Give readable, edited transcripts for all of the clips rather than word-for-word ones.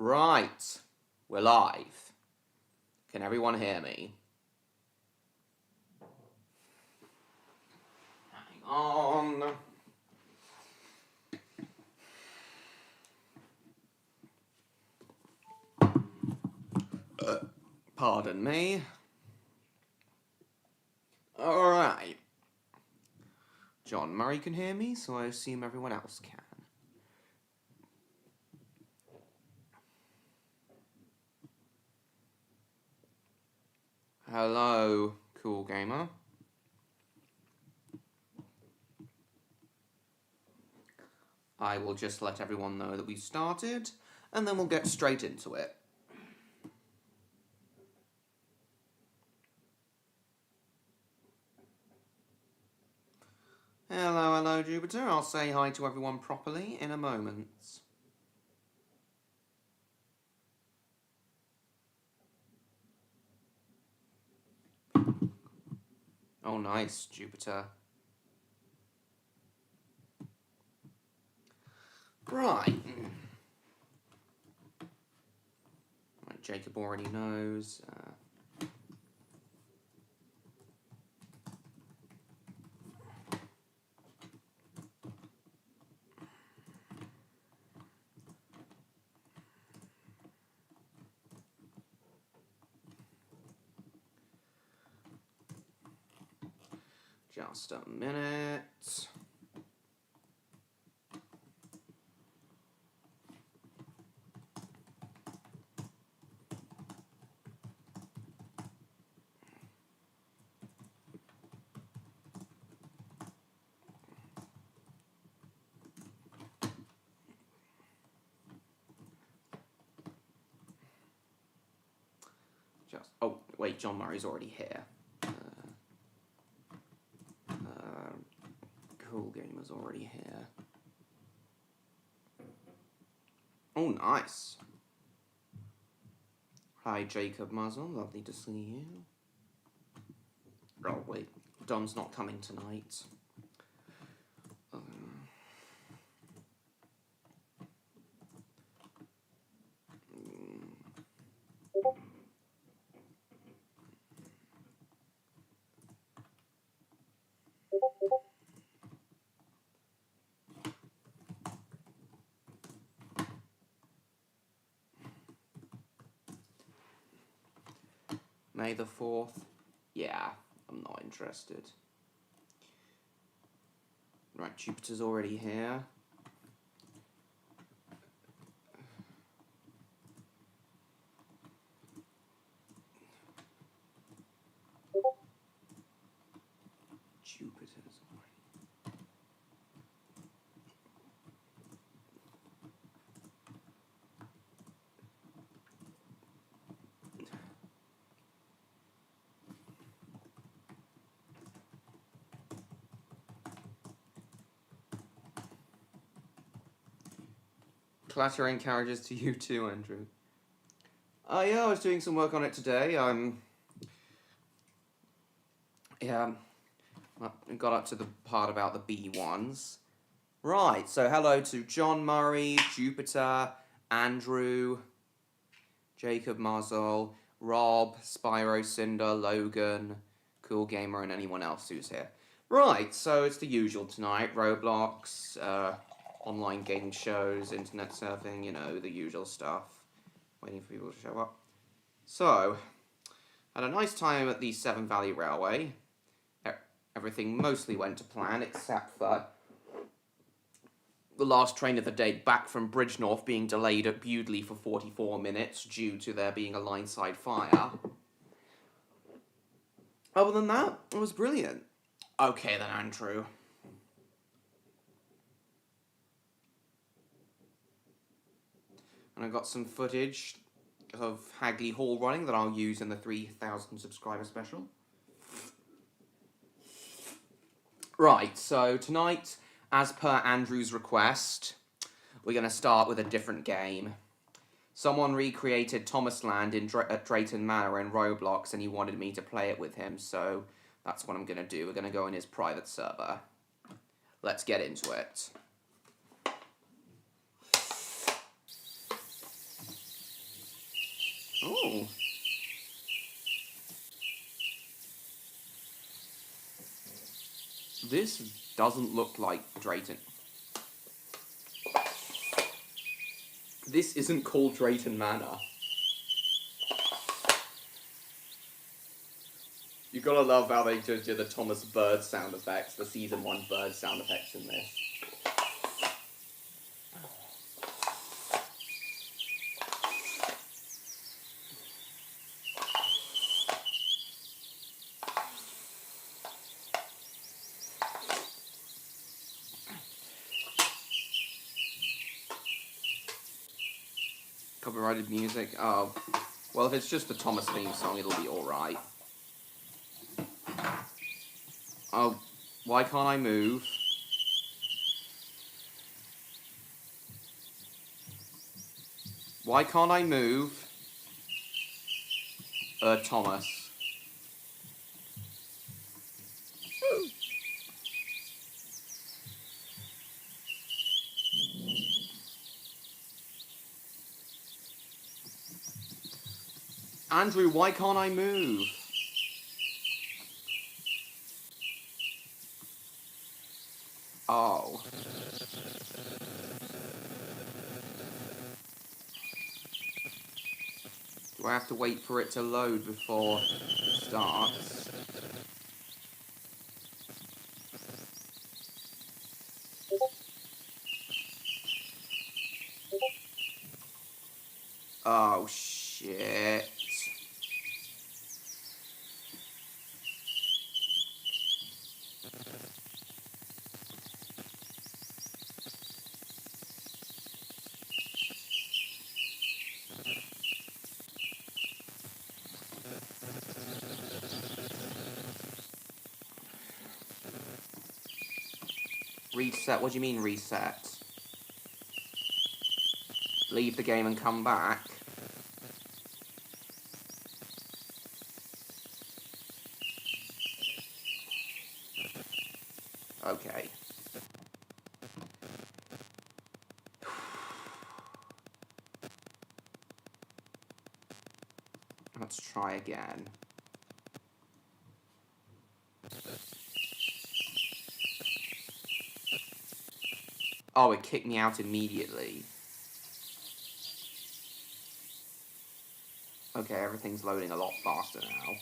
Right, we're live. Can everyone hear me? Hang on. Pardon me. Alright. John Murray can hear me, so I assume everyone else can. Hello, Cool Gamer. I will just let everyone know that we've started, and then we'll get straight into it. Hello, Jupiter. I'll say hi to everyone properly in a moment. Oh, nice, Jupiter. Right. Jacob already knows. Just a minute. Oh, wait, John Murray's already here. Cool Gamer's already here. Oh, nice. Hi, Jacob Muzzle. Lovely to see you. Oh, wait. Dom's not coming tonight. May the 4th? Yeah, I'm not interested. Right, Jupiter's already here. Jupiter's already. Clattering carriages to you too, Andrew. Yeah, I was doing some work on it today. Yeah, I got up to the part about the B1s. Right, so hello to John Murray, Jupiter, Andrew, Jacob Muzzle, Rob, Spyro Cinder, Logan, Cool Gamer, and anyone else who's here. Right, so it's the usual tonight. Roblox, online game shows, internet surfing, you know, the usual stuff. Waiting for people to show up. So, had a nice time at the Severn Valley Railway. Everything mostly went to plan, except for the last train of the day back from Bridgnorth being delayed at Bewdley for 44 minutes due to there being a line-side fire. Other than that, it was brilliant. Okay then, Andrew. And I got some footage of Hagley Hall running that I'll use in the 3,000 subscriber special. Right, so tonight, as per Andrew's request, we're going to start with a different game. Someone recreated Thomas Land at Drayton Manor in Roblox, and he wanted me to play it with him, so that's what I'm going to do. We're going to go in his private server. Let's get into it. Oh. This doesn't look like Drayton. This isn't called Drayton Manor. You gotta love how they just did the Thomas Bird sound effects, the season 1 bird sound effects in this. Copyrighted music? Oh. Well, if it's just the Thomas theme song, it'll be alright. Oh, why can't I move? Why can't I move? Thomas. Andrew, why can't I move? Oh. Do I have to wait for it to load before it starts? Oh, shit. Reset? What do you mean reset? Leave the game and come back? Okay. Let's try again. Oh, it kicked me out immediately. Okay, everything's loading a lot faster now.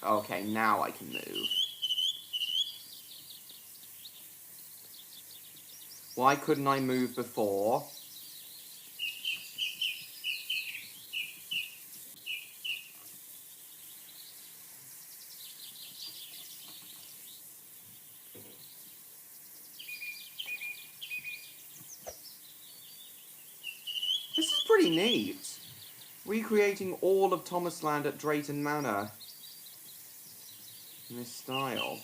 Okay, now I can move. Why couldn't I move before? This is pretty neat. Recreating all of Thomasland at Drayton Manor in this style.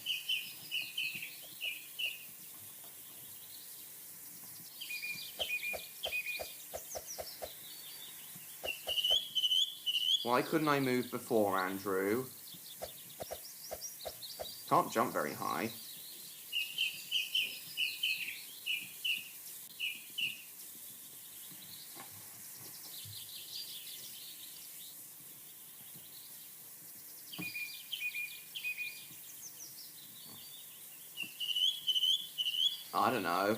Why couldn't I move before, Andrew? Can't jump very high. I don't know.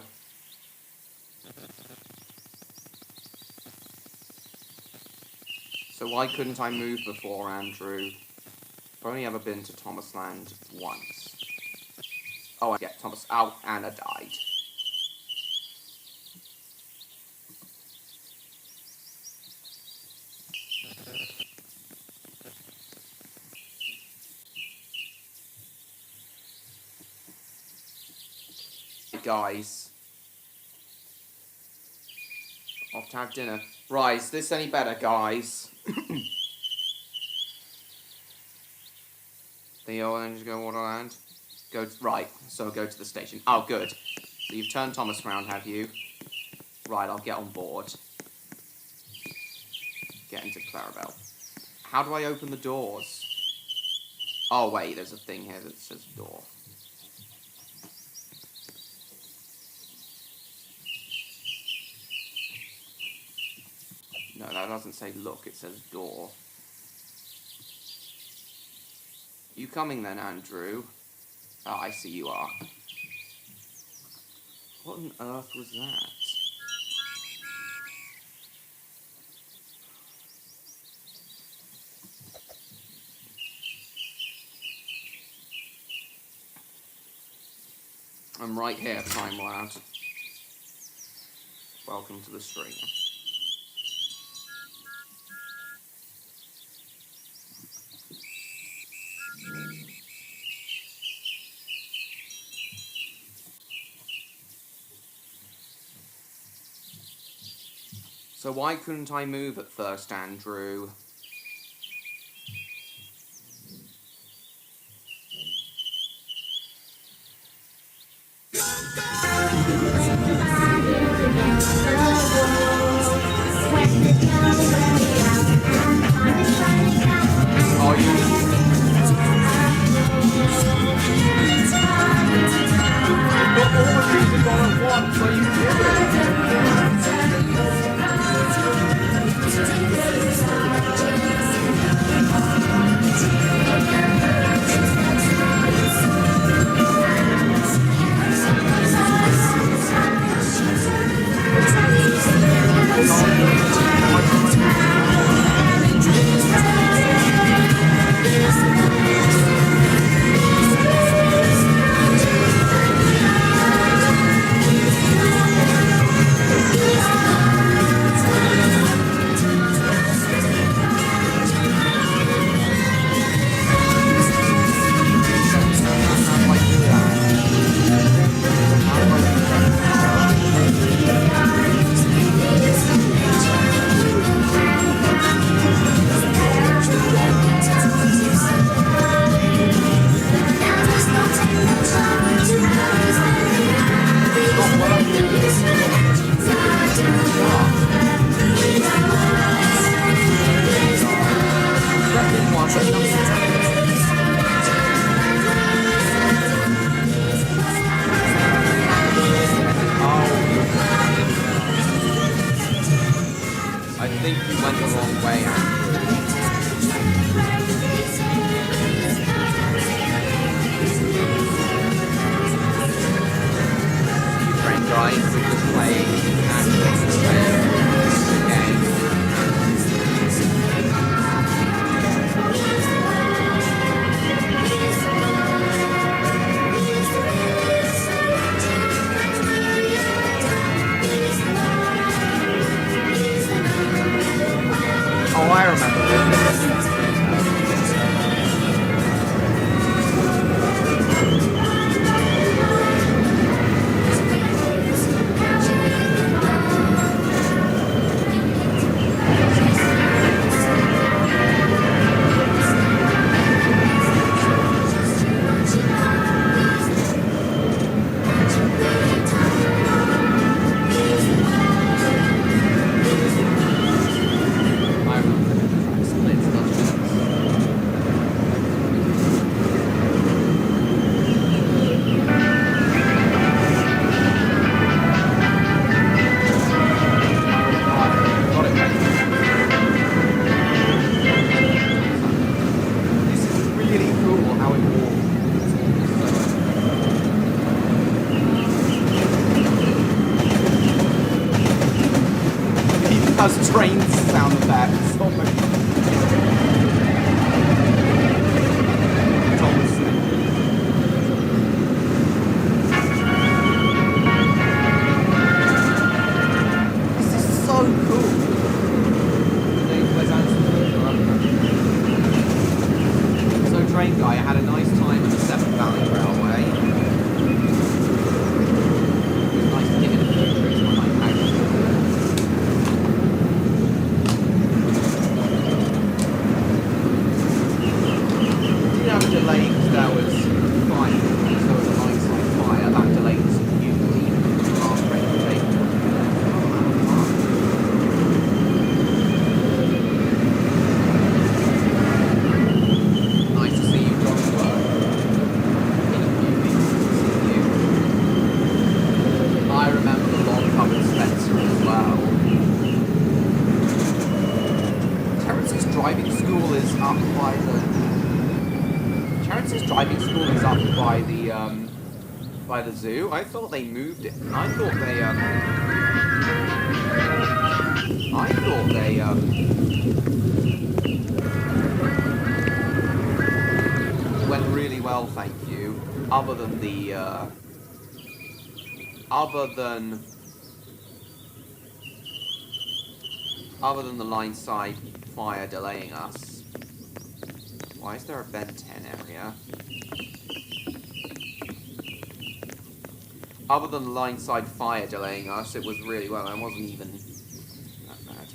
So why couldn't I move before, Andrew? I've only ever been to Thomasland once. Oh, yeah, Thomas. Oh, Anna died. Hey, guys. Off to have dinner. Right, is this any better, guys? Theo and just go Waterland. Right, so go to the station. Oh, good. So you've turned Thomas around, have you? Right, I'll get on board. get into Clarabelle. How do I open the doors? Oh wait, there's a thing here that says door. No, that doesn't say look, it says door. You coming then, Andrew? Oh, I see you are. What on earth was that? I'm right here, Time Lad. Welcome to the stream. So why couldn't I move at first, Andrew? Are you? You've got all the music on at once, are you I think you went the wrong way, Andrew. Train guys, we're just playing Andrew's game. Oh, I remember this. Has train sound effects. Oh my God. This is so cool. So train guy, I had a nice time at the Severn Valley Railway. It was nice to get in a few trips when I actually up by the... Terence's driving school is up by the zoo. I thought they moved it. I thought they went really well, thank you. Other than the line side fire delaying us. Why is there a Ben 10 area? Other than the line side fire delaying us, it was really well. I wasn't even that bad.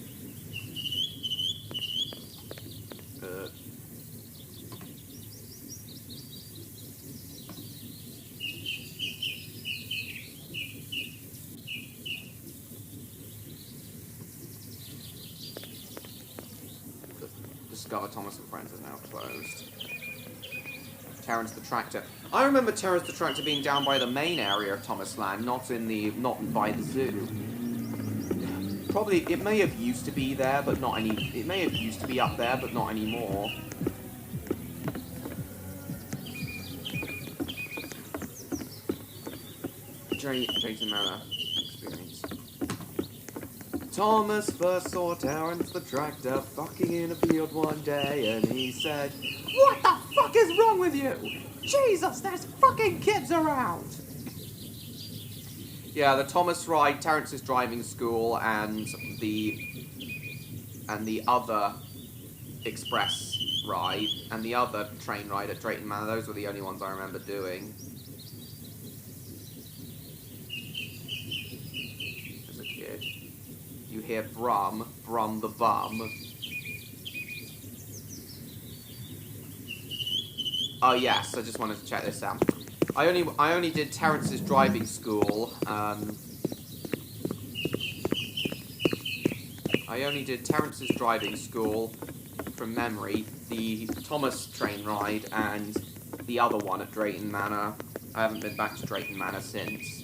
Discover Thomas and Friends is now closed. Terrence the Tractor. I remember Terrence the Tractor being down by the main area of Thomas Land, not by the zoo. Probably, it may have used to be there, but not any. It may have used to be up there, but not anymore. Jason Manor experience. Thomas first saw Terrence the Tractor fucking in a field one day, and he said, "What the fuck is wrong with you? Jesus, there's fucking kids around!" Yeah, the Thomas ride, Terrence's driving school, and the other express ride, and the other train ride at Drayton Manor, those were the only ones I remember doing. As a kid. You hear Brum the Bum. Oh yes, I just wanted to check this out. I only did Terrence's driving school. I only did Terrence's driving school from memory, the Thomas train ride, and the other one at Drayton Manor. I haven't been back to Drayton Manor since.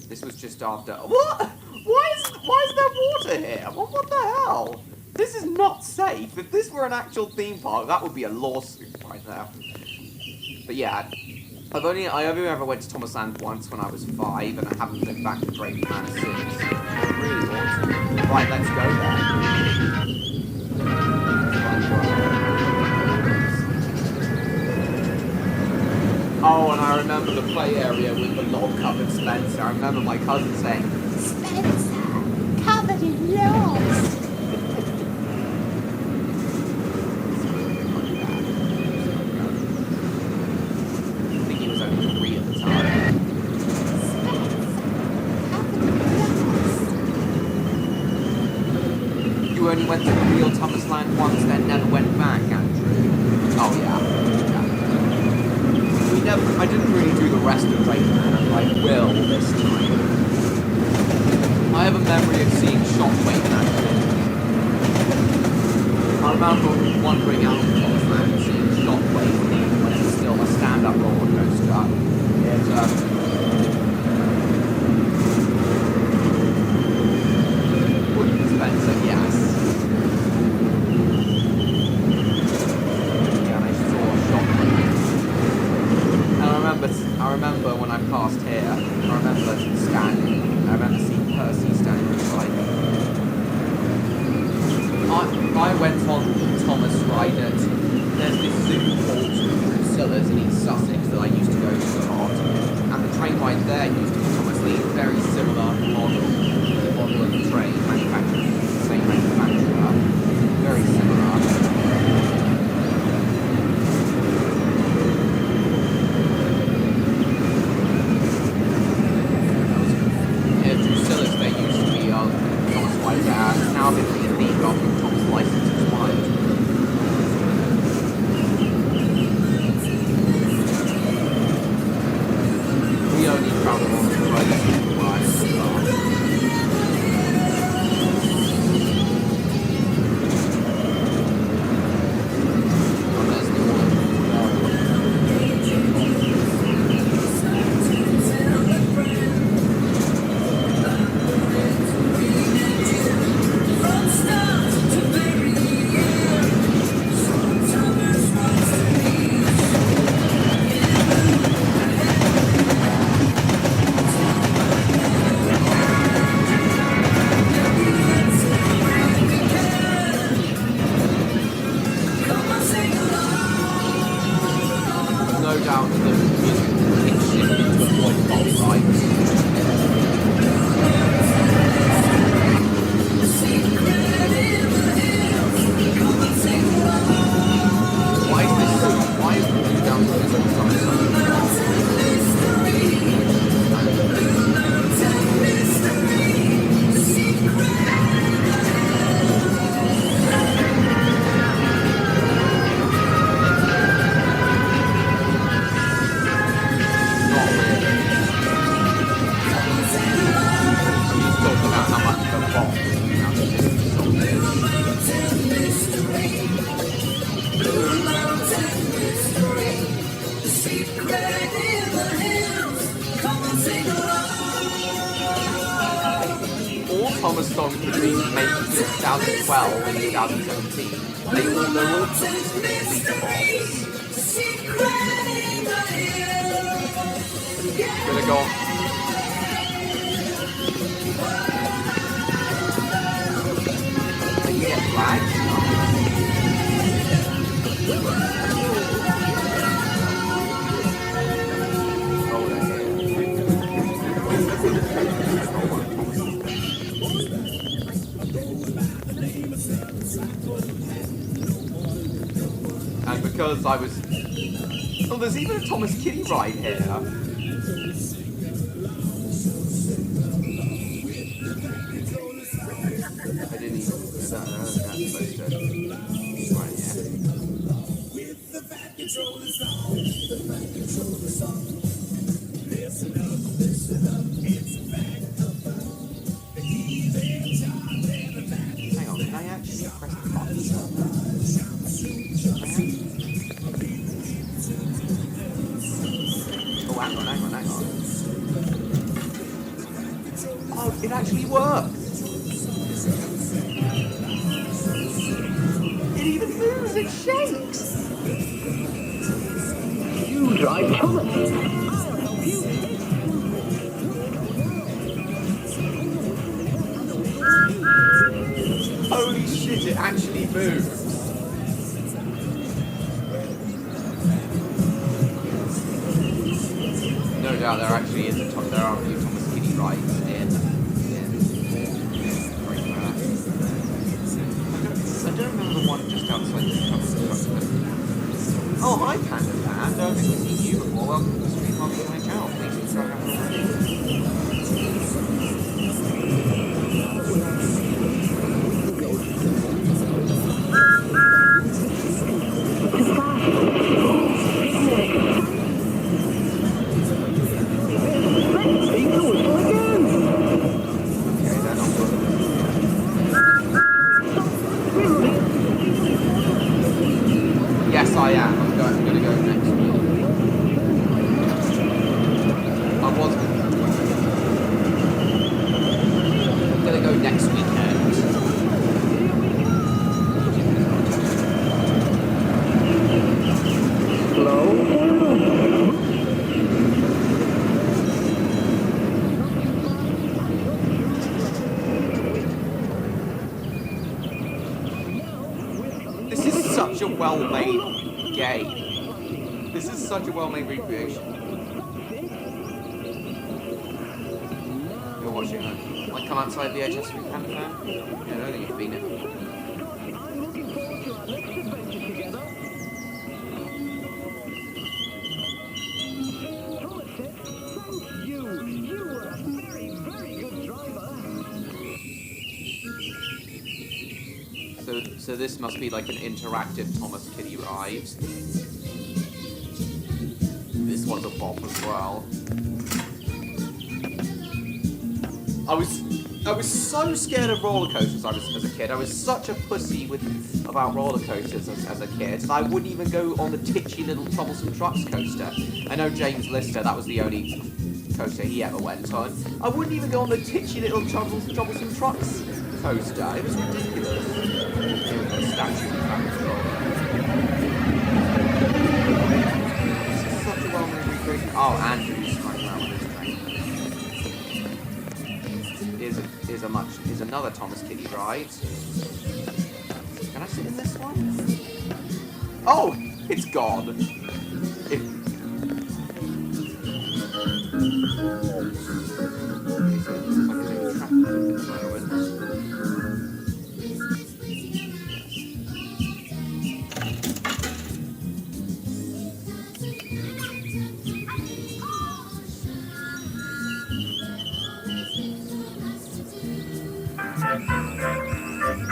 This was just after. What? Why is there water here? What the hell? This is not safe. If this were an actual theme park, that would be a lawsuit right there. But yeah, I only ever went to Thomas Land once when I was 5, and I haven't been back to Drayton Manor since. I really want to. Right, let's go there. Oh, and I remember the play area with the log-covered Spencer. I remember my cousin saying, "Spencer, covered in logs." Only went to the real Thomas Land once, then never went back, Andrew. Oh yeah. I didn't really do the rest of Drayton Manor, but I will this time. I have a memory of seeing Shockwave actually. I remember wandering out of Thomas Land and seeing Shockwave when it was still a stand-up roller coaster. Woodland Spencer, yes. I remember when I passed here, I remember seeing Percy standing beside me. I went on Thomas ride at, there's this zoo called Drusilla's in East Sussex that I used to go to a lot, and Thomas songs between maybe 2012 and 2017, they're all complete bombs. Gonna go on. Can you get flags? And because I was... Oh, there's even a Thomas Kitty ride here. I didn't even... I don't know that's supposed to... Right, yeah. Hang on, can I actually press the button? Oh, hang on. Oh, it actually works! It even moves, it shakes! You drive Thomas. I'll help you. Holy shit, it actually moves! No doubt there actually is there are a few Thomas Kitty rides in I don't remember the one just outside the Thomas Truck. Oh, hi Panda Fan, I haven't seen you before. Welcome to the stream, welcome to my channel. Please subscribe if you haven't Yes, I am. I'm going to go next week. I was going to go next weekend. Hello? This is such a well-made game. This is such a well-made recreation. You're watching it. Like, come outside the HS Street Panda Fan? Yeah, I don't think you've been it. I'm looking forward to our next adventure together. Thomas said, thank you. You were a very, very good driver. So this must be like an interactive Thomas Kitty ride. This was a bop as well. I was so scared of roller coasters as a kid. I was such a pussy about roller coasters as a kid. I wouldn't even go on the titchy little Troublesome Trucks coaster. I know James Lister, that was the only coaster he ever went on. I wouldn't even go on the titchy little Troublesome Trucks coaster. It was ridiculous. The statue was that This is such a well-made recreation. Oh, Andrew's right now on this train. Is another Thomas Kitty ride. Can I sit in this one? Oh, it's gone.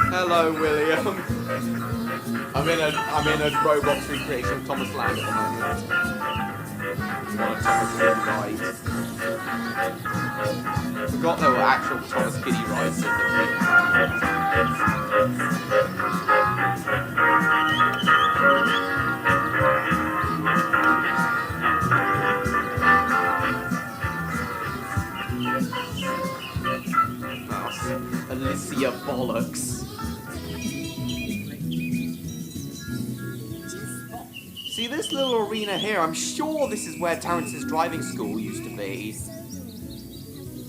Hello, William. I'm in a Roblox recreation of Thomas Land at the moment. On a Thomas Kitty ride. Forgot there were actual Thomas Kitty rides in the Alicia Bollocks. See this little arena here? I'm sure this is where Terrence's driving school used to be.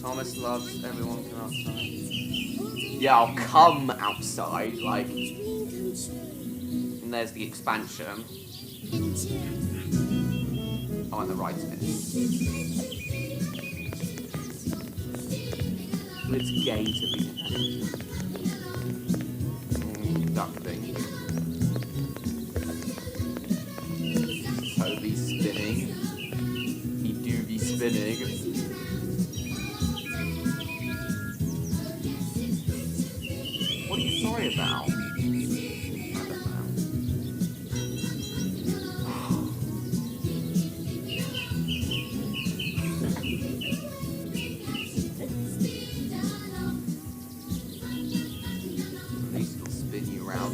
Thomas loves everyone come outside. Yeah, I'll come outside, like. And there's the expansion. Oh, and the right bit. It's gay to be duck thing. Toby spinning. He do be spinning. What are you sorry about?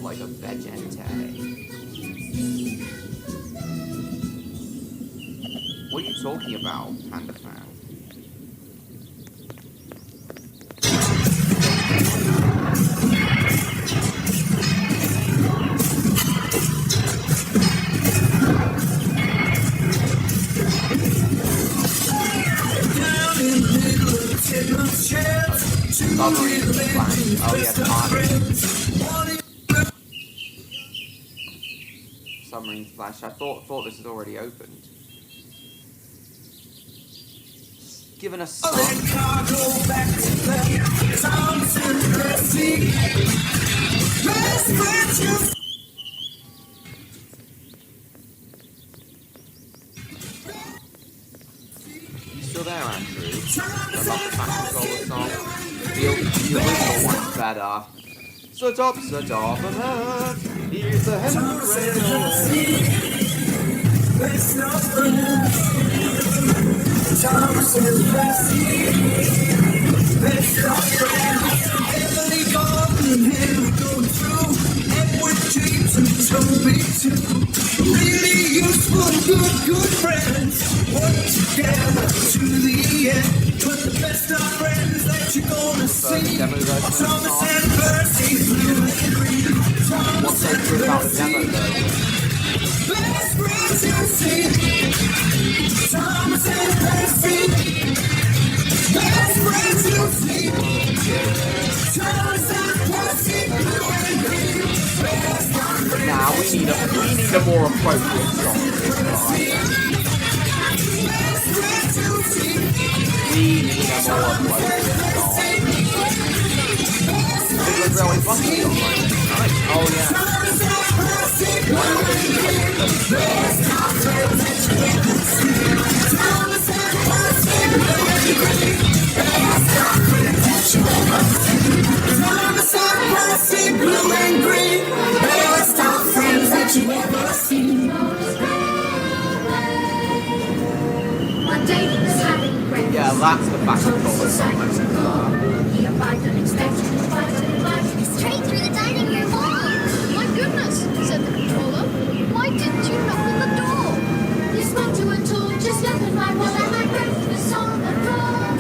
Like a vegente. What are you talking about, Panda fan? Submarine Flash. Oh yeah, Submarine Flash. I thought this had already opened. Giving us some. You still there, Andrew? I love the back controller song. The original one's better. Set up and earth. Here's the Really useful, good friends. Work together to the end. But the best of friends that you're gonna see. Thomas and Percy, blue and green. What's so good about the demo though? Best friends you'll see. Thomas and Percy. Best friends you'll see. Thomas and Percy, blue and green. Now we need a more appropriate song. We need a more appropriate song. It was really funky on my night. Oh yeah. Blue and green, best of friends that you ever seen. One day he was having breakfast. Yeah, that's the back controller song. He arrived unexpectedly, Straight through the dining room wall. My goodness, said the controller. Why didn't you knock on the door? You spoke to a tool, just opened my wall and my breakfast on the floor.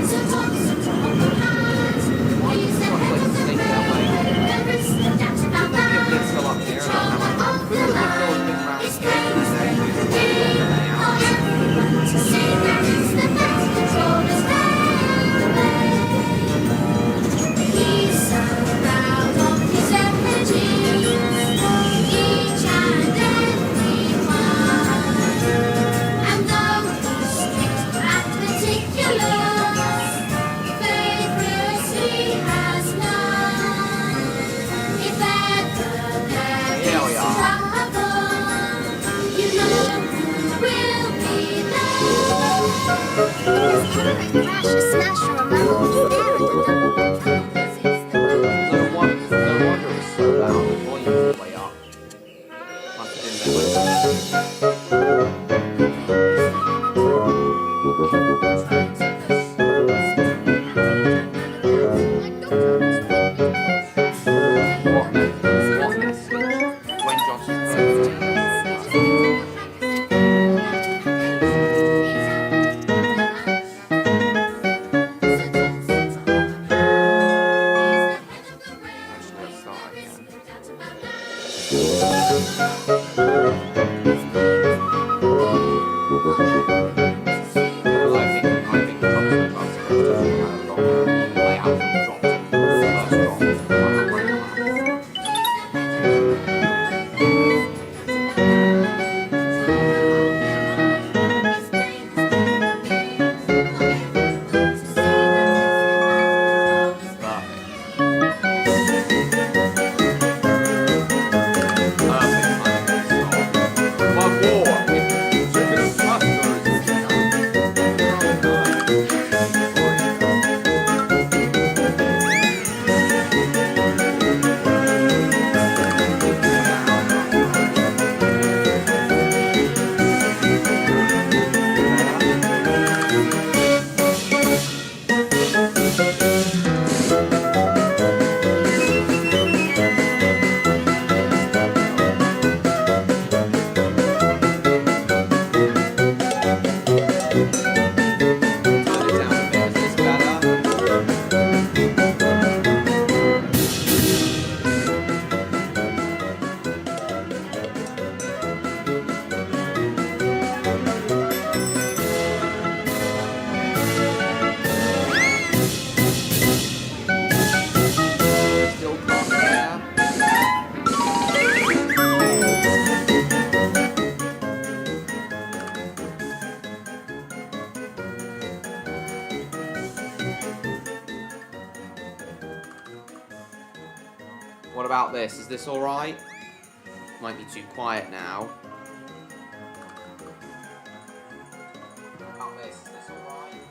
So talk on the hands. He's the head of the family. There is no doubt about that. It's still up here. dropped in first drop. What about this? Is this alright? Might be too quiet now. What about this? Is this alright?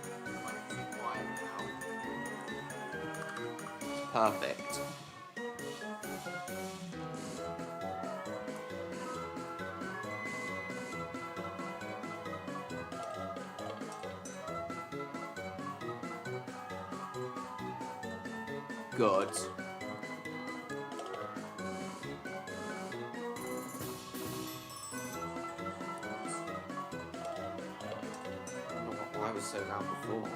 Might be too quiet now. Perfect. Good. Why was so loud before?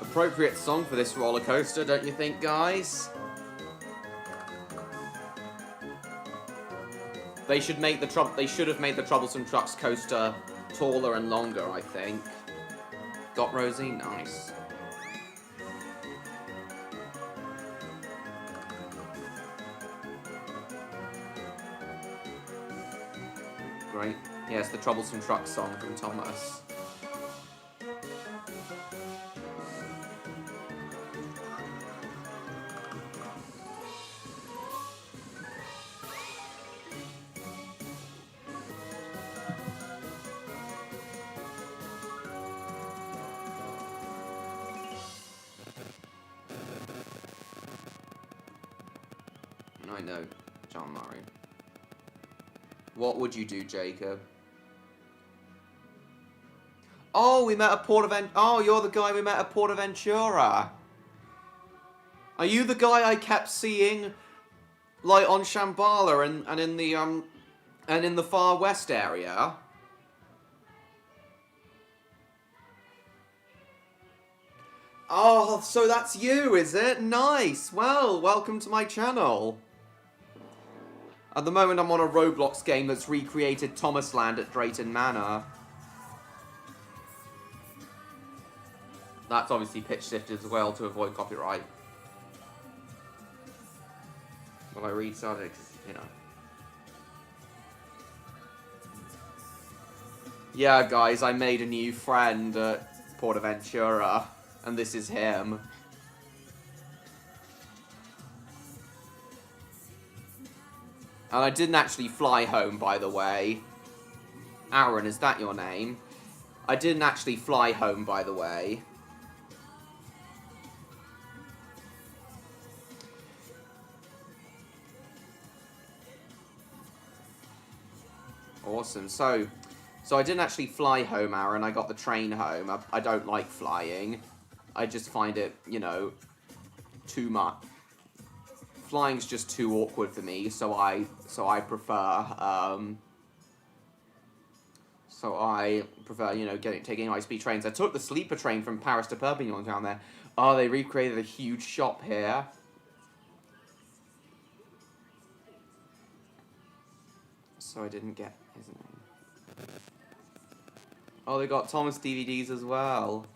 Appropriate song for this roller coaster, don't you think, guys? They should make the They should have made the Troublesome Trucks coaster taller and longer, I think. Got Rosie? Nice. Great. Yes, the Troublesome Trucks song from Thomas. I know, John Murray. What would you do, Jacob? Oh, we met at Portaventura. Oh, you're the guy we met at Portaventura. Are you the guy I kept seeing, like, on Shambhala and in the Far West area? Oh, so that's you, is it? Nice. Well, welcome to my channel. At the moment, I'm on a Roblox game that's recreated Thomas Land at Drayton Manor. That's obviously pitch shifted as well to avoid copyright. Will I restart it? 'Cause, you know. Yeah, guys, I made a new friend at Portaventura, and this is him. And I didn't actually fly home, by the way. Aaron, is that your name? I didn't actually fly home, by the way. Awesome. So I didn't actually fly home, Aaron. I got the train home. I don't like flying. I just find it, you know, too much. Flying's just too awkward for me, so I prefer, you know, taking high-speed trains. I took the sleeper train from Paris to Perpignan down there. Oh, they recreated a huge shop here. So I didn't get his name. Oh, they got Thomas DVDs as well.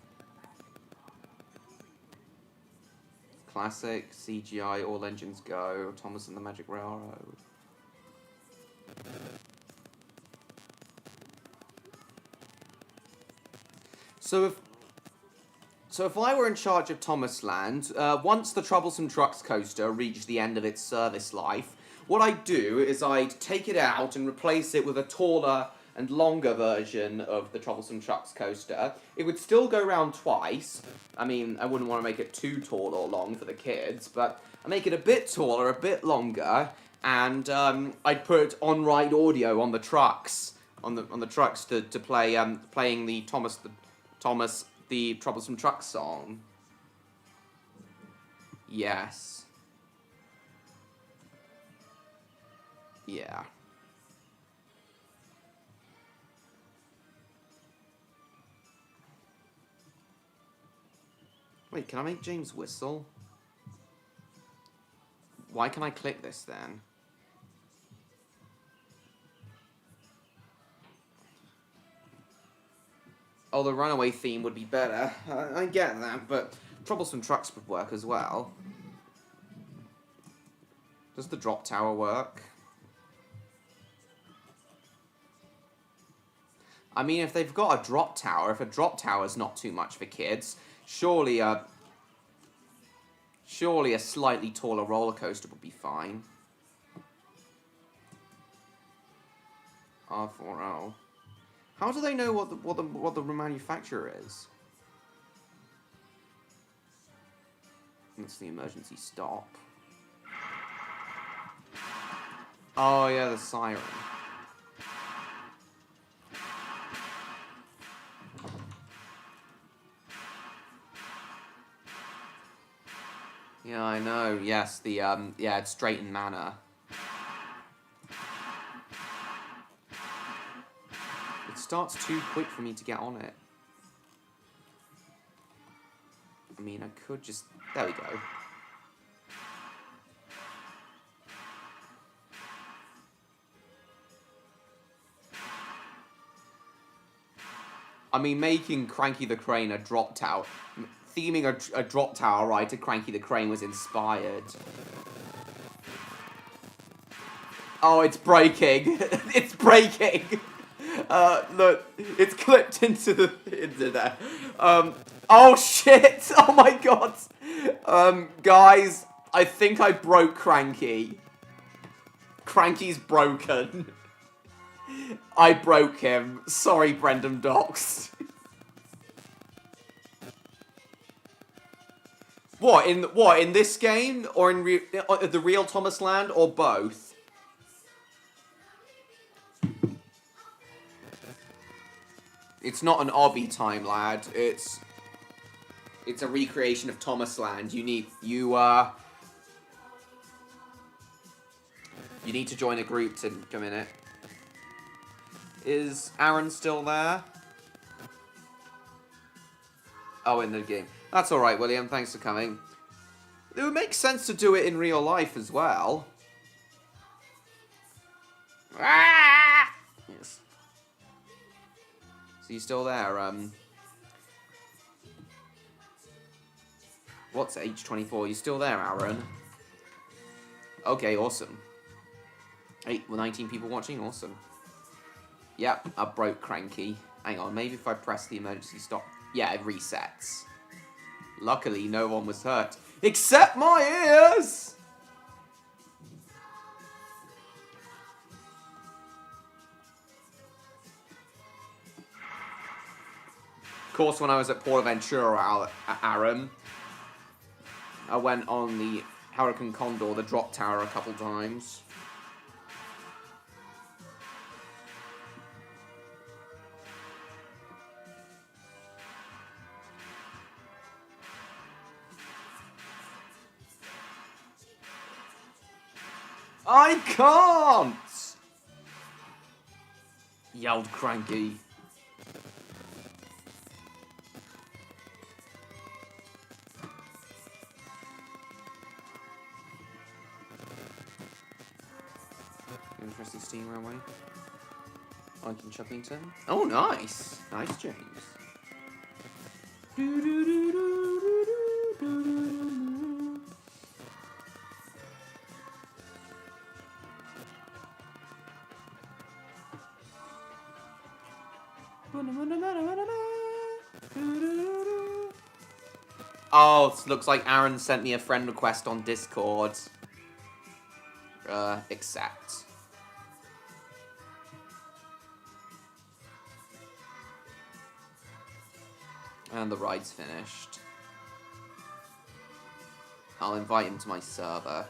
Classic, CGI, All Engines Go, Thomas and the Magic Railroad. So if I were in charge of Thomas Land, once the Troublesome Trucks coaster reached the end of its service life, what I'd do is I'd take it out and replace it with a taller and longer version of the Troublesome Trucks coaster. It would still go round twice. I mean, I wouldn't want to make it too tall or long for the kids, but I'd make it a bit taller, a bit longer, and I'd put on-ride audio on the trucks, on the trucks to play playing the Thomas the Troublesome Trucks song. Yes. Yeah. Wait, can I make James whistle? Why can I click this then? Oh, the Runaway theme would be better. I get that, but Troublesome Trucks would work as well. Does the drop tower work? I mean, if they've got a drop tower, if a drop tower's not too much for kids, surely a slightly taller roller coaster would be fine. R4L. How do they know what the manufacturer is? That's the emergency stop. Oh yeah, the siren. Yeah, I know. Yes, the yeah, it's Drayton Manor. It starts too quick for me to get on it. I mean, I could just... There we go. I mean, making Cranky the Crane a drop tower... Theming a drop tower ride to Cranky the Crane was inspired. Oh, it's breaking. It's breaking. Look, it's clipped into there. Oh shit! Oh my god! Guys, I think I broke Cranky. Cranky's broken. I broke him. Sorry, Brendan Docks. What in this game or in the real Thomas Land or both? It's not an obby time, lad. It's a recreation of Thomas Land. You need to join a group to come in it. Is Aaron still there? Oh, in the game. That's alright, William. Thanks for coming. It would make sense to do it in real life as well. Ah! Yes. So you still there? What's H24? You still there, Aaron? Okay, awesome. 19 people watching? Awesome. Yep, I broke Cranky. Hang on, maybe if I press the emergency stop... Yeah, it resets. Luckily, no one was hurt. Except my ears! Of course, when I was at PortAventura, Aaron, I went on the Hurricane Condor, the drop tower, a couple times. I can't! Yelled Cranky. Interesting steam railway. Icon Chuckington. Oh, nice. Nice, James. Oh, it looks like Aaron sent me a friend request on Discord. Accept. And the ride's finished. I'll invite him to my server.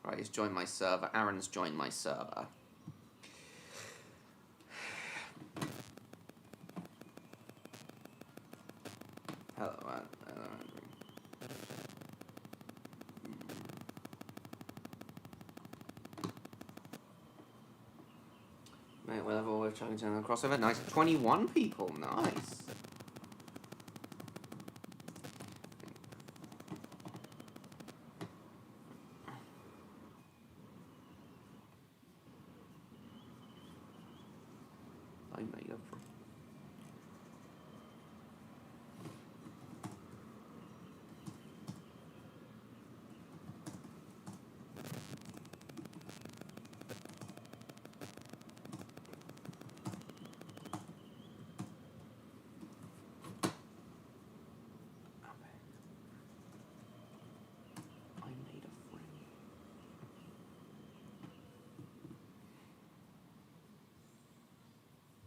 Right, he's joined my server. Aaron's joined my server. Hello, hello, Andrew. Mate, whatever, we're trying to turn the crossover. Nice. 21 people. Nice. I made up for.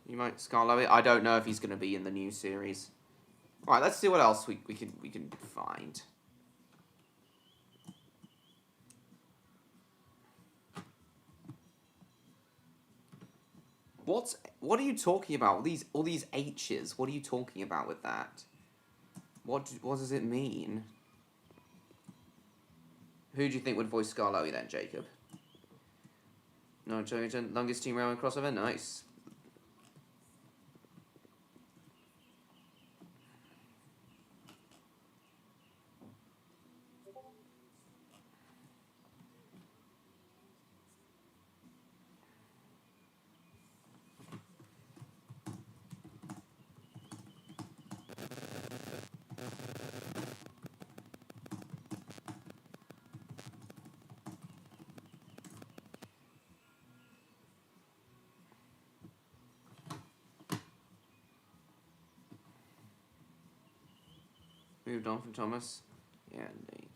You might Scarlet. I don't know if he's going to be in the new series. All right, let's see what else we can find. What are you talking about? All these H's. What are you talking about with that? What does it mean? Who do you think would voice Scarlet then, Jacob? No, Jojen, longest team round crossover. Nice. Moved on from Thomas. Yeah, indeed.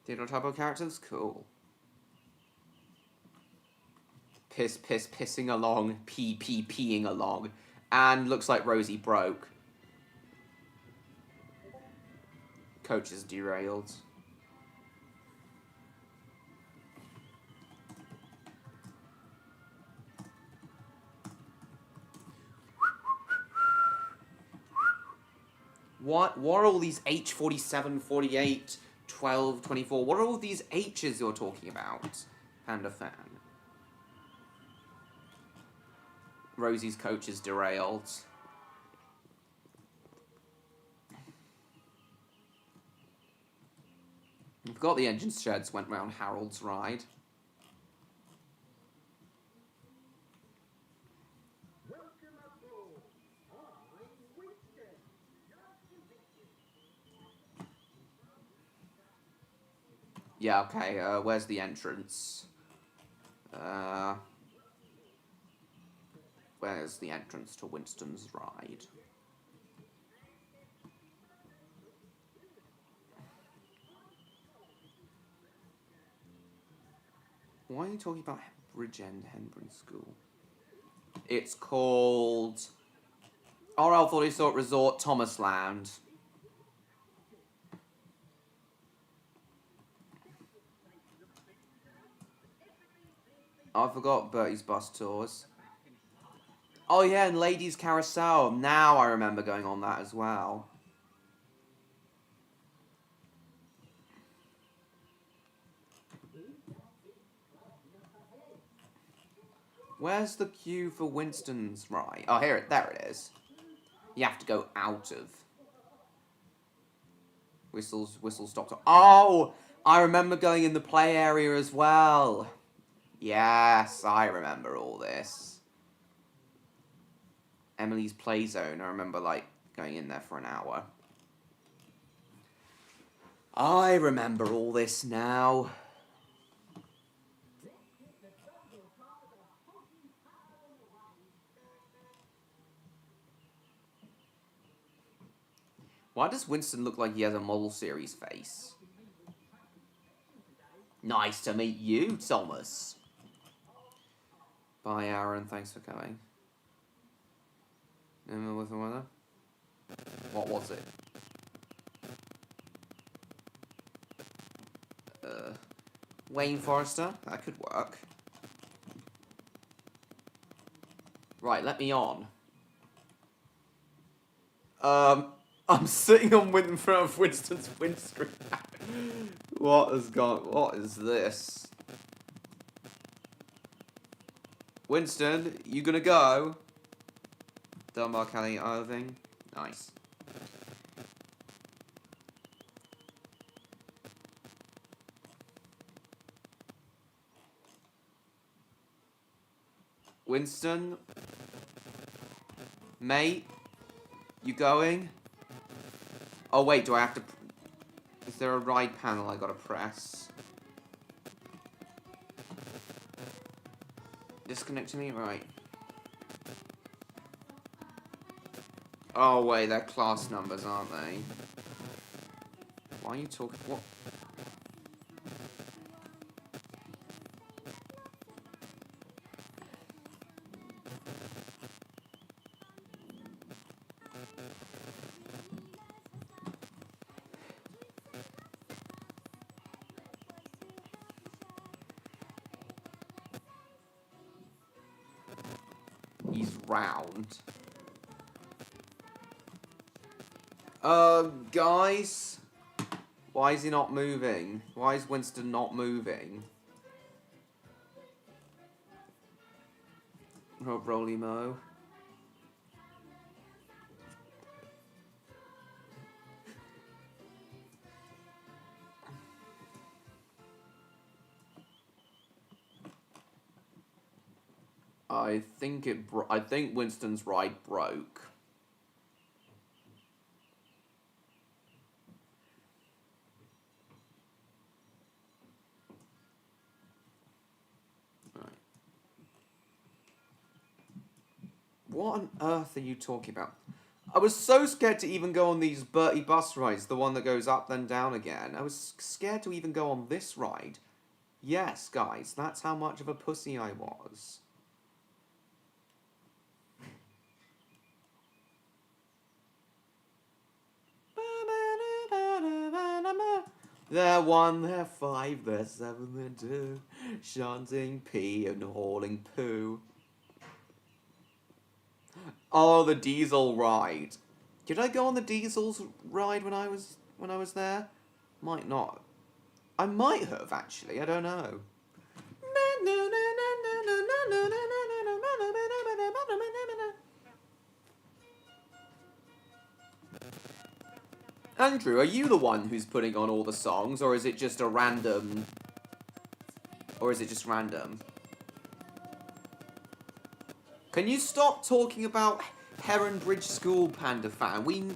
Theodore Tabo characters? Cool. Pissing along. Peeing along. And looks like Rosie broke. Coach is derailed. What are all these H47, 48, 12, 24? What are all these H's you're talking about? Panda fan. Rosie's coach is derailed. I forgot the engine sheds went round Harold's ride. Yeah, okay, where's the entrance? Where's the entrance to Winston's ride? Why are you talking about Bridgend Henbury School? It's called RL 40 Resort Thomas Land. I forgot Bertie's bus tours. Oh yeah, and Ladies Carousel. Now I remember going on that as well. Where's the queue for Winston's ride? Oh, there it is. You have to go out of Whistle Stop. Oh, I remember going in the play area as well. Yes, I remember all this. Emily's Play Zone. I remember, like, going in there for an hour. I remember all this now. Why does Winston look like he has a model series face? Nice to meet you, Thomas. Bye, Aaron. Thanks for coming. With the weather? What was it? Wayne Forrester? That could work. Right, let me on. I'm sitting in front of Winston's windscreen. What is this? Winston, you gonna go? Dunbar, Kelly, Irving. Nice. Winston? Mate? You going? Oh wait, do I have to... Is there a ride panel I gotta press? Disconnecting me? Right. Oh wait, they're class numbers, aren't they? Why are you talking... What? He's round. Guys? Why is he not moving? Why is Winston not moving? Rob Roly Mo. I think Winston's ride broke. Right. What on earth are you talking about? I was so scared to even go on these Bertie bus rides, the one that goes up then down again. I was scared to even go on this ride. Yes, guys, that's how much of a pussy I was. They're 1, they're 5, they're 7, they're 2, chanting pee and hauling poo. Oh, the diesel ride. Did I go on the diesel's ride when I was there? Might not. I might have, actually, I don't know. Andrew, are you the one who's putting on all the songs, or is it just a random... Or is it just random? Can you stop talking about Heron Bridge School, Panda Fan?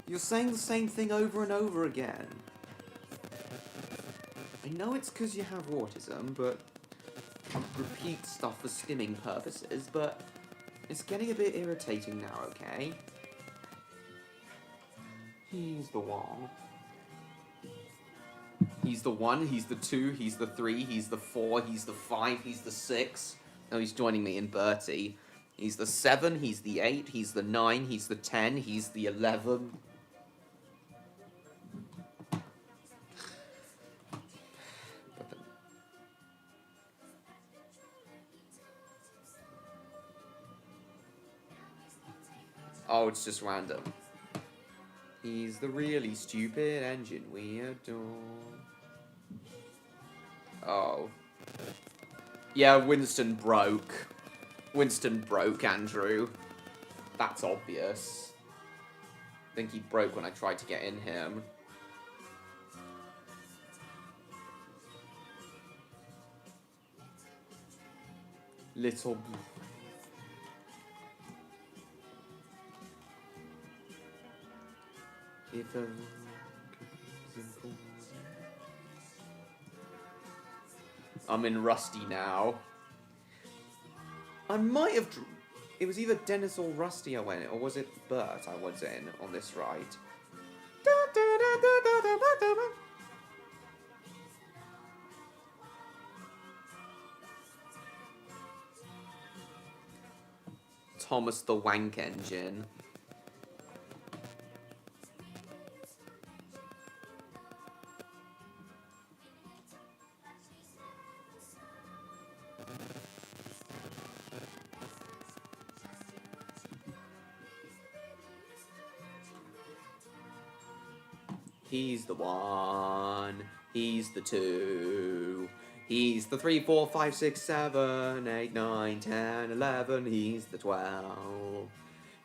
You're saying the same thing over and over again. I know it's because you have autism, but... repeat stuff for skimming purposes, but... It's getting a bit irritating now, okay? He's the one. He's the 1, he's the 2, he's the 3, he's the 4, he's the 5, he's the 6. No, he's joining me in Bertie. He's the 7, he's the 8, he's the 9, he's the 10, he's the 11. Oh, it's just random. He's the really stupid engine we adore. Oh. Yeah, Winston broke. Winston broke, Andrew. That's obvious. I think he broke when I tried to get in him. Little... If a... I'm in Rusty now. I might have... It was either Dennis or Rusty I went in, or was it Bert I was in on this ride? Thomas the Wank Engine. He's the 1, he's the 2, he's the 3, 4, 5, 6, 7, 8, 9, 10, 11, he's the 12,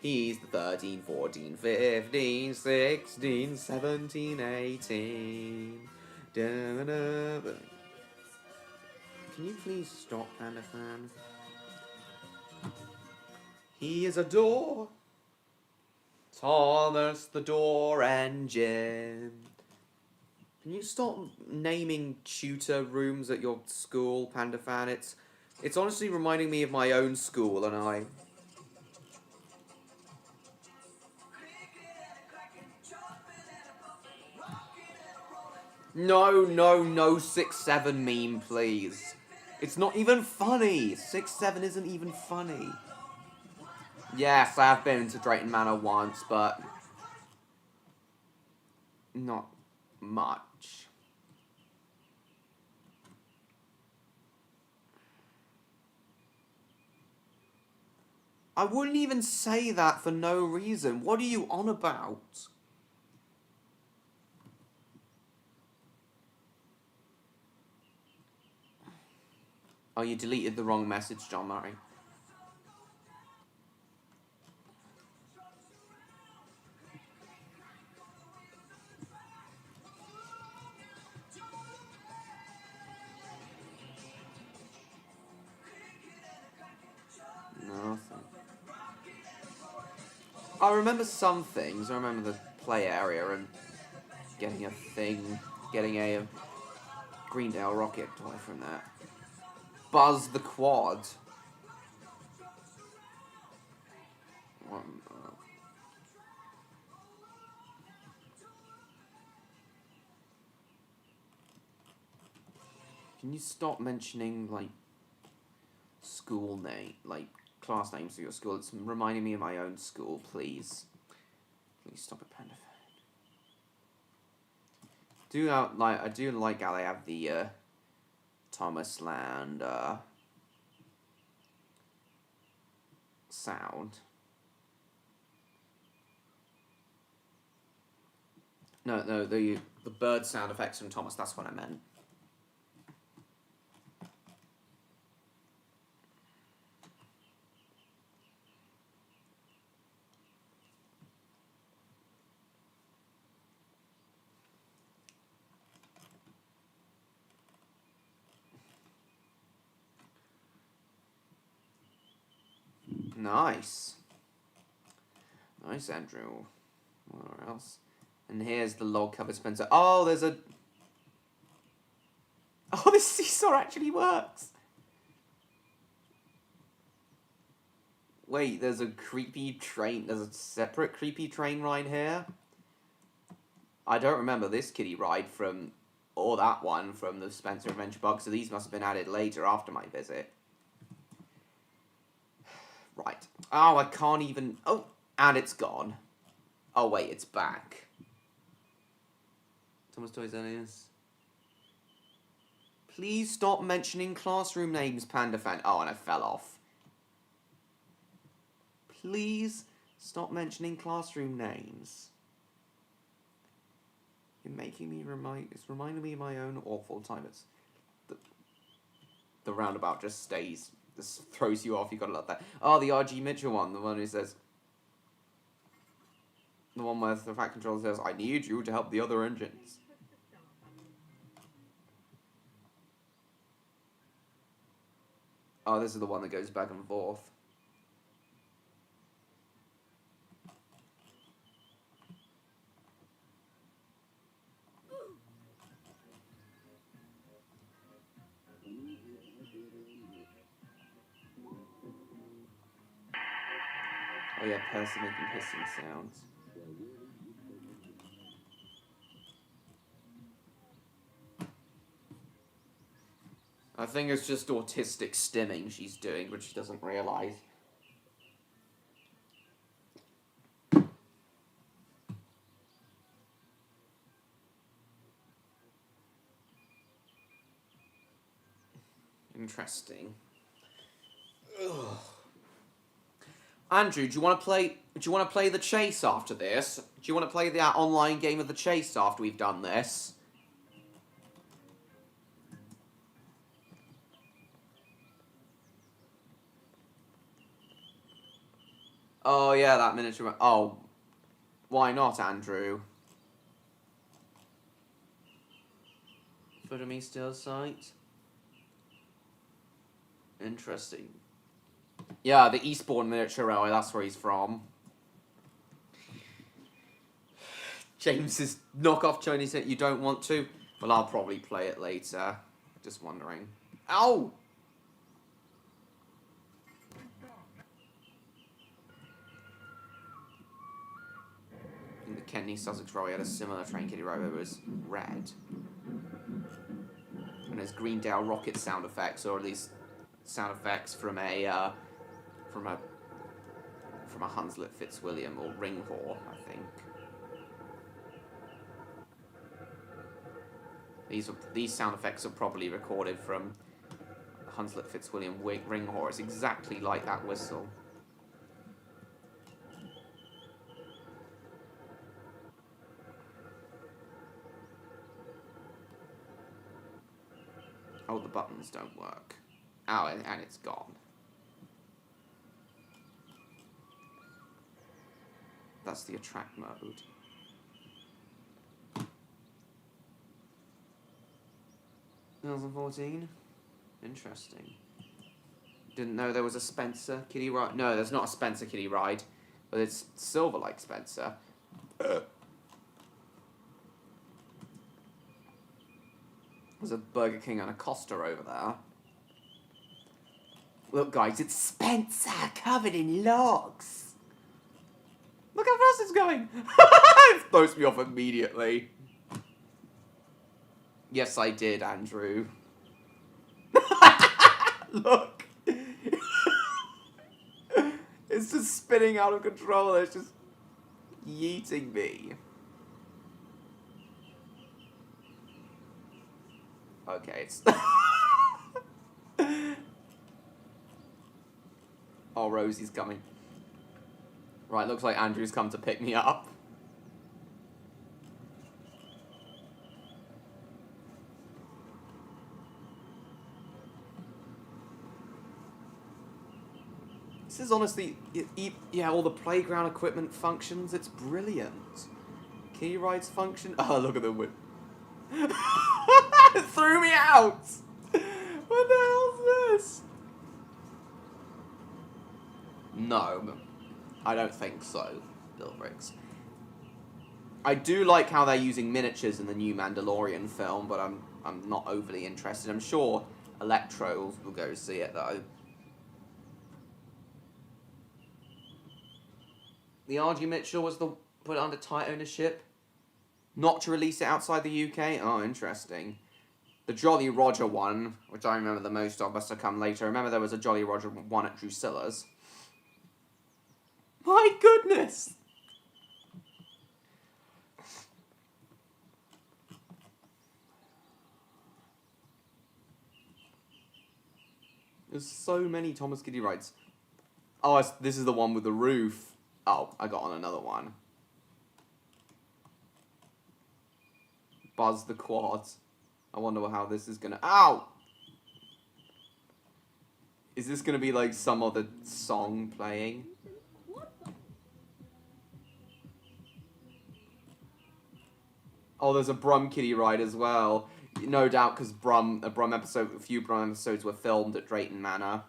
he's the 13, 14, 15, 16, 17, 18. Da-da-da. Can you please stop, Panda Fan? He is a door. Thomas the Door Engine. Can you stop naming tutor rooms at your school, Panda Fan? It's honestly reminding me of my own school, and I... No, 6-7 meme, please. It's not even funny. 6-7 isn't even funny. Yes, I have been to Drayton Manor once, but not much. I wouldn't even say that for no reason. What are you on about? Oh, you deleted the wrong message, John Murray. Nothing. I remember some things. I remember the play area and getting a thing, getting a Greendale rocket toy from that. Buzz the Quad. Can you stop mentioning, like, school name, like, class names of your school? It's reminding me of my own school, please. Please stop it, Panda Fan. I do like how they have the, Thomas Land, sound. No, the bird sound effects from Thomas, that's what I meant. Nice. Nice, Andrew. Where else? And here's the log covered Spencer. Oh, there's a... Oh, this seesaw actually works! Wait, there's a creepy train... There's a separate creepy train ride here? I don't remember this kiddie ride from... Or that one from the Spencer Adventure Park, so these must have been added later after my visit. Right. Oh, I can't even... Oh, and it's gone. Oh, wait, it's back. Thomas Toys Alias. Please stop mentioning classroom names, Panda Fan. Oh, and I fell off. Please Stop mentioning classroom names. You're making me it's reminding me of my own awful time. It's the roundabout just stays. This throws you off. You gotta love that. Oh, the R.G. Mitchell one, the one who says, the one where the Fat Controller says, "I need you to help the other engines." Oh, this is the one that goes back and forth. Oh yeah, Percy making hissing sounds. I think it's just autistic stimming she's doing, which she doesn't realise. Interesting. Ugh. Andrew, do you want to play the chase after this? Do you want to play that online game of the chase after we've done this? Oh yeah, that miniature. Oh, why not, Andrew? Footer still site. Interesting. Yeah, the Eastbourne Miniature Railway, that's where he's from. James's knockoff Chinese hit, you don't want to? Well, I'll probably play it later. Just wondering. Ow! In the Kenny Sussex Railway had a similar train kitty railway, but it was red. And there's Greendale rocket sound effects, or at least sound effects from a Hunslet Fitzwilliam or Ringhor, I think. These sound effects are probably recorded from Hunslet Fitzwilliam Ringhor. It's exactly like that whistle. Oh, the buttons don't work. Oh, and it's gone. That's the attract mode. $2014. Interesting. Didn't know there was a Spencer kiddie ride. No, there's not a Spencer kiddie ride, but it's silver like Spencer. There's a Burger King and a Costa over there. Look, guys, it's Spencer covered in logs. Look how fast it's going! It throws me off immediately. Yes, I did, Andrew. Look! It's just spinning out of control. It's just yeeting me. Okay, it's... Oh, Rosie's coming. Right, looks like Andrew's come to pick me up. This is honestly, yeah, all the playground equipment functions, it's brilliant. Key rides function, oh, look at the whip. It threw me out! What the hell's this? No, I don't think so, Bill Briggs. I do like how they're using miniatures in the new Mandalorian film, but I'm not overly interested. I'm sure Electro will go see it, though. The R.G. Mitchell was put it under tight ownership. Not to release it outside the UK? Oh, interesting. The Jolly Roger one, which I remember the most of, must have come later. I remember there was a Jolly Roger one at Drusilla's. My goodness! There's so many Thomas Kiddie rides. Oh, this is the one with the roof. Oh, I got on another one. Buzz the Quad. I wonder how this is gonna... Ow! Is this gonna be like some other song playing? Oh, there's a Brum Kitty ride as well. No doubt, because a few Brum episodes were filmed at Drayton Manor.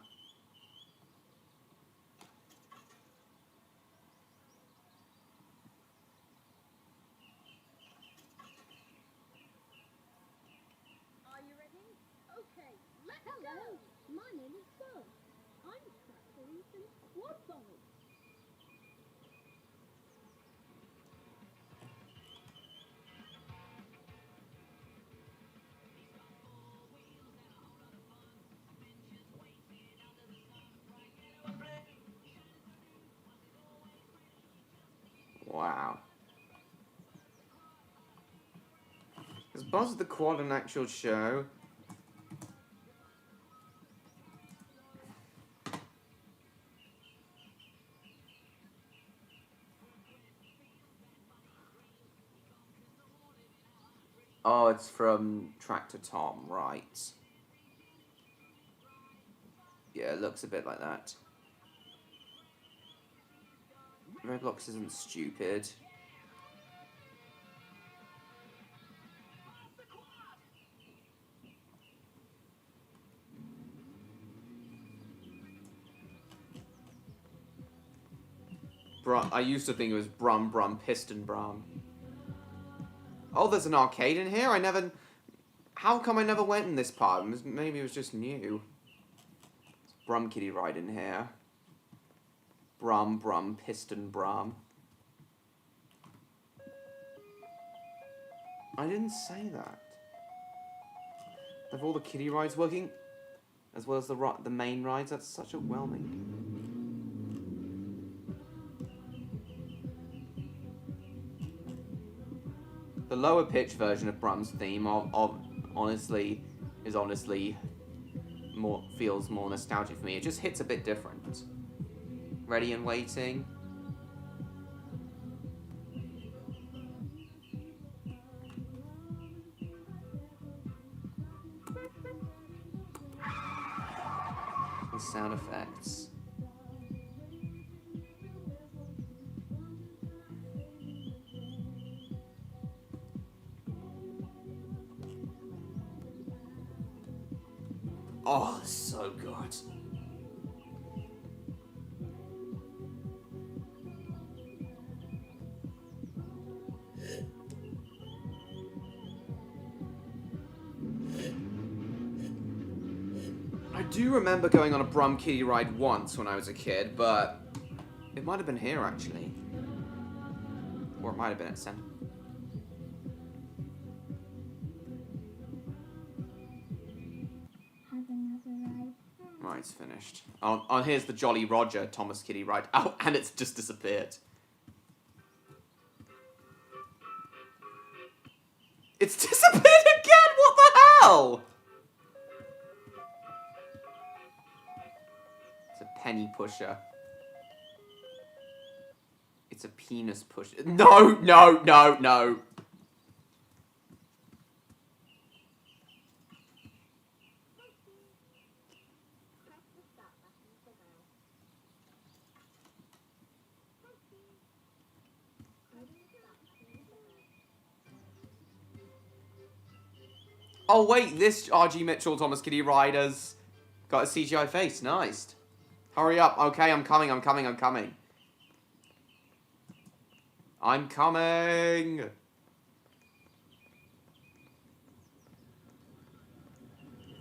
Are you ready? Okay, let's go. My name is Buzz. I'm traveling some quad bikes. Wow. Is Buzz the Quad an actual show? Oh, it's from Tractor Tom, right. Yeah, it looks a bit like that. Roblox isn't stupid. I used to think it was Brum Brum Piston Brum. Oh, there's an arcade in here? How come I never went in this part? Maybe it was just new. It's Brum Kitty ride in here. Brum Brum Piston Brum. I didn't say that. Have all the kiddie rides working? As well as the main rides? That's such overwhelming. The lower pitch version of Brum's theme honestly feels more nostalgic for me. It just hits a bit different. Ready and waiting. And sound effects. Oh, so good. I do remember going on a Brum Kitty ride once when I was a kid, but it might have been here actually. Or it might have been at Centre. It's finished. Oh, here's the Jolly Roger Thomas Kitty ride. Oh, and it's just disappeared. It's disappeared again! What the hell? It's a penny pusher. It's a penis pusher. No, no, no, no. Oh wait, this R.G. Mitchell Thomas Kitty Rider's got a CGI face. Nice. Hurry up. Okay, I'm coming. I'm coming.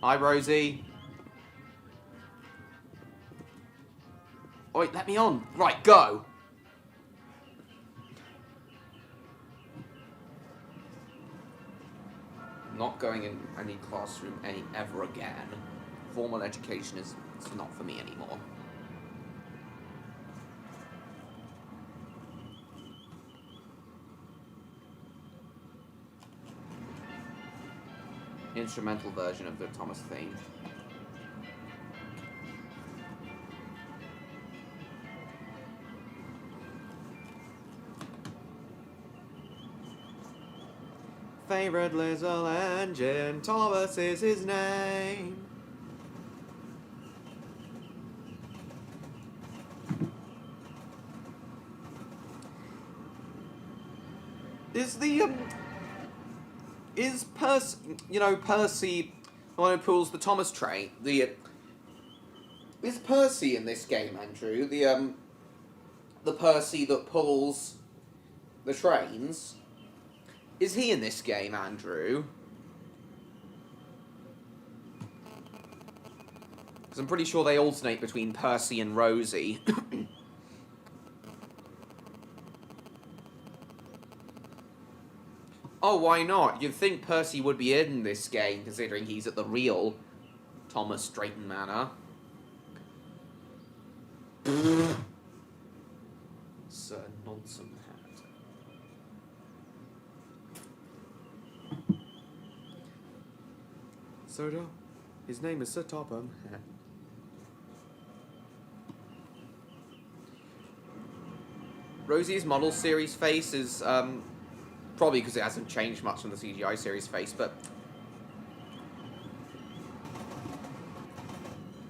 Hi, Rosie. Oh, wait, let me on. Right, go. Not going in any classroom ever again. Formal education is not for me anymore. Instrumental version of the Thomas theme. favorite little engine, Thomas is his name. Is Percy, the one who pulls the Thomas train, is Percy in this game, Andrew, the Percy that pulls the trains, is he in this game, Andrew? Because I'm pretty sure they alternate between Percy and Rosie. Oh, why not? You'd think Percy would be in this game, considering he's at the real Thomas Drayton Manor. Sir Nonsense Hat. Sir, his name is Sir Topham Hatt. Rosie's model series face is, probably because it hasn't changed much from the CGI series face, but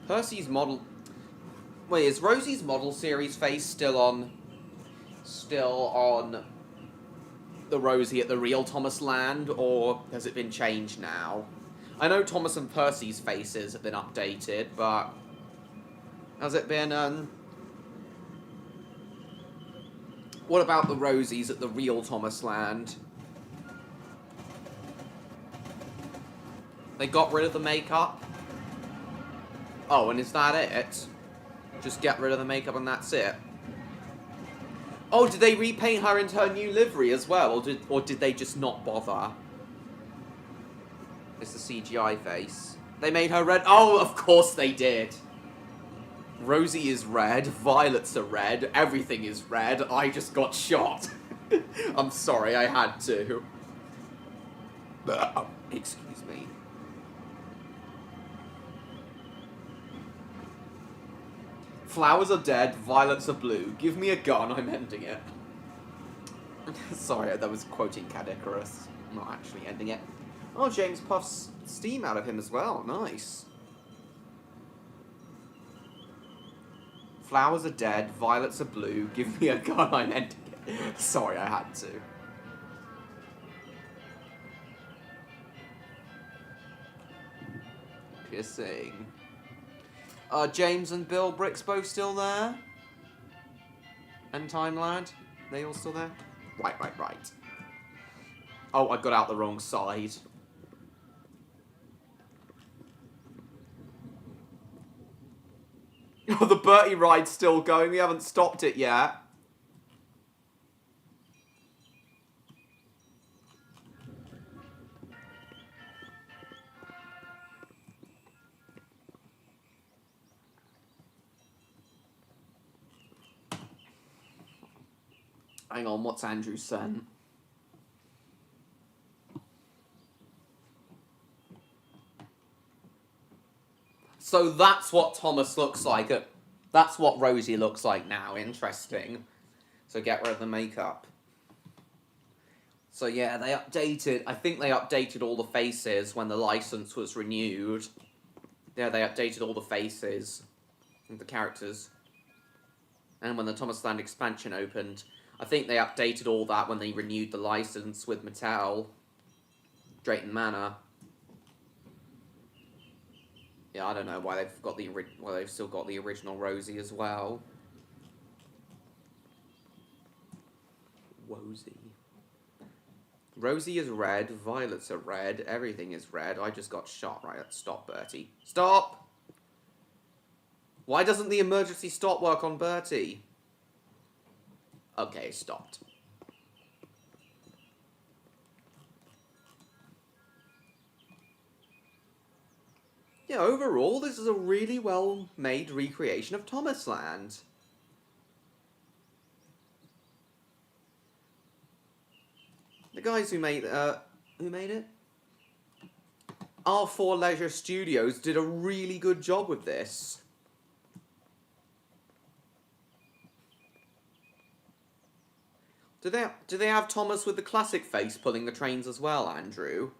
Percy's model... Wait, is Rosie's model series face still on the Rosie at the real Thomas Land, or has it been changed now? I know Thomas and Percy's faces have been updated, but has it been, what about the Rosies at the real Thomas Land? They got rid of the makeup? Oh, and is that it? Just get rid of the makeup and that's it? Oh, did they repaint her into her new livery as well? Or did they just not bother? It's the CGI face. They made her red. Oh, of course they did. Rosie is red. Violets are red. Everything is red. I just got shot. I'm sorry, I had to. Excuse me. Flowers are dead, violets are blue. Give me a gun, I'm ending it. Sorry, that was quoting Cad Icarus. I'm not actually ending it. Oh, James puffs steam out of him as well. Nice. Flowers are dead, violets are blue. Give me a gun, I'm ending it. Sorry, I had to. Kissing. Are James and Bill Bricks both still there? And Time Lad? They all still there? Right. Oh, I got out the wrong side. Oh, the Bertie ride's still going. We haven't stopped it yet. Hang on, what's Andrew sent? So that's what Thomas looks like. That's what Rosie looks like now. Interesting. So get rid of the makeup. So yeah, they updated... I think they updated all the faces when the license was renewed. Yeah, they updated all the faces of the characters. And when the Thomas Land expansion opened... I think they updated all that when they renewed the license with Mattel. Drayton Manor. Yeah, I don't know why they've got they've still got the original Rosie as well. Wosie. Rosie is red, violets are red, everything is red. I just got shot. Right, stop, Bertie. Stop! Why doesn't the emergency stop work on Bertie? Okay, it stopped. Yeah, overall, this is a really well-made recreation of Thomas Land. The guys who made it? R4 Leisure Studios did a really good job with this. Do they have Thomas with the classic face pulling the trains as well, Andrew?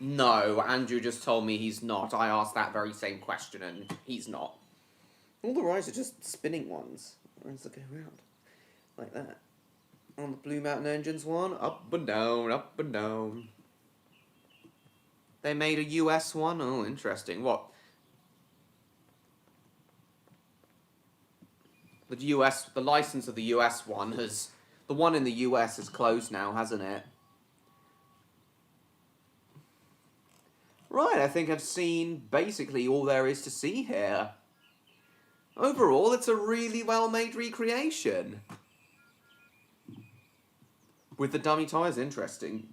No, Andrew just told me he's not. I asked that very same question and he's not. All the rides are just spinning ones. Ones that go around. Like that. On the Blue Mountain Engines one, up and down, up and down. They made a US one? Oh, interesting. What? The license of the US one has... The one in the US is closed now, hasn't it? Right, I think I've seen basically all there is to see here. Overall, it's a really well-made recreation. With the dummy tires, interesting.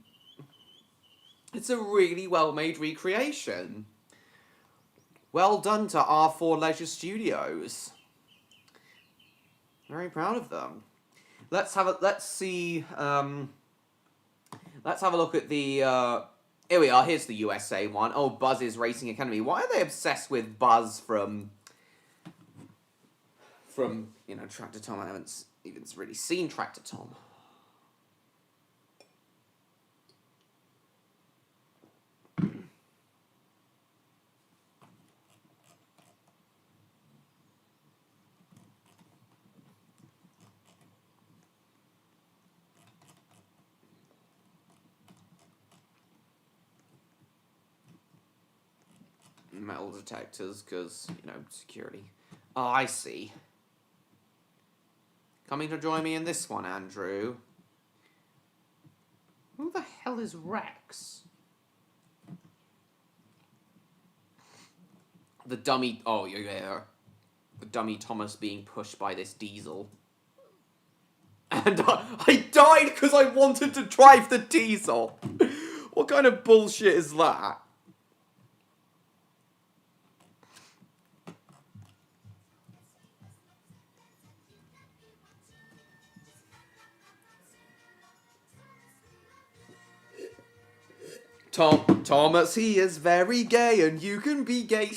It's a really well-made recreation. Well done to R4 Leisure Studios. Very proud of them. Let's have a look at the here we are, here's the USA one. Oh, Buzz's Racing Academy. Why are they obsessed with Buzz from you know, Tractor Tom? I haven't even really seen Tractor Tom. Metal detectors, because, you know, security. Oh, I see. Coming to join me in this one, Andrew. Who the hell is Rex? The dummy... Oh, yeah. The dummy Thomas being pushed by this diesel. And I died because I wanted to drive the diesel. What kind of bullshit is that? Thomas, he is very gay, and you can be gay.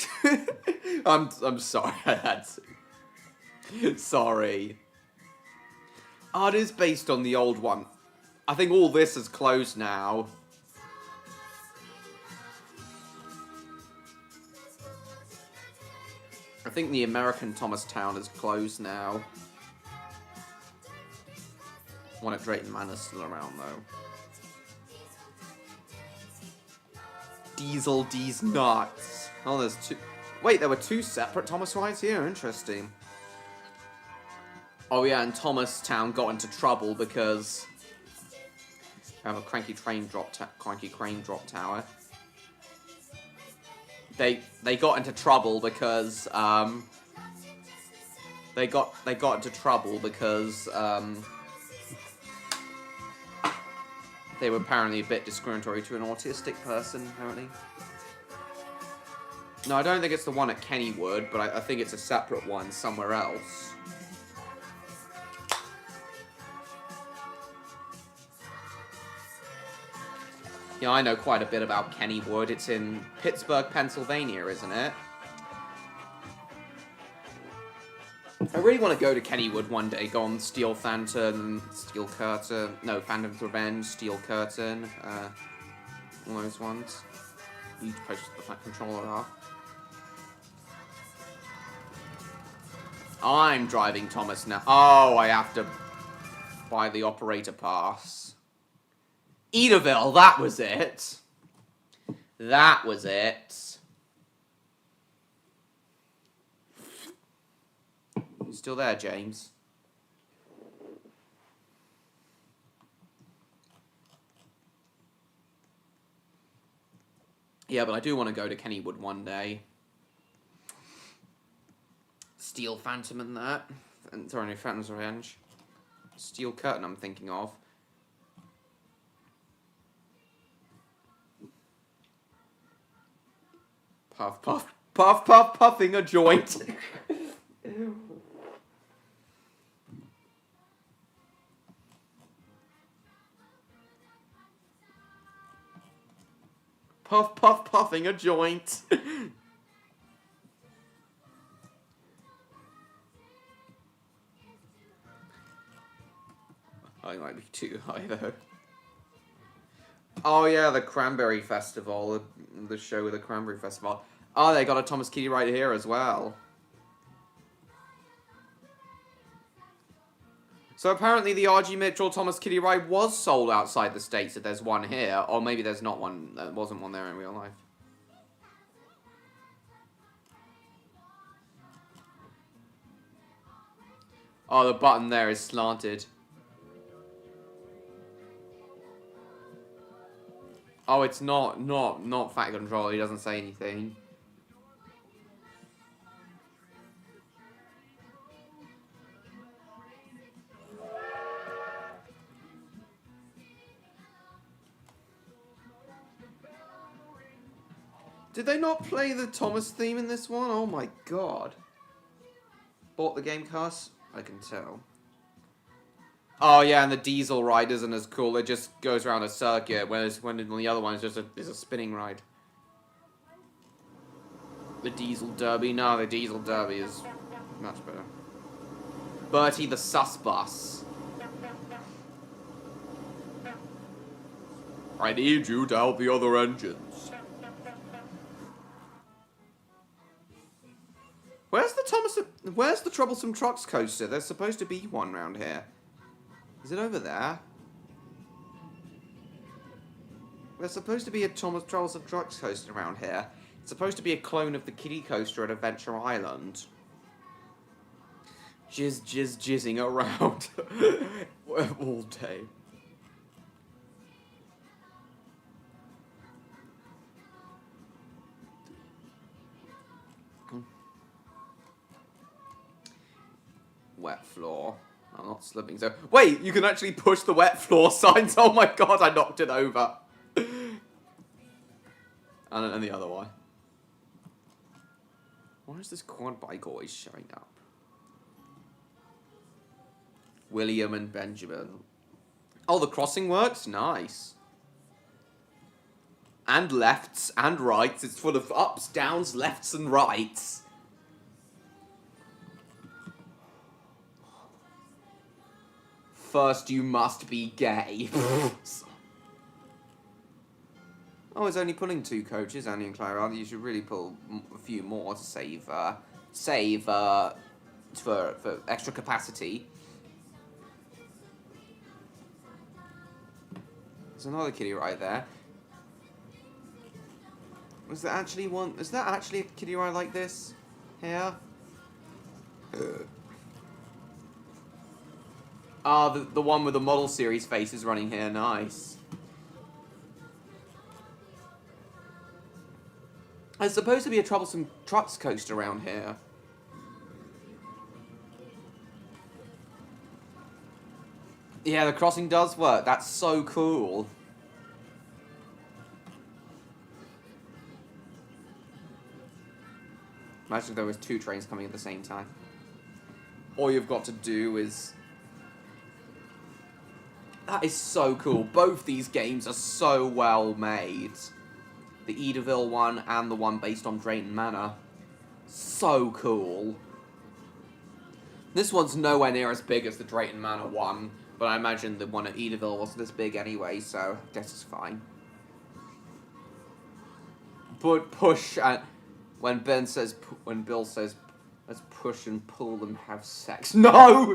I'm sorry, I had to. Sorry. Oh, it is based on the old one. I think all this is closed now. I think the American Thomastown is closed now. One at Drayton Manor is still around, though. Diesel D's nuts. Oh, there's two. Wait, there were two separate Thomas rides here? Interesting. Oh, yeah, and Thomastown got into trouble because... I have a Cranky Crane Drop Tower. They got into trouble because, They got into trouble because, they were apparently a bit discriminatory to an autistic person, apparently. No, I don't think it's the one at Kennywood, but I think it's a separate one somewhere else. Yeah, I know quite a bit about Kennywood. It's in Pittsburgh, Pennsylvania, isn't it? I really want to go to Kennywood one day, go on Steel Phantom, Steel Curtain, no, Phantom's Revenge, Steel Curtain, all those ones. You need to push the Fat Controller off. I'm driving Thomas now. Oh, I have to buy the operator pass. Edaville, that was it. That was it. You still there, James? Yeah, but I do want to go to Kennywood one day. Steel Phantom and that. Sorry, no, Phantom's Revenge. Steel Curtain I'm thinking of. Puff, puff, puff, puff, puffing a joint. Puff, puff, puffing a joint. I might be too high, though. Oh, yeah, the Cranberry Festival. The show with the Cranberry Festival. Oh, they got a Thomas Kitty right here as well. So apparently the R.G. Mitchell Thomas Kitty Ride was sold outside the States if there's one here. Or maybe there's not one. There wasn't one there in real life. Oh, the button there is slanted. Oh, it's not Fat Control. He doesn't say anything. Did they not play the Thomas theme in this one? Oh my god. Bought the game, Cuss? I can tell. Oh yeah, and the Diesel ride isn't as cool. It just goes around a circuit, whereas when the other one is just a spinning ride. The Diesel Derby? No, the Diesel Derby is much better. Bertie the Sus Bus. I need you to help the other engines. Where's the Troublesome Trucks coaster? There's supposed to be one round here. Is it over there? There's supposed to be a Troublesome Trucks coaster around here. It's supposed to be a clone of the Kiddie Coaster at Adventure Island. Jizzing around all day. Wet floor. I'm not slipping. So wait, you can actually push the wet floor signs. Oh my god, I knocked it over. And the other one. Why is this quad bike always showing up? William and Benjamin. Oh, the crossing works? Nice. And lefts and rights. It's full of ups, downs, lefts and rights. First, you must be gay. Oh, it's only pulling 2 coaches, Andy and Clara. You should really pull a few more to save for extra capacity. There's another kiddie ride there. Was there actually one? Is there actually a kiddie ride like this here? Ah, the one with the model series faces running here. Nice. There's supposed to be a Troublesome Trucks coaster around here. Yeah, the crossing does work. That's so cool. Imagine if there was 2 trains coming at the same time. All you've got to do is... That is so cool. Both these games are so well made. The Edaville one and the one based on Drayton Manor. So cool. This one's nowhere near as big as the Drayton Manor one, but I imagine the one at Edaville wasn't as big anyway, so I guess it's fine. But push and... When Bill says, let's push and pull and have sex. No!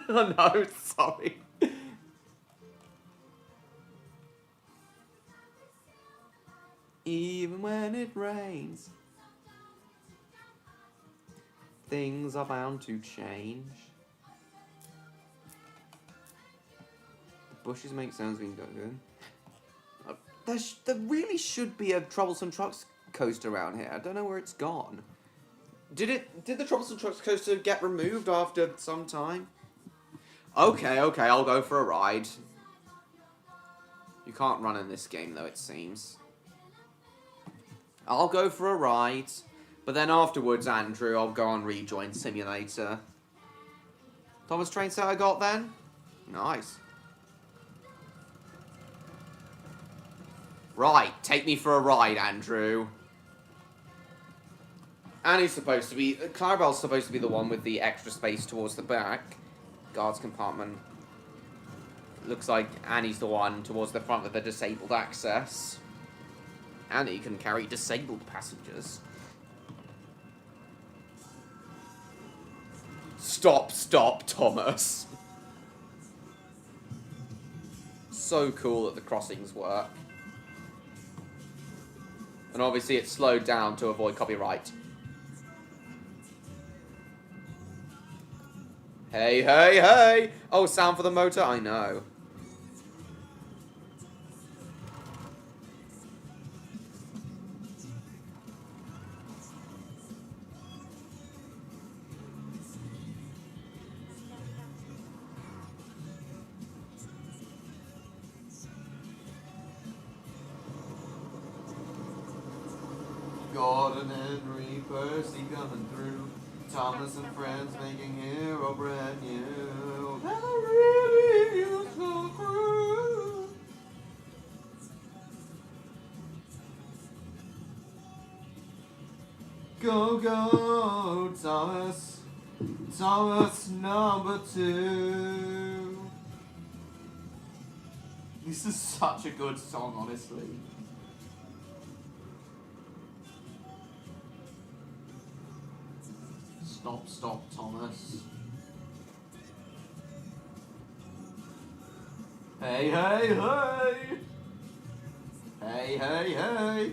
No, sorry. Even when it rains, things are bound to change. The bushes make sounds being done. There really should be a Troublesome Trucks coaster around here. I don't know where it's gone. Did the Troublesome Trucks coaster get removed after some time? Okay, I'll go for a ride. You can't run in this game though, it seems. I'll go for a ride, but then afterwards, Andrew, I'll go on Rejoin Simulator. Thomas train set I got then? Nice. Right, take me for a ride, Andrew. Annie's supposed to be... Clarabelle's supposed to be the one with the extra space towards the back. Guards compartment. Looks like Annie's the one towards the front with the disabled access. Annie can carry disabled passengers. Stop, Thomas. So cool that the crossings work. And obviously it's slowed down to avoid copyright. Hey, hey, hey! Oh, sound for the motor? I know. Gordon, Henry, Percy coming through. Thomas and friends making hero brand new. And a really useful crew. Go, go, Thomas. Thomas number 2. This is such a good song, honestly. Stop, Thomas. Hey, hey, hey! Hey, hey, hey!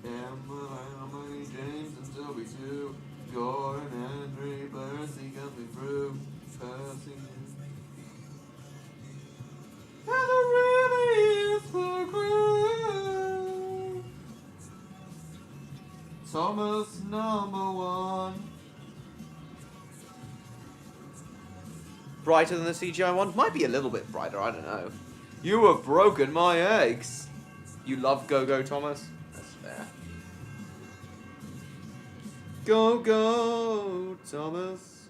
Emily, James, and Toby too. Gordon, Henry, Percy coming through. Percy. And the really is the crew. Thomas number 1. Brighter than the CGI one? Might be a little bit brighter, I don't know. You have broken my eggs. You love Go-Go, Thomas? That's fair. Go-Go, Thomas.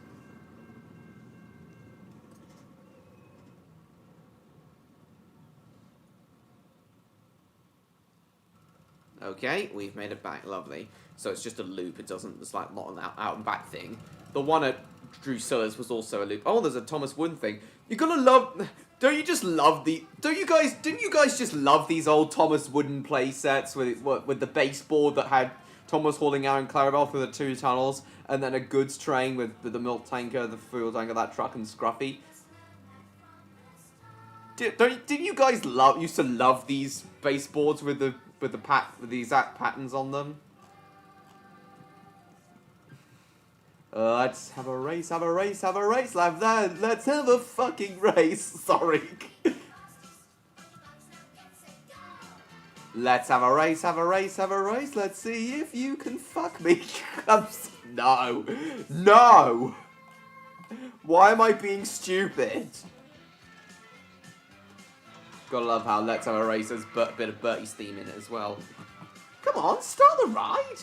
Okay, we've made it back. Lovely. So it's just a loop. It doesn't... It's like not an out and back thing. The one at Drusilla's was also a loop. Oh, there's a Thomas Wooden thing. You're gonna love... Don't you just love the... Didn't you guys just love these old Thomas Wooden play sets with the baseboard that had Thomas hauling Aaron Clarabelle through the 2 tunnels, and then a goods train with the milk tanker, the fuel tanker, that truck, and Scruffy? Didn't you guys used to love these baseboards with the exact patterns on them? Let's have a race, have a race, have a race, like that. Let's have a fucking race. Sorry. Let's have a race, have a race, have a race. Let's see if you can fuck me. No. No. Why am I being stupid? Gotta love how Let's Have a Race has a bit of Bertie's theme in it as well. Come on, start the ride.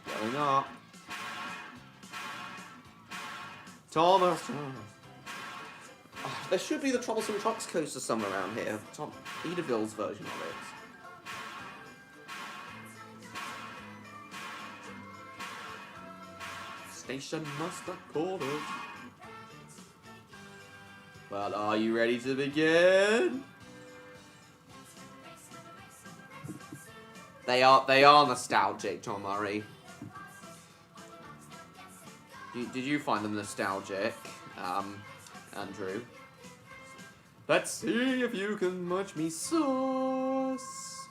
Going up. Thomas. Oh, there should be the Troublesome Trucks coaster somewhere around here. Edaville's version of it. Station master called it. Well, are you ready to begin? They are nostalgic, John Murray. Did you find them nostalgic, Andrew? Let's see if you can munch me sauce.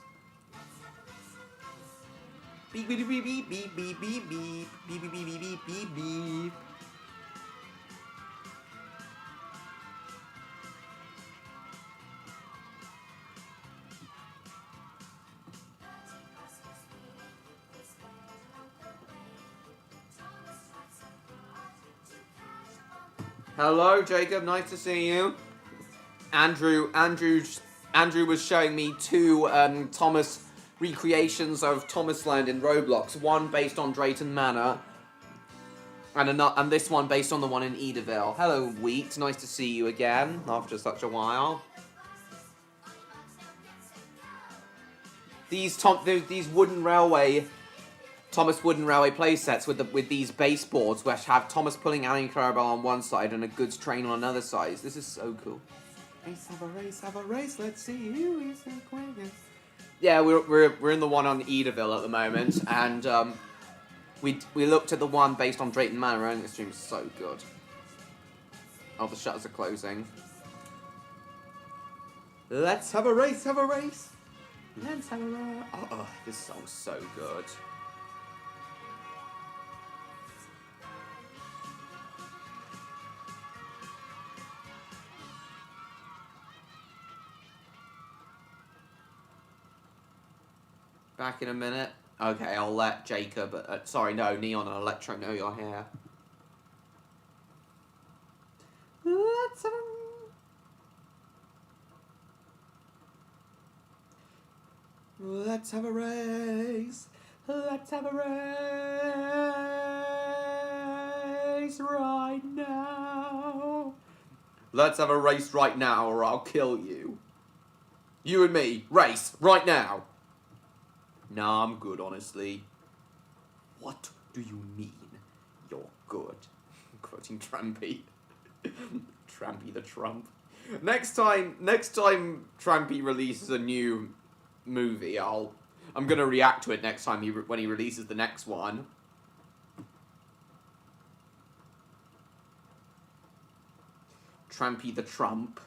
Beep beep beep beep beep beep beep beep beep beep beep beep beep beep. Hello, Jacob. Nice to see you. Andrew was showing me 2 Thomas recreations of Thomas Land in Roblox. One based on Drayton Manor, And this one based on the one in Edaville. Hello, Wheat. Nice to see you again after such a while. These wooden railway, Thomas Wooden Railway playsets with these baseboards which have Thomas pulling Annie Clarabelle on one side and a goods train on another side. This is so cool. Have a race, let's see who is the quickest. Yeah, we're in the one on Edaville at the moment, and we looked at the one based on Drayton Manor, and the stream's so good. Oh, the shutters are closing. Let's have a race, have a race. Let's have a race. Oh, this song's so good. Back in a minute. Okay, I'll let Jacob, sorry, no, Neon and Electro know you're here. Let's have a... Let's have a race. Let's have a race right now. Let's have a race right now or I'll kill you. You and me, race right now. Nah, I'm good, honestly. What do you mean you're good? I'm quoting Trampy. Trampy the Trump. Next time Trampy releases a new movie, I'm gonna react to it next time when he releases the next one. Trampy the Trump.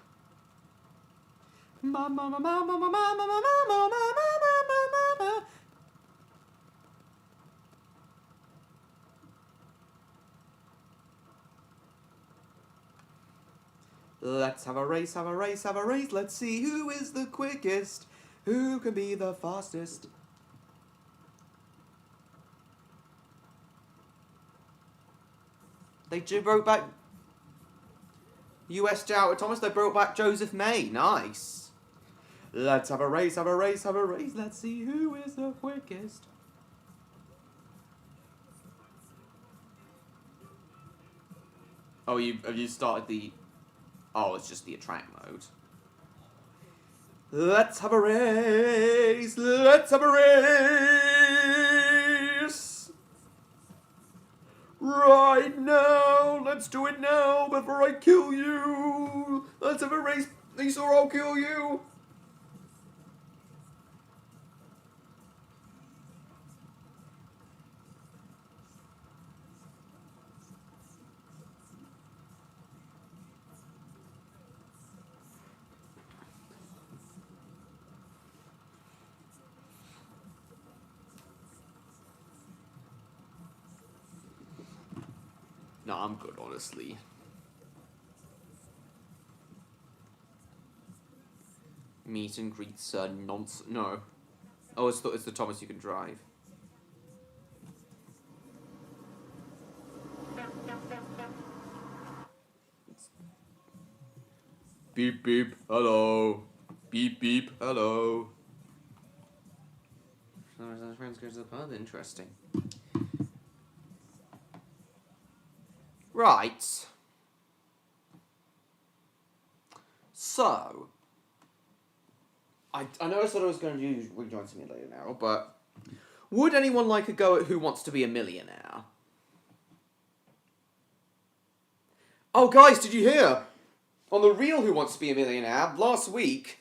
Let's have a race, have a race, have a race. Let's see who is the quickest, who can be the fastest. They brought back US Doubter Thomas. They brought back Joseph May. Nice. Let's have a race, have a race, have a race. Let's see who is the quickest. Oh, have you started the... Oh, it's just the attract mode. Let's have a race! Let's have a race! Right now! Let's do it now before I kill you! Let's have a race, Lisa, or I'll kill you! No, I'm good, honestly. Meet and greets are nonsense. No. Oh, it's the Thomas you can drive. Beep beep, hello. Beep beep, hello. Friends go to the pub. Interesting. Right. So, I know I said I was going to use Rejoin Simulator now, but would anyone like a go at Who Wants to Be a Millionaire? Oh, guys, did you hear? On the real Who Wants to Be a Millionaire, last week...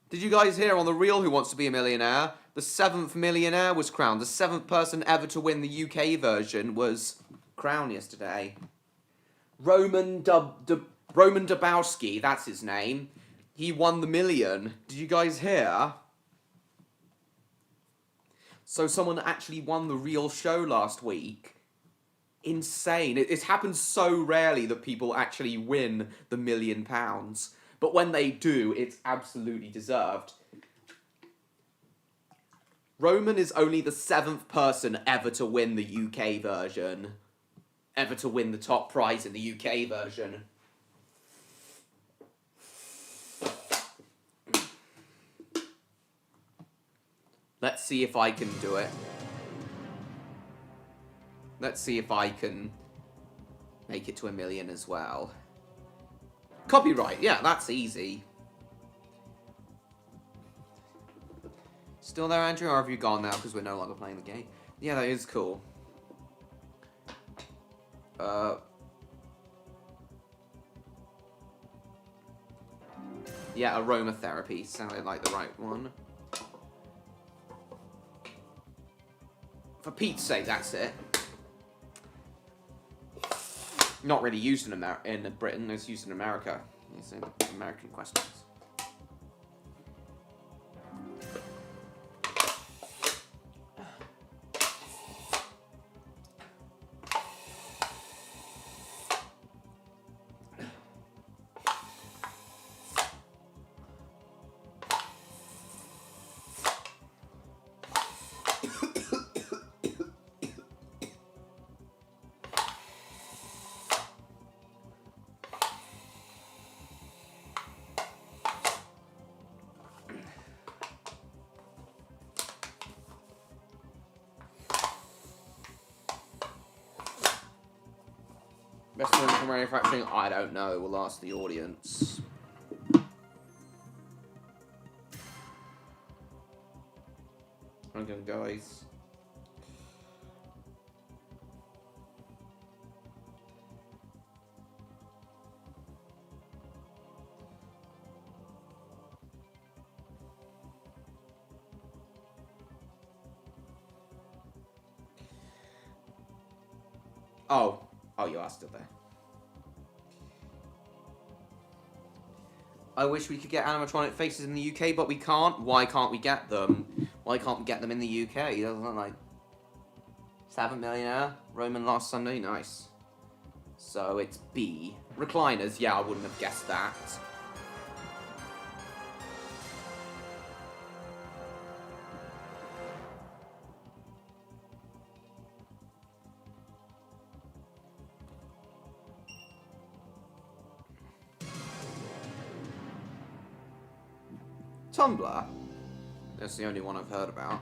Did you guys hear on the real Who Wants to Be a Millionaire? The 7th millionaire was crowned. The 7th person ever to win the UK version was crowned yesterday. Roman Dabowski, that's his name. He won the million. Did you guys hear? So someone actually won the real show last week. Insane. It happens so rarely that people actually win the £1 million. But when they do, it's absolutely deserved. Roman is only the 7th person ever to win the UK version. Ever to win the top prize in the UK version. Let's see if I can do it. Let's see if I can make it to 1 million as well. Copyright, yeah, that's easy. Still there, Andrew, or have you gone now because we're no longer playing the game? Yeah, that is cool. Yeah, aromatherapy sounded like the right one. For Pete's sake, that's it. Not really used in Britain, it's used in America. It's in American questions. Best one for manufacturing? I don't know. We'll ask the audience. Okay, guys. Oh, you are still there. I wish we could get animatronic faces in the UK, but we can't. Why can't we get them? Why can't we get them in the UK? Doesn't look like 7 millionaire Roman last Sunday. Nice. So it's B. Recliners. Yeah, I wouldn't have guessed that. Tumblr? That's the only one I've heard about.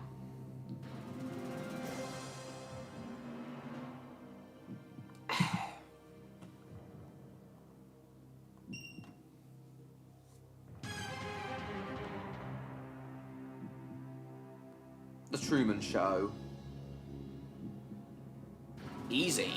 The Truman Show. Easy.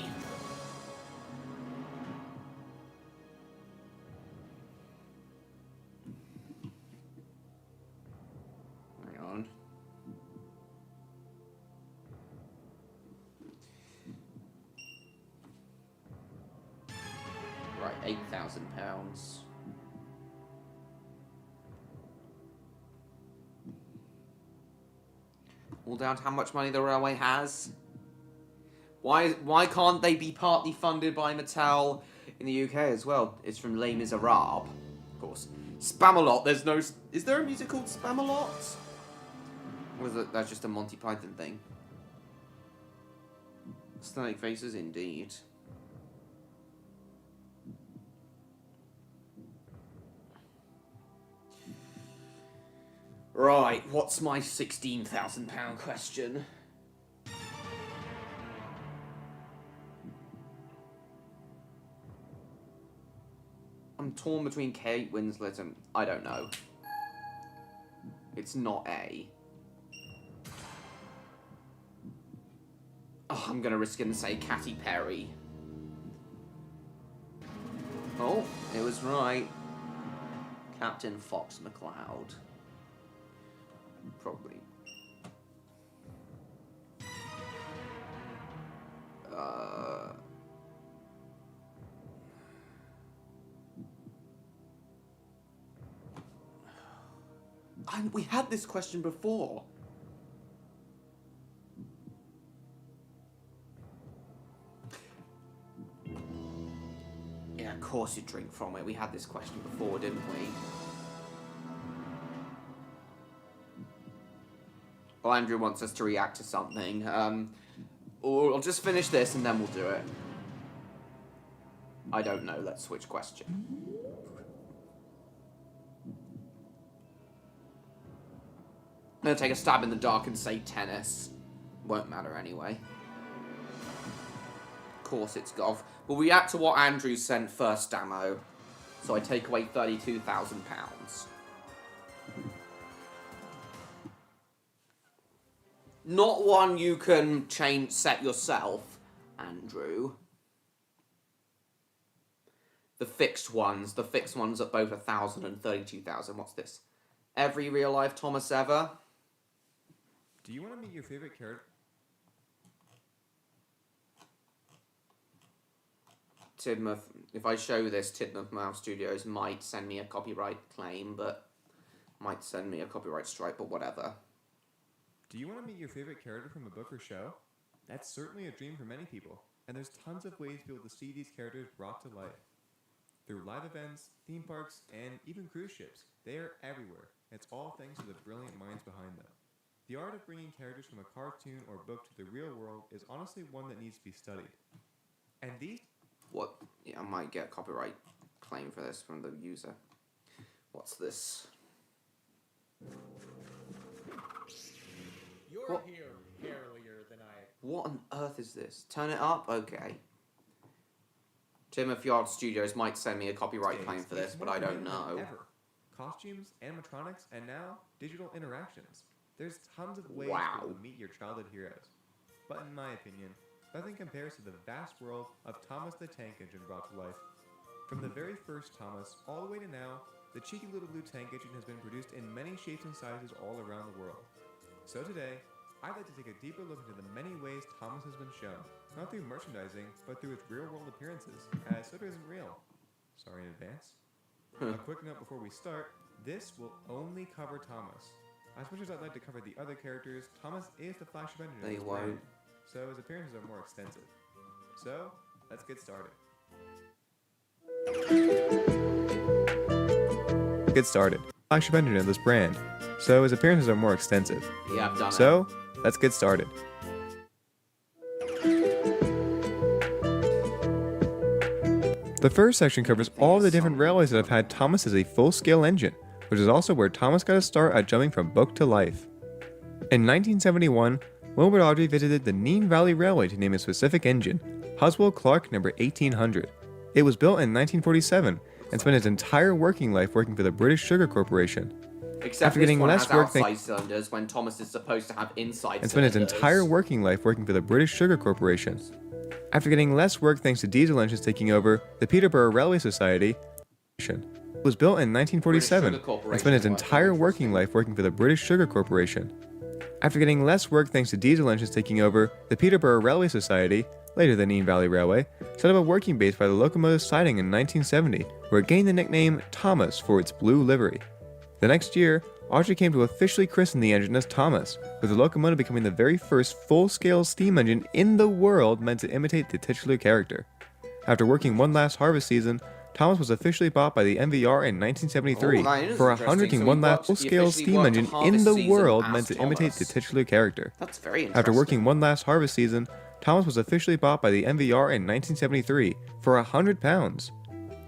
Right, £8,000. All down to how much money the railway has. Why can't they be partly funded by Mattel in the UK as well? It's from Les Miserables, of course. Spamalot. There's no. Is there a music called Spamalot? Or is that's just a Monty Python thing? Stunning faces, indeed. Right, what's my £16,000 question? I'm torn between Kate Winslet and... I don't know. It's not A. Oh, I'm gonna risk it and say Katy Perry. Oh, it was right. Captain Fox McCloud. Probably. We had this question before. Yeah, of course you drink from it. We had this question before, didn't we? Well, Andrew wants us to react to something. Or I'll just finish this and then we'll do it. I don't know. Let's switch question. I'm gonna take a stab in the dark and say tennis. Won't matter anyway. course it's got. We'll react to what Andrew sent first, Damo. So I take away £32,000. Not one you can set yourself, Andrew. The fixed ones at both 1,000 and 32,000. What's this? Every real life Thomas ever. Do you want to meet your favorite character? Tidmouth, if I show this, Tidmouth Mouse Studios might send me a copyright claim, but might send me a copyright strike, but whatever. Do you want to meet your favorite character from a book or show? That's certainly a dream for many people, and there's tons of ways to be able to see these characters brought to life. Through live events, theme parks, and even cruise ships, they are everywhere. It's all thanks to the brilliant minds behind them. The art of bringing characters from a cartoon or book to the real world is honestly one that needs to be studied. And these... What? Yeah, I might get a copyright claim for this from the user. What's this? You're What? here earlier than I... What on earth is this? Turn it up? Okay. Tidmouth Yard Studios might send me a copyright claim for this, but I don't know. Ever. Costumes, animatronics, and now digital interactions. There's tons of ways Wow. to meet your childhood heroes. But in my opinion, nothing compares to the vast world of Thomas the Tank Engine brought to life. From the very first Thomas all the way to now, the cheeky little blue tank engine has been produced in many shapes and sizes all around the world. So today, I'd like to take a deeper look into the many ways Thomas has been shown, not through merchandising, but through its real-world appearances, as Soda isn't real. Sorry in advance. A quick note before we start, this will only cover Thomas. As much as I'd like to cover the other characters, Thomas is the flagship engine of They this won't. brand, so his appearances are more extensive. So, let's get started. Flagship engine of this brand, so his appearances are more extensive. Yeah, I've done it. So, let's get started. The first section covers all the different railways that have had Thomas as a full-scale engine, which is also where Thomas got his start at jumping from book to life. In 1971, Wilbur Awdry visited the Nene Valley Railway to name a specific engine, Huswell Clark No. 1800. It was built in 1947 and spent its entire working life working for the British Sugar Corporation. Except after this getting one less has work outside cylinders when Thomas is supposed to have inside And spent its cylinders. entire working life working for the British Sugar Corporation. After getting less work thanks to diesel engines taking over, the Peterborough Railway Society was built in 1947 British Sugar and spent its Corporation, entire wow, working life working for the British Sugar Corporation. After getting less work thanks to diesel engines taking over, the Peterborough Railway Society, later the Nene Valley Railway, set up a working base by the locomotive siding in 1970, where it gained the nickname Thomas for its blue livery. The next year, Awdry came to officially christen the engine as Thomas, with the locomotive becoming the very first full-scale steam engine in the world meant to imitate the titular character. After working one last harvest season, Thomas was officially bought by the MVR in 1973 Oh, that is for interesting. So 101 he last worked- full-scale he officially steam worked engine harvest in the season world as meant to imitate the Thomas. titular character. That's very interesting. After working one last harvest season, Thomas was officially bought by the MVR in 1973 for £100.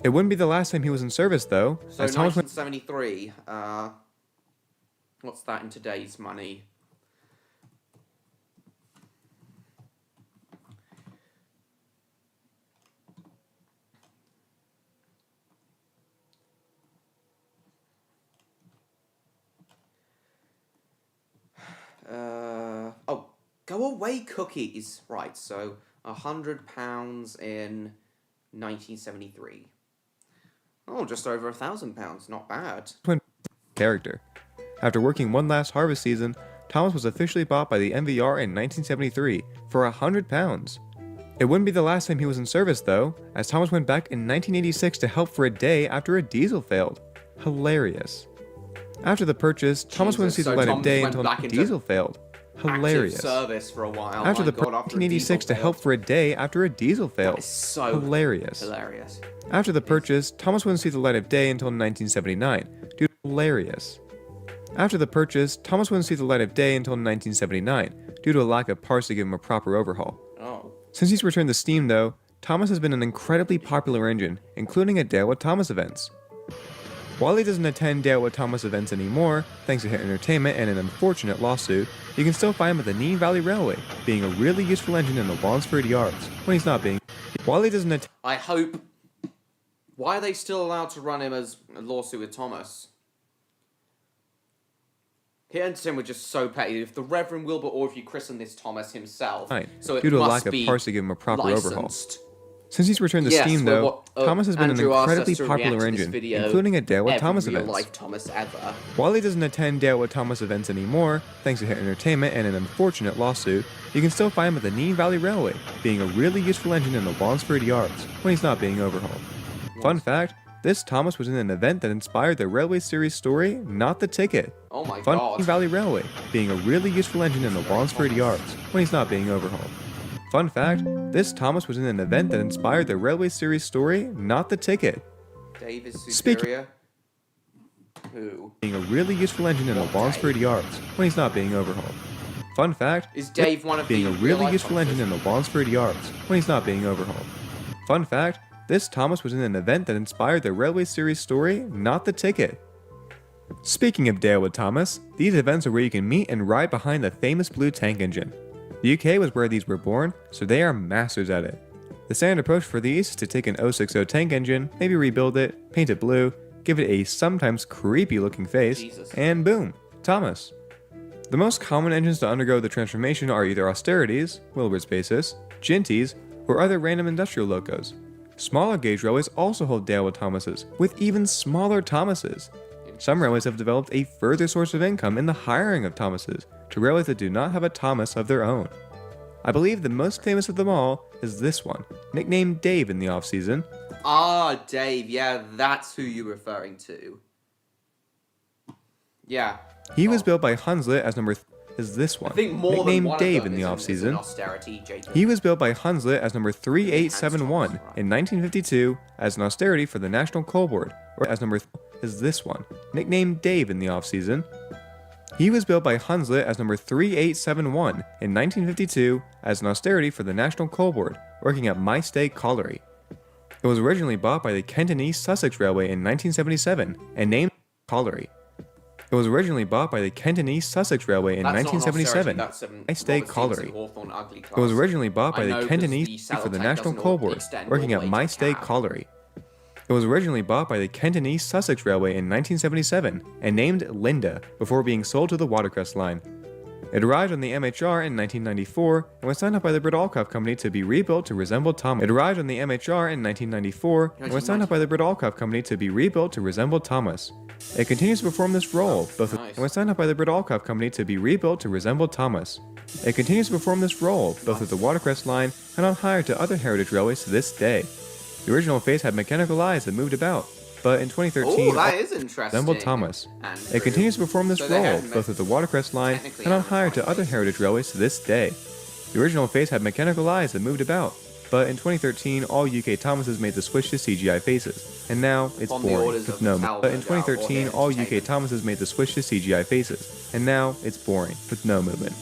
It wouldn't be the last time he was in service, though, So as Thomas went 1973, what's that in today's money? Oh, go away cookies. Right, so £100 in 1973. Oh, just over £1,000. Not bad. character. After working one last harvest season, Thomas was officially bought by the MVR in 1973 for £100. It wouldn't be the last time he was in service, though, as Thomas went back in 1986 to help for a day after a diesel failed. Hilarious. After the purchase, Thomas wouldn't see Jesus, the light so of Thomas day went until back the into diesel failed. Hilarious. Active service for a while. After My the God, after a 1986 to diesel help failed. for a day after a diesel failed. That is so Hilarious. hilarious. After the purchase, Thomas wouldn't see the light of day until 1979. Due to hilarious. After the purchase, Thomas wouldn't see the light of day until 1979 due to a lack of parts to give him a proper overhaul. Oh. Since he's returned to steam, though, Thomas has been an incredibly popular engine, including at Dale with Thomas events. While he doesn't attend Dale with Thomas events anymore, thanks to Hit Entertainment and an unfortunate lawsuit, you can still find him at the Nene Valley Railway, being a really useful engine in the Wallsford Yards, when he's not being. While he doesn't attend. I hope. Why are they still allowed to run him as a lawsuit with Thomas? Hit Entertainment were just so petty. If the Reverend Wilbur Orview christened this Thomas himself, so it due to a must lack of be parts to give him a proper overhaul. licensed. Since he's returned to Yes, Steam, well, though, Thomas has been Andrew an asked us incredibly to react popular to this engine, video including at Dale with every Thomas events. real-life Thomas ever. While he doesn't attend Dale with Thomas events anymore, thanks to Hit Entertainment and an unfortunate lawsuit, you can still find him at the Nene Valley Railway, being a really useful engine in the Wallsford Yards, when he's not being overhauled. Fun fact, this Thomas was in an event that inspired the Railway Series story, Not the Ticket. Oh my Fun god. Valley Railway, being a really useful engine in the Wallsford Yards, when he's not being overhauled. Fun fact, this Thomas was in an event that inspired the Railway Series story, Not the Ticket. Dave is Speaking- superior. Who? Being a really useful engine in the Wallsford Yards, when he's not being overhauled. Fun fact, Is Dave one of being the a really real-life useful Thomases? engine in the Wallsford Yards, when he's not being overhauled. Fun fact, this Thomas was in an event that inspired the Railway Series story, Not the Ticket. Speaking of Dale with Thomas, these events are where you can meet and ride behind the famous blue tank engine. The UK was where these were born, so they are masters at it. The standard approach for these is to take an 060 tank engine, maybe rebuild it, paint it blue, give it a sometimes creepy looking face, Jesus. and boom, Thomas. The most common engines to undergo the transformation are either austerities, Wilbur's basis, Ginties, or other random industrial locos. Smaller gauge railways also hold Dale with Thomases, with even smaller Thomases. Some railways have developed a further source of income in the hiring of Thomases to railways that do not have a Thomas of their own. I believe the most famous of them all is this one, nicknamed Dave in the off-season. Ah, Dave. Yeah, that's who you're referring to. Yeah. He was built by Hunslet as number is this one, I think more than nicknamed one Dave of them in the is an off-season. austerity, Jacob. He was built by Hunslet as number 3871 in 1952 as an austerity for the National Coal Board, or as number is this one, nicknamed Dave in the off-season. He was built by Hunslet as number 3871 in 1952 as an austerity for the National Coal Board, working at Mystay Colliery. It was originally bought by the Kent and East Sussex Railway in 1977 and named Colliery. It was originally bought by the Kent and East Sussex Railway in That's not an 1977. austerity, I that's stay Robert Colliery. Stevenson, Hawthorne, Ugly It was Class. originally bought by I the know, Kent and 'cause East the for the Saddle National Tank Coal doesn't Board, extend working all at the way to Mystay Cam. Colliery. It was originally bought by the Kent and East Sussex Railway in 1977 and named Linda before being sold to the Watercress Line. It arrived on the MHR in 1994 and was signed up by the Brit Alcott Company to be rebuilt to resemble Thomas. It arrived on the MHR in 1994 and was signed up by the Brit Alcott Company to be rebuilt to resemble Thomas. It continues to perform this role, Nice. and was signed up by the Brit Alcott Company to be rebuilt to resemble Thomas. It continues to perform this role, both with the Watercress Line and on hire to other heritage railways to this day. The original face had mechanical eyes that moved about, but in 2013, Oh, that is interesting. resembled Thomas. Andrew. It continues to perform this So they role, had both with the Watercress Line technically and on had hire to mechanical other eyes. heritage railways to this day. The original face had mechanical eyes that moved about, but in 2013, all UK Thomases made the switch to CGI faces, and now it's On the boring orders with of no. Mattel, But in no doubt, or 2013, Hit all UK Entertainment. Thomases made the switch to CGI faces, and now it's boring with no movement.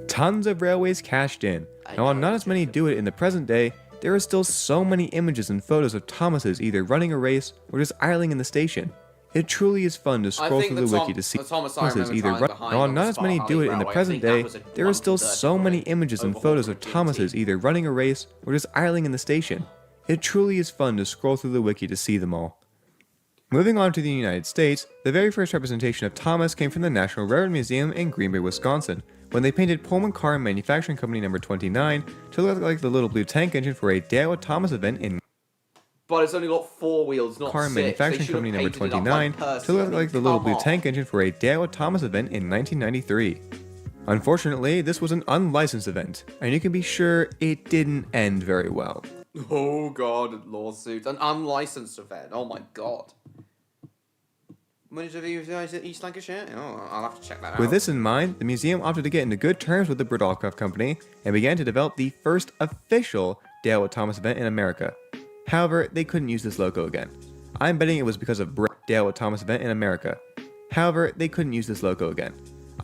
Tons of railways cashed in. Now, while not as many do it in the present day, there are still so many images and photos of Thomases either running a race or just idling in the station. It truly is fun to scroll think through the the wiki to see the Thomas I Thomases remember either trying run. behind Now, while on not the as many Spa do it Valley in the Railway, I present think that day, was a there are still so 1/30 many images and overhaul photos from of TNT. Thomases either running a race or just idling in the station. It truly is fun to scroll through the wiki to see them all. Moving on to the United States, the very first representation of Thomas came from the National Railroad Museum in Green Bay, Wisconsin, when they painted Pullman Car and Manufacturing Company number 29 to look like the little blue tank engine for a Dale with Thomas event in But it's only got 4 wheels, not Car and 6. They Manufacturing should have Company number painted it up 29 like Percy. to look I mean, like the little come blue on. tank engine for a Dale with Thomas event in 1993. Unfortunately, this was an unlicensed event, and you can be sure it didn't end very well. Oh god, lawsuit. An unlicensed event. Oh my god. When did you guys at East Lancashire? Oh, I'll have to check that out. With this in mind, the museum opted to get into good terms with the Brit Alcott Company and began to develop the first official Dale with Thomas event in America. However, they couldn't use this logo again. I'm betting it was because of Brit Dale with Thomas event in America. However, they couldn't use this logo again.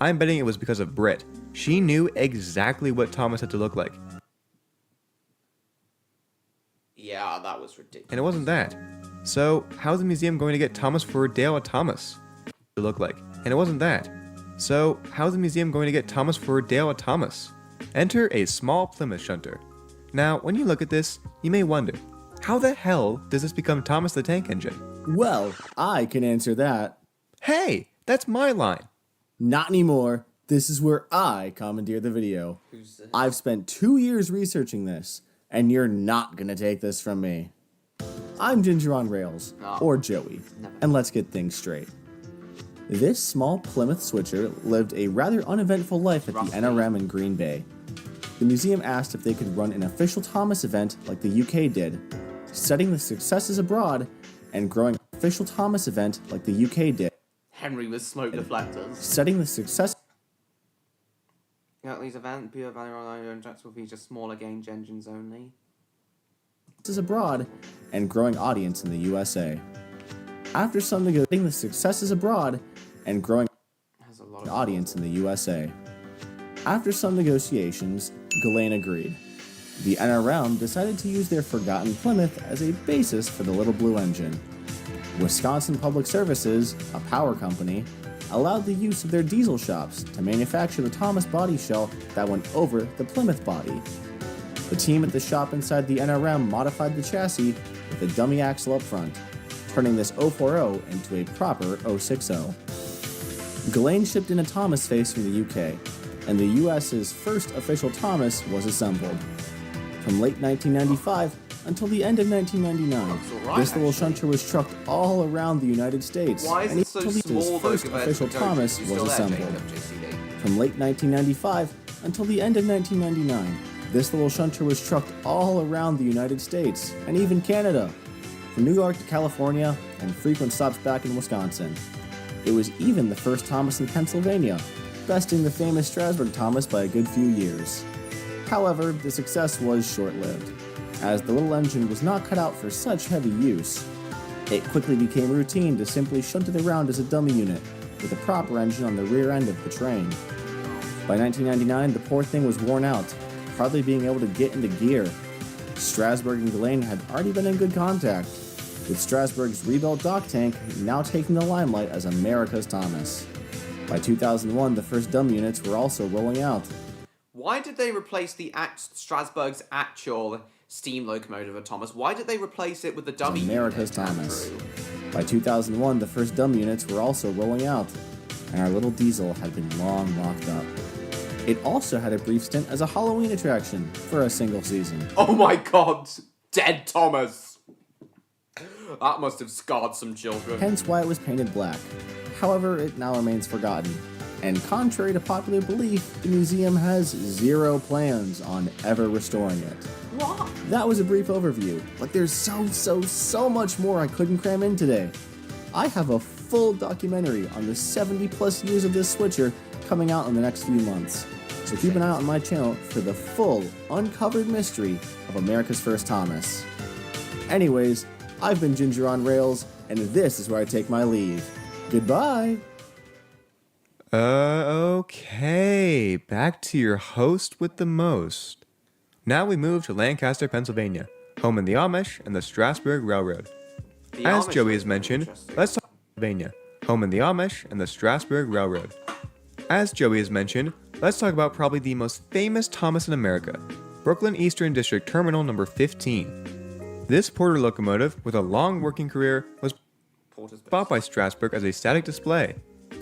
I'm betting it was because of Brit. She knew exactly what Thomas had to look like. Yeah, that was ridiculous. And it wasn't that. So, how's the museum going to get Thomas Ford Dale a Thomas to look like? And it wasn't that. So, how's the museum going to get Thomas Ford Dale a Thomas? Enter a small Plymouth shunter. Now, when you look at this, you may wonder, how the hell does this become Thomas the Tank Engine? Well, I can answer that. Hey, that's my line. Not anymore. This is where I commandeer the video. Who's this? I've spent 2 years researching this, and you're not gonna take this from me. I'm Ginger on Rails, Oh. or Joey, and let's get things straight. This small Plymouth switcher lived a rather uneventful life at the Roughly. NRM in Green Bay. The museum asked if they could run an official Thomas event like the UK did, studying the successes abroad and growing an official Thomas event like the UK did, Henry with smoke deflectors. studying the success Yeah, these events, pure value online jets will feature smaller gauge engines only. abroad and growing audience in the USA. After some negotiating the successes abroad and growing Has a lot of audience in the USA. After some negotiations, Ghislaine agreed. The NRM decided to use their forgotten Plymouth as a basis for the Little Blue engine. Wisconsin Public Services, a power company, allowed the use of their diesel shops to manufacture the Thomas body shell that went over the Plymouth body. The team at the shop inside the NRM modified the chassis with a dummy axle up front, turning this 040 into a proper 060. Ghislaine shipped in a Thomas face from the UK, and the US's first official Thomas was assembled. From late 1995 until the end of 1999, Looks alright, this little actually. shunter was trucked all around the United States, Why is and it so until small his though first compared official to the Thomas Ghost? was You still there, assembled. Jacob, JCD? From late 1995 until the end of 1999, this little shunter was trucked all around the United States and even Canada, from New York to California and frequent stops back in Wisconsin. It was even the first Thomas in Pennsylvania, besting the famous Strasburg Thomas by a good few years. However, the success was short-lived, as the little engine was not cut out for such heavy use. It quickly became routine to simply shunt it around as a dummy unit, with a proper engine on the rear end of the train. By 1999, the poor thing was worn out, hardly being able to get into gear. Strasburg and Ghislaine had already been in good contact, with Strasburg's rebuilt dock tank now taking the limelight as America's Thomas. By 2001, the first dummy units were also rolling out. Why did they replace the Strasbourg's actual steam locomotive at Thomas? Why did they replace it with the dummy America's unit, Thomas. Andrew? By 2001, the first dummy units were also rolling out, and our little diesel had been long locked up. It also had a brief stint as a Halloween attraction for a single season. Oh my god! Dead Thomas! That must have scarred some children. Hence why it was painted black. However, it now remains forgotten. And contrary to popular belief, the museum has zero plans on ever restoring it. What? That was a brief overview, but there's so much more I couldn't cram in today. I have a full documentary on the 70 plus years of this switcher coming out in the next few months. So keep an eye out on my channel for the full, uncovered mystery of America's first Thomas. Anyways, I've been Ginger on Rails, and this is where I take my leave. Goodbye! Okay. Back to your host with the most. Now we move to Lancaster, Pennsylvania, home in the Amish and the Strasburg Railroad. The As Amish Joey look has very mentioned, interesting. let's talk about Pennsylvania, home in the Amish and the Strasburg Railroad. As Joey has mentioned, let's talk about probably the most famous Thomas in America, Brooklyn Eastern District Terminal number 15. This Porter locomotive, with a long working career, was Porter's best. bought by Strasburg as a static display.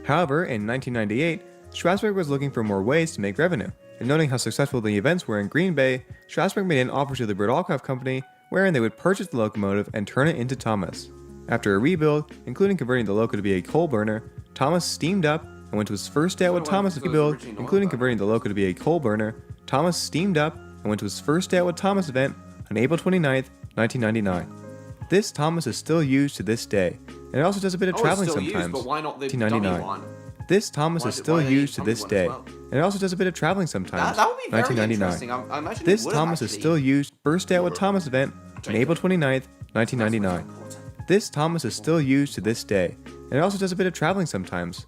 However, in 1998, Strasburg was looking for more ways to make revenue, and noting how successful the events were in Green Bay, Strasburg made an offer to the Britolkoff Company wherein they would purchase the locomotive and turn it into Thomas. After a rebuild, including converting the loco to be a coal burner, Thomas steamed up and went to his first day out with So it Thomas was rebuild, originally an oil including burner. converting the loco to be a coal burner. Thomas steamed up and went to his first day out with Thomas event on April 29th, 1999. This Thomas is still used to this day, and it also does a bit of Oh, it's traveling still used, sometimes. but why not the 1999. dummy one? This Thomas Why is did- still why they used to dummy this one as day, well? and it also does a bit of traveling sometimes. That would be very 1999. interesting. I imagine This it would have Thomas is actually- still used first day out with Thomas event on April 29th, 1999. This Thomas is still used to this day, and it also does a bit of traveling sometimes.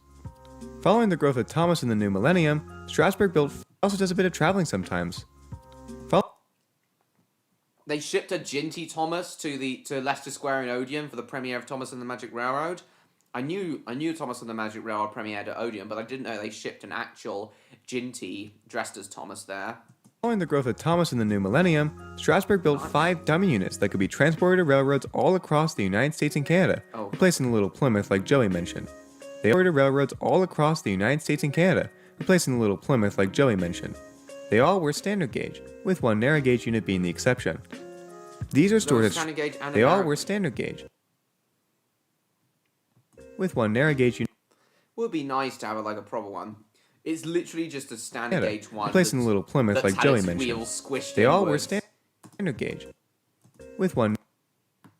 Following the growth of Thomas in the new millennium, Strasburg built also does a bit of traveling sometimes. they shipped a Ginty Thomas to Leicester Square in Odeon for the premiere of Thomas and the Magic Railroad. I knew Thomas and the Magic Railroad premiered at Odeon, but I didn't know they shipped an actual Ginty dressed as Thomas there. Following the growth of Thomas in the new millennium, Strasbourg built 5 dummy units that could be transported to railroads all across the United States and Canada, replacing the Little Plymouth like Joey mentioned. They operated railroads all across the United States and Canada, replacing the Little Plymouth like Joey mentioned. They all were standard gauge, with one narrow gauge unit being the exception. These are stored at They all were standard gauge, with one narrow gauge unit. Would be nice to have a proper one. It's literally just a standard gauge one. Replacing the Little Plymouth like Joey mentioned. They all were standard gauge, with one.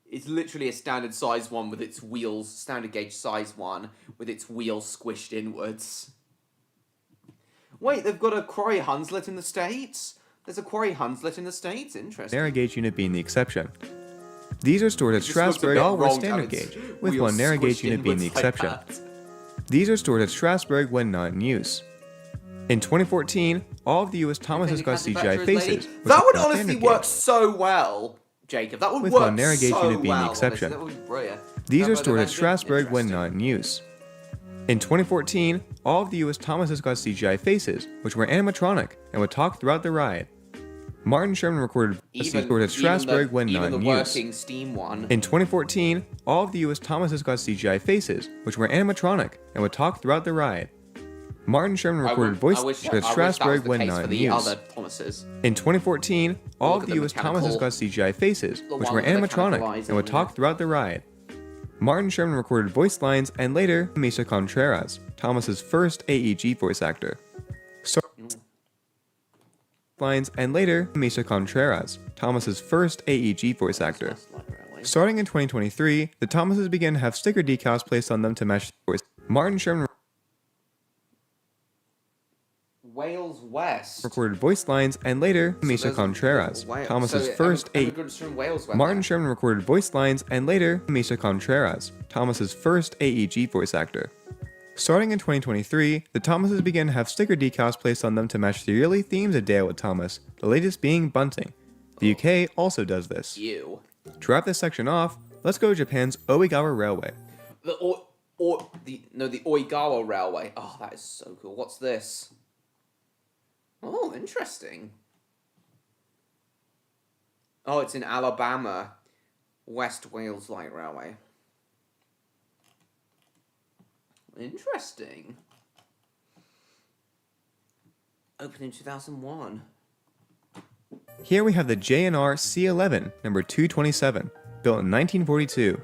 It's literally a standard size one with its wheels, standard gauge size one with its wheels squished inwards. Wait, they've got a Quarry Hunslet in the States? There's a Quarry Hunslet in the States? Interesting. Narrow gauge unit being the exception. These are stored at Strasbourg. They all were standard gauge, with one narrow gauge unit being the exception. These are stored at Strasbourg when not in use. In 2014, all of the US Thomases got CGI faces. That would honestly work so well, Jacob. That would with work one narrow gauge so unit being well. the exception. That would be brilliant. These are stored at Strasbourg when not in use. In 2014, all of the US Thomases got CGI faces, which were animatronic and would talk throughout the ride. Martin Sherman recorded stored at Strasbourg when not in use. In 2014, all of the US Thomases got CGI faces, which were animatronic and would talk throughout the ride. Martin Sherman recorded voice at Strasbourg when not in use. In 2014, all of the US Thomases got CGI faces, which were animatronic and would talk throughout the ride. Martin Sherman recorded voice lines and later Mesa Contreras, Thomas's first AEG voice actor. Lines and later Mesa Contreras, Thomas's first AEG voice actor. Starting in 2023, the Thomases began to have sticker decals placed on them to match the voice. Martin Sherman Wales West recorded voice lines and later Mesa Contreras, Thomas's first Martin Sherman recorded voice lines and later Mesa Contreras, Thomas's first AEG voice actor. Starting in 2023, the Thomases began to have sticker decals placed on them to match the yearly themes of Day Out with Thomas, the latest being bunting. The UK also does this. To wrap this section off, let's go to Japan's Oigawa Railway. The Oigawa Railway. Oh, that is so cool. What's this? Oh, interesting. Oh, it's in Alabama. West Wales Light Railway. Interesting. Opened in 2001. Here we have the JNR C11, number 227, built in 1942.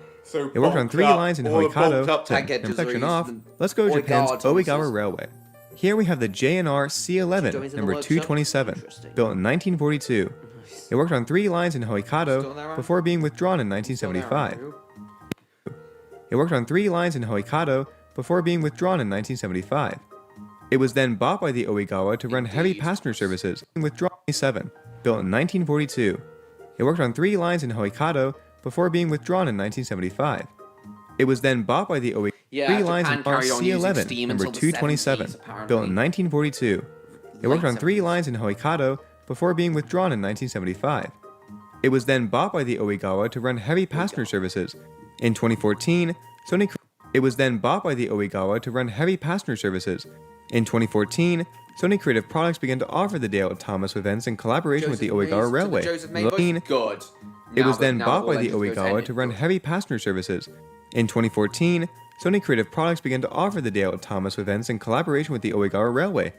It worked on 3 lines in Hokkaido. Section off, let's go to Japan's Oigawa Railway. Here we have the JNR C11, number 227, built in 1942. It worked on 3 lines in Hokkaido before being withdrawn in 1975. It worked on 3 lines in Hokkaido before being withdrawn in 1975. It was then bought by the Oigawa to run heavy passenger services, withdrawn in 1977, built in 1942. It worked on 3 lines in Hokkaido before being withdrawn in 1975. It was then bought by the Oigawa. 3 lines in RC11, number 227, built in 1942. It worked on 3 lines in Hokkaido before being withdrawn in 1975. It was then bought by the Oigawa to run heavy passenger services. In 2014, It was then bought by the Oigawa to run heavy passenger services. In 2014, Sony Creative Products began to offer the Day Out with Thomas events in collaboration with the Oigawa Railway. It was then bought by the Oigawa to run heavy passenger services. In 2014, Sony Creative Products began to offer the Day Out with Thomas events in collaboration with the Oigawa Railway.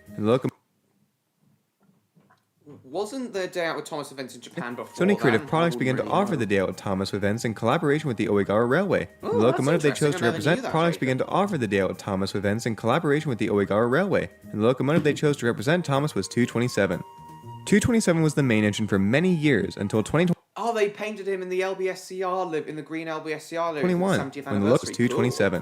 Wasn't the Day Out with Thomas events in Japan before Sony Creative Products began to offer the Day Out with Thomas events in collaboration with the Oigawa Railway. The locomotive they chose to represent Products began to offer the Day Out with Thomas events in collaboration with the Oigawa Railway. And the locomotive they chose to represent Thomas was 227. 227 was the main engine for many years until 2020. Oh, they painted him in the LBSCR in the green LBSCR 21, when the look was 227.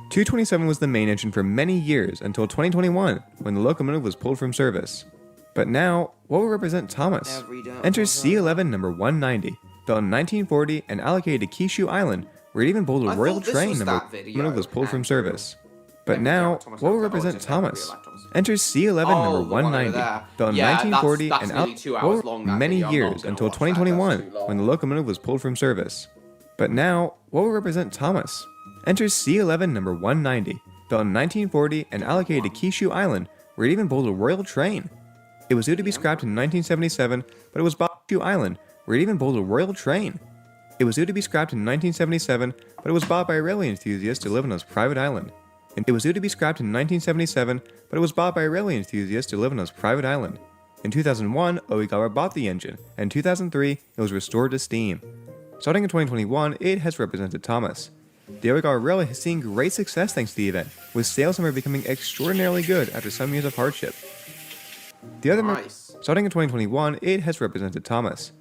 227 was the main engine for many years until 2021, when the locomotive was pulled from service. But now, what will represent Thomas? Enter C11 number 190, built in 1940 and allocated to Kishu Island, where it even pulled a royal train number 1 was pulled from service. But now, what will represent Thomas? Enter C11 number 190, built in 1940 that's and nearly out 2 hours for long, that many video. I'm not years gonna until watch that, that's 2021, too long. when the locomotive was pulled from service. But now, what will represent Thomas? Enter C11 number 190, built in 1940 and allocated to Kishu Island, where it even pulled a royal train. It was due to be scrapped in 1977, but it was bought to Kishu Island, where it even pulled a royal train. It was due to be scrapped in 1977, but it was bought by a railway enthusiast to live on his private island. It was due to be scrapped in 1977, but it was bought by a railway enthusiast to live on his private island. In 2001, Oigawa bought the engine, and in 2003, it was restored to steam. Starting in 2021, it has represented Thomas. The Oigawa Railway has seen great success thanks to the event, with sales numbers becoming extraordinarily good after some years of hardship. Nice. Starting in 2021, it has represented Thomas.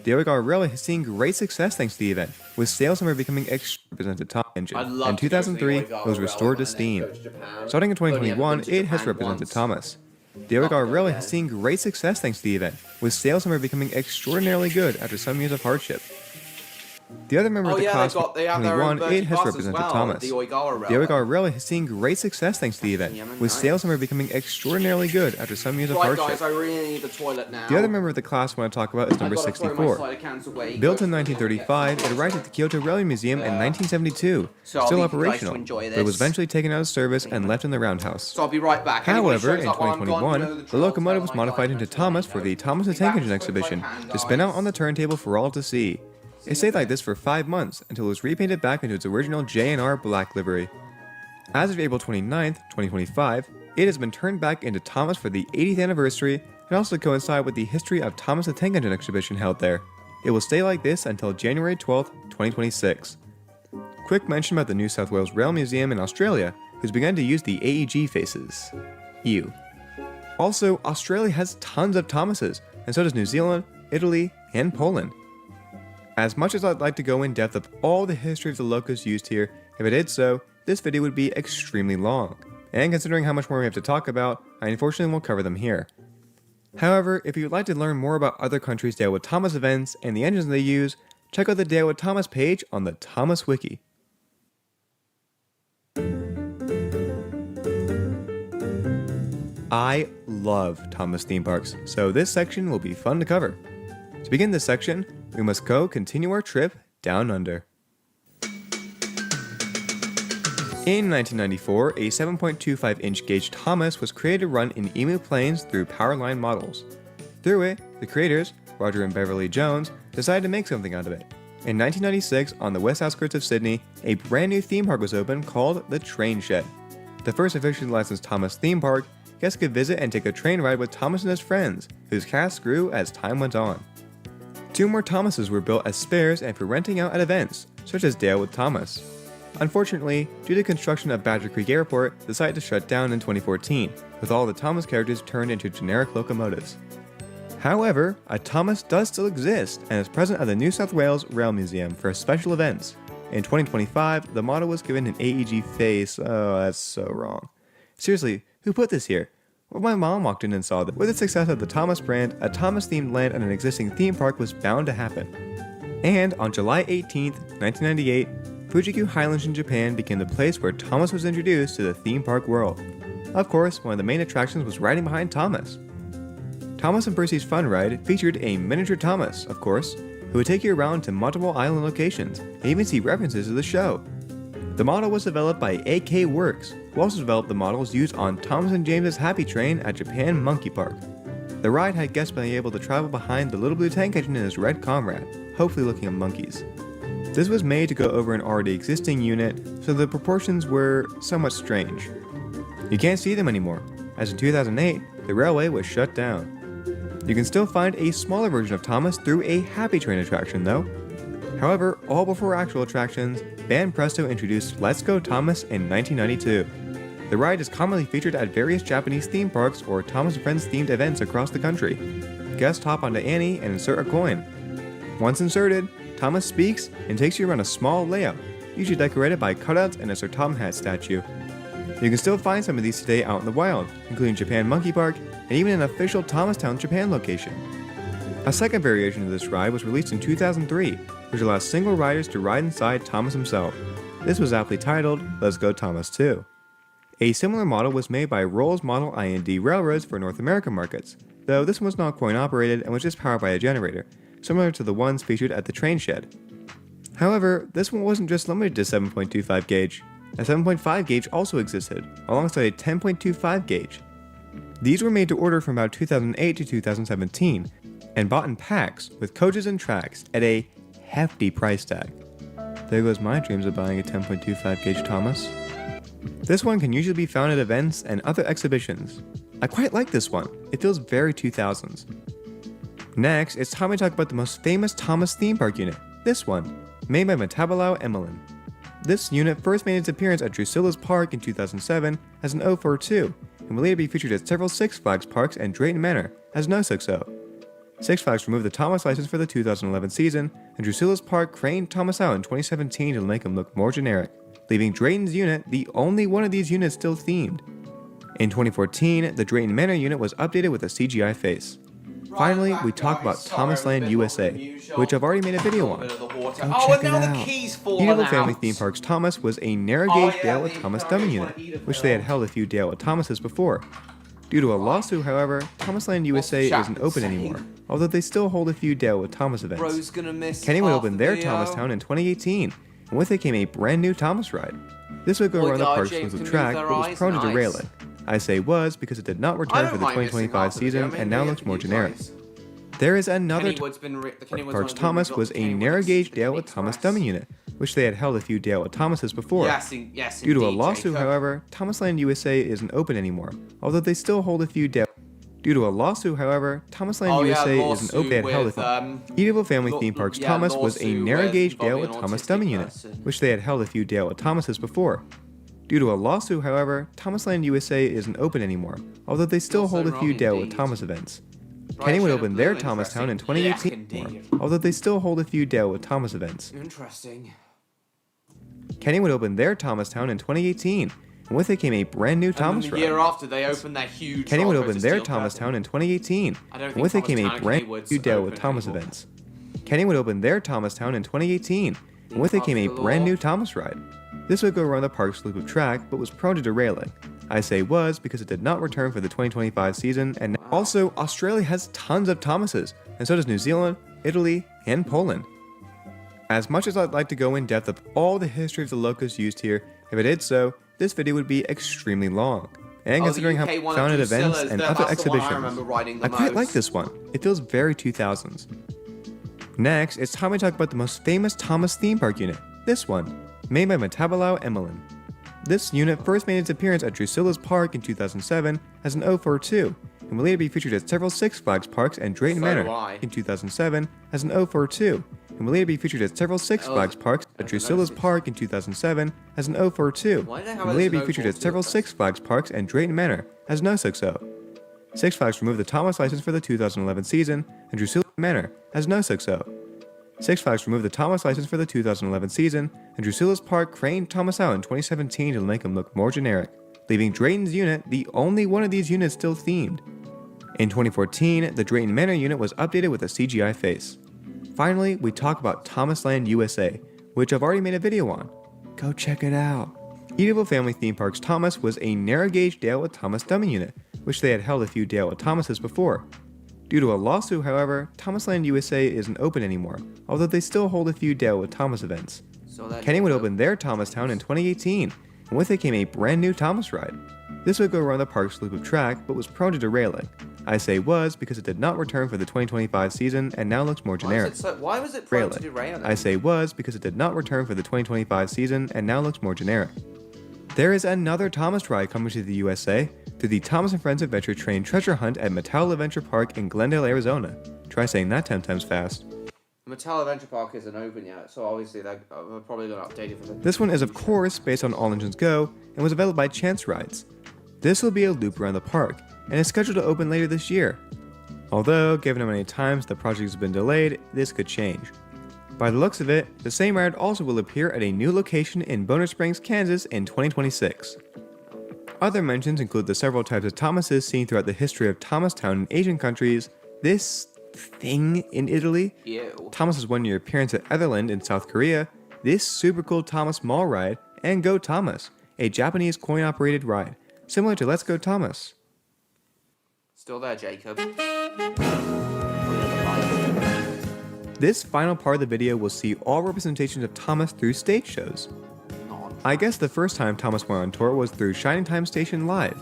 The Oigawa Railway has seen great success thanks to the event, with sales numbers becoming represented Tom engine. I'd love In to go to the 2003, it Oigawa was restored to Railway steam. and then go to Japan. Starting in Only ever 2021, been to it has Japan represented once. Thomas. The Love to Oigawa go Railway there. has seen great success thanks to the event, with sales numbers becoming extraordinarily good after some years of hardship. The other member Oh of the yeah, class they have their own 21, it version has bus as represented well, Thomas. the Oigawa The Railway. Oigawa Railway has seen great success thanks to the event, Yeah, man, with nice. sales numbers becoming extraordinarily good after some years of Right, hardship. guys, I really need the toilet now. The other member of the class I want to talk about is number I've gotta throw my 64. cider cans away. Built Go in to the 1935, it arrived at the Kyoto Railway Museum in 1972, So I'll still leave you guys to operational, enjoy but it was this. eventually taken out of service and left in the roundhouse. So I'll be right back. Anybody However, shows in up while I'm gone, 2021, you know the locomotive was modified into Thomas for the Thomas the Tank Engine Back with my exhibition hand, to spin out guys. on the turntable for all to see. It stayed like this for 5 months until it was repainted back into its original J&R black livery. As of April 29th, 2025, it has been turned back into Thomas for the 80th anniversary and also coincide with the History of Thomas the Tank Engine exhibition held there. It will stay like this until January 12th, 2026. Quick mention about the New South Wales Rail Museum in Australia, who's begun to use the AEG faces. Ew. Also, Australia has tons of Thomases, and so does New Zealand, Italy, and Poland. As much as I'd like to go in depth of all the history of the locos used here, if I did so, this video would be extremely long. And considering how much more we have to talk about, I unfortunately won't cover them here. However, if you would like to learn more about other countries' Dale Thomas events and the engines they use, check out the Dale Thomas page on the Thomas Wiki. I love Thomas theme parks, so this section will be fun to cover. To begin this section, we must continue our trip down under. In 1994, a 7.25-inch gauge Thomas was created to run in Emu Plains through Powerline models. Through it, the creators, Roger and Beverly Jones, decided to make something out of it. In 1996, on the west outskirts of Sydney, a brand new theme park was opened called the Train Shed. The first officially licensed Thomas theme park, guests could visit and take a train ride with Thomas and his friends, whose cast grew as time went on. 2 more Thomases were built as spares and for renting out at events, such as Dale with Thomas. Unfortunately, due to construction of Badger Creek Airport, the site just shut down in 2014, with all the Thomas characters turned into generic locomotives. However, a Thomas does still exist and is present at the New South Wales Rail Museum for special events. In 2025, the model was given an AEG face. Oh, that's so wrong. Seriously, who put this here? Well, my mom walked in and saw that with the success of the Thomas brand, a Thomas-themed land at an existing theme park was bound to happen. And on July 18th, 1998, Fujiku Highlands in Japan became the place where Thomas was introduced to the theme park world. Of course, one of the main attractions was riding behind Thomas. Thomas and Percy's Fun Ride featured a miniature Thomas, of course, who would take you around to multiple island locations and even see references to the show. The model was developed by AK Works, who also developed the models used on Thomas and James's Happy Train at Japan Monkey Park. The ride had guests being able to travel behind the Little Blue Tank Engine and his red comrade, hopefully looking at monkeys. This was made to go over an already existing unit, so the proportions were somewhat strange. You can't see them anymore, as in 2008, the railway was shut down. You can still find a smaller version of Thomas through a Happy Train attraction though. However, all before actual attractions, Band Presto introduced Let's Go Thomas in 1992. The ride is commonly featured at various Japanese theme parks or Thomas and Friends themed events across the country. Guests hop onto Annie and insert a coin. Once inserted, Thomas speaks and takes you around a small layout, usually decorated by cutouts and a Sir Tom Hat statue. You can still find some of these today out in the wild, including Japan Monkey Park and even an official Thomastown, Japan location. A second variation of this ride was released in 2003, which allows single riders to ride inside Thomas himself. This was aptly titled Let's Go Thomas 2. A similar model was made by Rolls Model IND Railroads for North American markets, though this one was not coin-operated and was just powered by a generator, similar to the ones featured at the train shed. However, this one wasn't just limited to 7.25 gauge. A 7.5 gauge also existed, alongside a 10.25 gauge. These were made to order from about 2008 to 2017, and bought in packs with coaches and tracks at a hefty price tag. There goes my dreams of buying a 10.25 gauge Thomas. This one can usually be found at events and other exhibitions. I quite like this one, it feels very 2000s. Next, it's time we talk about the most famous Thomas theme park unit, this one, made by Metabolao Emmeline. This unit first made its appearance at Drusilla's Park in 2007 as an 042, and will later be featured at several Six Flags parks and Drayton Manor as an 060. Six Flags removed the Thomas license for the 2011 season, and Drusilla's Park craned Thomas out in 2017 to make him look more generic, leaving Drayton's unit the only one of these units still themed. In 2014, the Drayton Manor unit was updated with a CGI face. Finally, we talk about Thomas Land USA, which I've already made a video on. Go check it out. Edinburgh Family Theme Parks Thomas was a narrow gauge Dale with Thomas dummy unit, which they had held a few Dale with Thomases before. Due to a lawsuit, however, Thomas Land USA isn't open anymore, although they still hold a few Dale with Thomas events. Kennywood opened their Thomastown in 2018, and with it came a brand new Thomas ride. This would go around the park's smooth track, but was prone to derailing. I say was because it did not return for the 2025 season and now looks more generic. There is another Parks Thomas was a narrow gauge Dale with Thomas dummy unit, which they had held a few Dale with Thomases before. Due to a lawsuit, however, Thomas Land USA isn't open anymore, although they still hold a few Dale. Due to a lawsuit, however, Thomas Land USA isn't open. They had held Edinburgh Family Theme Parks Thomas was a narrow gauge Dale with Thomas dummy unit, which they had held a few Dale with Thomases before. Due to a lawsuit, however, Thomas Land USA isn't open anymore, although they still hold a few Dale with Thomas events. Kennywood opened their Thomastown in 2018, although they still hold a few Dale with Thomas events. Interesting. Kennywood opened their Thomastown in 2018, and with it came a brand new Thomas ride. The year after, they opened that huge. Kennywood opened their Thomastown in 2018, and with it came a brand new Dale with Thomas events. Kennywood opened their Thomastown in 2018, and with it came a brand new Thomas ride. This would go around the park's loop of track, but was prone to derailing. I say was because it did not return for the 2025 season, and also Australia has tons of Thomases, and so does New Zealand, Italy, and Poland. As much as I'd like to go in depth of all the history of the locos used here, if I did so, this video would be extremely long. And considering how founded events and other exhibitions, I quite like this one. It feels very 2000s. Next, it's time we talk about the most famous Thomas theme park unit, this one, made by Metabolao Emmeline. This unit first made its appearance at Drusilla's Park in 2007 as an 042, and will later be featured at several Six Flags parks and Drayton Manor in 2007 as an 042, and will later be featured at several Six Flags parks at Drusilla's Park in 2007 as an 042, and will later be featured at several Six Flags parks and Drayton Manor as an 060. Six Flags removed the Thomas license for the 2011 season, and Drusilla Manor as an 060. Six Flags removed the Thomas license for the 2011 season, and Drusilla's Park craned Thomas out in 2017 to make him look more generic, leaving Drayton's unit the only one of these units still themed. In 2014, the Drayton Manor unit was updated with a CGI face. Finally, we talk about Thomas Land USA, which I've already made a video on. Go check it out. Edinburgh Family Theme Parks Thomas was a narrow gauge Dale with Thomas dummy unit, which they had held a few Dale with Thomases before. Due to a lawsuit, however, Thomas Land USA isn't open anymore, although they still hold a few Dale with Thomas events. Kennywood opened their Thomastown in 2018, and with it came a brand new Thomas ride. This would go around the park's loop of track, but was prone to derailing. I say was because it did not return for the 2025 season and now looks more generic. Why was it prone to derailing? I say was because it did not return for the 2025 season and now looks more generic. There is another Thomas ride coming to the USA through the Thomas & Friends Adventure Train Treasure Hunt at Mattel Adventure Park in Glendale, Arizona. Try saying that 10 times fast. Mattel Adventure Park isn't open yet, so obviously they're probably going to update it for them. This one is of course based on All Engines Go and was available by Chance Rides. This will be a loop around the park and is scheduled to open later this year. Although, given how many times the project has been delayed, this could change. By the looks of it, the same ride also will appear at a new location in Bonner Springs, Kansas in 2026. Other mentions include the several types of Thomases seen throughout the history of Thomastown in Asian countries, this thing in Italy, Thomas's one-year appearance at Etherland in South Korea, this super cool Thomas Mall ride, and Go Thomas, a Japanese coin-operated ride, similar to Let's Go Thomas. Still there, Jacob. This final part of the video will see all representations of Thomas through stage shows. I guess the first time Thomas went on tour was through Shining Time Station Live.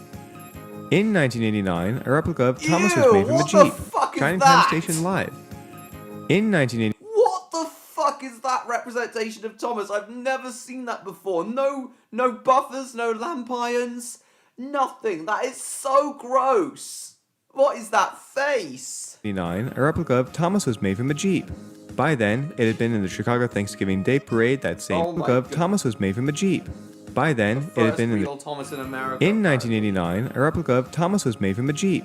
In 1989, a replica of Thomas was made from a what the Jeep. fuck is Shining that? Time Station Live. In 1989, What the fuck is that representation of Thomas? I've never seen that before. No buffers, no lamp irons, nothing. That is so gross. What is that face? a replica of Thomas was made from a Jeep. By then, it had been in the Chicago Thanksgiving Day Parade. That same Oh my replica of God. Thomas was made from a Jeep. By then, it had First been in real Thomas in America. In 1989, a replica of Thomas was made from a Jeep.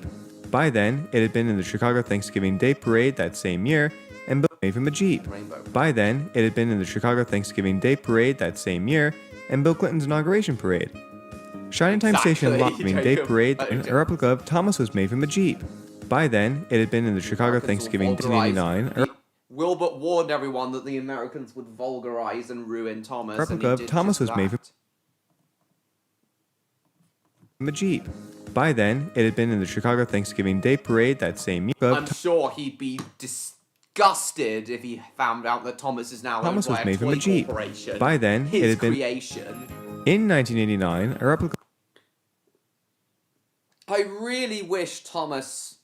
By then, it had been in the Chicago Thanksgiving Day Parade that same year and made from a Jeep. Rainbow. By then, it had been in the Chicago Thanksgiving Day Parade that same year and Bill Clinton's inauguration parade. Shining Time Station Exactly, Live Day Jacob. Parade, Okay. a replica of Thomas was made from a Jeep. By then, it had been in the Chicago Americans will Thanksgiving Day vulgarize. 1989. Wilbert warned everyone that the Americans would vulgarize and ruin Thomas. Replica and he of did Thomas just was made that. from a Jeep. By then, it had been in the Chicago Thanksgiving Day Parade that same year. I'm sure he'd be disgusted if he found out that Thomas is now Thomas owned was by made a from a toy Jeep. corporation. By then, his it had been creation. in 1989, a replica I really wish Thomas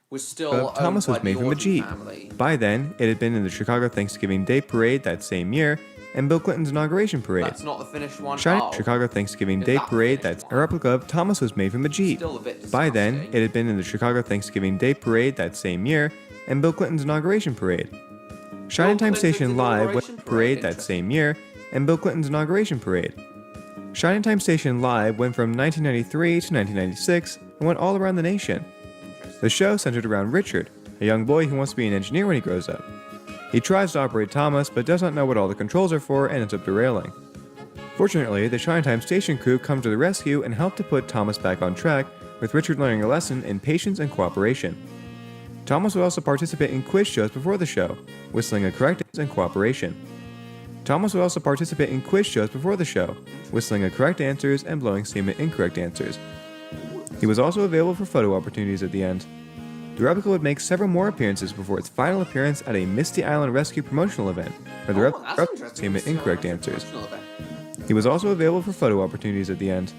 was still of Thomas owned was by made the from a Audrey Jeep. family. By then, it had been in the Chicago Thanksgiving Day Parade that same year and Bill Clinton's inauguration parade. That's not the finished one. Shining Oh, Chicago Thanksgiving Is Day that the Parade finished that's one? a replica of Thomas was made from a Jeep. Still a bit By then, disgusting. it had been in the Chicago Thanksgiving Day Parade that same year and Bill Clinton's inauguration parade. Shining Time Clinton's Station Live went inauguration parade parade, that interesting. same year and Bill Clinton's inauguration parade. Shining Time Station Live went from 1993 to 1996 and went all around the nation. The show centered around Richard, a young boy who wants to be an engineer when he grows up. He tries to operate Thomas, but does not know what all the controls are for and ends up derailing. Fortunately, the Shining Time Station crew come to the rescue and help to put Thomas back on track, with Richard learning a lesson in patience and cooperation. Thomas would also participate in quiz shows before the show, whistling a correct answer and cooperation. Thomas would also participate in quiz shows before the show, whistling a correct answers and blowing steam at incorrect answers. He was also available for photo opportunities at the end. The replica would make several more appearances before its final appearance at a Misty Island Rescue promotional event, where the Oh, that's replica interesting. came at incorrect answers. Promotional event. He was also available for photo opportunities at the end.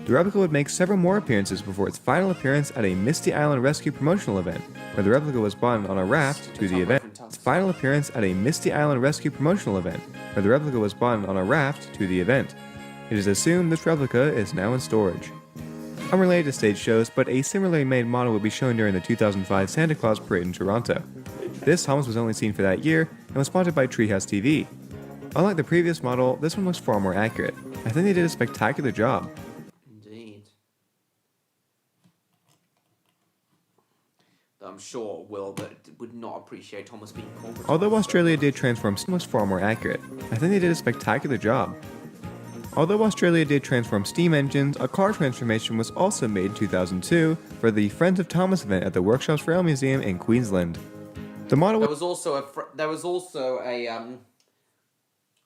The replica would make several more appearances before its final appearance at a Misty Island Rescue promotional event, where the replica was brought on a raft to the event. Its final appearance at a Misty Island Rescue promotional event, where the replica was brought on a raft to the event. It is assumed this replica is now in storage. Unrelated to stage shows, but a similarly made model will be shown during the 2005 Santa Claus Parade in Toronto. This Thomas was only seen for that year and was sponsored by Treehouse TV. Unlike the previous model, this one looks far more accurate. I think they did a spectacular job. Indeed. I'm sure Wilbert would not appreciate Thomas being called. Although Australia did transform, Steam looks far more accurate. I think they did a spectacular job. Although Australia did transform steam engines, a car transformation was also made in 2002 for the Friends of Thomas event at the Workshops Rail Museum in Queensland. The model There was also a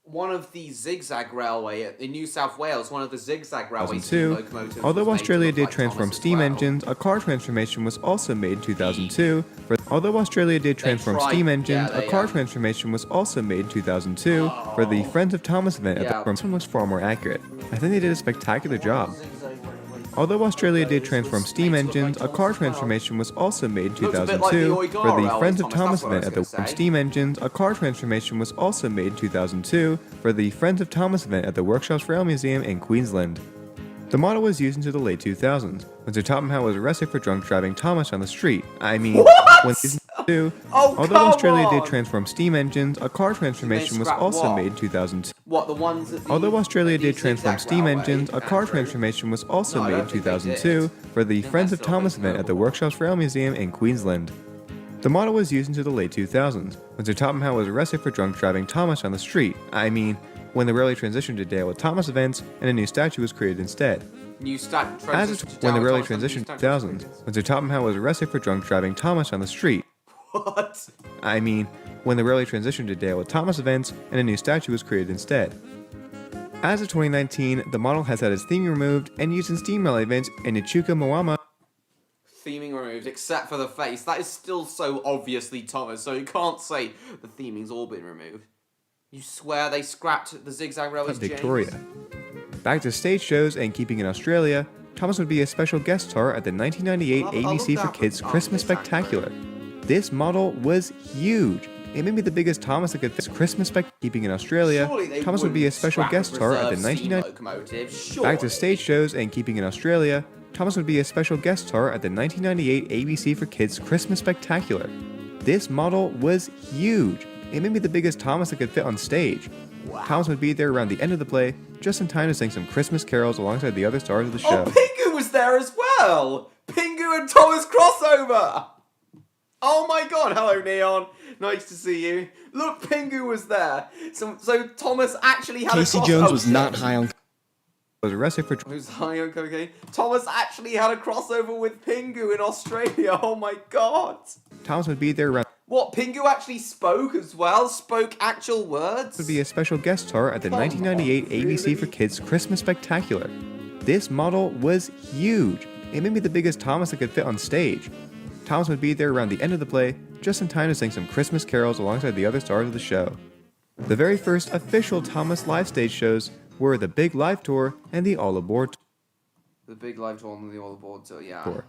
one of the zigzag railway in New South Wales. One of the zigzag railway steam 2002. locomotives. Although was made to Australia look did like transform Thomas as steam well. engines, a car transformation was also made in 2002 for. Although Australia did transform tried- steam yeah, engines, they, a car transformation was also made in 2002 for the Friends of Thomas event at Yeah. the. This one looks far more accurate. I think they did a spectacular job. Although Australia did transform steam engines, a car transformation was also made in Looks a bit like the 2002 Oigara for the railway, Friends of Thomas, Thomas that's what I event at was the gonna say. steam engines. A car transformation was also made in 2002 for the Friends of Thomas event at the Workshops Rail Museum in Queensland. The model was used into the late 2000s, when Sir Topham Hatt was arrested for drunk driving Thomas on the street. I mean, when season 2. Oh, Although come Australia did on! transform steam engines, a car transformation was scrap also what? made in 2002. What, the ones that the, Although Australia the did transform zigzag steam railway, engines, a car Andrew? transformation was also No, I made in don't think they 2002 did. for the I think Friends that's of still Thomas event at the reasonable. Workshops Rail Museum in Queensland. The model was used into the late 2000s, when Sir Topham Hatt was arrested for drunk driving Thomas on the street. I mean, when the railway transitioned to Dale with Thomas events and a new statue was created instead. New stat. As it, when the railway transitioned to 2000s, when Sir Topham Hatt was arrested for drunk driving Thomas on the street. What? I mean, when the railway transitioned to Dale with Thomas events and a new statue was created instead. As of 2019, the model has had its theming removed and used in Steam Rally events in Ichuka Moama. Theming removed, except for the face. That is still so obviously Thomas, so you can't say the theming's all been removed. You swear they scrapped the Zigzag Railways, Victoria. James? Back to stage shows and keeping in Australia, Thomas would be a special guest star at the 1998 ABC for Kids Christmas Spectacular. This model was huge. It may be the biggest Thomas that could fit Christmas Spectacular. Keeping in Australia, Surely they Thomas would be a wouldn't special scrap guest star at the reserve 1990. steam locomotive, Back to surely. stage shows and keeping in Australia, Thomas would be a special guest star at the 1998 ABC for Kids Christmas Spectacular. This model was huge. It may be the biggest Thomas that could fit on stage. Thomas would be there around the end of the play, just in time to sing some Christmas carols alongside the other stars of the show. Oh, Pingu was there as well! Pingu and Thomas crossover! Oh my god, hello Neon. Nice to see you. Look, Pingu was there. So Thomas actually had Casey a crossover. Jones was not high on. Was arrested for Who's high on cocaine? Thomas actually had a crossover with Pingu in Australia. Oh my god. Thomas would be there around. What, Pingu actually spoke as well? Spoke actual words? Would be a special guest star at the 1998 ABC for Kids Christmas Spectacular. This model was huge. It may be the biggest Thomas that could fit on stage. Thomas would be there around the end of the play, just in time to sing some Christmas carols alongside the other stars of the show. The very first official Thomas live stage shows were the Big Live Tour and the All Aboard The big live tour and the All Aboard tour, yeah. Tour.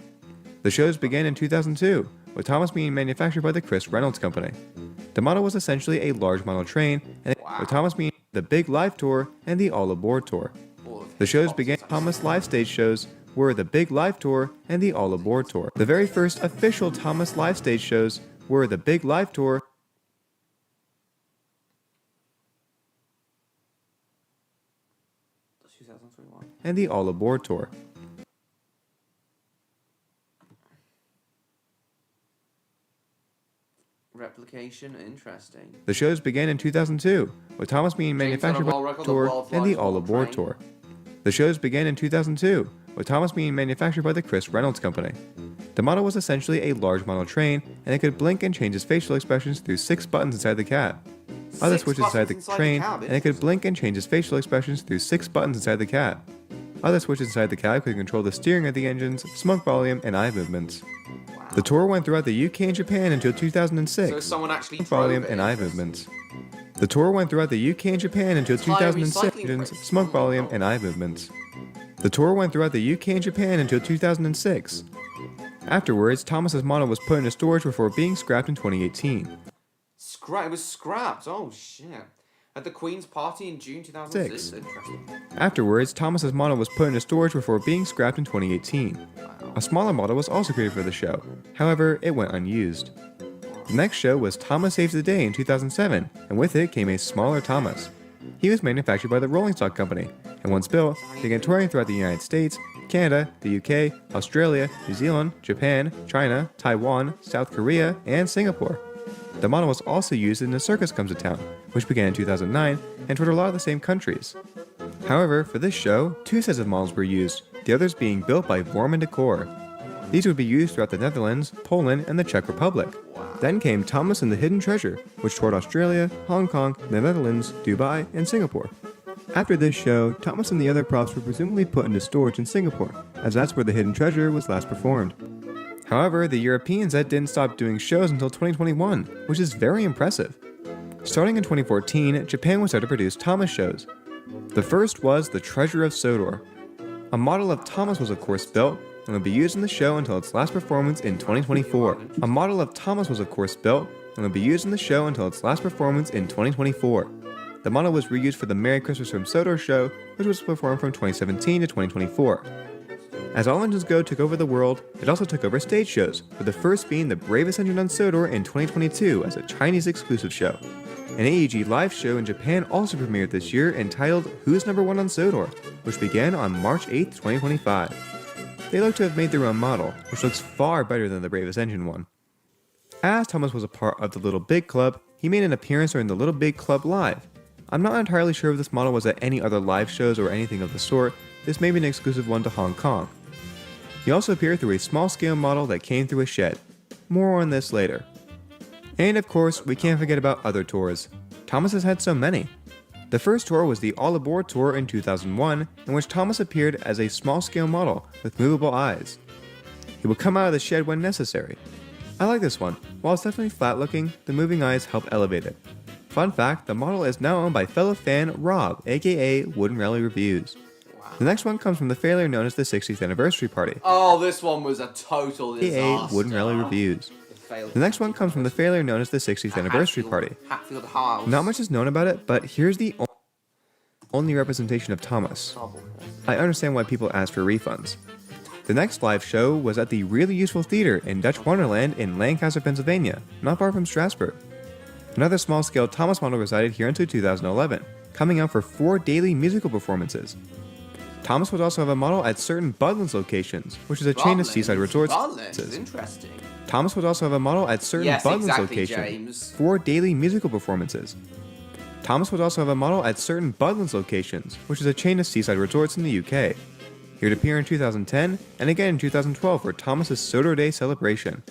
The shows began in 2002, with Thomas being manufactured by the Chris Reynolds Company. The model was essentially a large model train, and with Thomas being the Big Live Tour and the All Aboard Tour. All of The his shows boxes, began. actually. Thomas live stage shows were the Big Live Tour and the All Aboard Tour. The very first official Thomas live stage shows were the Big Live Tour 2021. and the All Aboard Tour. Replication, interesting. The shows began in 2002, with Thomas being manufactured by James the Gunn Tour World and the Flies All World Aboard Train. Tour. The shows began in 2002, with Thomas being manufactured by the Chris Reynolds Company. The model was essentially a large model train, and it could blink and change its facial expressions through 6 buttons inside the cab. Other 6 switches inside the buttons inside the train, cab, and it could blink and change its facial expressions through 6 buttons inside the cab. Other switches inside the cab could control the steering of the engines, smoke volume, and eye movements. The tour went throughout the UK and Japan until 2006. So someone actually Smoke drove volume it. and eye movements. The tour went throughout the UK and Japan until Entire 2006. recycling Engines, process. smoke volume, and eye movements. The tour went throughout the UK and Japan until 2006. Afterwards, Thomas's model was put into storage before being scrapped in 2018. It was scrapped. Oh shit. At the Queen's party in June 2006. 6. Interesting. Afterwards, Thomas's model was put into storage before being scrapped in 2018. A smaller model was also created for the show. However, it went unused. The next show was Thomas Saves the Day in 2007, and with it came a smaller Thomas. He was manufactured by the Rolling Stock Company, and once built, began touring throughout the United States, Canada, the UK, Australia, New Zealand, Japan, China, Taiwan, South Korea, and Singapore. The model was also used in The Circus Comes to Town, which began in 2009 and toured a lot of the same countries. However, for this show, 2 sets of models were used, the others being built by Vorman Decor. These would be used throughout the Netherlands, Poland, and the Czech Republic. Then came Thomas and the Hidden Treasure, which toured Australia, Hong Kong, the Netherlands, Dubai, and Singapore. After this show, Thomas and the other props were presumably put into storage in Singapore, as that's where the Hidden Treasure was last performed. However, the Europeans that didn't stop doing shows until 2021, which is very impressive. Starting in 2014, Japan was started to produce Thomas shows. The first was The Treasure of Sodor. A model of Thomas was of course built, and would be used in the show until its last performance in 2024. A model of Thomas was of course built, and would be used in the show until its last performance in 2024. The model was reused for the Merry Christmas from Sodor show, which was performed from 2017 to 2024. As All Engines Go took over the world, it also took over stage shows, with the first being the Bravest Engine on Sodor in 2022 as a Chinese exclusive show. An AEG live show in Japan also premiered this year entitled Who's Number 1 on Sodor, which began on March 8, 2025. They look to have made their own model, which looks far better than the Bravest Engine one. As Thomas was a part of the Little Big Club, he made an appearance during the Little Big Club Live. I'm not entirely sure if this model was at any other live shows or anything of the sort. This may be an exclusive one to Hong Kong. He also appeared through a small-scale model that came through a shed. More on this later. And of course, we can't forget about other tours. Thomas has had so many. The first tour was the All Aboard Tour in 2001, in which Thomas appeared as a small-scale model with movable eyes. He would come out of the shed when necessary. I like this one. While it's definitely flat-looking, the moving eyes help elevate it. Fun fact, the model is now owned by fellow fan Rob, aka Wooden Rally Reviews. The next one comes from the failure known as the 60th Anniversary Party, Oh, this one was a total aka disaster. Wooden Rally Reviews. The next one comes from the failure known as the 60th Anniversary Party. Hatfield House. Not much is known about it, but here's the only representation of Thomas. I understand why people ask for refunds. The next live show was at the Really Useful Theater in Dutch Wonderland in Lancaster, Pennsylvania, not far from Strasbourg. Another small-scale Thomas model resided here until 2011, coming out for 4 daily musical performances. Thomas would also have a model at certain Budlands locations, which is a chain of seaside resorts. Budlands, interesting. Thomas would also have a model at certain Yes, Budlands exactly, locations James. for daily musical performances. Thomas would also have a model at certain Budlands locations, which is a chain of seaside resorts in the UK. He would appear in 2010 and again in 2012 for Thomas's Soto Day celebration.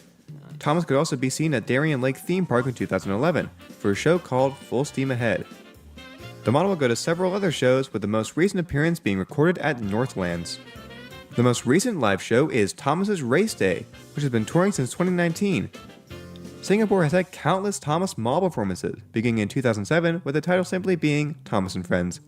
Thomas could also be seen at Darien Lake Theme Park in 2011 for a show called Full Steam Ahead. The model will go to several other shows, with the most recent appearance being recorded at Northlands. The most recent live show is Thomas's Race Day, which has been touring since 2019. Singapore has had countless Thomas Mall performances, beginning in 2007 with the title simply being Thomas and Friends.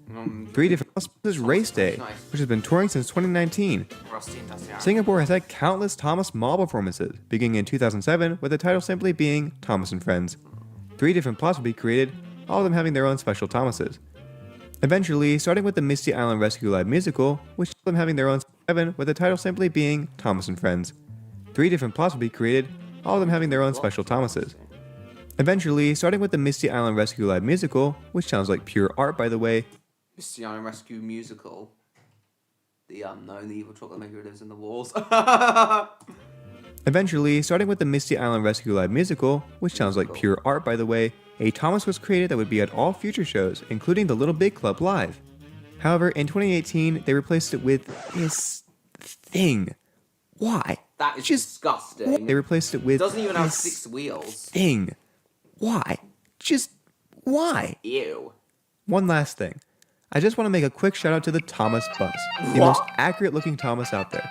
3 different Thomas's Race Day, which has been touring since 2019. Rusty Industrial. Singapore has had countless Thomas Mall performances, beginning in 2007 with the title simply being Thomas and Friends. 3 different plots will be created, all of them having their own special Thomases. Eventually, starting with the Misty Island Rescue Live musical, which all of them having their own 7 with the title simply being Thomas and Friends. 3 different plots will be created, all of them having their own special Thomases. Eventually, starting with the Misty Island Rescue Live musical, which sounds like pure art by the way, Misty Island Rescue Musical. The unknown, the evil chocolate maker who lives in the walls. Eventually, starting with the Misty Island Rescue Live musical, which sounds like pure art by the way, a Thomas was created that would be at all future shows, including the Little Big Club Live. However, in 2018, they replaced it with this thing. Why? That is Just- disgusting. They replaced it with Doesn't even have this 6 wheels. thing. Why? Just why? Ew. One last thing. I just want to make a quick shout out to the Thomas bus, the What? most accurate looking Thomas out there.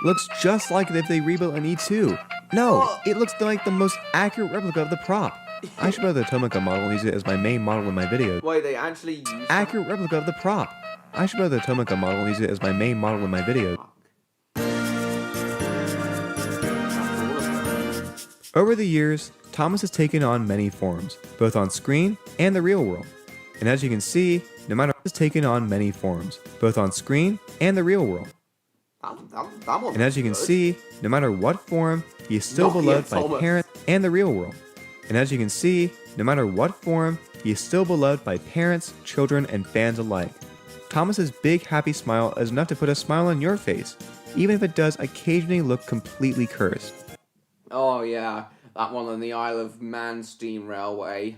Looks just like if they rebuilt an E2. No, it looks like the most accurate replica of the prop. I should buy the Tomica model and use it as my main model in my videos. Wait, they actually use Accurate replica of the prop. I should buy the Tomica model and use it as my main model in my videos. Over the years, Thomas has taken on many forms, both on screen and the real world. And as you can see, no matter what has taken on many forms, both on screen and the real world. That one And as you can good. see, no matter what form, he is still Not yet, beloved by Thomas. parents and the real world. And as you can see, no matter what form, he is still beloved by parents, children, and fans alike. Thomas's big happy smile is enough to put a smile on your face, even if it does occasionally look completely cursed. Oh yeah, that one on the Isle of Man Steam Railway.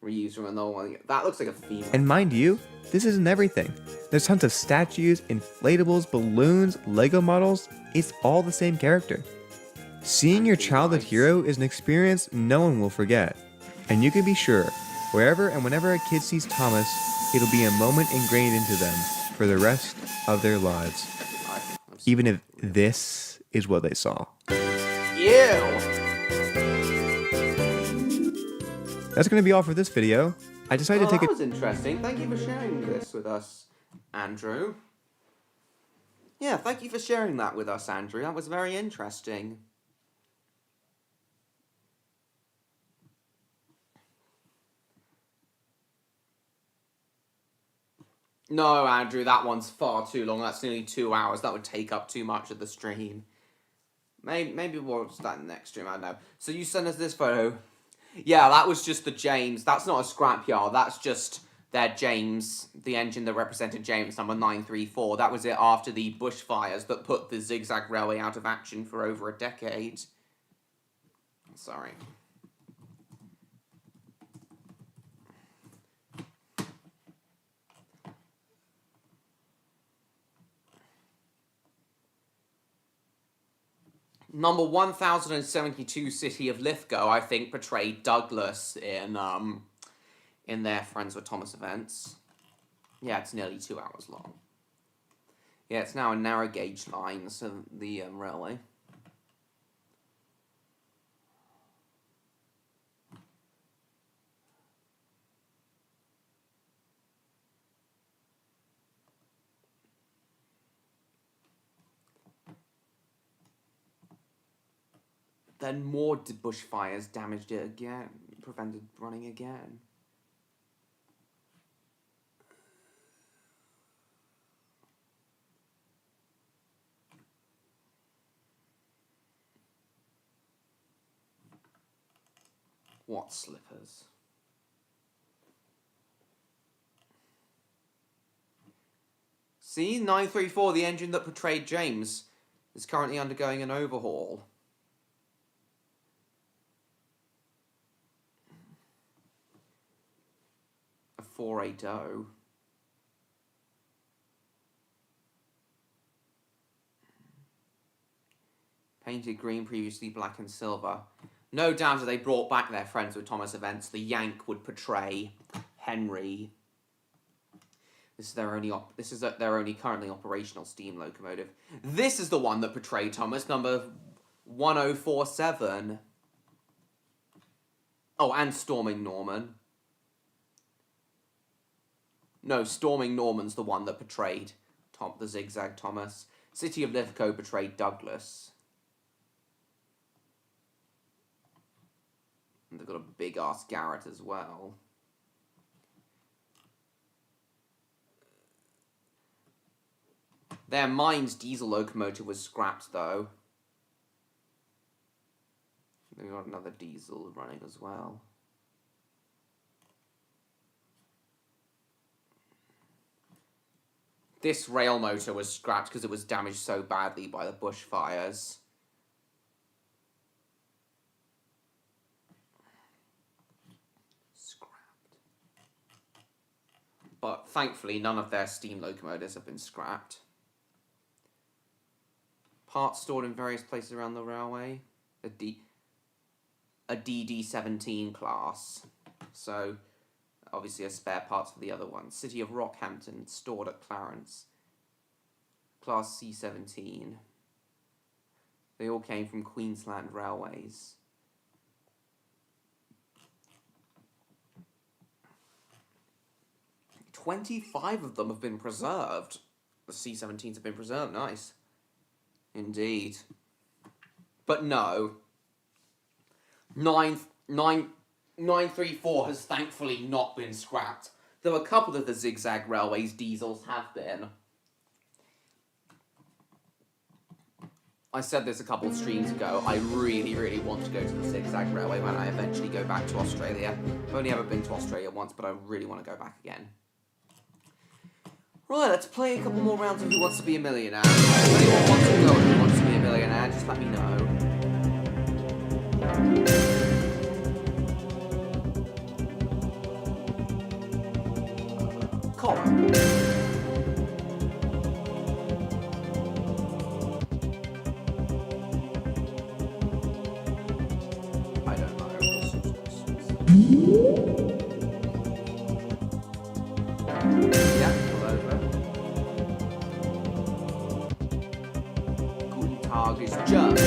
Reused from another one. That looks like a female. And mind you, this isn't everything. There's tons of statues, inflatables, balloons, Lego models. It's all the same character. Seeing your childhood hero is an experience no one will forget. And you can be sure, wherever and whenever a kid sees Thomas, it'll be a moment ingrained into them for the rest of their lives. Even if this is what they saw. Ew! That's going to be all for this video. I decided Oh, to take that a was interesting. Thank you for sharing this with us, Andrew. Yeah, thank you for sharing that with us, Andrew. That was very interesting. No, Andrew, that one's far too long. That's nearly 2 hours. That would take up too much of the stream. Maybe we'll watch that next stream, I don't know. So you sent us this photo. Yeah, that was just the James. That's not a scrapyard. That's just their James, the engine that represented James number 934. That was it after the bushfires that put the Zigzag Railway out of action for over a decade. Sorry. Number 1072 city of Lithgow, I think, portrayed Douglas in their Friends with Thomas events. Yeah, it's nearly 2 hours long. Yeah, it's now a narrow gauge line, so the railway. Then more bushfires damaged it again, prevented running again. What slippers? See, 934, the engine that portrayed James, is currently undergoing an overhaul. A 480. Painted green, previously black and silver. No doubt that they brought back their Friends with Thomas events. The Yank would portray Henry. This is their only currently operational steam locomotive. This is the one that portrayed Thomas, number 1047. Oh, and Storming Norman. No, Storming Norman's the one that portrayed the Zigzag Thomas. City of Liverpool portrayed Douglas. And they've got a big-ass Garrett as well. Their Mines diesel locomotive was scrapped, though. They've got another diesel running as well. This rail motor was scrapped because it was damaged so badly by the bushfires. But thankfully, none of their steam locomotives have been scrapped. Parts stored in various places around the railway. A DD-17 class. So, obviously a spare parts for the other ones. City of Rockhampton, stored at Clarence. Class C-17. They all came from Queensland Railways. $25 of them have been preserved. The C-17s have been preserved. Nice. Indeed. But no. 934 has thankfully not been scrapped. Though a couple of the Zigzag Railways diesels have been. I said this a couple of streams ago. I really, really want to go to the Zigzag Railway when I eventually go back to Australia. I've only ever been to Australia once, but I really want to go back again. Right, let's play a couple more rounds of Who Wants to Be a Millionaire. If anyone wants to go on Who Wants to Be a Millionaire, just let me know. Colin. I don't know. Yeah, pull over. Guten Tag is German.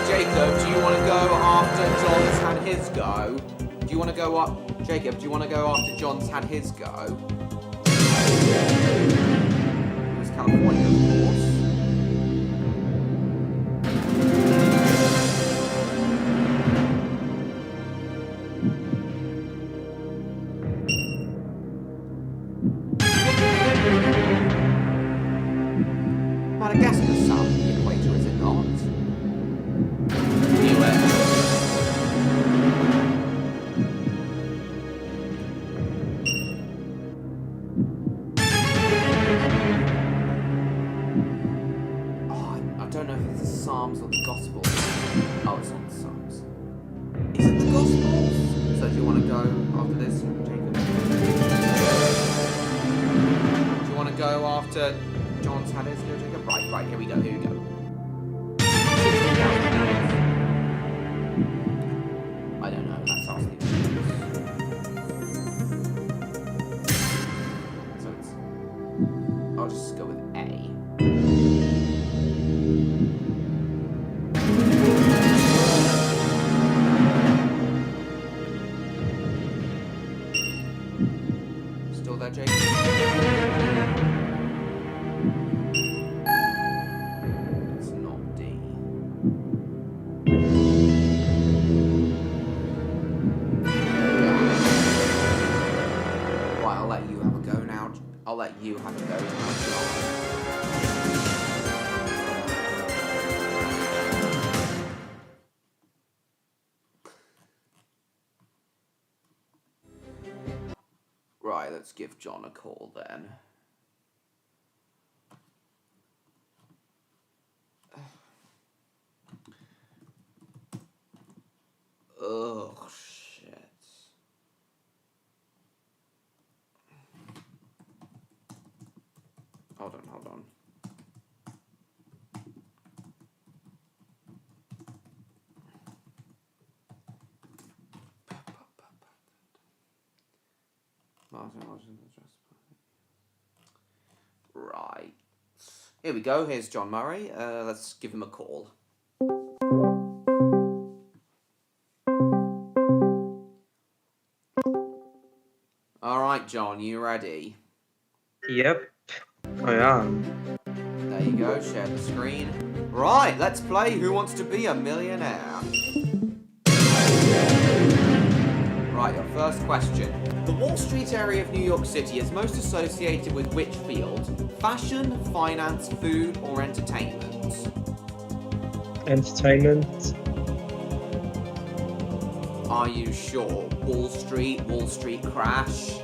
Jacob, do you want to go after John's had his go? Do you want to go up? Jacob, do you want to go after John's had his go? It was California, of course. Madagascar's south of the equator, is it not? Anyway. Oh, I don't know if it's the Psalms or the Gospels. Oh, it's not the Psalms. Is it the Gospels? So do you want to go after this, Jacob? after John's had his go, Jacob? Right, here we go. I don't know, that's asking. So it's... I'll just go with A. Still there, Jacob? It's not D. Right, I'll let you have a go now. I'll let you have a go now, John. Right, let's give John a call then. Oh, shit. Hold on. Right. Here we go. Here's John Murray. Let's give him a call. Alright, John, you ready? Yep, I am. There you go, share the screen. Right, let's play Who Wants to Be a Millionaire? Right, your first question. The Wall Street area of New York City is most associated with which field? Fashion, finance, food, or entertainment? Entertainment. Are you sure? Wall Street crash?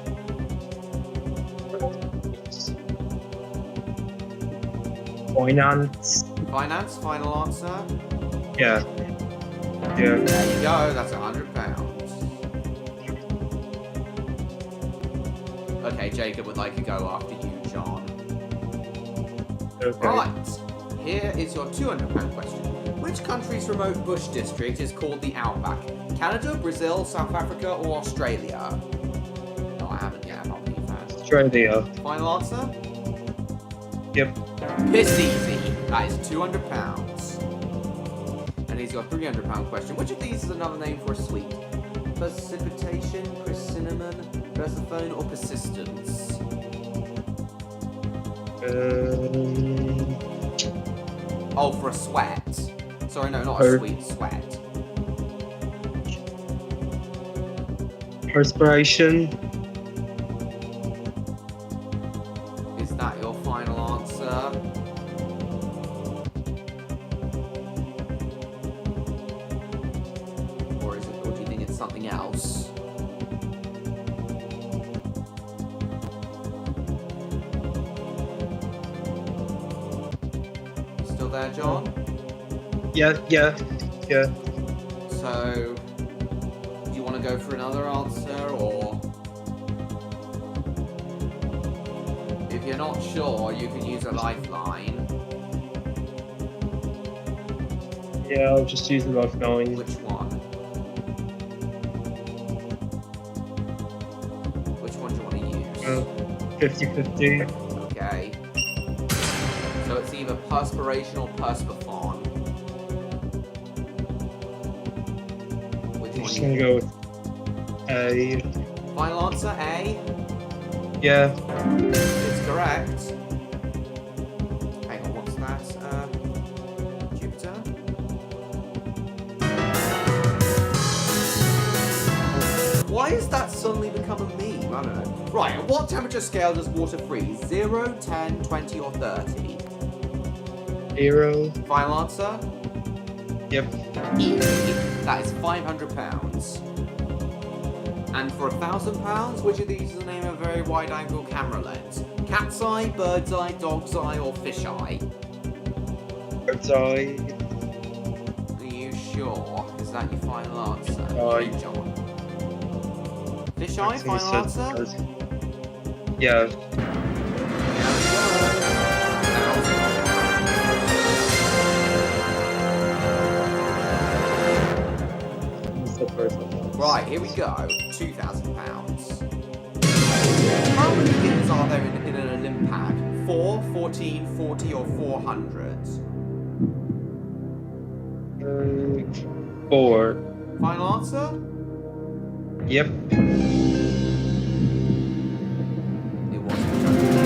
Finance. Finance, final answer? Yeah. There you go, that's £100. Okay, Jacob would like to go after you, John. Okay. Right, here is your £200 question. Which country's remote bush district is called the Outback? Canada, Brazil, South Africa, or Australia? No, I haven't yet, not being fast. Australia. Final answer? Yep. Piss easy. That is £200. And here's your £300 question. Which of these is another name for a sweet? Precipitation, cinnamon, Persephone, or persistence? Oh, for a sweat. Sorry, no, not a sweet, sweat. Perspiration. Is that your final answer? Or do you think it's something else? Still there, John? Yeah. So, do you want to go for another answer, or if you're not sure, you can use a lifeline. Yeah, I'll just use the lifeline. Which one? Which one do you want to use? 50-50. Okay. So it's either perspiration or perspiphon. Which I'm one? just You... gonna go with A. Final answer, A. Yeah. It's correct. Hang on, what's that? Jupiter? Why is that suddenly become a meme? I don't know. Right, at what temperature scale does water freeze? 0, 10, 20, or 30? 0. Final answer? Yep. Easy. That is £500. And for £1,000, which of these is the name of a very wide-angle camera lens? Cat's eye, bird's eye, dog's eye, or fish eye? Bird's eye. Are you sure? Is that your final answer? Eye. John. Fish eye, final answer? Yeah. There we go. first one. Right, here we go. £2,000. How many things are there in an Olympad? 4, 14, 40, or 400? 4. Final answer? Yep. It was.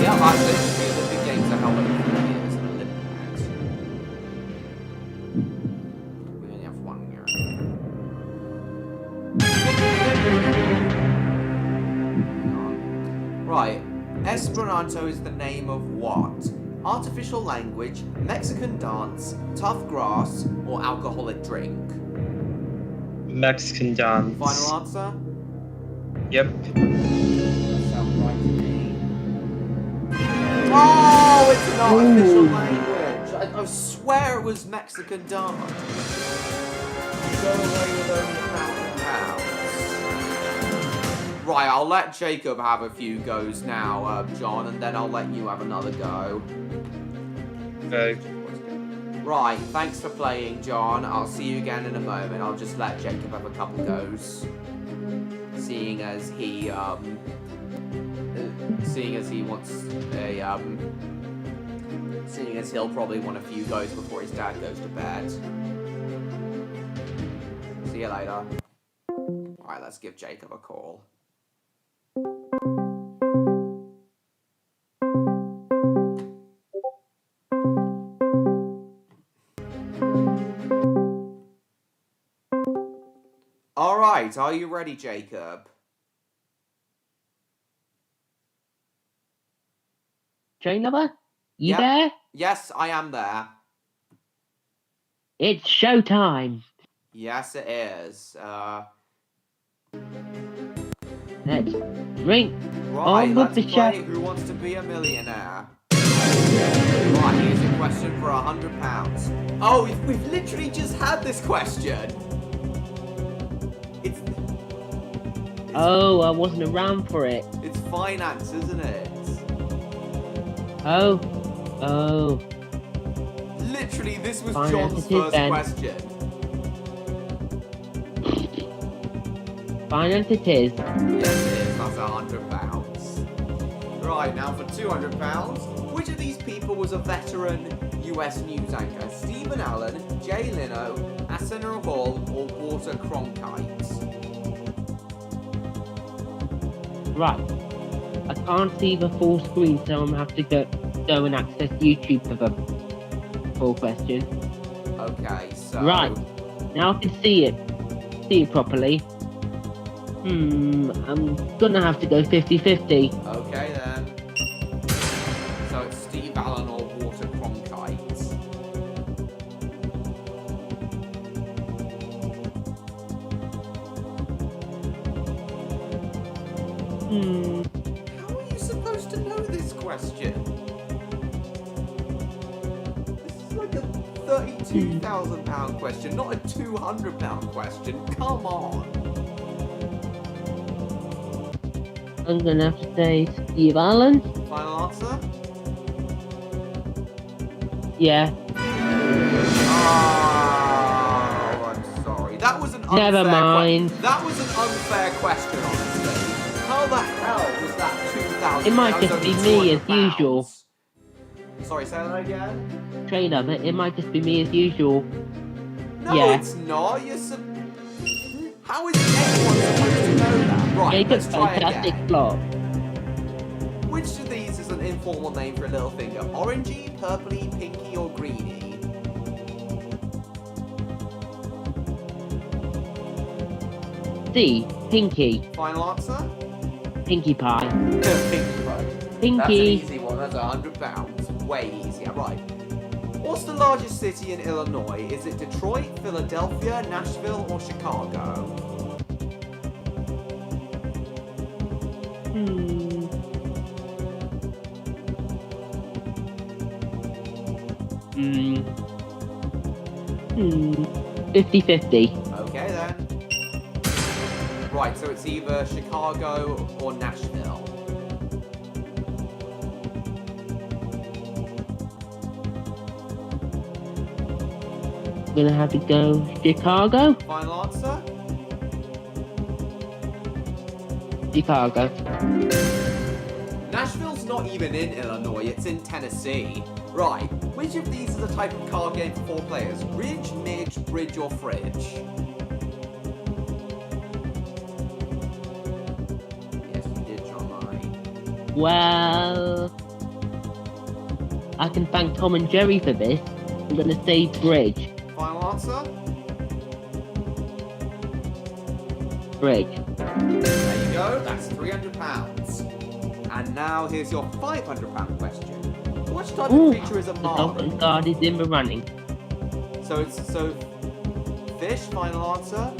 Yeah, I said the Olympic Games are held every 4 years in Olympiads. We only have 1 year. Right. Esperanto is the name of what? Artificial language, Mexican dance, tough grass, or alcoholic drink? Mexican dance. Final answer? Yep. That sounds right to me. Oh, it's an artificial language. I swear it was Mexican dance. Go away with only £1,000. Right, I'll let Jacob have a few goes now, John, and then I'll let you have another go. Okay. Right, thanks for playing, John. I'll see you again in a moment. I'll just let Jacob have a couple goes. Seeing as he wants a, seeing as he'll probably want a few goes before his dad goes to bed. See you later. Alright, let's give Jacob a call. Alright, are you ready, Jacob? Train number? You Yep. there? Yes, I am there. It's showtime. Yes, it is. Let's drink. Right, with let's the play chef. Who Wants to Be a Millionaire? Right, here's a question for £100. Oh, we've literally just had this question. It's Oh, I wasn't around for it. it's finance, isn't it? Oh. Literally, this was Finance John's it is first then. question. Finance it is. Yes, it is. That's £100. Right, now for £200. Which of these people was a veteran US news anchor? Stephen Allen, Jay Leno, Arsenio Hall, or Walter Cronkite? Right. I can't see the full screen, so I'm gonna have to go and access YouTube for the full question. Okay, so... Right. Now I can see it. See it properly. I'm gonna have to go 50-50. Okay, then. So it's Steve Allen or Walter Cronkite. How are you supposed to know this question? This is like a £32,000 question, not a £200 question. Come on. I'm gonna have to say Steve Allen. Final answer? Yeah. Oh, I'm sorry. That was an unfair Never mind. That was an unfair question, honestly. How the hell was that 2,000? It might just be me as usual. Sorry, say that again? Trainer, but it might just be me as usual. No, Yeah. it's not. How is anyone supposed to know that? Right, Jacob's let's try fantastic again. flop. Which of these is an informal name for a little finger? Orangey, purpley, pinky, or greeny? C. Pinky. Final answer? Pinkie Pie. Pinky, right. That's an Pinky. easy one. That's £100. Way easier. Right. What's the largest city in Illinois? Is it Detroit, Philadelphia, Nashville, or Chicago? Hmm. 50-50. Okay then. Right, so it's either Chicago or Nashville. Gonna have to go Chicago. Final answer? Chicago. Nashville's not even in Illinois, it's in Tennessee. Right, which of these is a type of card game for 4 players? Ridge, Midge, Bridge, or Fridge? Yes, you did, John Murray. Well, I can thank Tom and Jerry for this. I'm gonna say Bridge. Final answer? Bridge. There you go, that's £300. And now here's your £500 question. Which type of creature is a the Mari? Dolphin Guard is in the running. So fish, final answer?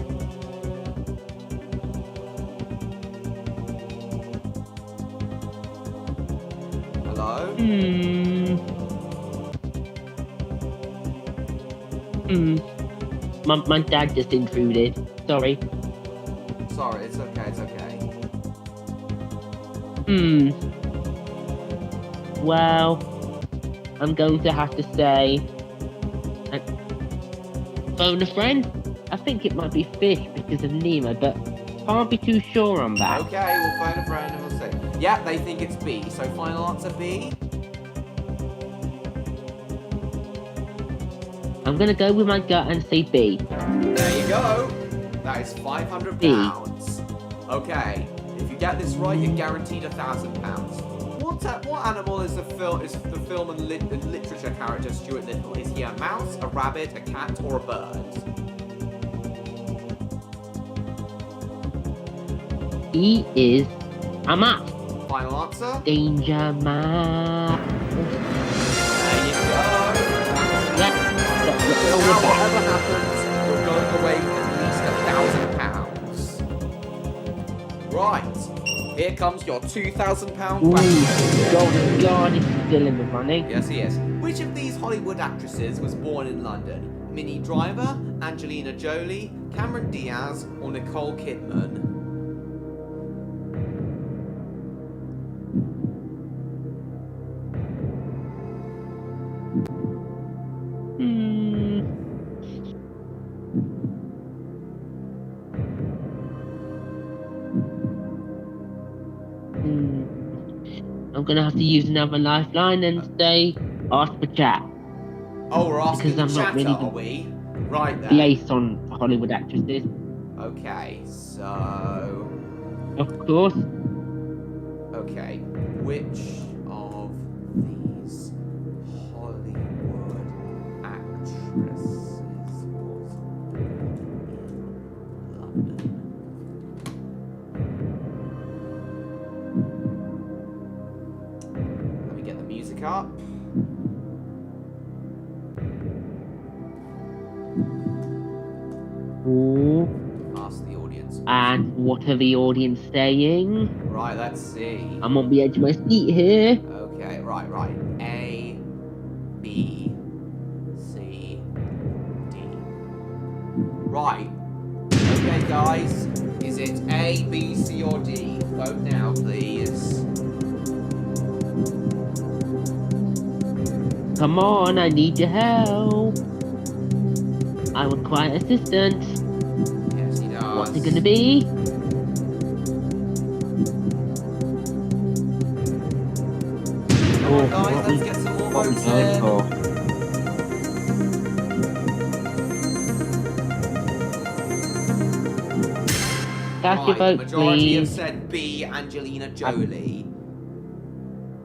Hello? My dad just intruded. Sorry. Sorry, it's okay, it's okay. Well, I'm going to have to say, phone a friend. I think it might be fish because of Nemo, but can't be too sure on that. Okay, we'll phone a friend and we'll see. Yeah, they think it's B, so final answer B? I'm gonna go with my gut and say B. There you go. That is £500. Okay, if you get this right, you're guaranteed £1,000. What animal is the film and literature character Stuart Little? Is he a mouse, a rabbit, a cat, or a bird? He is a mouse. Final answer? Danger mouse. There you go. Yeah. So now whatever happens, you're going away with at least £1,000. Right. Here comes your £2,000 question. Golden Guard is still in the running. Yes, he is. Which of these Hollywood actresses was born in London? Minnie Driver, Angelina Jolie, Cameron Diaz, or Nicole Kidman? I'm gonna have to use another lifeline and say ask for chat. Oh, we're asking Because the I'm not chatter, really are we? Right then. Liaison for Hollywood actresses. Okay, so... Of course. Okay, which of these Hollywood actresses was born in London? Let me get the music up. Ooh. Ask the audience. And what are the audience saying? Right, let's see. I'm on the edge of my seat here. Okay, right. A, B, C, D. Right. Okay, guys. Is it A, B, C, or D? Vote now, please. Come on, I need your help. I require assistance. Yes, he does. What's it gonna be? Come on, guys, let's get some more votes in. Cast your Right, vote, the majority have please. said B, Angelina Jolie.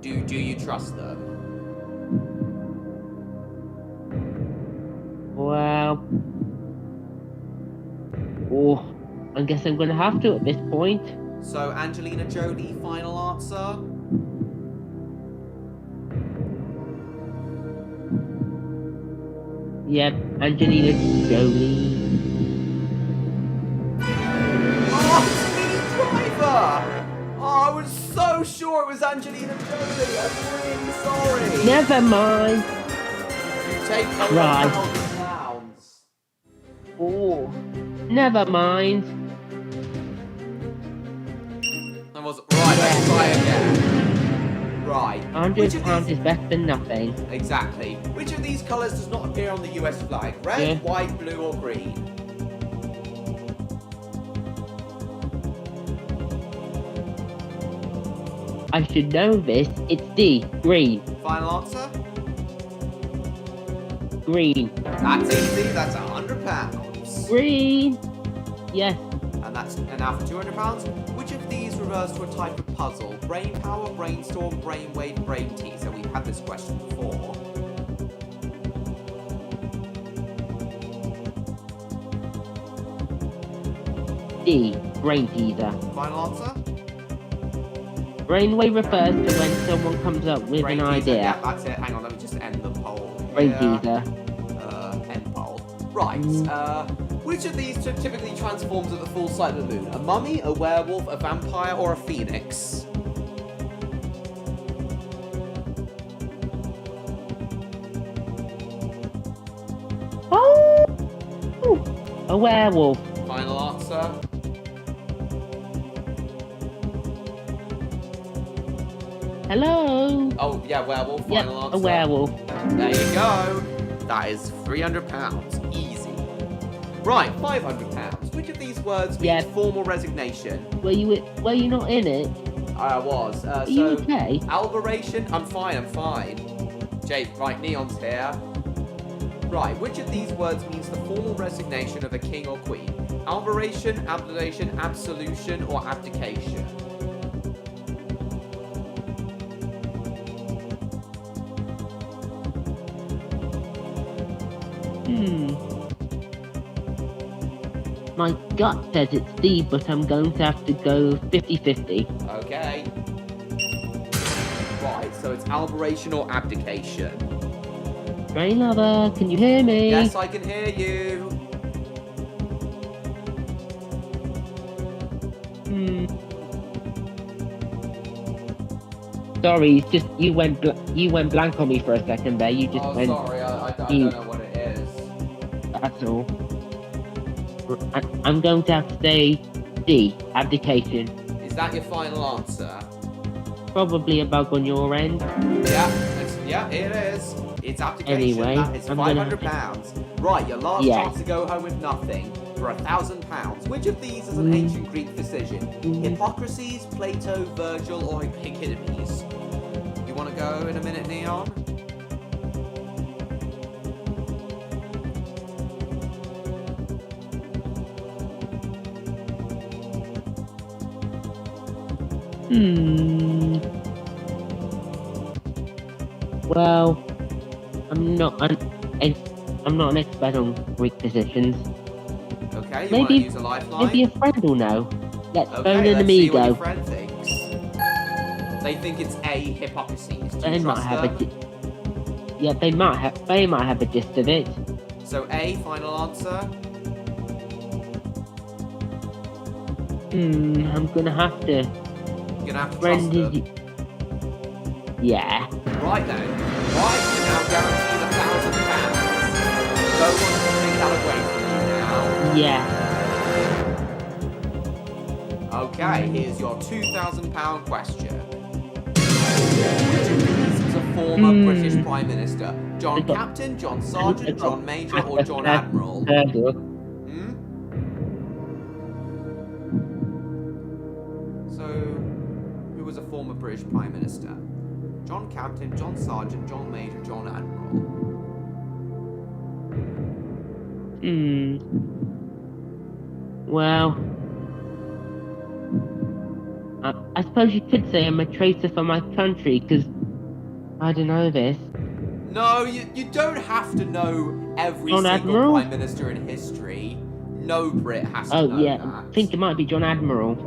Do you trust them? Well, oh, I guess I'm gonna have to at this point. So, Angelina Jolie, final answer? Yep, Angelina Jolie. Oh, it's Minnie Driver! Oh, I was so sure it was Angelina Jolie. I'm really sorry. Never mind. You take the Right. £1,000. Oh, never mind. That was right. Let's try again. Right. Which of £100 these- is better than nothing. Exactly. Which of these colours does not appear on the US flag? Red, Yeah. white, blue, or green? I should know this. It's D. Green. Final answer? Green. That's easy. That's £100. Green. Yes. And now for £200. Which of these refers to a type of puzzle? Brain power, brainstorm, brainwave, brain teaser. We've had this question before. D. Brain teaser. Final answer? Brainwave refers to when someone comes up with Brain an teaser. idea. Yeah, that's it. Hang on, let me just end the poll. Brain here. teaser. End poll. Right. Which of these typically transforms at the full sight of the moon? A mummy, a werewolf, a vampire, or a phoenix? Oh! A werewolf. Final answer? Hello. Oh, yeah, werewolf. Yep, Final answer. a werewolf. There you go. That is £300. Easy. Right, £500. Which of these words means Yeah. formal resignation? Were you not in it? I was. Are you okay? Alberation? I'm fine. Jake, right, Neon's here. Right, which of these words means the formal resignation of a king or queen? Alberation, abdication, absolution, or abdication? My gut says it's D, but I'm going to have to go 50-50. Okay. Right, so it's alberation or abdication. Brain lover, can you hear me? Yes, I can hear you. Sorry, it's just you went blank on me for a second there. You just Oh, went. sorry, I don't you. know what it is. That's all. I'm going to have to say D, abdication. Is that your final answer? Probably a bug on your end. Yeah, it is. It's application. Anyway, That is I'm gonna have £500. Right, your last Yeah. chance to go home with nothing for £1,000. Which of these is an ancient Greek physician? Hippocrates, Plato, Virgil, or Epictetus? You want to go in a minute, Neon? Well, I'm not an expert on Greek physicians. Okay, you want to Maybe use a lifeline? maybe a friend will know. Let's phone Okay, an let's see what your amigo. friend thinks. They think it's A, Hippocrates. Do you They might trust have a them? yeah, they might have a gist of it. So A, final answer? I'm gonna have to. You're gonna have to trust Friend them. is. Yeah. Right then. Right, you're now guaranteed £1,000. Don't want to take that away from you now. Yeah. Okay, here's your £2,000 question. Which of these is a former British Prime Minister? John Captain, John Sergeant, John Major, or John Admiral? Hmm? So, who was a former British Prime Minister? John Captain, John Sergeant, John Major, John Admiral. Well, I suppose you could say I'm a traitor for my country, because I don't know this. No, you don't have to know every John single Admiral? Prime Minister in history. No Brit has to Oh, know yeah, that. I think it might be John Admiral.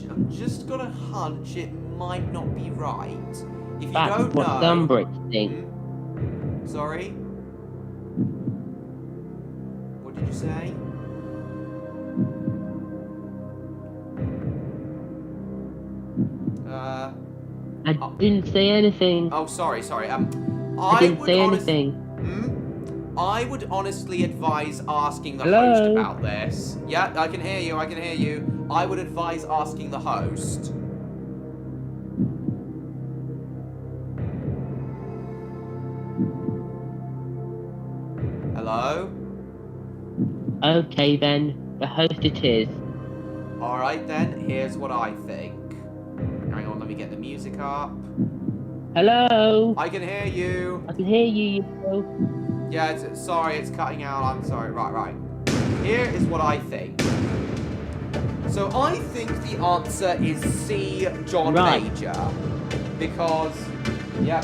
I'm just got a hunch it might not be right. If you That's don't what know... some Brits think. Sorry? What did you say? I didn't say anything. Oh, sorry. I didn't say anything. I would honestly advise asking the Hello? host about this. Yeah, I can hear you. I would advise asking the host. Hello? Okay then, the host it is. Alright then, here's what I think. Hang on, let me get the music up. Hello? I can hear you. I can hear you, Yo. Yeah, sorry, it's cutting out. I'm sorry. Right. Here is what I think. So I think the answer is C, John Right. Major. Because, yeah,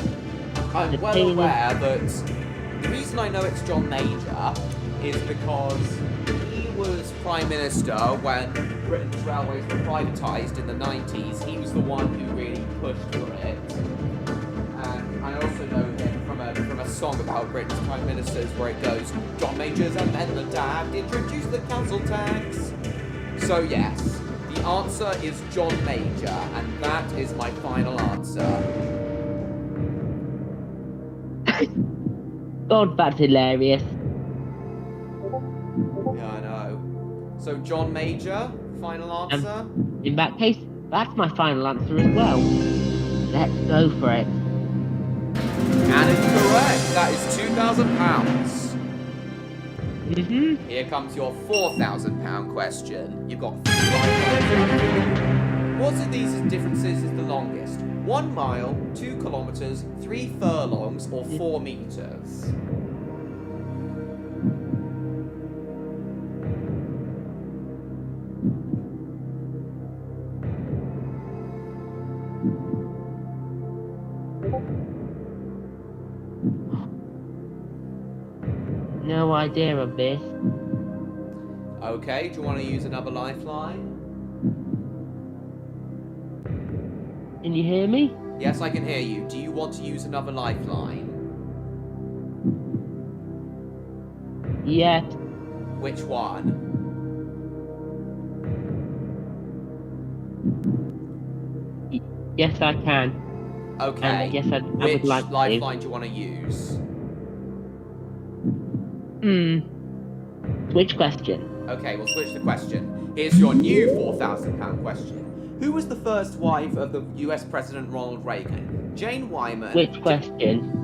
I'm The well thing is- aware that the reason I know it's John Major is because he was Prime Minister when Britain's railways were privatised in the 90s. He was the one who really pushed for it. And I also know him from a song about Britain's Prime Ministers where it goes, John Major's Amendment Act introduced the council tax. So yes, the answer is John Major, and that is my final answer. God, that's hilarious. Yeah, I know. So John Major, final answer? In that case, that's my final answer as well. Let's go for it. And it's correct. That is £2,000. Mm-hmm. Here comes your £4,000 question. You've got 5 lines. What's of these differences is the longest? 1 mile, 2 kilometers, 3 furlongs, or 4 meters? No idea of this. Okay, do you want to use another lifeline? Can you hear me? Yes, I can hear you. Do you want to use another lifeline? Yes. Which one? Yes, I can. Okay. Yes, I Which would like to. lifeline do you want to use? Which question? Okay, we'll switch the question. Here's your new £4,000 question. Who was the first wife of the US President Ronald Reagan? Jane Wyman. Which question?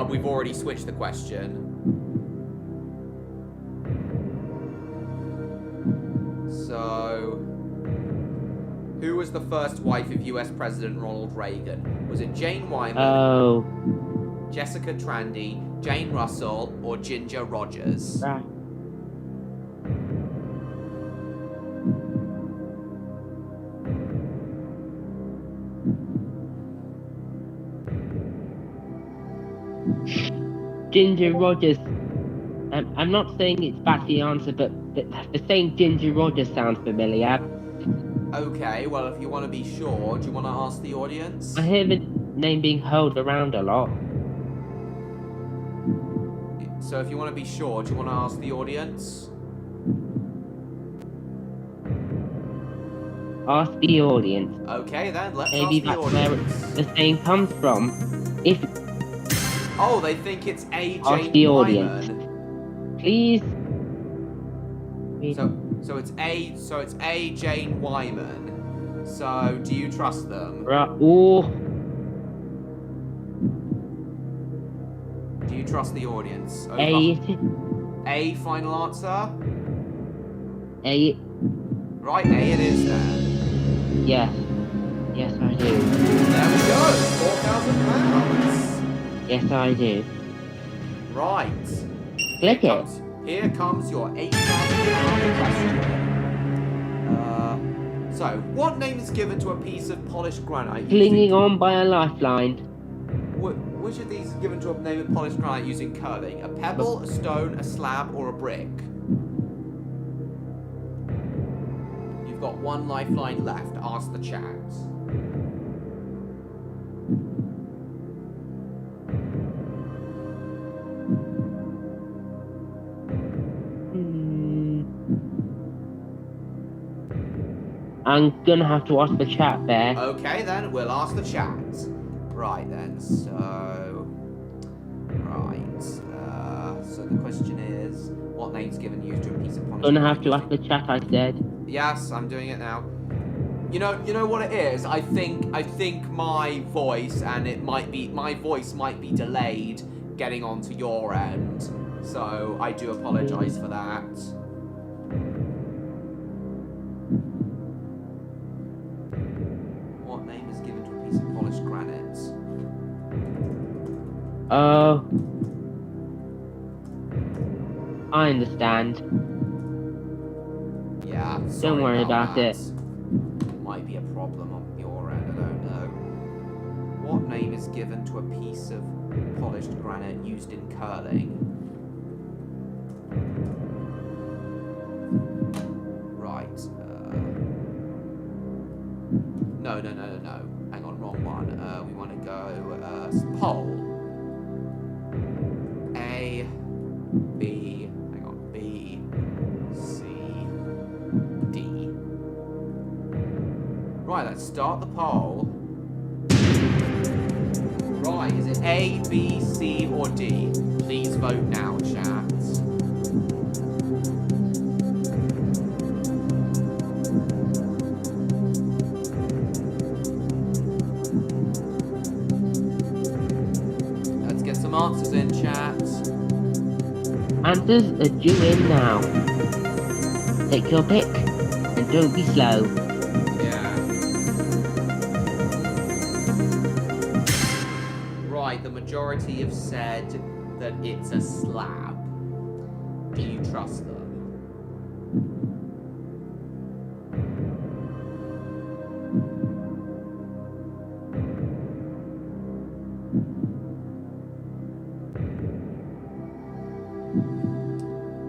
We've already switched the question. So, who was the first wife of US President Ronald Reagan? Was it Jane Wyman, Oh, Jessica Trandy, Jane Russell, or Ginger Rogers? right. Ginger Rogers. I'm not saying that's the answer, but the saying Ginger Rogers sounds familiar. Okay, well, if you want to be sure, do you want to ask the audience? I hear the name being hurled around a lot. So if you want to be sure, do you want to ask the audience? Ask the audience. Okay, then, let's Maybe ask the that's where audience. the saying comes from. If Oh, they think it's A. Ask Jane the audience. Wyman. please. So it's A. Jane Wyman. So do you trust them? Right. Oh, Do you trust the audience? Over. A. A final answer. A. Right, A it is then. Yes. Yes, I do. There we go. £4,000. Yes, I do. Right. Click it. Here comes your £8,000 question. So, what name is given to a piece of polished granite? Clinging on by a lifeline. Which of these is given to a name of polished granite using curving? A pebble, a stone, a slab, or a brick? You've got 1 lifeline left. Ask the chat. I'm gonna have to ask the chat there. Okay, then we'll ask the chat. Right then, so so the question is, what name's given used to a piece of polished Gonna granite have to ask the chat, I said. Yes, I'm doing it now. You know what it is? I think my voice my voice might be delayed getting onto your end. So I do apologise for that. What name is given to a piece of polished granite? Oh. I understand. Yeah, Don't worry about it. Might be a problem on your end, I don't know. What name is given to a piece of polished granite used in curling? Right. No. Hang on, wrong one. We want to go pole. A, B, hang on, B, C, D. Right, let's start the poll. Right, is it A, B, C, or D? Please vote now, chat. Let's get some answers in, chat. Answers are due in now. Take your pick and don't be slow. Yeah. Right, the majority have said that it's a slab. Do you trust them?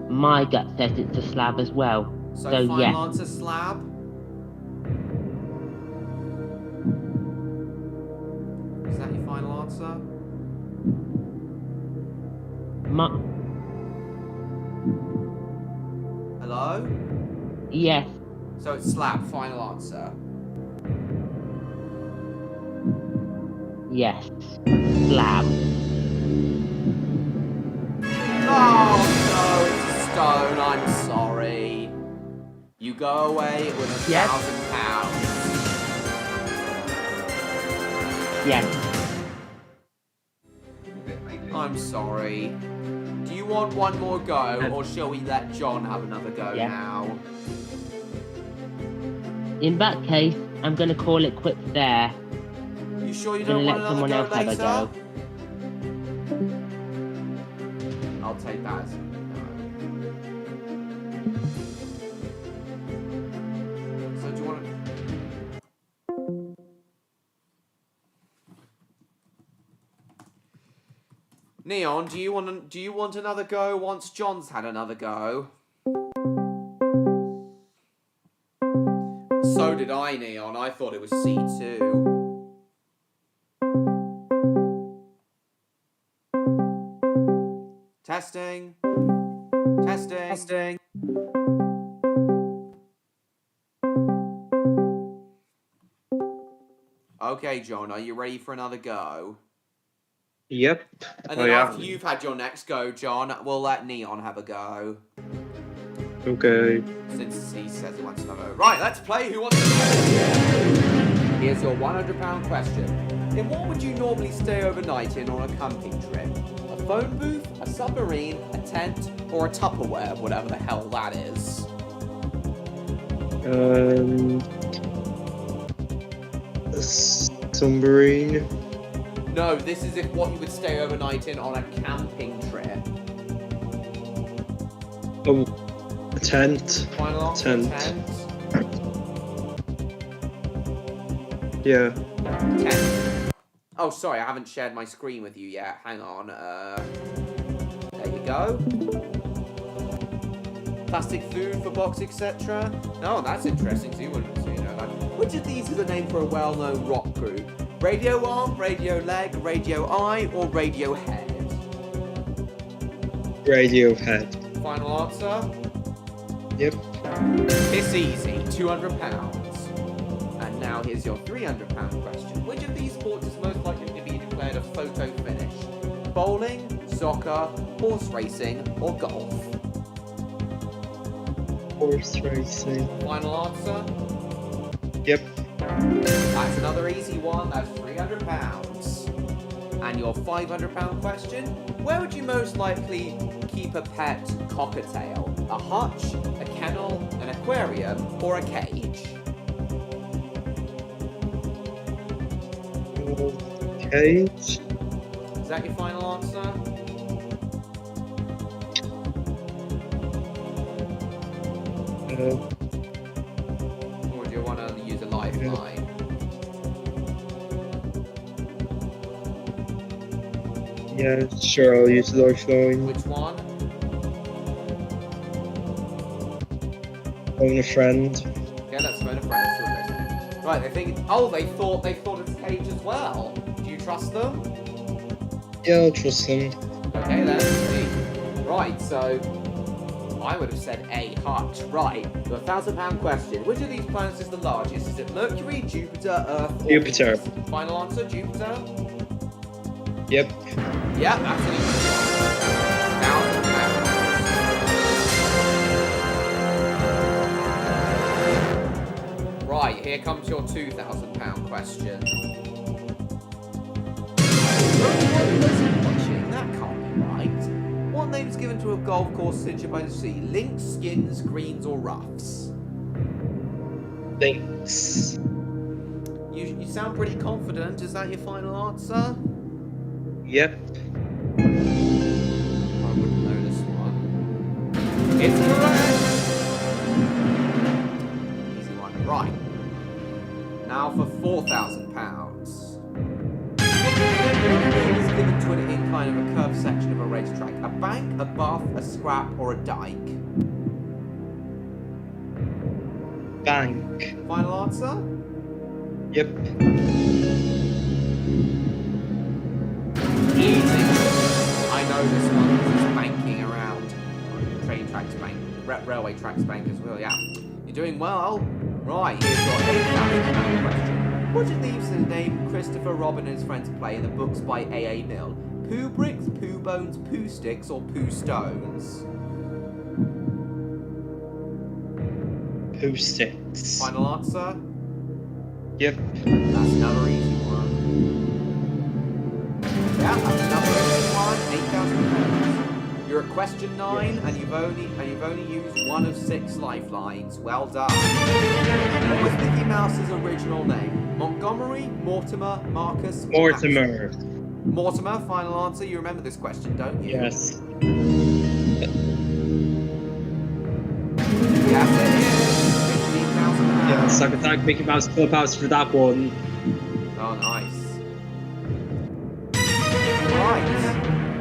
My gut says it's a slab as well. So So, final yeah. answer slab? Is that your final answer? Hello? Yes. So it's slab, final answer. Yes. Slab. Oh no, it's a stone, I'm sorry. You go away with Yes. £1,000. Yes. I'm sorry. Do you want one more go, or shall we let John have another go Yeah. now? In that case, I'm gonna call it quits there. You sure you I'm gonna don't want let someone another else have a go go. later? I'll take that as a no. So do you want to... Neon, do you want another go once John's had another go? So did I, Neon. I thought it was C2. Testing. Testing. Okay, John, are you ready for another go? Yep. And then Oh, yeah. after you've had your next go, John, we'll let Neon have a go. Okay. Since he says he wants another. Right, let's play Who Wants to Play? Here's your £100 question. In what would you normally stay overnight in on a camping trip? A phone booth, a submarine, a tent, or a Tupperware, whatever the hell that is? A submarine. No, this is if what you would stay overnight in on a camping trip. Oh, a tent. Final answer, Tent. tent. Yeah. Tent. Oh, sorry, I haven't shared my screen with you yet. Hang on. There you go. Plastic food for box, etc. Oh, that's interesting. So you wouldn't know that. Which of these is a name for a well-known rock group? Radio Arm, Radio Leg, Radio Eye, or Radiohead? Radiohead. Final answer? Yep. It's easy, £200. And now here's your £300 question. Which of these sports is most likely to be declared a photo finish? Bowling, soccer, horse racing, or golf? Horse racing. Final answer? Yep. That's another easy one. That's £300. And your £500 question? Where would you most likely keep a pet cockatiel? A hutch, a kennel, an aquarium, or a cage? Cage. Is that your final answer? Or do you want to use a lifeline? Yeah, sure, I'll use the lifeline. Which one? Phone a friend. Okay, let's phone a friend. Let's do this. Right, they think. Oh, they thought it's Cage as well. Do you trust them? Yeah, I'll trust them. Okay, let's see. Right, so I would have said A, Hutch. Right, the £1,000 question. Which of these planets is the largest? Is it Mercury, Jupiter, Earth, or Jupiter. Venus? Final answer, Jupiter? Yep. Yeah, that's an easy one. £1,000. Right, here comes your £2,000 question. That can't be right. What name is given to a golf course situated by the sea? Links, skins, greens, or roughs? Thanks. You sound pretty confident. Is that your final answer? Yep. I wouldn't know this one. It's correct! Easy one. Right. Now for £4,000. Is given to an incline of a curved section of a racetrack. A bank, a buff, a scrap, or a dike? Bank. Final answer? Yep. Easy. I know this one. It's banking around. Train tracks bank. Railway tracks bank as well, yeah. You're doing well. Right, here's your £8,000 question. Which of these is the name Christopher Robin and his friends play in the books by A.A. Milne? Pooh Bricks, Pooh Bones, Pooh Sticks, or Pooh Stones? Pooh Sticks. Final answer? Yep. That's another easy one. Yeah, that's another easy one. £8,000. You're at question 9, and you've only used 1 of 6 lifelines. Well done. What was Mickey Mouse's original name? Montgomery, Mortimer, Marcus, or Mortimer. Max? Mortimer. Final answer. You remember this question, don't you? Yes. Yeah, £15,000. Yeah, so I can thank Mickey Mouse Clubhouse for that one. Oh, nice. Right.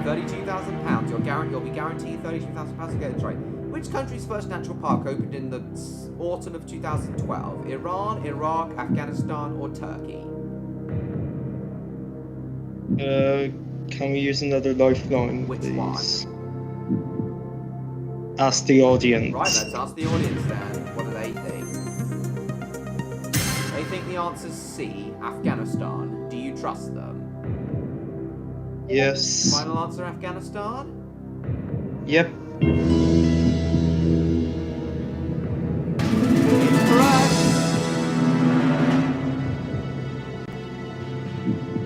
£32,000. You'll be guaranteed £32,000 to get it right. Which country's first natural park opened in the autumn of 2012? Iran, Iraq, Afghanistan, or Turkey? Can we use another lifeline, Which please? one? Ask the audience. Right, let's ask the audience then. What do they think? They think the answer's C, Afghanistan. Do you trust them? Yes. Final answer, Afghanistan? Yep. Incorrect.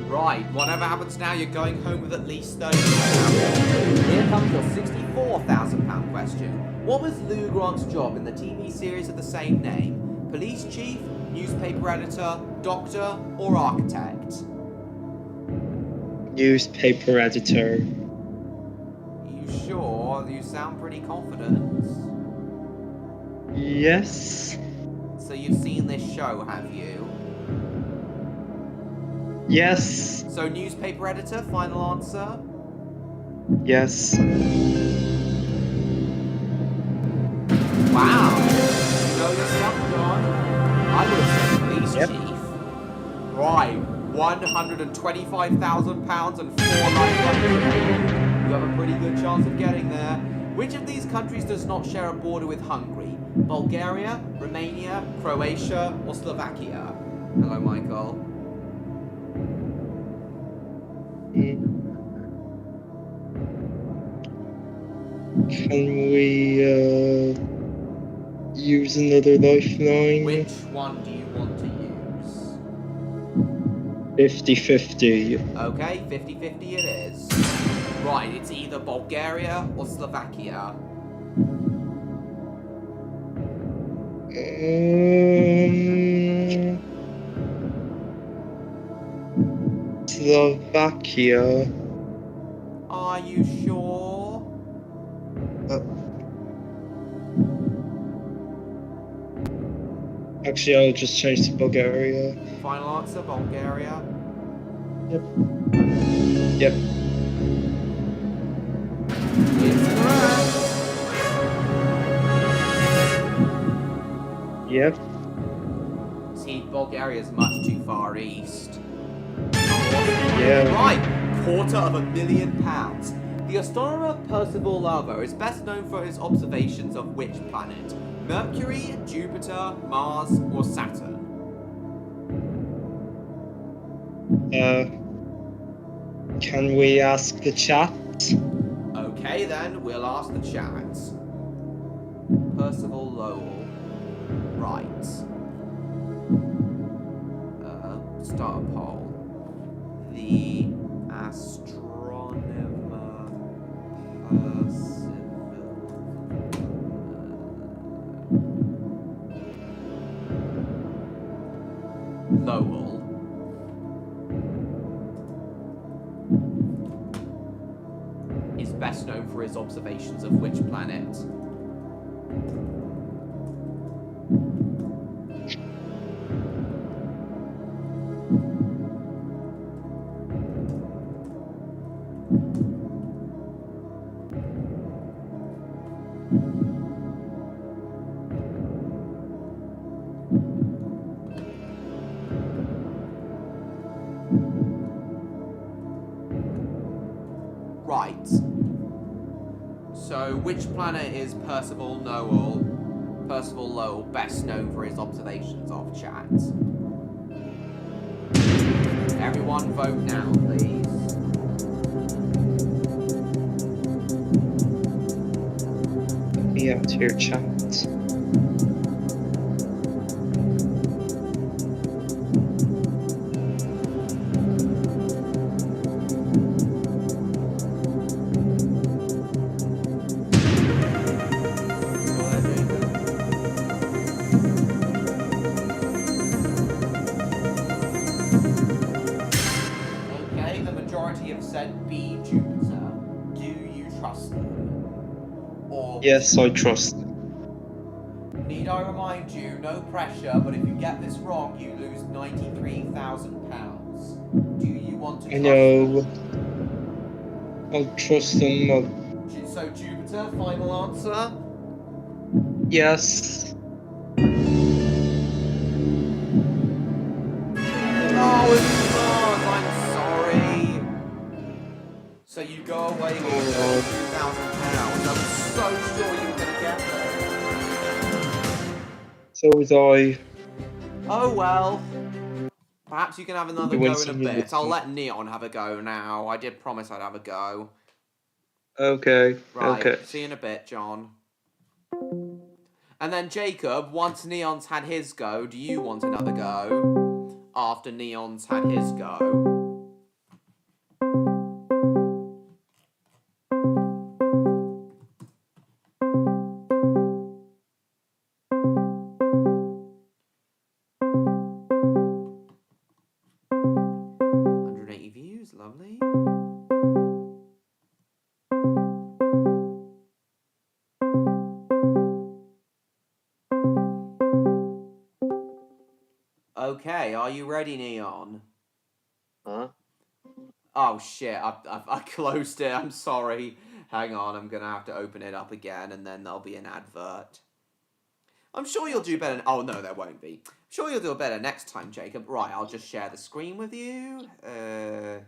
Right, whatever happens now, you're going home with at least £30,000. Here comes your £64,000 question. What was Lou Grant's job in the TV series of the same name? Police chief, newspaper editor, doctor, or architect? Newspaper editor. You sure? You sound pretty confident. Yes. So you've seen this show, have you? Yes. So newspaper editor, final answer? Yes. Wow. You know your stuff, John? I would have said police Yep. chief. Right. £125,000 and 4 lifelines remaining. You have a pretty good chance of getting there. Which of these countries does not share a border with Hungary? Bulgaria, Romania, Croatia, or Slovakia? Hello, Michael. Can we use another lifeline? Which one do you want to use? 50-50. Okay, 50-50 it is. Right, it's either Bulgaria or Slovakia. Slovakia. Are you sure? Actually, I'll just change to Bulgaria. Final answer, Bulgaria. Yep. It's correct. Yep. See, Bulgaria's much too far east. Yeah. Right, £250,000. The astronomer Percival Lowther is best known for his observations of which planet? Mercury, Jupiter, Mars, or Saturn? Can we ask the chat? Okay then, we'll ask the chat. Percival Lowell. Right. Start a poll. The astronomer Percival Lowell is best known for his observations of which planet? Right. So, which planet is Percival Lowell best known for his observations of, chat? Everyone vote now, please. Me out to your chat. Okay, the majority have said B, Jupiter. Do you trust them? Or Yes, I trust. need I remind you, no pressure, but if you get this wrong, you lose £93,000. Do you want to I trust know. I'll trust them. So Jupiter, final answer? Yes. Oh, it's Mars, I'm sorry. So you go away with £32,000. I'm so sure you were going to get there. So was I. Oh well. Perhaps you can have another You go win in a some, you bit. lose I'll some. let Neon have a go now. I did promise I'd have a go. Okay. Right, Okay. see you in a bit, John. And then Jacob, once Neon's had his go, do you want another go? After Neon's had his go. Views, lovely. Okay, are you ready, Neon? Huh? Oh shit, I closed it, I'm sorry. Hang on, I'm gonna have to open it up again and then there'll be an advert. I'm sure you'll do better. Oh no, there won't be. I'm sure you'll do better next time, Jacob. Right, I'll just share the screen with you. There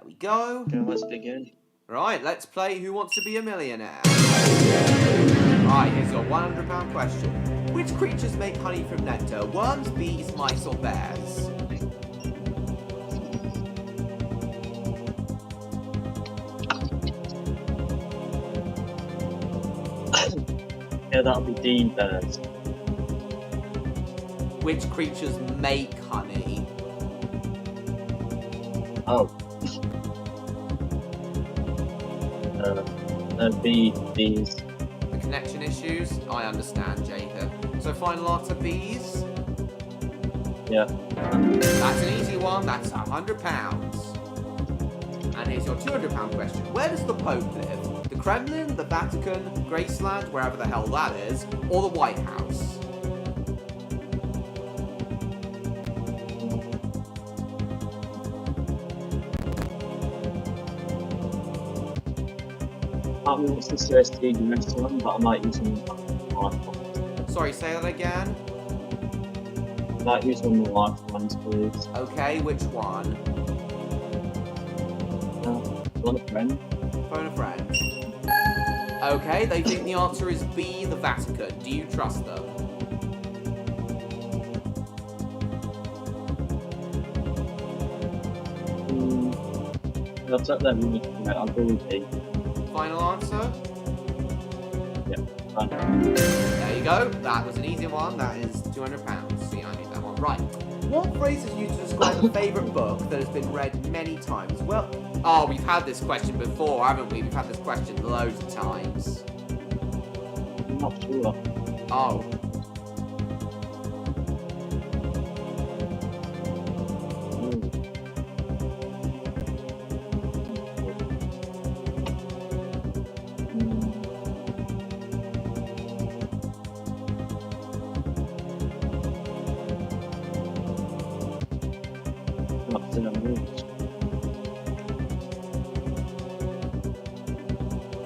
we go. Okay, let's begin. Right, let's play Who Wants to Be a Millionaire? Right, here's your £100 question. Which creatures make honey from nectar? Worms, bees, mice, or bears? Yeah, that'll be Dean Bears. Which creatures make honey? Oh. Bees. The connection issues? I understand, Jacob. So final answer, bees? Yeah. That's an easy one. That's £100. And here's your £200 question. Where does the Pope live? The Kremlin, the Vatican, Graceland, wherever the hell that is, or the White House? I mean, what's the CST US one, but I might use one of the lifelines. Sorry, say that again. I might use one of the lifelines, please. Okay, which one? One a friend. Phone a friend. Okay, they think the answer is B, the Vatican. Do you trust them? I'll take that one. I'll go with B. Final answer? Yeah, fine. There you go. That was an easy one. That is £200. See, I knew that one. Right. What phrase is used to describe a favourite book that has been read many times? Well, oh, we've had this question before, haven't we? We've had this question loads of times. I'm not sure. Oh.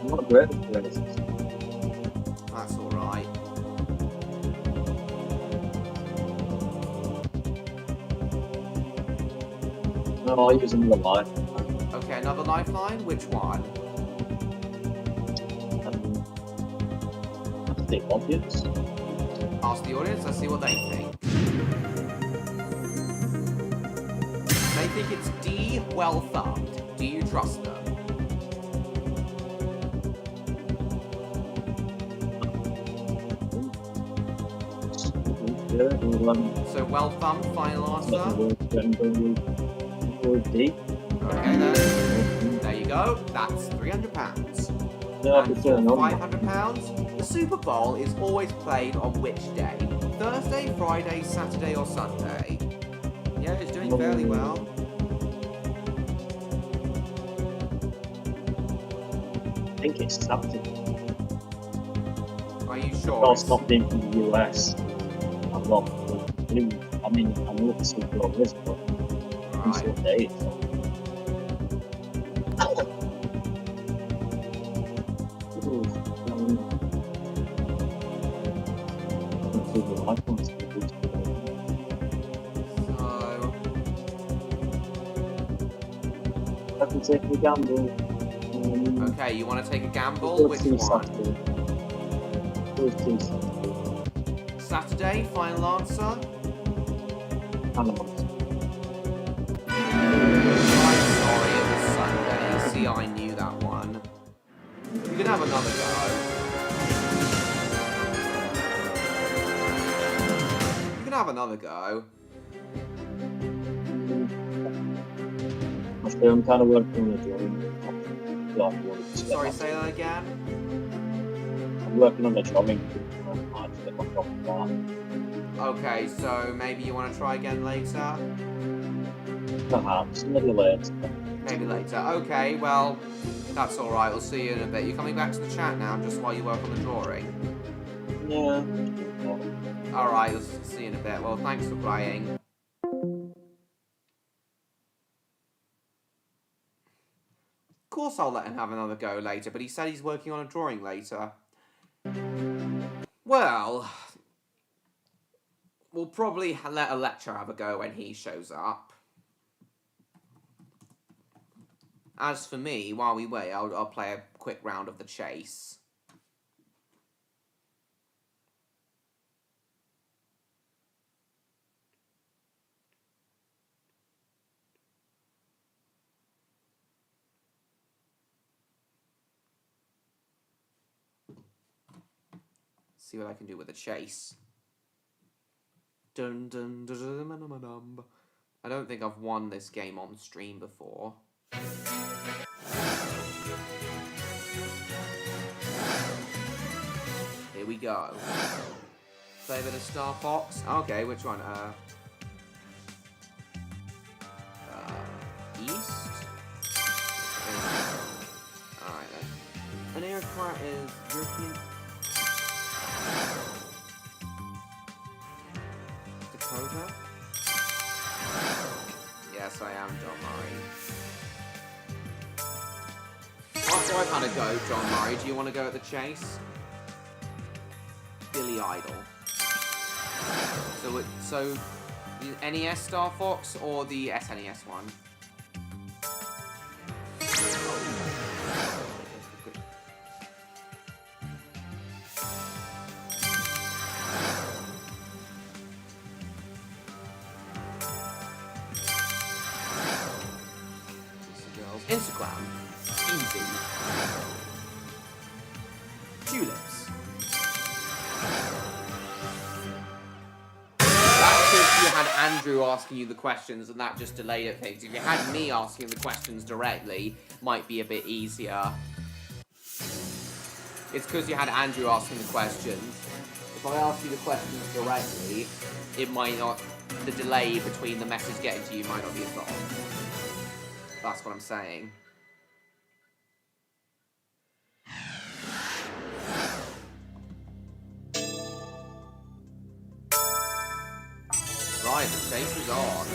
I'm not great at phrases. That's alright. No, I'll use another line. Okay, another lifeline? Which one? That's the obvious. Ask the audience, let's see what they think. They think it's D, well thumbed. Do you trust them? Yeah, So well thumbed, final answer? D. Okay then. There you go. That's £300. Yeah, And it's for an number. £500, the Super Bowl is always played on which day? Thursday, Friday, Saturday, or Sunday? Yeah, it's doing fairly well. I think it's Saturday. Are you sure? Well, it's not being from the US. I'm not. I mean, I know what the Super Bowl is, but it's Right. what day it's on. Ooh, let's see the lifelines for this video. So, I can take a gamble. okay, you want to take a gamble? Let's Which see one? Saturday. Let's see Saturday. Saturday, final answer? Animals. I'm sorry, it was Sunday. See, I knew that one. You can have another go. You can have another go. Actually, I'm kind of working on a drawing. Sorry, say that again? I'm working on a drawing. I get my job back. Okay, so maybe you want to try again later? Perhaps, a little later. Maybe later. Okay, well, that's alright. We'll see you in a bit. You're coming back to the chat now, just while you work on the drawing? Yeah. Alright, we'll see you in a bit. Well, thanks for playing. Of course I'll let him have another go later, but he said he's working on a drawing later. Well, we'll probably let a lecturer have a go when he shows up. As for me, while we wait, I'll play a quick round of the chase. See what I can do with a chase. Dun, dun, dun, dun, dun, dun, dun. I don't think I've won this game on stream before. Here we go. Play a bit of Star Fox. Okay, which one? east. Alright then. An aircraft is European. Dakota? Yes, I am John Murray. After I've had a go, John Murray, do you want to go at the chase? Billy Idol. So the NES Star Fox or the SNES one? Instagram. Easy. Tulips. That's because you had Andrew asking you the questions and that just delayed it things. If you had me asking the questions directly, might be a bit easier. It's because you had Andrew asking the questions. If I ask you the questions directly, it might not... The delay between the message getting to you might not be as long. That's what I'm saying. Right, the chase is on.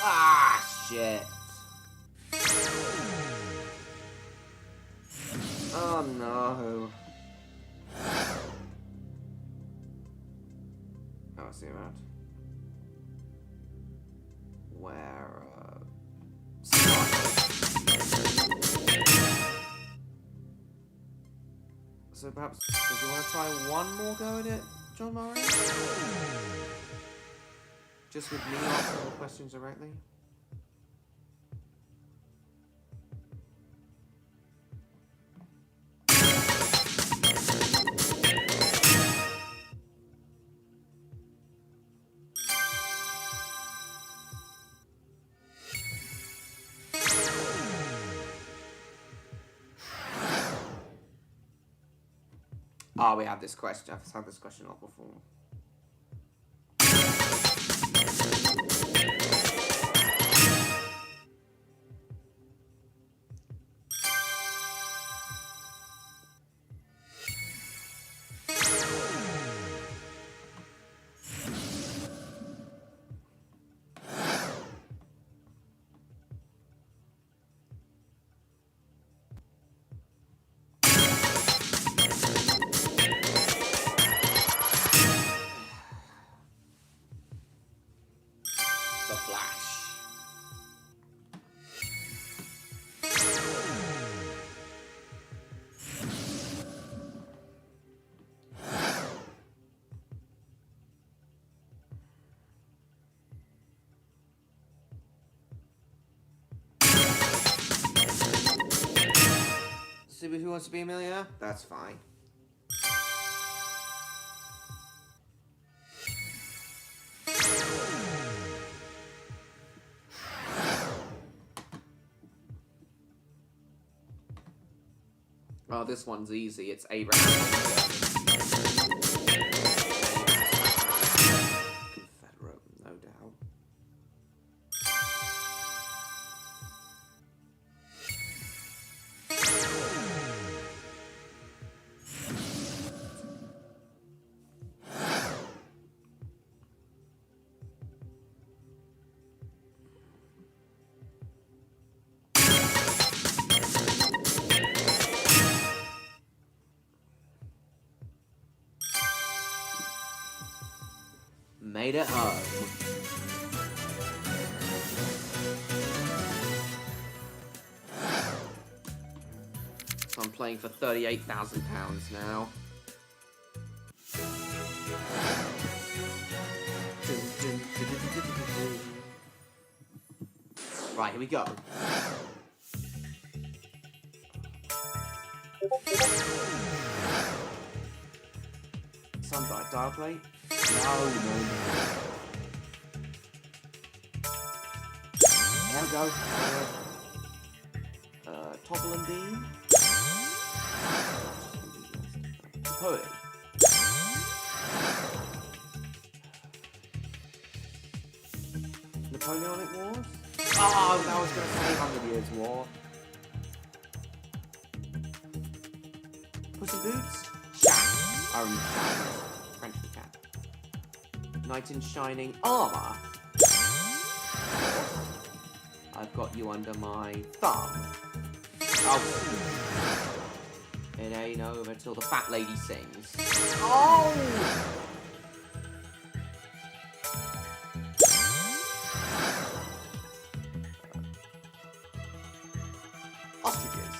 Ah, shit. Oh no. Oh, I see that. Where, So perhaps, do you want to try one more go at it, John Murray? Just with me asking the questions directly? Oh, we have this question. I've had this question up before. See Who Wants to Be a Millionaire? That's fine. Oh, this one's easy. It's Abraham Lincoln. Confederate, no doubt. Made it home. So I'm playing for £38,000 now. Right, here we go. Sunbright dial plate. No. There we go. Topple and Bean. Napoleon. Napoleonic Wars? Oh, I was going to say 100 Years' War. Puss in Boots? Shaft. I remember Shaft. French for cat. Knight in Shining Armour. I've got you under my thumb. Oh. It ain't over till the fat lady sings. Oh! Ostriches.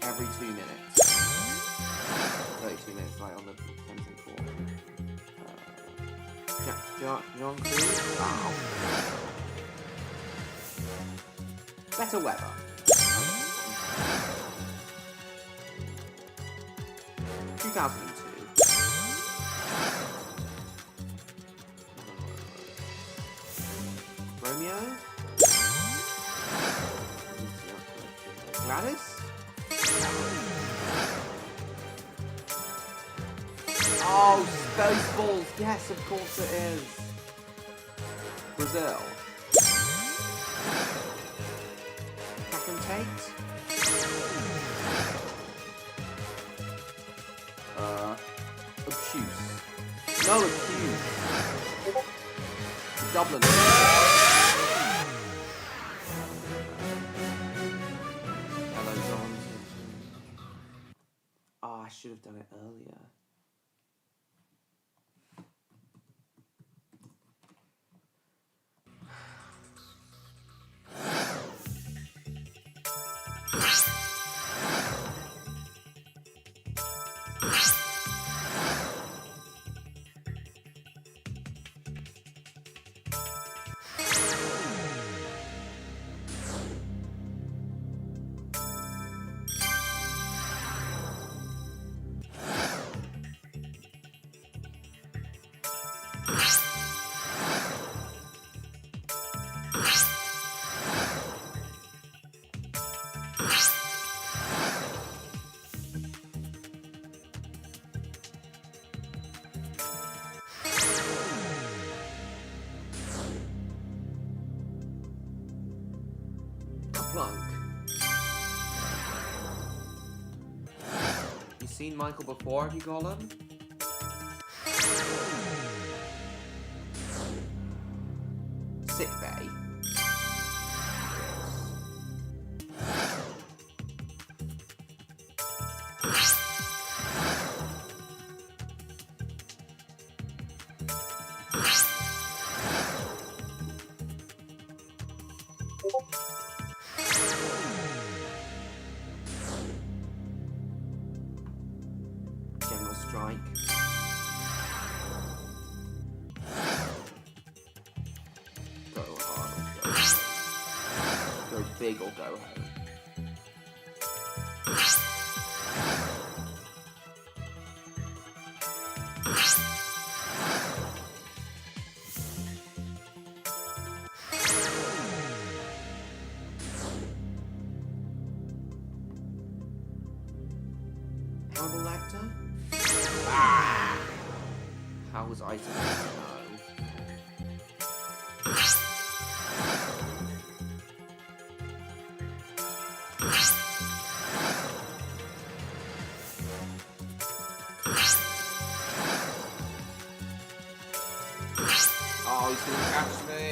Every 2 minutes. 32 minutes, right on the Thames and 4. John Cruise? Wow. Better weather. 2002. Romeo? Gladys? Oh, Spaceballs! Yes, of course it is. Brazil. Catherine Tate? Obtuse. No, accused. Dublin. Hello, John. Oh, I should have done it earlier. Plunk. You seen Michael before, have you, Gollum? Sick bay. General Strike. Go hard or go home. Go big or go home. Hannibal Lecter? Ah! How was I supposed to know? Oh, he's gonna catch me.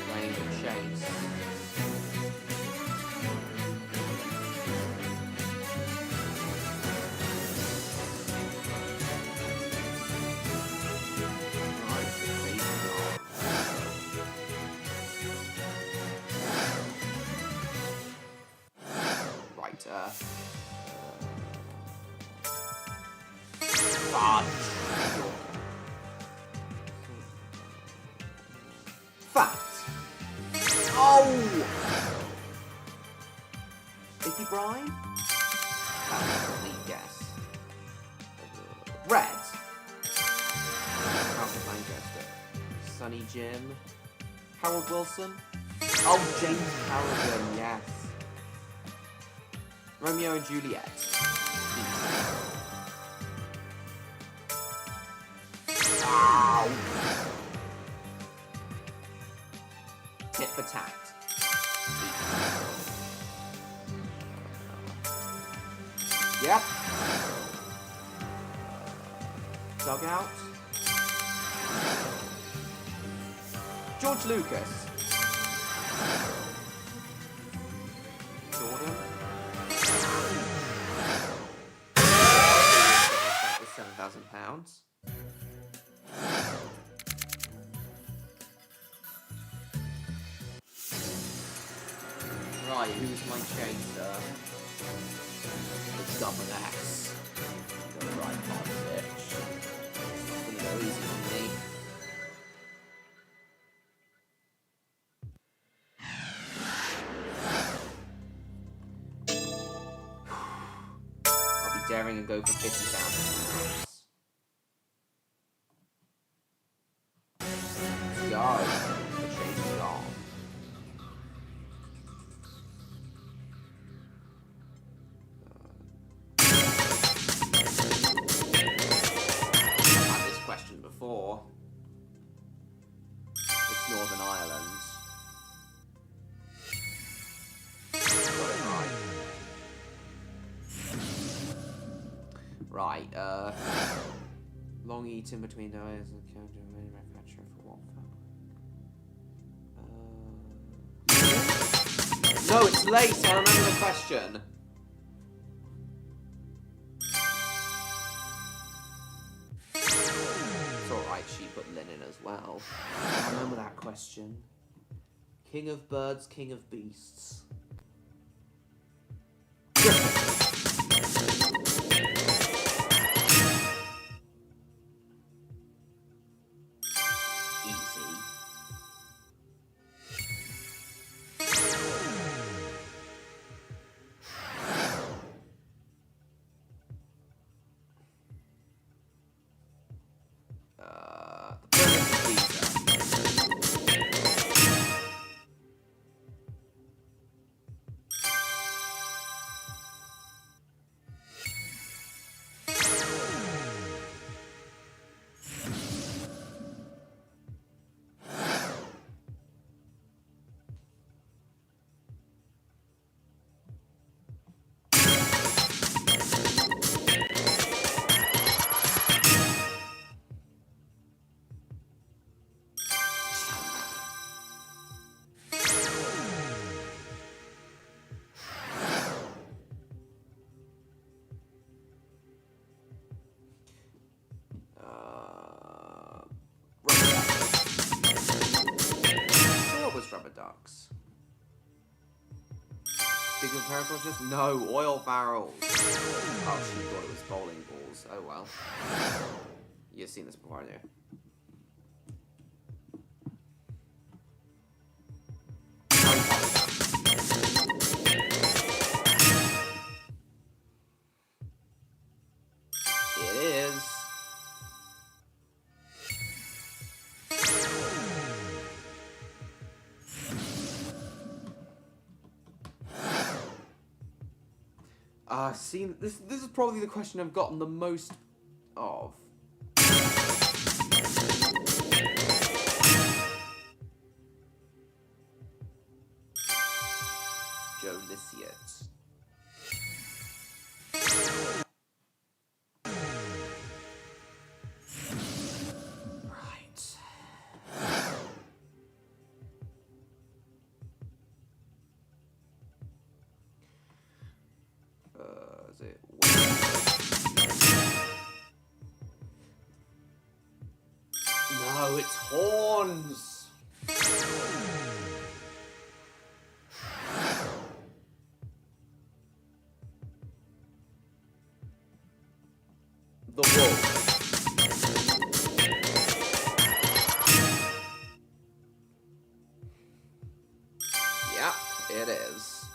Rain and Shades. Fact. Oh! Icky Brine? That was a complete guess. Red. House of Lancaster. Sonny Jim. Harold Wilson. Oh, James Harrigan, yes. Romeo and Juliet. Ow! Tit for tat. Yep. Dugout. George Lucas. Jordan. That was £7,000. Right, who's my chaser? It's Double X. Go right on, bitch. It's gonna go easy on me. I'll be daring and go for £50,000. Let's go. The chase is on. I've had this question before. It's Northern Ireland. Got it right. Right, long eaten between the eyes and counter manufacturer for what fact? No, it's lace, I remember the question. It's alright, she put linen as well. I remember that question. King of birds, king of beasts. Easy. The Pyramids of Giza. Rubber ducks. Bigger parasols just no oil barrels. Oh, she thought it was bowling balls. Oh well. You've seen this before, haven't you? It is. See, this is probably the question I've gotten the most of. Joe Lysiot. Right. Is it? No, it's horns. It is.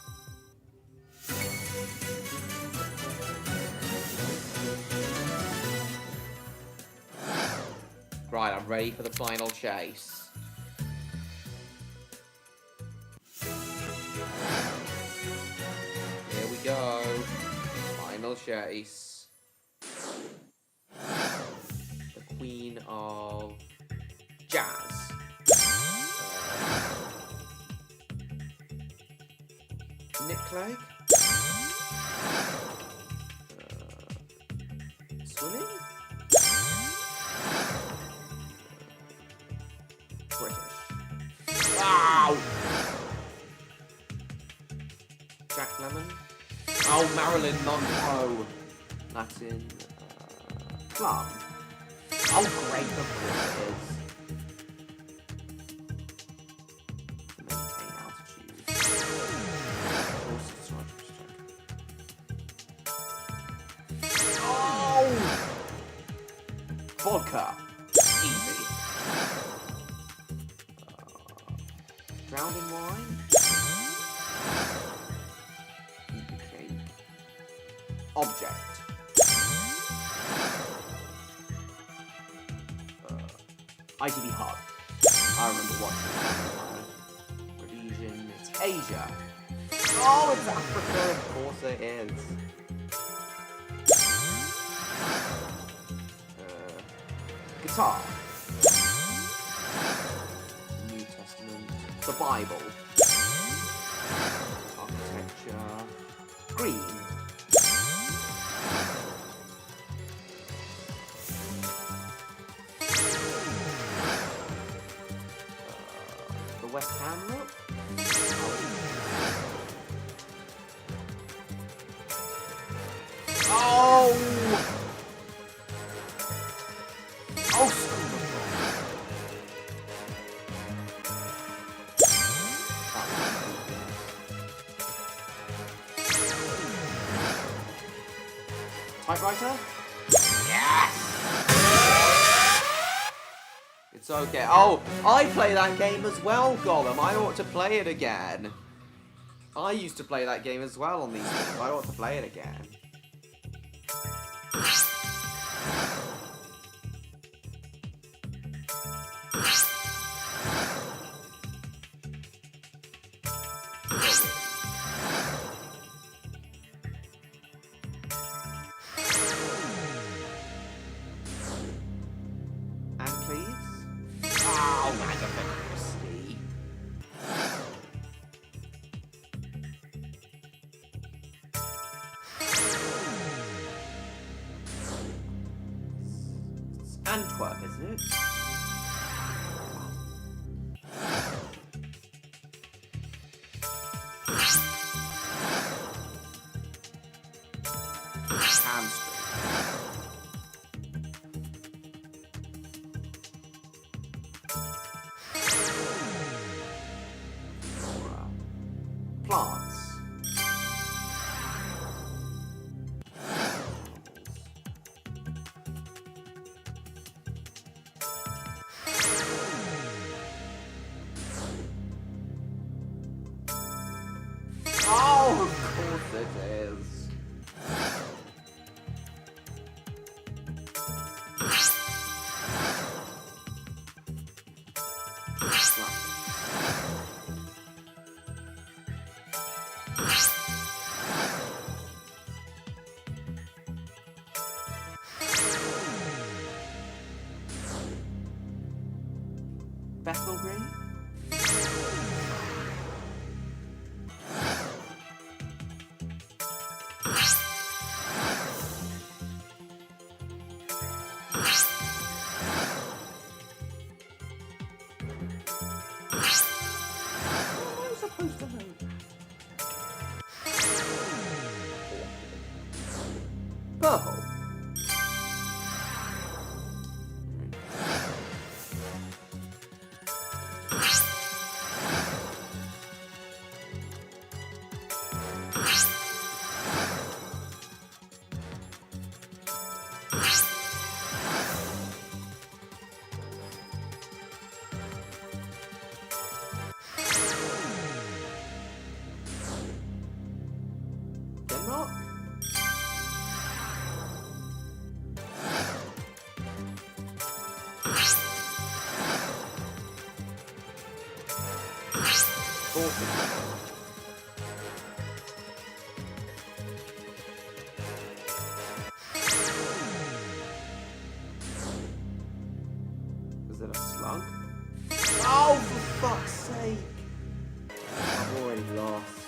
Right, I'm ready for the final chase. Here we go. Final chase. The Queen of Jazz. Nick Clegg? Swimming? British. Wow! Jack Lemmon? Oh, Marilyn Monroe. Latin. Plum. Oh, great, of course it is. Maintain altitude. Oh! Vodka. Easy. Drowned in wine? Okay. Object. ITV Hub. I remember watching it. Rhodesian. It's Asia. Oh, it's Africa. Of course it is. Guitar. New Testament. The Bible. Architecture. Green. The West Ham look. Oh! Oh, typewriter? Yes! It's okay. Oh, I play that game as well, Gollum. I ought to play it again. I used to play that game as well on these things. I ought to play it again. Antwerp, isn't it? Hamstring. Flora. Plants. Oh, of course it is. Bethnal Green? thought of. Was it a slug? Oh, for fuck's sake! I've already lost.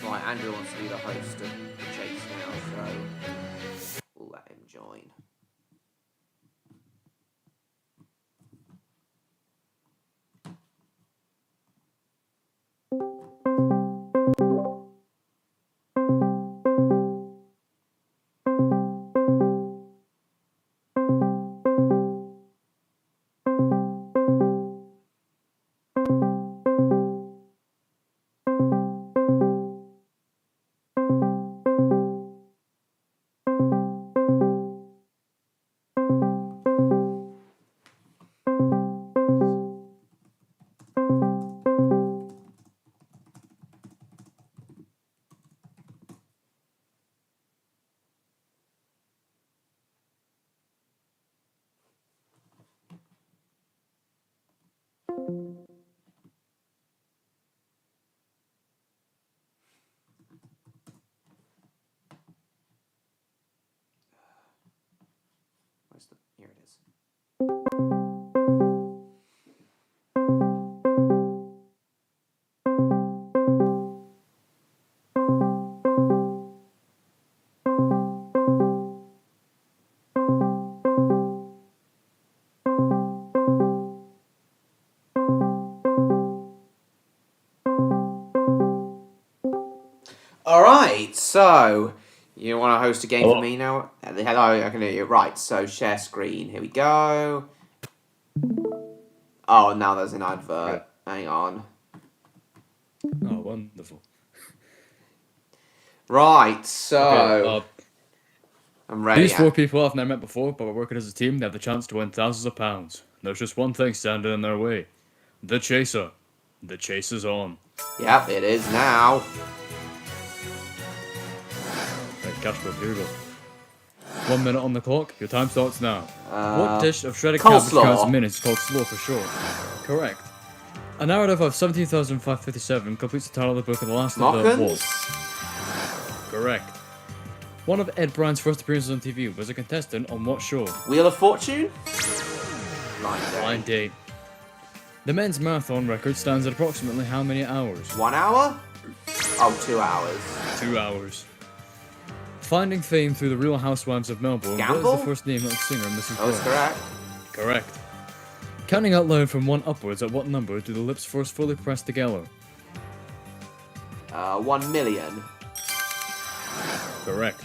Right, Andrew wants to be the host of the chase now, so we'll let him join. Where's the... Here it is. Alright, so you want to host a game for me now? Hello, I can hear you. Right, so share screen. Here we go. Oh, now there's an advert. Hang on. Oh, wonderful. Right, so Okay, I'm ready. these four people I've never met before, but we're working as a team. They have the chance to win thousands of pounds. There's just one thing standing in their way. The chaser. The chase is on. Yep, it is now. Right, Casper, here we go. 1 minute on the clock. Your time starts now. What dish of shredded cabbage coleslaw. counts in minutes is called slaw for short? Correct. A narrative of 17,557 completes the title of the book of the last of the Mockens? Wolves. Correct. One of Ed Bryan's first appearances on TV was a contestant on what show? Wheel of Fortune? Blind Date. The men's marathon record stands at approximately how many hours? 1 hour? Oh, 2 hours. 2 hours. Finding fame through the Real Housewives of Melbourne, what Gamble? is the first name of the singer Mrs. That was correct. Correct. Counting out loud from 1 upwards, at what number do the lips first fully press together? 1 million. Correct.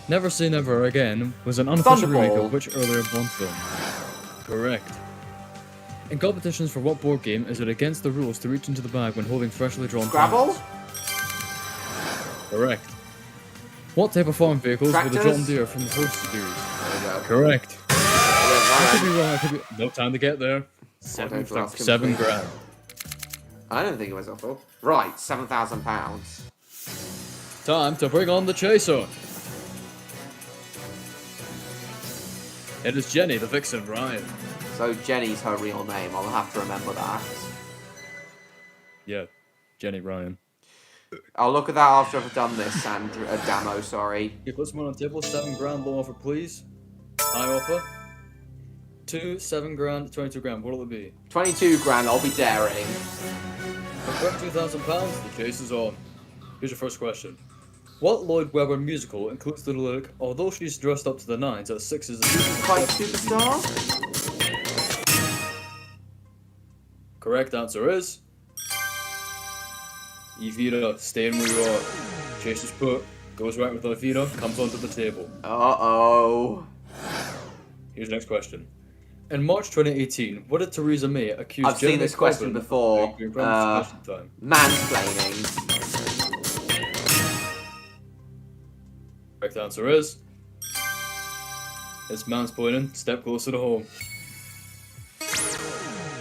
Never Say Never Again was an unofficial remake Thunderball. of which earlier Bond film? Correct. In competitions for what board game is it against the rules to reach into the bag when holding freshly drawn Scrabble? cards? Correct. What type of farm vehicles were the John Tractors? Deere from the Host series? There we go. Correct. I could I be wrong, I could be... No time to get there. don't ask him, Seven please. grand. don't think it was awful. Right, £7,000. Time to bring on the chaser. It is Jenny, the vixen, Ryan. So Jenny's her real name. I'll have to remember that. Yeah, Jenny Ryan. I'll look at that after I've done this, Andrew. Damo, sorry. You put someone on the table, 7 grand, low offer, please. High offer. 2, 7 grand, 22 grand. What'll it be? 22 grand. I'll be daring. For £22,000, the chase is on. Here's your first question. What Lloyd Webber musical includes the lyric, although she's dressed up to the nines at 6 is a Fight superstar? Correct answer is... Evita, staying where you are. Chaser's put, goes right with Evita, comes onto the table. Uh-oh. Here's the next question. In March 2018, what did Theresa May accuse I've seen Jeremy this question Corbyn before. of doing around discussion time? Mansplaining. Correct answer is... It's mansplaining. Step closer to home.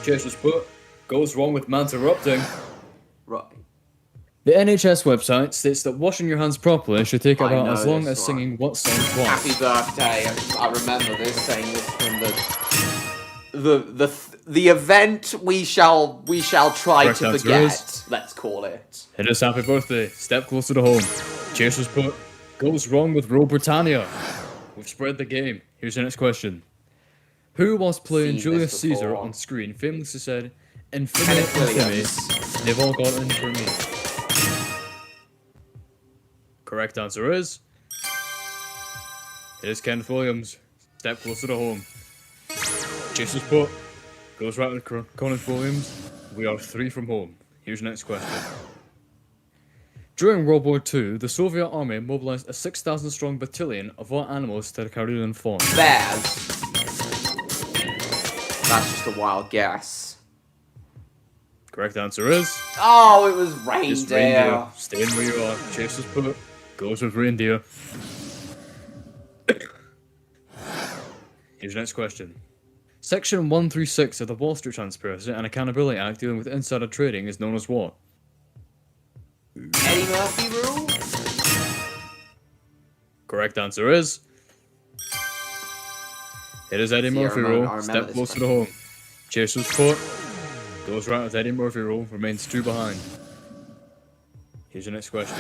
Chaser's put, goes wrong with man's erupting. Right. The NHS website states that washing your hands properly should take I about know as long this as one. singing what song twice. Happy birthday. I remember this, saying this from the event we shall try Correct to answer forget. is- Let's call it. It is happy birthday. Step closer to home. Chaser's put, goes wrong with Rule Britannia. We've spread the game. Here's your next question. Who, whilst playing Seen Julius this Caesar before. on screen, famously said, Kenneth Infinite infamy, Williams. they've all got in for me. Correct answer is... It is Kenneth Williams. Step closer to home. Chaser's put, goes right with Kenneth Williams. We are 3 from home. Here's your next question. During World War II, the Soviet army mobilized a 6,000-strong battalion of what animals to the Karelian Fawn? Bears. That's just a wild guess. Correct answer is... Oh, it was Just reindeer. reindeer. Staying where you are. Chaser's put, goes with reindeer. Here's your next question. Section 136 of the Wall Street Transparency and Accountability Act dealing with insider trading is known as what? Eddie Murphy rule? Correct answer is... It is Eddie See, I Murphy remember- rule. I remember Step this closer to home. Chaser's put, goes right with Eddie Murphy rule, remains 2 behind. Here's your next question.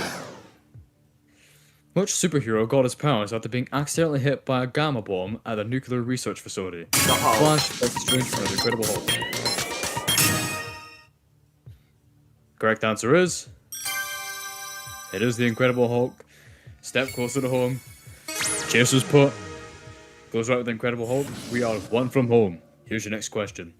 Which superhero got his powers after being accidentally hit by a gamma bomb at a nuclear research facility? The Hulk. Flash, Doctor Strange, or the Incredible Hulk? Correct answer is... It is the Incredible Hulk. Step closer to home. Chaser's put, goes right with the Incredible Hulk. We are 1 from home. Here's your next question.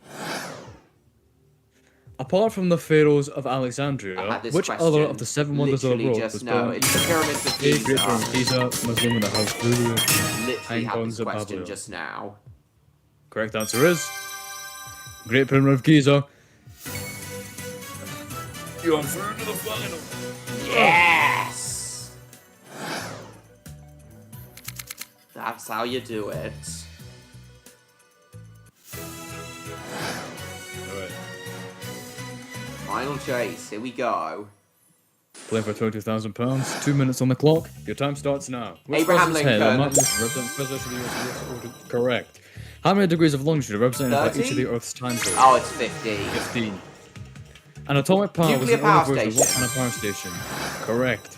Apart from the pharaohs of I Alexandria, had this which question other of the 7 wonders of the literally world just was now. built It's the pyramids of A. Great Giza. Pyramid of Giza, Muslim in the House Voodoo? Literally Hang had on this to question Babylon. just now. Correct answer is... Great Pyramid of Giza. You're on through to the final. Yes! That's how you do it. Alright. Final chase, here we go. Playing for £22,000. 2 minutes on the clock. Your time starts now. Which Abraham president's head are Lincoln. marked with represent the president of the US order? Correct. How many degrees of longitude are represented by each 30? of the Earth's time zones? Oh, it's 50. 15. An atomic power was Nuclear an early power version of what station. kind of power station? Correct.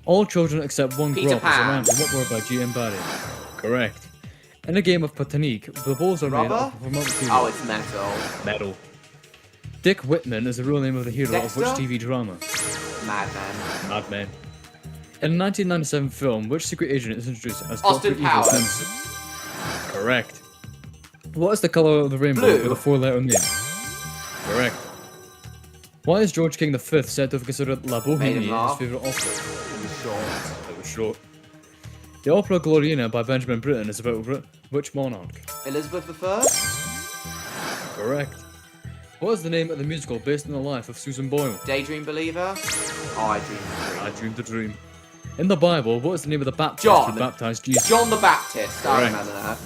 All children except one Peter grew up as a Pan. lamb in what word by G.M. Barry? Correct. In a game of Patanique, the balls are made Rubber? of what material? Oh, it's metal. Metal. Dick Whitman is the real name of the hero of which Dexter? TV drama? Madman. Mad Men. In a 1997 film, which secret agent is introduced as Austin Dr. Evil Powers. Nemesis? Correct. What is the color of the rainbow Blue. with a 4-letter name? Correct. Why is George King V said to have considered La Made him Boheme his laugh. favourite opera? It was short. It was short. The opera Gloriana by Benjamin Britten is about which monarch? Elizabeth I? Correct. What is the name of the musical based on the life of Susan Boyle? Daydream Believer? Oh, I dreamed a I dream. Dreamed a Dream. In the Bible, what is the name of the Baptist John. who baptized Jesus? John the Baptist, I Correct. remember that.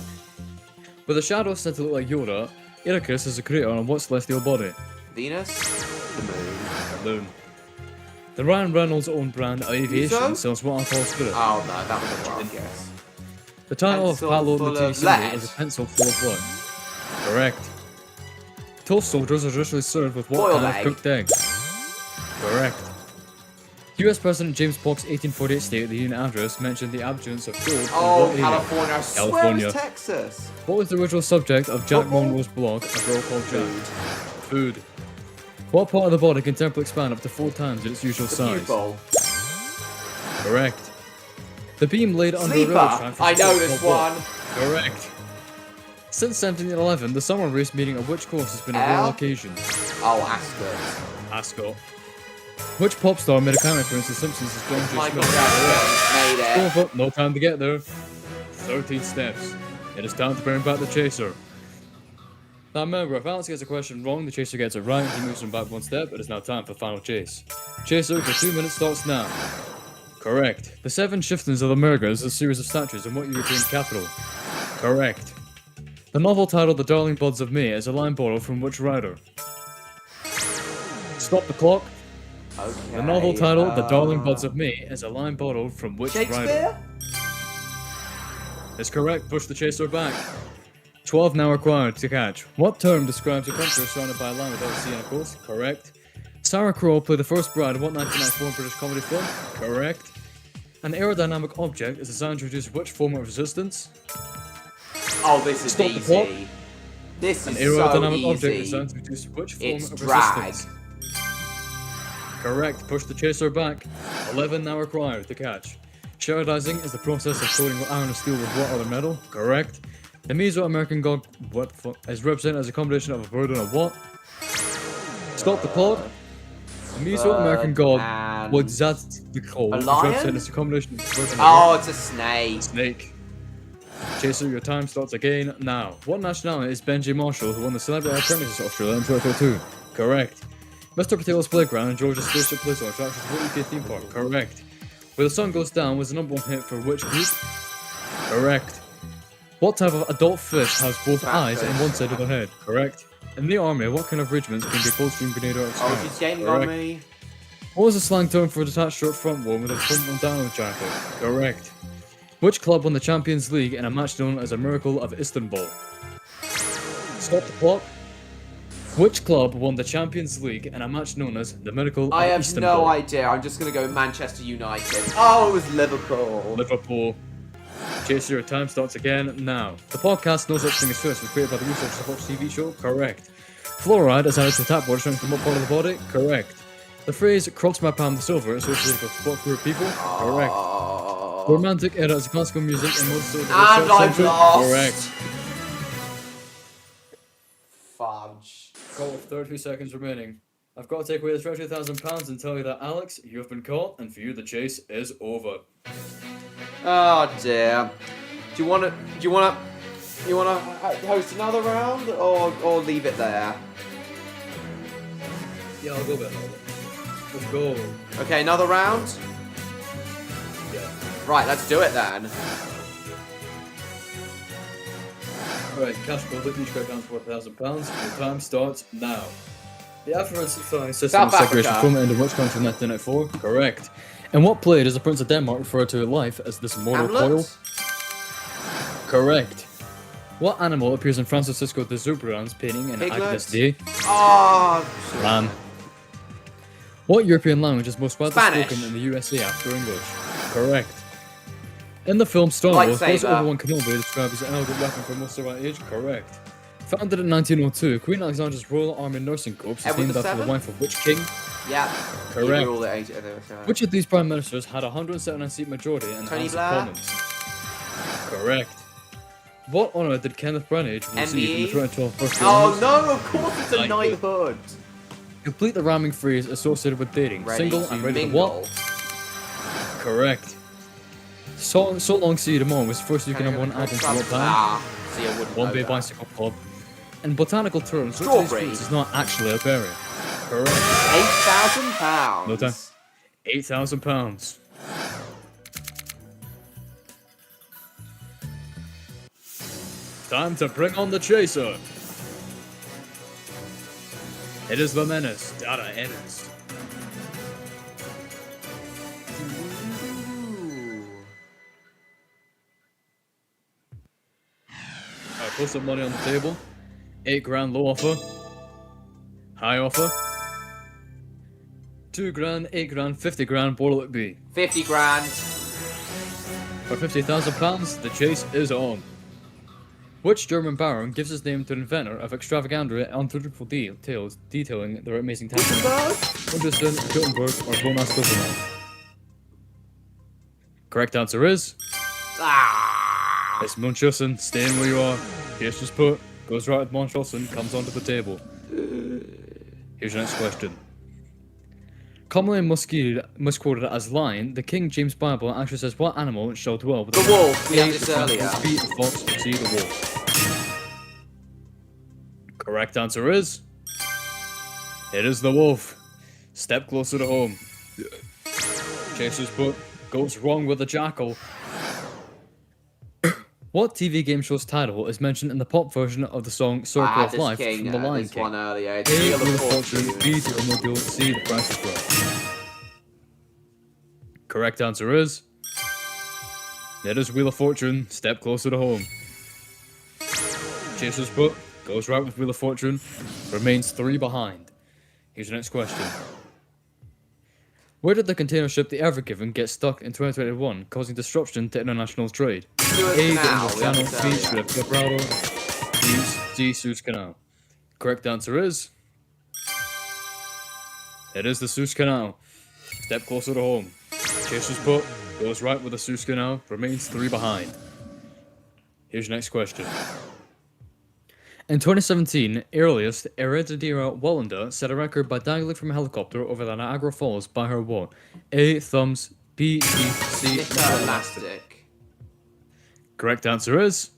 With a shadow said to look like Yoda, Icarus is a crater on what celestial body? Venus? The moon. The moon. The Ryan Reynolds owned brand Aviation Uso? sells what I call spirit. Oh no, that was a wild guess. The title of Pencil Halo full in the TV of series lead. is a pencil full of what? Correct. Toast soldiers are traditionally served with what Boiled kind egg. of cooked egg? Correct. US President James Polk's 1848 State of the Union address mentioned the absence of gold in Oh, what area? California. I swear it California. was Texas. What was the original subject of Jack Football? Monroe's blog, A Girl Called Jack? Food. What part of the body can temporarily expand up to 4 times its usual The size? pupil. Correct. The beam laid under a Sleeper. railway track for I know support this called what? one. Correct. Since 1711, the summer race meeting of which course has been a Al? rare occasion? Oh, Ascot. Ascot. Which pop star made a cameo appearance in Simpsons as John J. Michael Smith? Jackson made it. Go for it, no time to get there. 13 steps. It is time to bring back the chaser. Now remember, if Alex gets a question wrong, the chaser gets it right, he moves him back 1 step. It is now time for final chase. Chaser, for 2 minutes starts now. Correct. The 7 Chieftains of the Americas is a series of statues in what European capital? Correct. The novel titled The Darling Buds of May is a line borrowed from which writer? Stop the clock. Okay. The novel titled The Darling Buds of May is a line borrowed from which writer? Shakespeare? Is correct. Push the chaser back. 12 now required to catch. What term describes a country surrounded by land without sea and a coast? Correct. Sarah Crowe played the first bride of what 1994 British comedy film? Correct. An aerodynamic object is designed to reduce which form of resistance? Oh, this is Stop the clock. easy. This An is so aerodynamic object is easy. designed to reduce which form It's of drag. resistance? Correct. Push the chaser back. 11 now required to catch. Shardizing is the process of coating iron or steel with what other metal? Correct. The Mesoamerican god is represented as a combination of a bird and a what? Stop the clock. The Mesoamerican god and Quetzalcoatl a is lion? represented as a combination of a bird and a Oh, what? it's a snake. Snake. Chaser, your time starts again now. What nationality is Benji Marshall, who won the Celebrity Apprentice of Australia in 2022? Correct. Mr. Patela's Playground and George's Spaceship Place on attractions at what UK theme park? Correct. Where the Sun Goes Down was the #1 hit for which group? Correct. What type of adult fish has both eyes and one side of the head? Correct. In the army, what kind of regiments can be Coldstream Grenadier or Oh, she's gaming on Correct. me. What was the slang term for a detached short front one with a front down jacket? Correct. Which club won the Champions League in a match known as a Miracle of Istanbul? Stop the clock. Which club won the Champions League in a match known as the Miracle I of have Istanbul? no idea. I'm just gonna go Manchester United. Oh, it was Liverpool. Liverpool. Chaser, your time starts again now. The podcast No Such Thing as Fish was created by the Research Report TV show? Correct. Fluoride is added to tap water strength from what part of the body? Correct. The phrase cross my palm with silver is associated with what group of people? Correct. Oh. The romantic era is classical music and most of the And I've lost. Correct. Fudge. Call with 32 seconds remaining. I've got to take away the £32,000 and tell you that Alex, you have been caught, and for you the chase is over. Oh dear. Do you wanna host another round or leave it there? Yeah, I'll go there. Let's go. Okay, another round? Yeah. Right, let's do it then. Alright, cash code, each go down to £4,000. Your time starts now. The aforementioned system South of segregation Africa. from and in which country in 1994? Correct. In what play does the Prince of Denmark refer to life as this mortal coil? Hamlet? Correct. What animal appears in Francisco de Zurbarán's painting in Piglet? Agnus Dei? Oh, Lamb. What European language is most widely Spanish. spoken in the USA after English? Correct. In the film Star Wars, what is Lightsaber. Obi-Wan Kenobi described as an elegant weapon for most of our age? Correct. Founded in 1902, Queen Alexandra's Royal Army Nursing Corps is Edward named after the VII? wife of which king? yeah. Correct. You ruled at 8 Which of these prime ministers had a 179-seat majority in the Tony House Blair? of Commons? Correct. What honour did Kenneth Branagh receive in the MBE? 2012 First Oh Olympics? no, of course it's a Knighthood. knighthood. Complete the rhyming phrase associated with dating. Ready Single to and ready to mingle. what? Correct. So Long See You Tomorrow was the first UK #1 album for what band? Ah, see, I wouldn't One know Bay that. Bicycle Club. In botanical terms, which of these Strawberry. fruits is not actually a berry? Correct. £8,000. No time. £8,000. Time to bring on the chaser. It is the menace, Dada Ennis. Alright, put some money on the table. 8 grand low offer. High offer. 2 grand, 8 grand, 50 grand, what will it be? 50 grand. For £50,000, the chase is on. Which German baron gives his name to the inventor of extravaganza and untruthful tales detailing their amazing talent? Anderson, Gutenberg, or Jonas Gutenberg? Correct answer is... Ah. It's Munchausen, staying where you are. Here's just put, goes right with Munchausen, comes onto the table. Here's your next question. Commonly misquoted as lion, the King James Bible actually says what animal shall dwell with The wolf. We A, had this the panther, earlier. B, the fox, or C, the wolf. Correct answer is... It is the wolf. Step closer to home. Chaser's book goes wrong with the jackal. What TV game show's title is mentioned in the pop version of the song I Circle had of this Life king, from The Lion this King? one earlier. A. It's Wheel of Wheel of Fortune. Fortune. B. The Automobile. C. The Price is Right. Correct answer is... It is Wheel of Fortune. Step closer to home. Chaser's Put goes right with Wheel of Fortune. Remains 3 behind. Here's your next question. Where did the container ship the Ever Given get stuck in 2021, causing disruption to international trade? Suez A. Canal, The we had English this Channel. B. earlier. Strait of Gibraltar. D. Suez Canal. Correct answer is... It is the Suez Canal. Step closer to home. Chaser's Put goes right with the Suez Canal, remains 3 behind. Here's your next question. In 2017, aerialist Eredadira Wallander set a record by dangling from a helicopter over the Niagara Falls by her what? A. Thumbs. B. Teeth. C. Mr. Elastic. Correct answer is...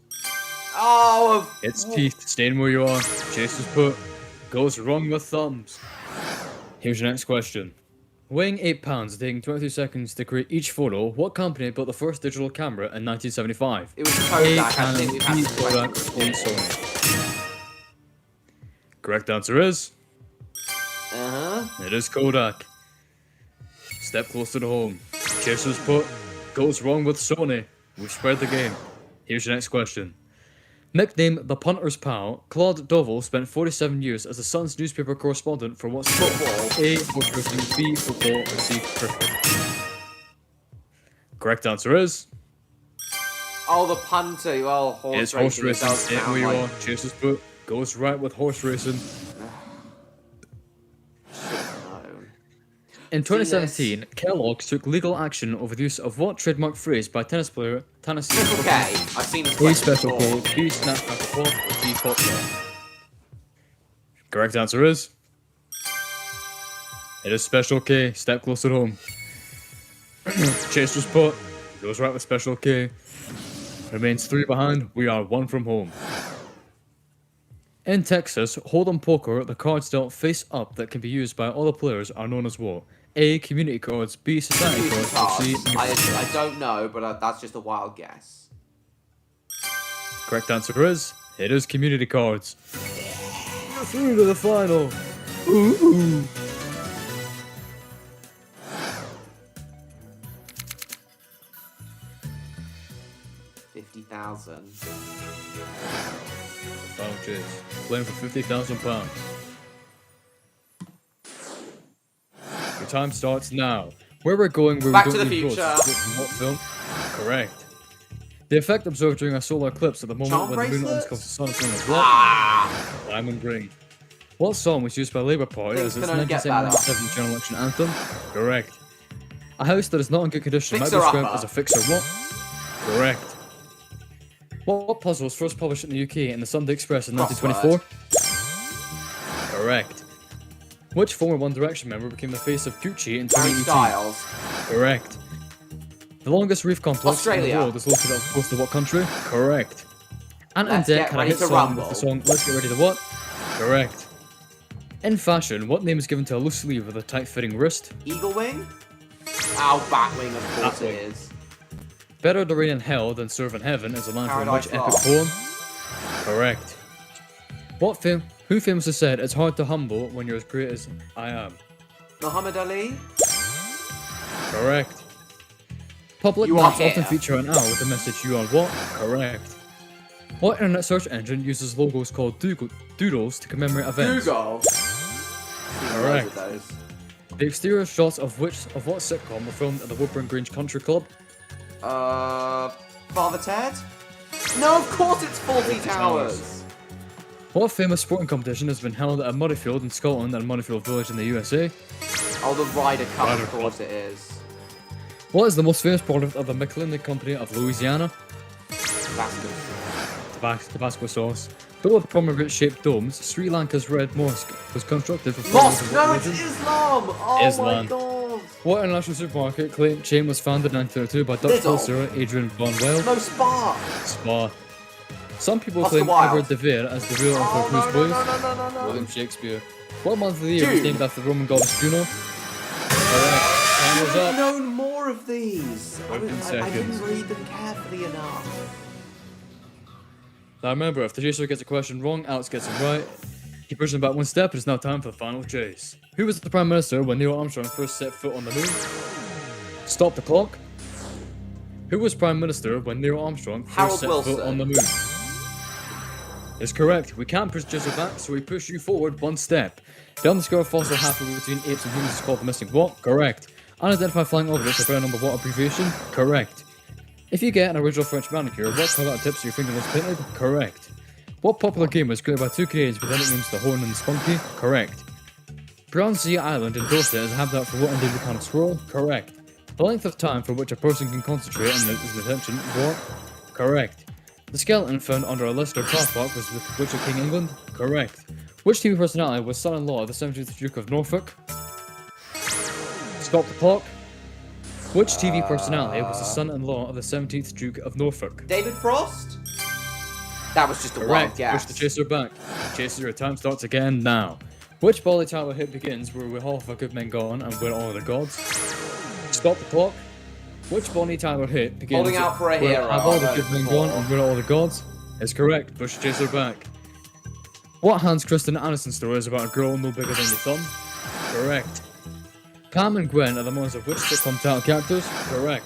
Oh, It's teeth. Staying where you are. Chaser's Put goes wrong with thumbs. Here's your next question. Weighing 8 pounds and taking 22 seconds to create each photo, what company built the first digital camera in 1975? it was A. Kodak. I Canon. think we've had B. this Kodak. question C. before. Sony. Correct answer is... It is Kodak. Step closer to home. Chaser's Put goes wrong with Sony. We've spread the game. Here's your next question. Nicknamed the Punter's Pal, Claude Dovel spent 47 years as the Sun's newspaper correspondent for what sport? Football. A. Horse racing. B. Football. Or C. Cricket. Correct answer is... Oh, the punter. Well, horse It's horse racing. It racing. does Stay sound where you like... are. Chaser's Put goes right with horse racing. known. In Seen this. 2017, Kellogg's took legal action over the use of what trademark phrase by tennis player Tennessee? Triple K. I've seen this A. question Special before. K, B. Snap Crackle Pop, or D. Pop Pop. Correct answer is... It is Special K. Step closer home. Chaser's Put goes right with Special K. Remains 3 behind. We are 1 from home. In Texas, Hold'em Poker, the cards dealt face up that can be used by all the players are known as what? A. Community cards. B. Society Community cards. Or C. cards. I don't know, but that's just a wild guess. Correct answer is... It is community cards. You're through to the final. Ooh. $50,000. Final chase. Playing for £50,000. Your time starts now. Where we're going, where Back we to don't the need roads. future. From what film? Correct. The effect observed during a solar eclipse at the moment Charm when the moon bracelets? uncovers the sun is known as what? Ah! Diamond Green. What song was used by Labour Party as Things its can only get better. 1977 general election anthem? Correct. A house that is not in good condition might be Fixer described upper. as a fixer what? Correct. What puzzle was first published in the UK in the Sunday Express in 1924? Correct. Which former One Direction member became the face of Gucci in Harry 2018? Styles. Correct. The longest reef complex in Australia. the world is located off the coast of what country? Correct. Ant and Let's Dec get had a ready hit to song with rumble. the song Let's Get Ready to What? Correct. In fashion, what name is given to a loose sleeve with a tight-fitting wrist? Eagle Wing? Ow, Batwing, of course it Batwing. is. Better to reign in hell than serve in heaven is a line from which Paradise epic poem? Correct. Who famously said it's hard to humble when you're as great as I am? Muhammad Ali? Correct. Public You are maps often here. feature an owl with the message you are what? Correct. What internet search engine uses logos called doodles to commemorate events? Google. Correct. Loads of those. The exterior shots of what sitcom were filmed at the Woodburn Grange Country Club? Father Ted? No, of course it's 40 Towers. What famous sporting competition has been held at Murrayfield in Scotland and Murrayfield Village in the USA? Oh, the Ryder Cup, Ryder of course it is. What is the most famous product of the McKinley Company of Louisiana? Tabasco sauce. Built with pomegranate-shaped domes, Sri Lanka's Red Mosque was constructed for followers Mosque! of No, what it's religion? Islam! Oh Islam. my god! What international supermarket chain was founded in 1932 by Dutch Lidl. wholesaler Adrian von Weil? No, Spa! Spa. Some people Oscar claim Wilde. Edward de Vere as the real Uncle Oh, Bruce no, Boys. no. William Shakespeare. What month of the year was June. named after the Roman goddess Juno? Correct. Time is I've up. known more of these. I Open didn't seconds. read them carefully enough. Now remember, if the chaser gets a question wrong, Alex gets it right. He pushes him back one step, it is now time for the final chase. Who was the Prime Minister when Neil Armstrong first set foot on the moon? Stop the clock. Who was Prime Minister when Neil Armstrong first Harold set Wilson. foot on the moon? Is correct. We can't push Chaser back, so we push you forward one step. The undiscovered fossil halfway between apes and humans is called the missing what? Correct. Unidentified flying objects are better number what abbreviation? Correct. If you get an original French manicure, what colour are tips of your fingernails painted? Correct. What popular game was created by two Canadians with the nicknames The Horn and the Spunky? Correct. Brownsea Island in Dorset is a habitat for what endangered kind of squirrel? Correct. The length of time for which a person can concentrate on his attention? What? Correct. The skeleton found under a Leicester car park was with which of King England? Correct. Which TV personality was son-in-law of the 17th Duke of Norfolk? Stop the clock. Which TV personality was the son-in-law of the 17th Duke of Norfolk? David Frost? That was just a wild Correct. Push guess. the chaser back. Chaser, your time starts again now. Which Bolly Tower hit begins where we half our good men gone and we're all the gods? Stop the clock. Which Bonnie Tyler hit begins Holding out for a where hero. have all the I've good heard men before. gone and we're all the gods? Is correct. Push the chaser back. What Hans Christian Andersen story is about a girl no bigger than your thumb? Correct. Pam and Gwen are the mothers of which sitcom title characters? Correct.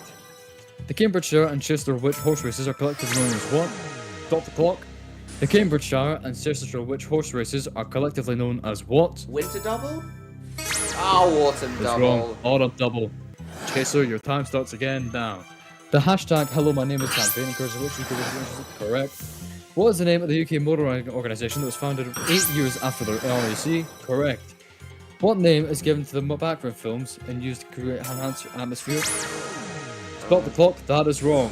The Cambridgeshire and Chester Witch horse races are collectively known as what? Stop the clock. The Cambridgeshire and Chestershire Witch horse races are collectively known as what? Winter double? Oh, autumn That's double. wrong. Autumn double. Chaser, your time starts again now. The hashtag Hello My Name Is campaign encourages which you could correct. What is the name of the UK motoring organisation that was founded 8 years after the RAC? Correct. What name is given to the background films and used to create enhanced atmosphere? Stop the clock, that is wrong.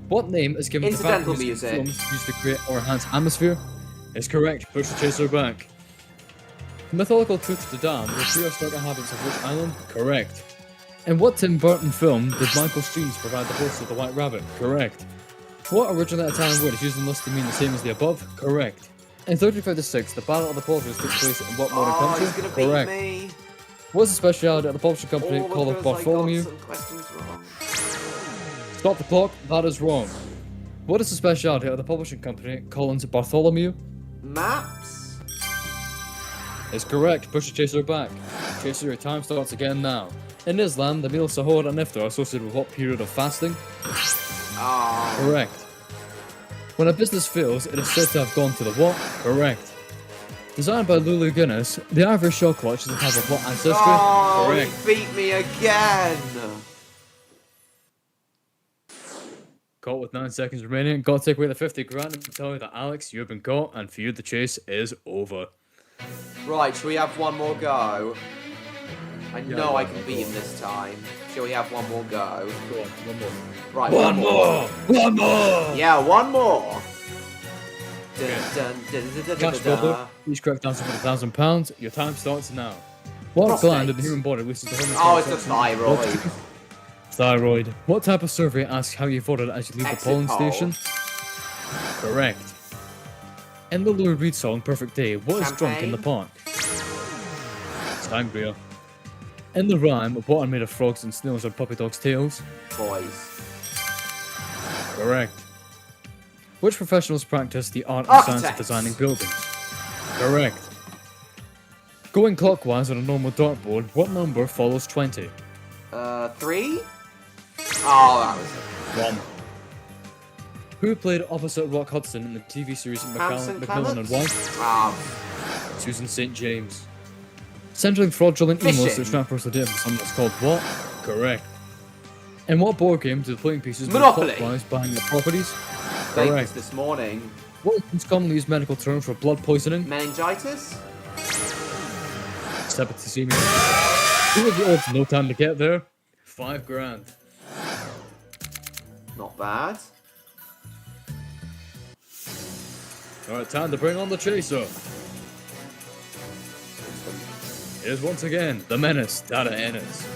What name is given to Incidental background music. films used to create or enhance atmosphere? Is correct. Push the chaser back. The mytholocal Tooth to Dam were prehistoric inhabitants of which island? Correct. In what Tim Burton film did Michael Streams provide the voice of the White Rabbit? Correct. What original Italian word is used in list to mean the same as the above? Correct. In 1356, the Battle of the Bulgars took place in what modern Oh, country? he's gonna beat Correct. me. What is the speciality of the publishing company All called because I got Bartholomew? some questions wrong. Stop the clock, that is wrong. What is the speciality of the publishing company Collins Bartholomew? Maps? Is correct. Push the chaser back. Chaser, your time starts again now. In Islam, the meal Sahur and Iftar are associated with what period of fasting? Oh. Correct. When a business fails, it is said to have gone to the what? Correct. Designed by Lulu Guinness, the ivory shell clutch is a type of what ancestry? Oh, Correct. he beat me again. Caught with 9 seconds remaining. Got to take away the 50 grand and tell you that Alex, you have been caught, and for you the chase is over. Right, shall we have one more go? I Yeah, know I one can more beat go. him this time. Shall we have one more go? Go on, one more. Right, One more! One more! Yeah, one more. Dun, Okay. dun, dun, dun, dun, Cash dun, bubble. dun. Each correct answer for £1,000. Your time starts now. What Prostate. gland in the human body releases the hormone? Oh, it's the serotonin? thyroid. Thyroid. What type of survey asks how you voted as you leave Exit the polling poll. station? Correct. In the Lou Reed song Perfect Day, what is drunk in the Champagne? park? Sangria. In the rhyme, what are made of frogs and snails and puppy dogs' tails? Boys. Correct. Which professionals practice the art and science of Architects. designing buildings? Correct. Going clockwise on a normal dartboard, what number follows 20? 3? Oh, that was it. 1. Who played opposite Rock Hudson in the TV series Hanson Macmillan and Clements? Wife? Ah, Susan St. James. Centering fraudulent emails Fishing. to transfer the data from someone that's called what? Correct. In what board game do the playing pieces move Monopoly. clockwise behind the properties? Vegas Correct. this morning. What is the most commonly used medical term for blood poisoning? Meningitis? Septicemia. Who have the odds? No time to get there. 5 grand. Not bad. Alright, time to bring on the chaser. Here's once again the menace, Data Ennis.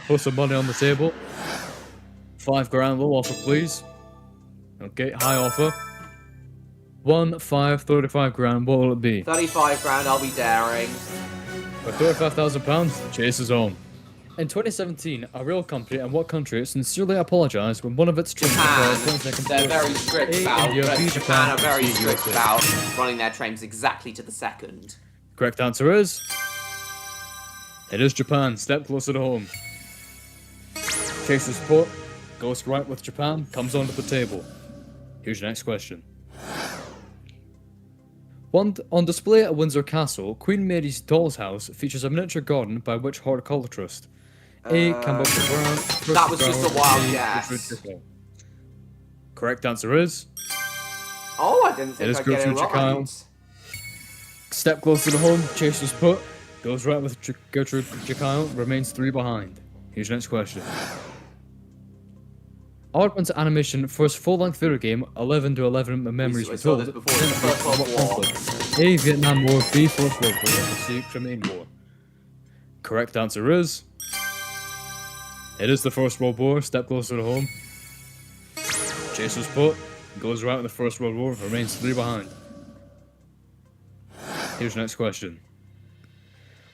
Put some money on the table. 5 grand, low offer, please. Okay, high offer. 1, 5, 35 grand, what will it be? 35 grand, I'll be daring. For £35,000, the chase is on. In 2017, a rail company in what country sincerely apologized when one of its trains Japan. occurred 22nd They're very strict A, about. India, B, Japan are very C, strict USA. about running their trains exactly to the second. Correct answer is... It is Japan. Step closer to home. Chaser's put. Goes right with Japan. Comes onto the table. Here's your next question. On display at Windsor Castle, Queen Mary's doll's house features a miniature garden by which horticulturist? A. Campbell Brown. That was just a wild guess. Correct answer is... Oh, I didn't It think is I'd get it Gertrude right. Jekyll. Step closer to home. Chaser's put. Goes right with Gertrude Jekyll. Remains 3 behind. Here's your next question. Aardman's animation first full-length video game 11 to 11 Memories We saw Retold. this before, the First World War. A. Vietnam War. B. First World War. Or C. Crimean War. Correct answer is... It is the First World War. Step closer to home. Chaser's put. Goes right with the First World War. Remains 3 behind. Here's your next question.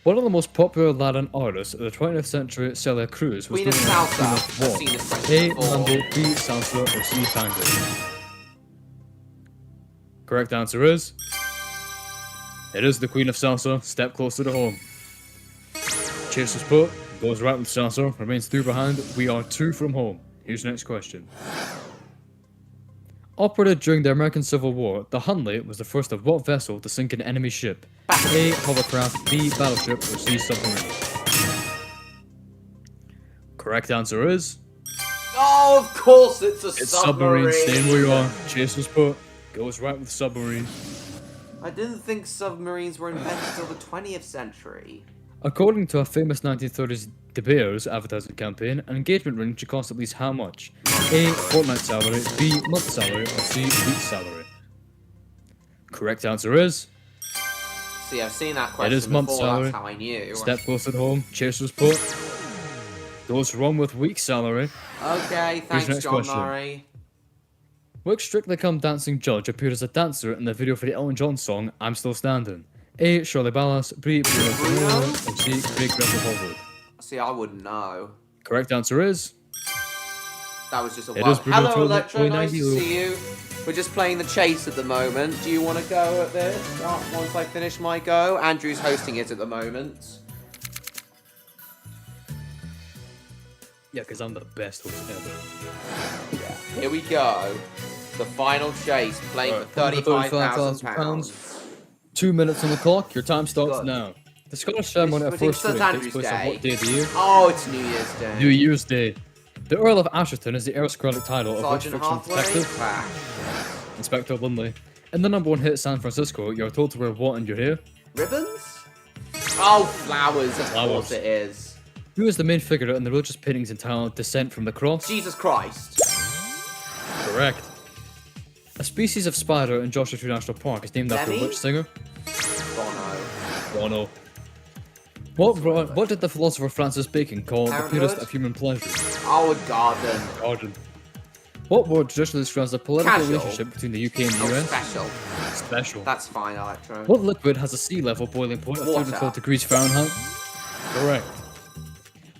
One of the most popular Latin artists of the 20th century, Celia Cruz, was Queen of known as Salsa. Queen I've of War. seen this A. question before. Mambo, B. Salsa, or C. Tango. Correct answer is... It is the Queen of Salsa. Step closer to home. Chaser's put. Goes right with Salsa. Remains 3 behind. We are 2 from home. Here's your next question. Operated during the American Civil War, the Hunley was the first of what vessel to sink an enemy ship? A. Hovercraft, B. Battleship, or C. Submarine. Correct answer is... Oh, of course it's a It's submarine. Staying where you are. Chaser's put. Goes right with submarine. I didn't think submarines were invented till the 20th century. According to a famous 1930s De Beers advertising campaign, an engagement ring should cost at least how much? A. Fortnight salary, B. Month salary, or C. Week salary. Correct answer is... See, I've seen that question It is month before, salary. that's how I knew. Step close at home. Chaser's put. Goes wrong with week salary. Okay, thanks, next John question. Murray. Which Strictly Come Dancing judge appeared as a dancer in the video for the Elton John song I'm Still Standing? A. Shirley Ballas, B. Bruno Bruno, or C. Craig Greta Hallwood. See, I wouldn't know. Correct answer is... That was just a It wild... is Bruno Hello, Toilet, Electro, nice to 90. see you. We're just playing the chase at the moment. Do you want to go at this once I finish my go? Andrew's hosting it at the moment. Yeah, because I'm the best host ever. Yeah. Here we go. The final chase, playing Alright, for £35,000. 2 minutes on the clock. Your time starts God. now. The Scottish ceremony of It's first St. fruit takes Andrew's place on Day. what day of the year? Oh, it's New Year's Day. New Year's Day. The Earl of Asherton is the aristocratic title of which Sergeant fictional Halfway? detective? Ah. Inspector Lindley. In the #1 hit San Francisco, you're told to wear what in your hair? Ribbons? Oh, flowers, of Flowers. course it is. Who is the main figure in the religious paintings entitled Descent from the Cross? Jesus Christ. Correct. A species of spider in Joshua Tree National Park is named after Lemmy? which singer? Bono. Bono. What did the philosopher Francis Bacon call the Parenthood? purest of human pleasures? Oh, a garden. Garden. What word traditionally describes the political Casual. relationship between the UK and the Oh, US? special. Special. That's fine, Electro. What liquid has a sea level boiling point of Water. 312 degrees Fahrenheit? Correct.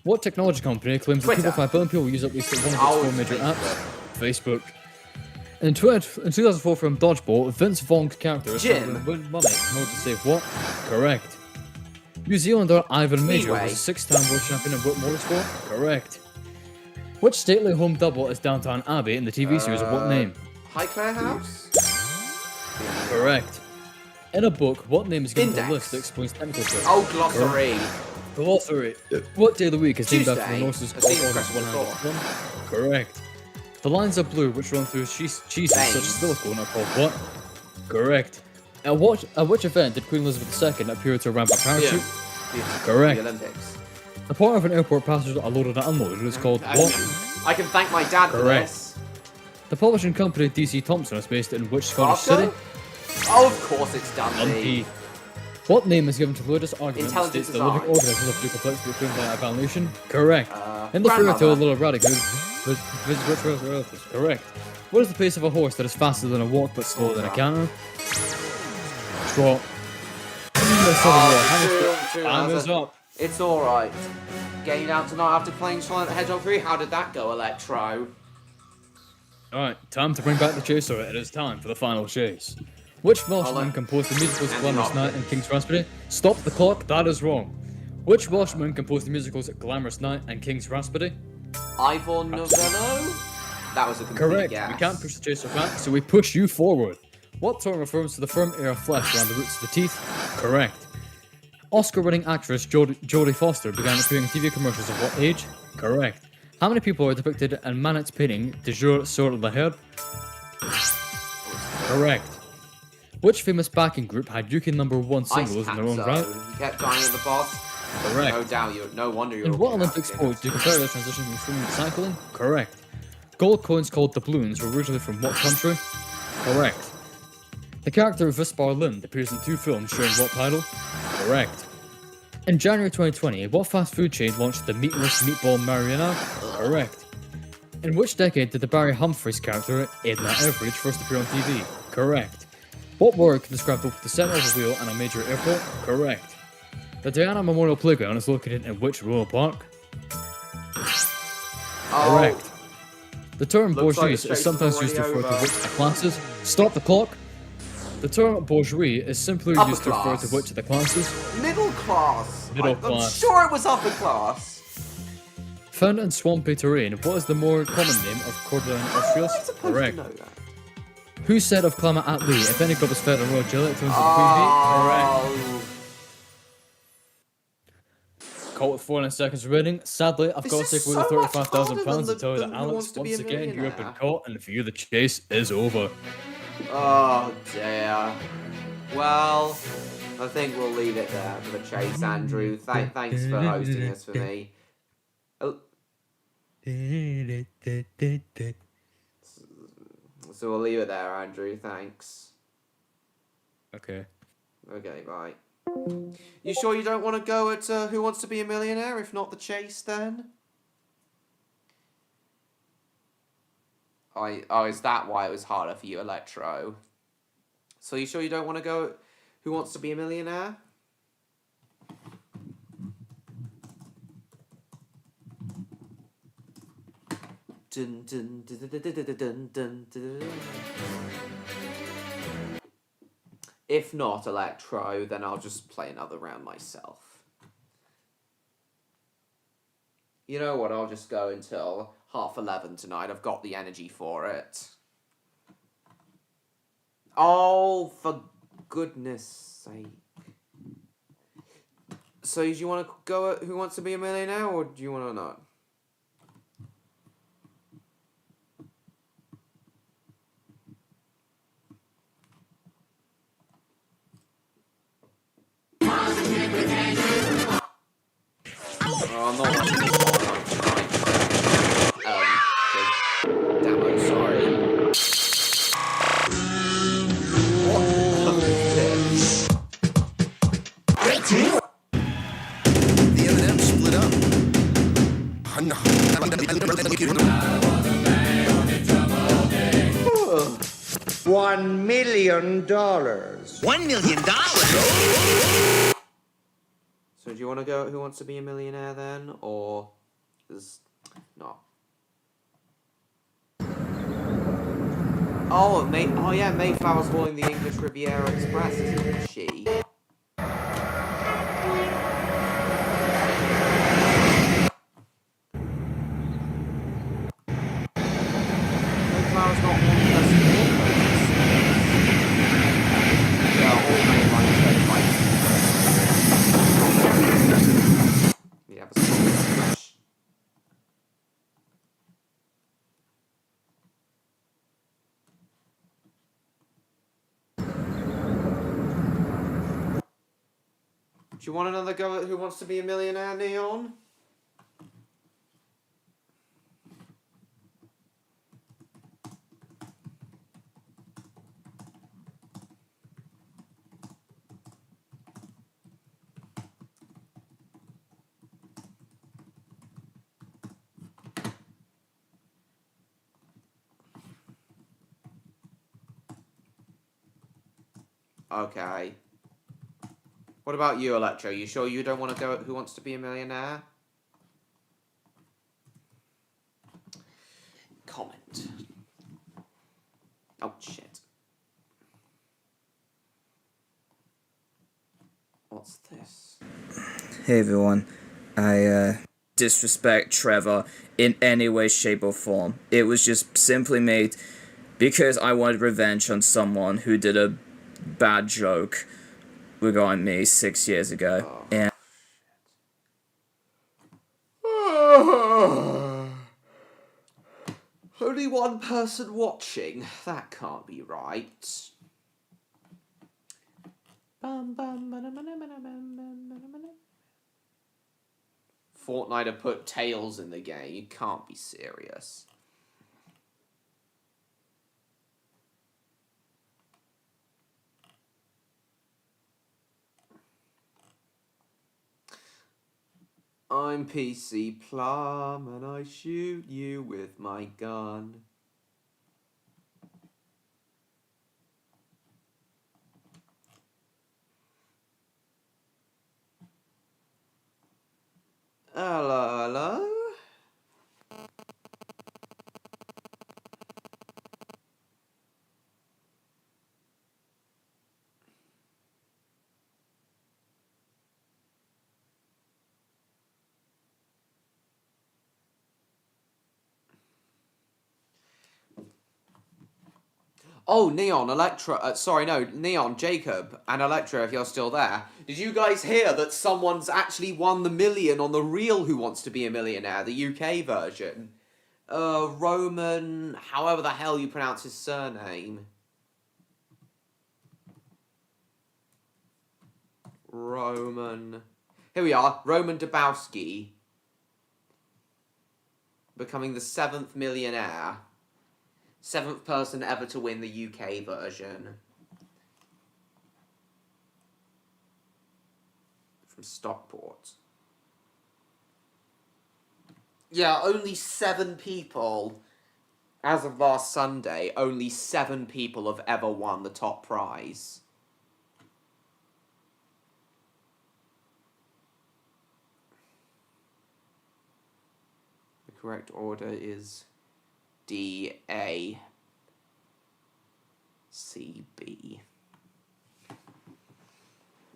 What technology company claims that Twitter. 2.5 billion people use at least one of its Oh, 4 major Facebook. apps? Facebook. In 2004 film Dodgeball, Vince Vaughn's character is Jim. trying to win money in order to save what? Correct. New Zealander Ivan Major Speedway. was a 6-time world champion in motorsport? Correct. Which stately home double is Downtown Abbey in the TV series of what name? Highclere House? Correct. In a book, what name is given to Index. a list that explains technical terms? Oh, glossary. Glossary. What day of the week is named after the Tuesday. Norse's I've seen god this August question 101? Correct. The lines of blue which run through cheeses such as Veins. silicone are called what? Correct. At which event did Queen Elizabeth II appear to ramp a parachute? Correct. The Olympics. The part of an airport passengers are loaded and unloaded is called what? I can thank my dad for Correct. this. The publishing company DC Thompson is based in which Scottish Glasgow? city? Oh, of course it's Dundee. Dundee. What name is given to the latest argument that Intelligent states the living design. organisms have due complexity proven by evolution? Correct. In the fairy grandmother. tale Little Riding Hood, visits rich relatives. Correct. What is the pace of a horse that is faster than a walk but slower than a canter? Trot. Two Time is answers. up. It's alright. Getting out tonight after playing Sonic the Hedgehog 3. How did that go, Electro? Alright, time to bring back the chaser. It is time for the final chase. Which Welshman composed the musicals Andy Glamorous Night and King's Raspberry? Stop the clock, that is wrong. Which Welshman composed the musicals Glamorous Night and King's Raspberry? Ivor Novello? That was a complete Correct. guess. We can't push the chaser back, so we push you forward. What term refers to the firm air of flesh around the roots of the teeth? Correct. Oscar-winning actress Jodie Foster began appearing in TV commercials at what age? Correct. How many people are depicted in Manet's painting De Jour sur la Herbe? Correct. Which famous backing group had UK #1 singles in their own right? You kept dying at the boss. Correct. No doubt, no wonder you're. In what Olympic sport do you compare the transition from swimming to cycling? Correct. Gold coins called doubloons were originally from what country? Correct. The character of Vispar Lind appears in 2 films sharing what title? Correct. In January 2020, what fast food chain launched the meatless meatball marinara? Correct. In which decade did the Barry Humphries character, Edna Everage, first appear on TV? Correct. What word can describe both the center of a wheel and a major airport? Correct. The Diana Memorial Playground is located in which royal park? Oh, Correct. The term Looks like bourgeois the chase is is sometimes used to already refer to over. which of the classes? Stop the clock! The term bourgeois is simply Upper used to refer class. to which of the classes? middle class. Middle I'm class. sure it was upper class. Found in swampy terrain, what is the more common name of Cordyline How am I austrius? supposed Correct. to know that? Who said of Clement Attlee, if any god was fed on royal jelly, it turns into queen bee? Correct. Oh, Call with 4 seconds remaining. Sadly, I've This got to is take away the so much £35,000 harder and tell you than that Who Alex, Wants to Be once a again, you have been Millionaire? caught, and for you the chase is over. oh dear. Well, I think we'll leave it there for the chase, Andrew. Thanks for hosting this for me. Oh, so we'll leave it there, Andrew. Thanks. Okay. Okay, bye. You sure you don't want to go at Who Wants to Be a Millionaire? If not the chase, then? Oh, is that why it was harder for you, Electro? So you sure you don't want to go at Who Wants to Be a Millionaire? Dun, dun, dun, dun, dun, dun, dun, dun, dun. If not Electro, then I'll just play another round myself. You know what, I'll just go until 11:30 tonight. I've got the energy for it. Oh, for goodness sake. So do you want to go at Who Wants to Be a Millionaire, or do you want to not? Oh, I'm not watching this one tonight. The demo, sorry. The M&M split up. $1 million. $1 million? So do you want to go at Who Wants to Be a Millionaire then, or is not? Oh, yeah, Mayflower's hauling the English Riviera Express, isn't she? Mayflower's not one of the best yeah, all Mayflower's very fights. Yeah, but fresh. Do you want another go at Who Wants to Be a Millionaire, Neon? Okay. What about you, Electro? You sure you don't want to go at Who Wants to Be a Millionaire? Comment. Oh, shit. What's this? Hey everyone, I disrespect Trevor in any way, shape, or form. It was just simply made because I wanted revenge on someone who did a bad joke regarding me 6 years ago. And Only one person watching. That can't be right. Fortnite have put Tails in the game. You can't be serious. I'm PC Plum and I shoot you with my gun. Hello, hello. Oh, Neon, Electra, sorry, no, Neon, Jacob, and Electra, if you're still there. Did you guys hear that someone's actually won the million on the real Who Wants to Be a Millionaire, the UK version? Roman, however the hell you pronounce his surname. Roman. Here we are, Roman Dabowski. Becoming the 7th millionaire. 7th person ever to win the UK version. From Stockport. Yeah, only 7 people. As of last Sunday, only 7 people have ever won the top prize. The correct order is D, A, C, B.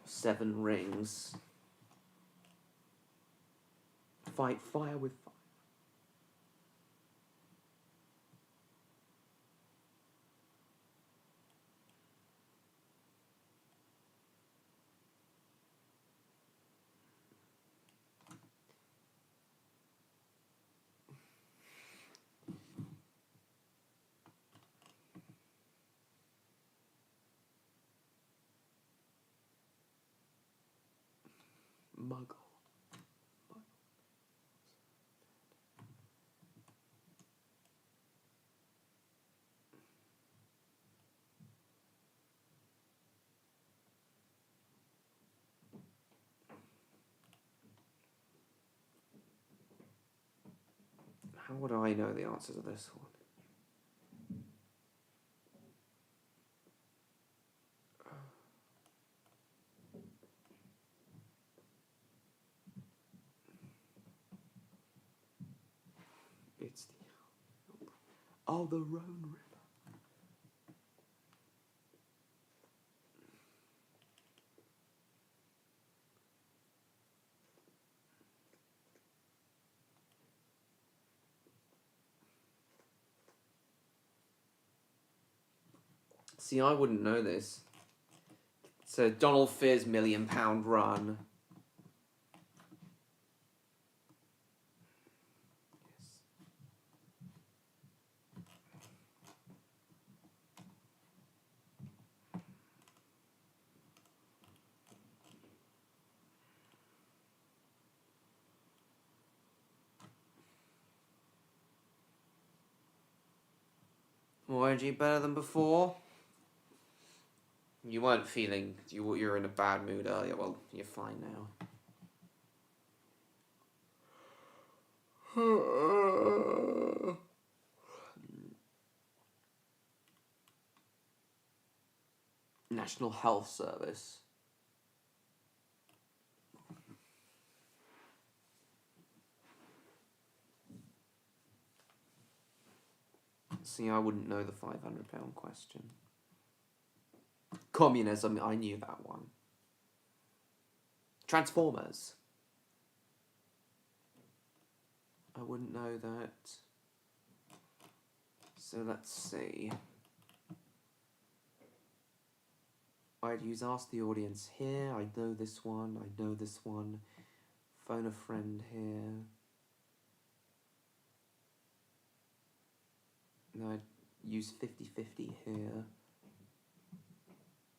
7 rings. Fight fire with fire. Muggle. How would I know the answer to this one? It's the... Oh, the Rhone River. See, I wouldn't know this. So, Donald Fear's £1 million run. YG better than before? You weren't feeling... You were in a bad mood earlier. Well, you're fine now. National Health Service. See, I wouldn't know the £500 question. Communism, I knew that one. Transformers. I wouldn't know that. So let's see. I'd use Ask the Audience here. I know this one. I know this one. Phone a friend here. No, I'd use 50-50 here.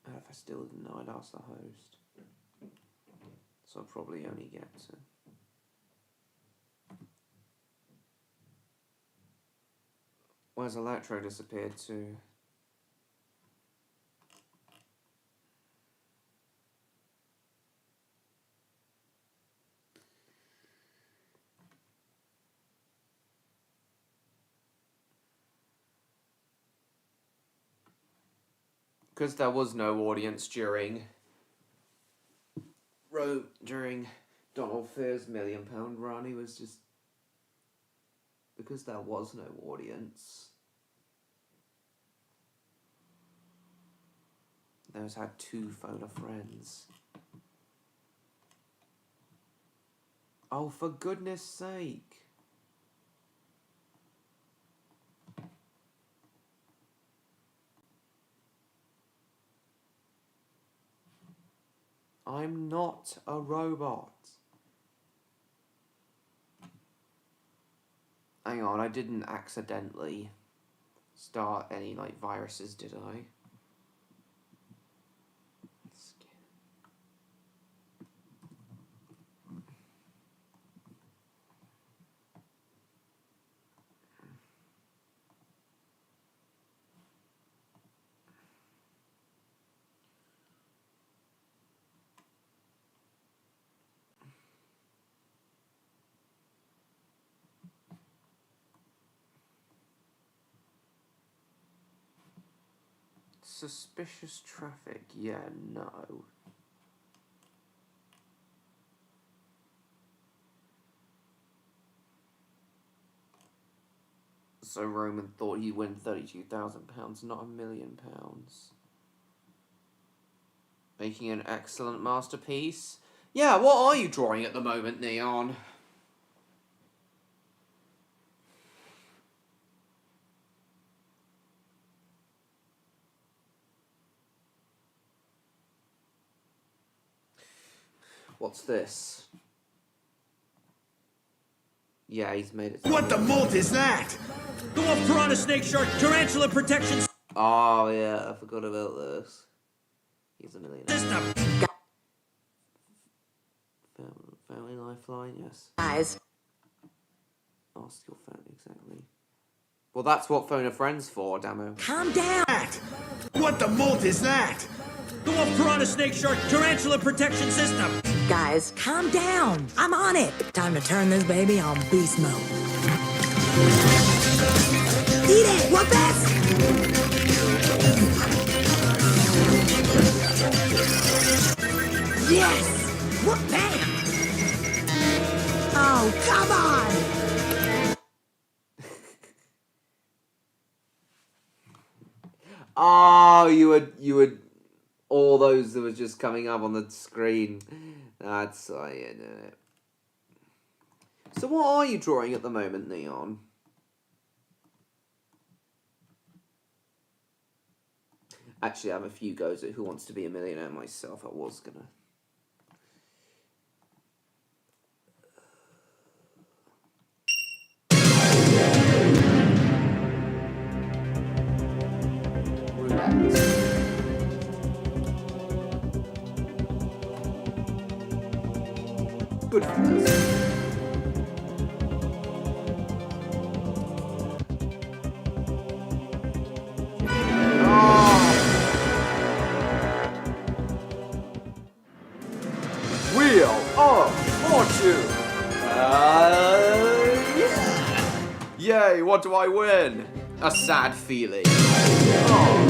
And if I still didn't know, I'd ask the host. So I'll probably only get to... Where's Electro disappeared to? Because there was no audience during Donald Fear's £1 million run, he was just... Because there was no audience, those had 2 phone a friends. Oh, for goodness sake. I'm not a robot. Hang on, I didn't accidentally start any, like, viruses, did I? Suspicious traffic, yeah, no. So Roman thought he'd win £32,000, not £1 million. Making an excellent masterpiece. Yeah, what are you drawing at the moment, Neon? What's this? Yeah, he's made it. What the molt is that? The wolf, piranha, snake, shark, tarantula protection. Oh yeah, I forgot about this. He's a millionaire. Family lifeline, yes. Guys. Ask your phone, exactly. Well, that's what Phone a Friend's for, Damo. Calm down. What the molt is that? The wolf, piranha, snake, shark, tarantula protection system. Guys, calm down. I'm on it. Time to turn this baby on beast mode. Eat it! What this? Yes! What bam? Oh, come on! Oh, you would all those that were just coming up on the screen. That's how you do it. So what are you drawing at the moment, Neon? Actually, I have a few goes at Who Wants to Be a Millionaire myself. I was gonna... Good for this. Wheel of Fortune! Yeah. Yay, what do I win? A sad feeling. Oh.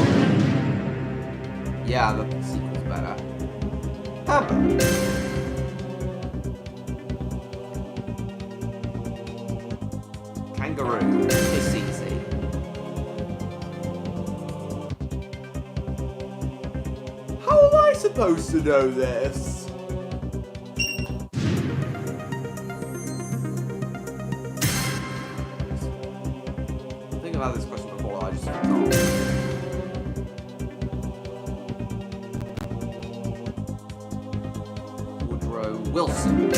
Yeah, the sequel's better. Hammer. Kangaroo. It's easy. supposed to know this? I think I've had this question before, I just forgot. Woodrow Wilson.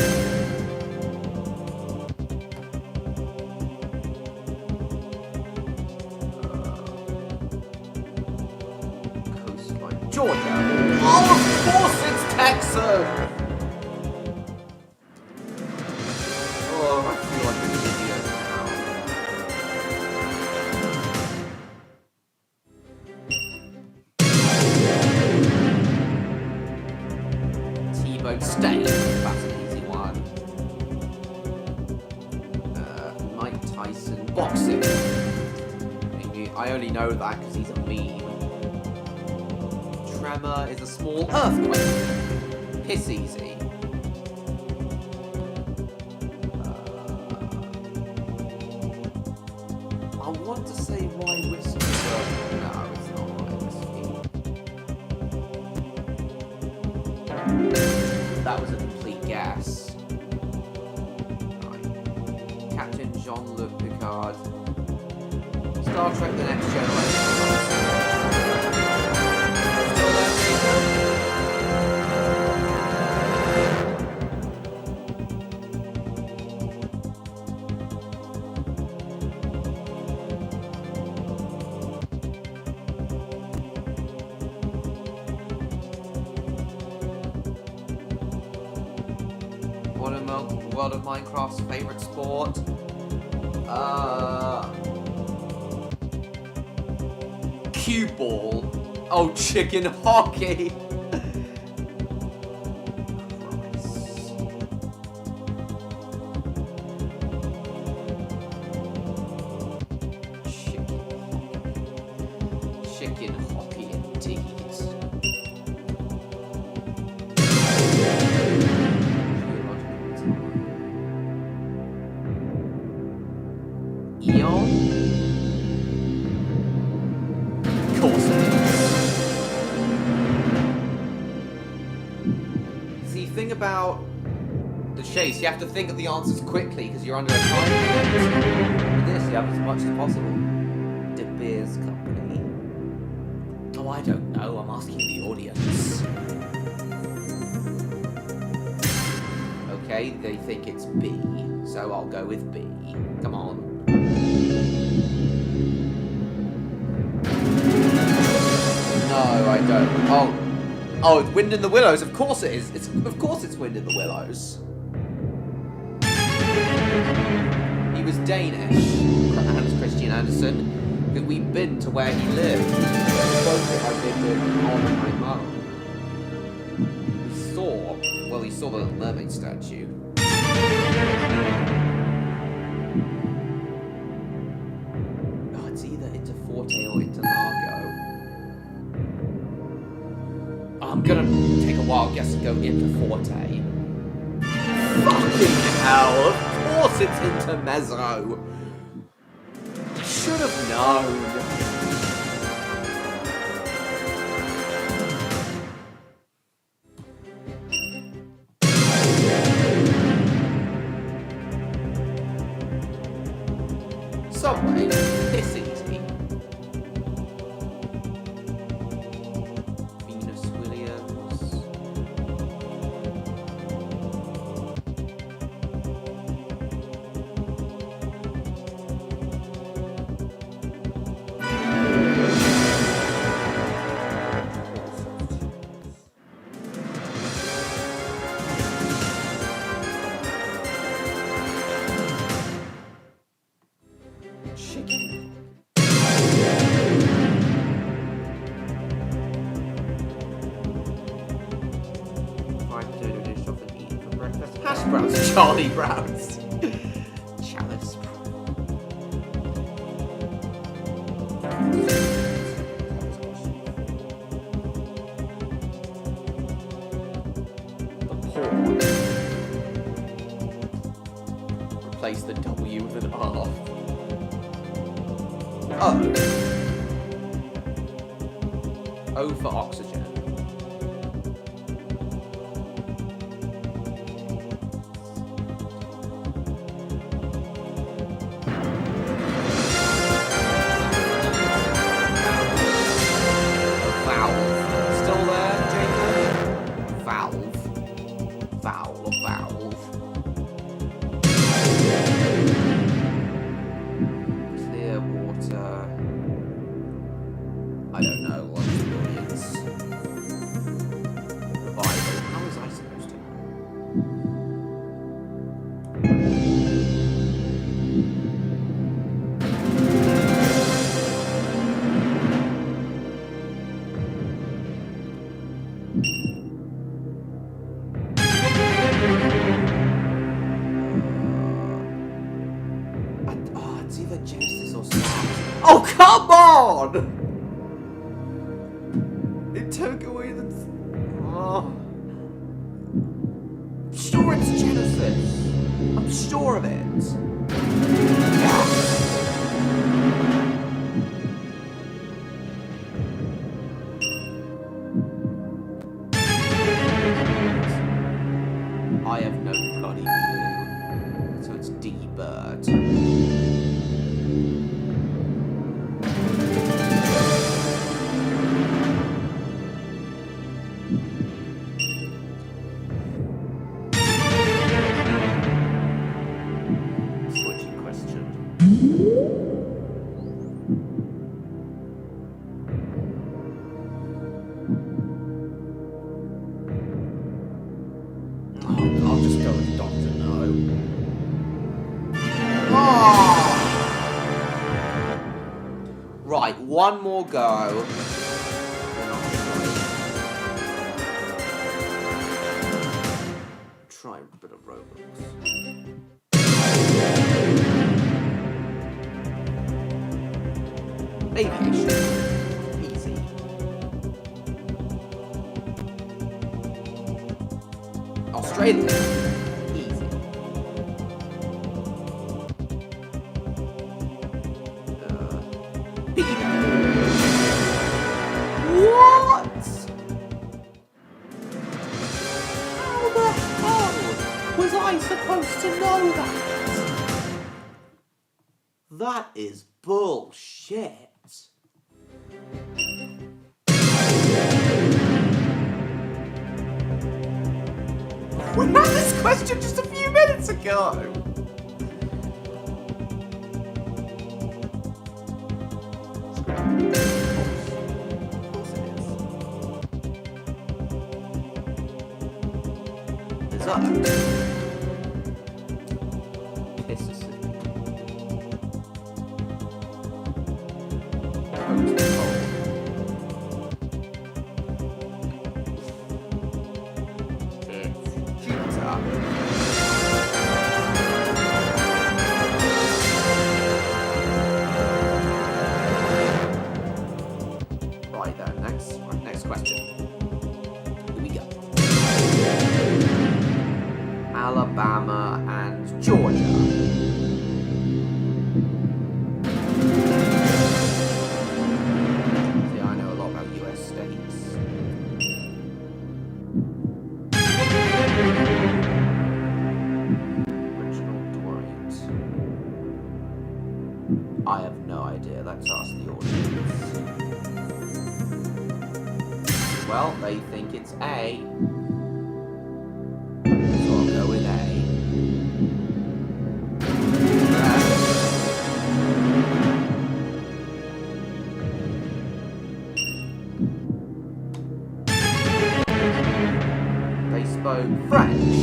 Coastline. Georgia. Oh, of course it's Texas! Oh, I feel like an idiot now. T-Bone Steak. That's an easy one. Mike Tyson. Boxing. Maybe I only know that because he's a meme. Tremor is a small earthquake. Piss easy. I want to say why whiskey, but no, it's not why whiskey. That was a complete guess. Right. Captain Jean-Luc Picard. Star Trek: The Next Generation. World of Minecraft's favorite sport? Cue ball. Oh, chicken hockey. Chicken hockey indeed. Eon? Of course it is. See, thing about the chase, you have to think of the answers quickly because you're under a time limit. With this, you have as much as possible. De Beers Company. Oh, I don't know. I'm asking the audience. Okay, they think it's B, so I'll go with B. Come on. No, I don't. Oh, Wind in the Willows. Of course it is. Of course it's Wind in the Willows. He was Danish, Hans Christian Andersen, because we've been to where he lived. I've been with on my mum. He saw the Little Mermaid statue. Oh, it's either Interforte or Interlargo. I'm gonna take a wild guess and go Interforte. Fucking hell! Of course it's Intermezzo! I should have known! Subway, piss easy. Venus Williams. Hash browns, Charlie Browns. Chalice. The porn. Replace the W with an R. O. O for oxygen. on! It took away the... Oh. I'm sure it's Genesis. I'm sure of it. Yes. I have no bloody clue. So it's D-Bird. Switching question. I'll just go with Dr. No. Oh! Right, one more go. Try a bit of Roblox. Aviation. Easy. Australia. Easy. What? How the hell was I supposed to know that? That is bullshit. We had this question just a few minutes ago. Is that Mississippi? Right then, next question. Here we go. Alabama and Georgia. See, I know a lot about US states. Reginald Dwight. I have no idea. Let's ask the audience. Well, they think it's A. So I'll go with A. They spoke French.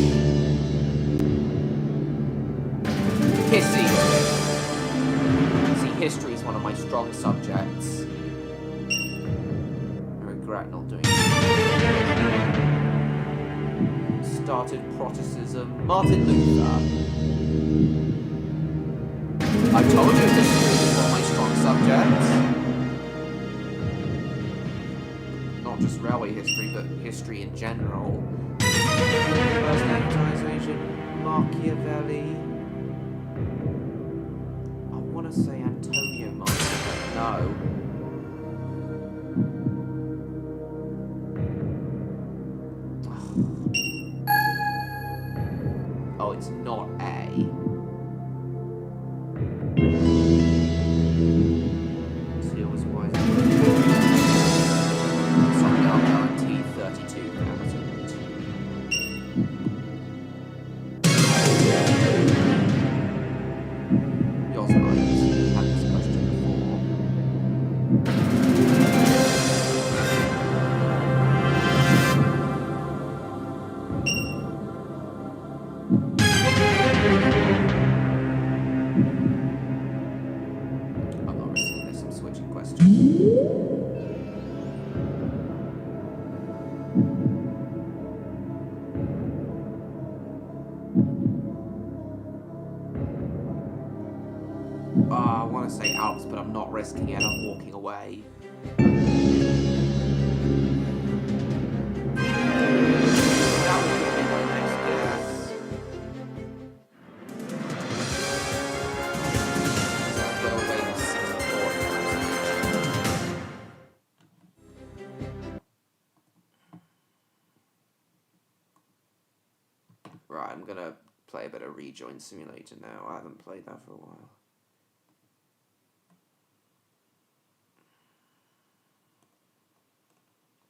Kissy. See, history is one of my strong subjects. I regret not doing it. Started Protestantism. Martin Luther. I told you history is one of my strong subjects. Not just railway history, but history in general. First Nationalisation, Machiavelli. I want to say Antonio Machiavelli, but no. Oh, it's not A. See, it was wise. Something I'll guarantee 32,000. Yours might have had this question before. I'm not risking this, I'm switching questions. I want to say Alps, but I'm not not risking it, I'm walking away. That would be my next guess. Go away to 64 times. Right, I'm gonna play a bit of Rejoin Simulator now. I haven't played that for a while.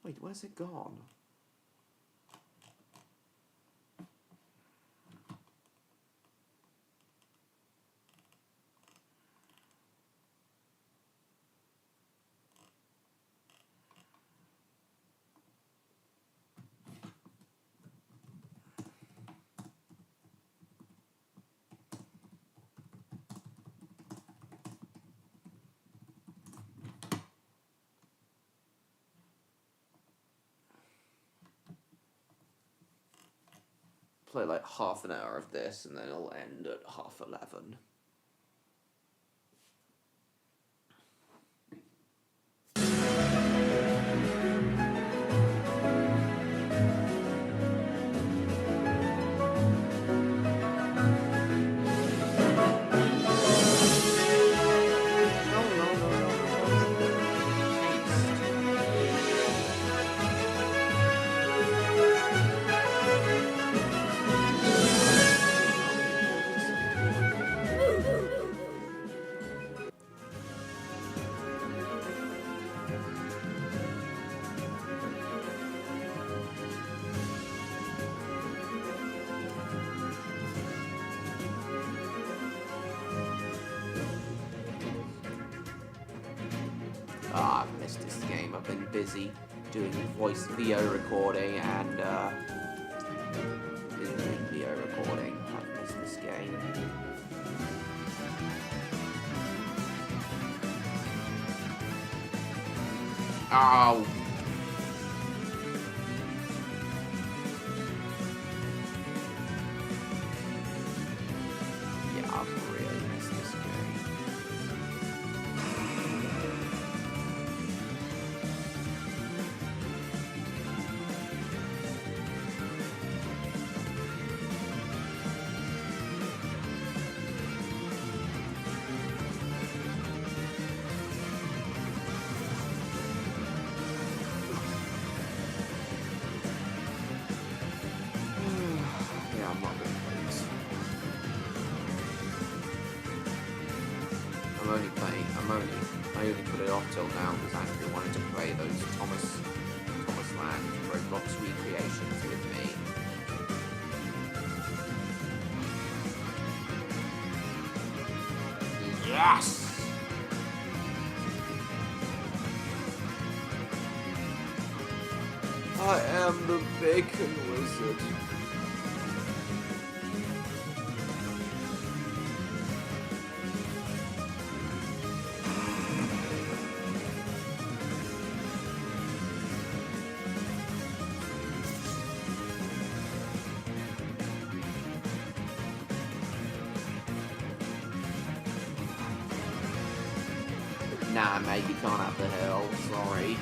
Wait, where's it gone? Play like half an hour of this and then it'll end at 11:30. Ah, I've missed this game. I've been busy doing voice video recording and been doing video recording. I've missed this game. Ow! Yeah, I've really missed this game. Yeah, I'm not gonna play this. I only put it off till now because Andrew wanted to play those Thomas Land Roblox recreations with me. Yes! I am the Bacon Wizard. Nah, mate, you can't have the hill. Sorry.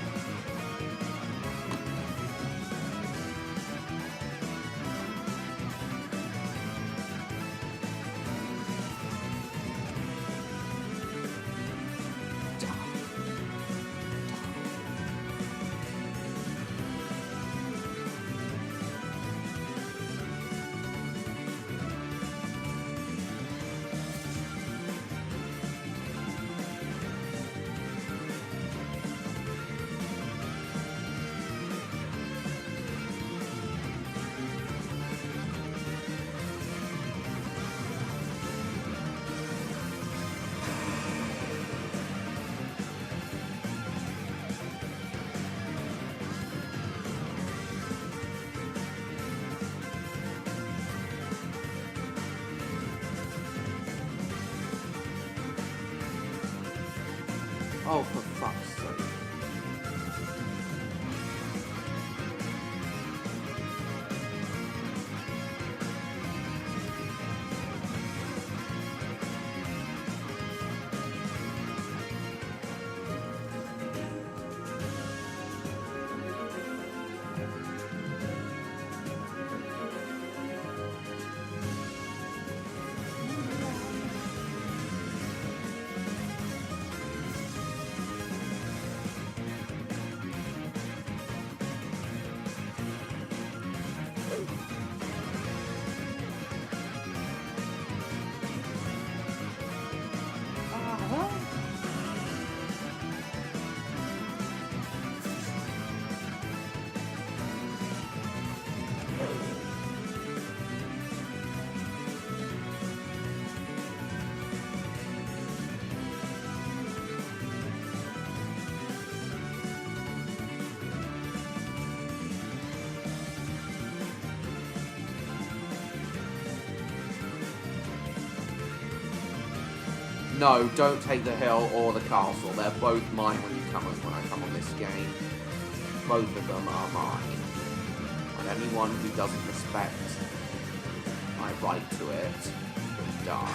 Oh, for fuck's sake. No, don't take the hill or the castle. They're both mine when I come on this game. Both of them are mine. And anyone who doesn't respect my right to it will die.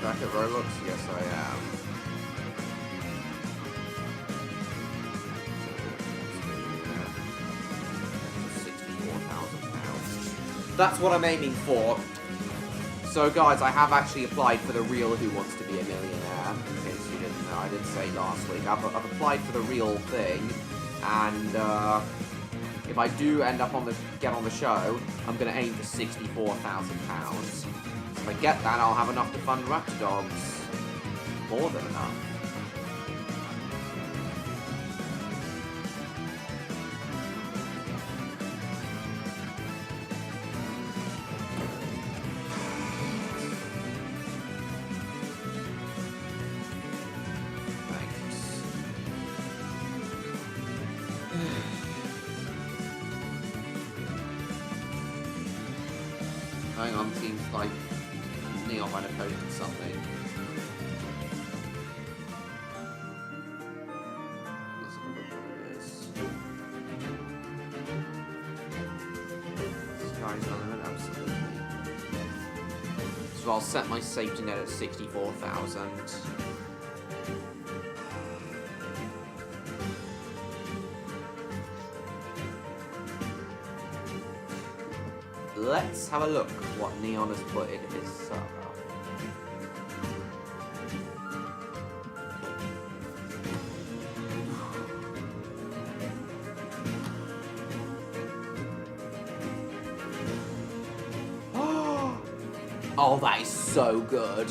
Back at Roblox? Yes, I am. £64,000. That's what I'm aiming for. So guys, I have actually applied for the real Who Wants to Be a Millionaire. In case you didn't know, I did say last week. I've applied for the real thing, and if I do end up get on the show, I'm going to aim for £64,000. If I get that, I'll have enough to fund Raptor Dogs. More than enough. Hang on, seems like Neon might have posted something. Let's have a look what it is. Sky's the limit, absolutely. So I'll set my safety net at 64,000. Let's have a look what Neon has put in his server. Oh, that is so good.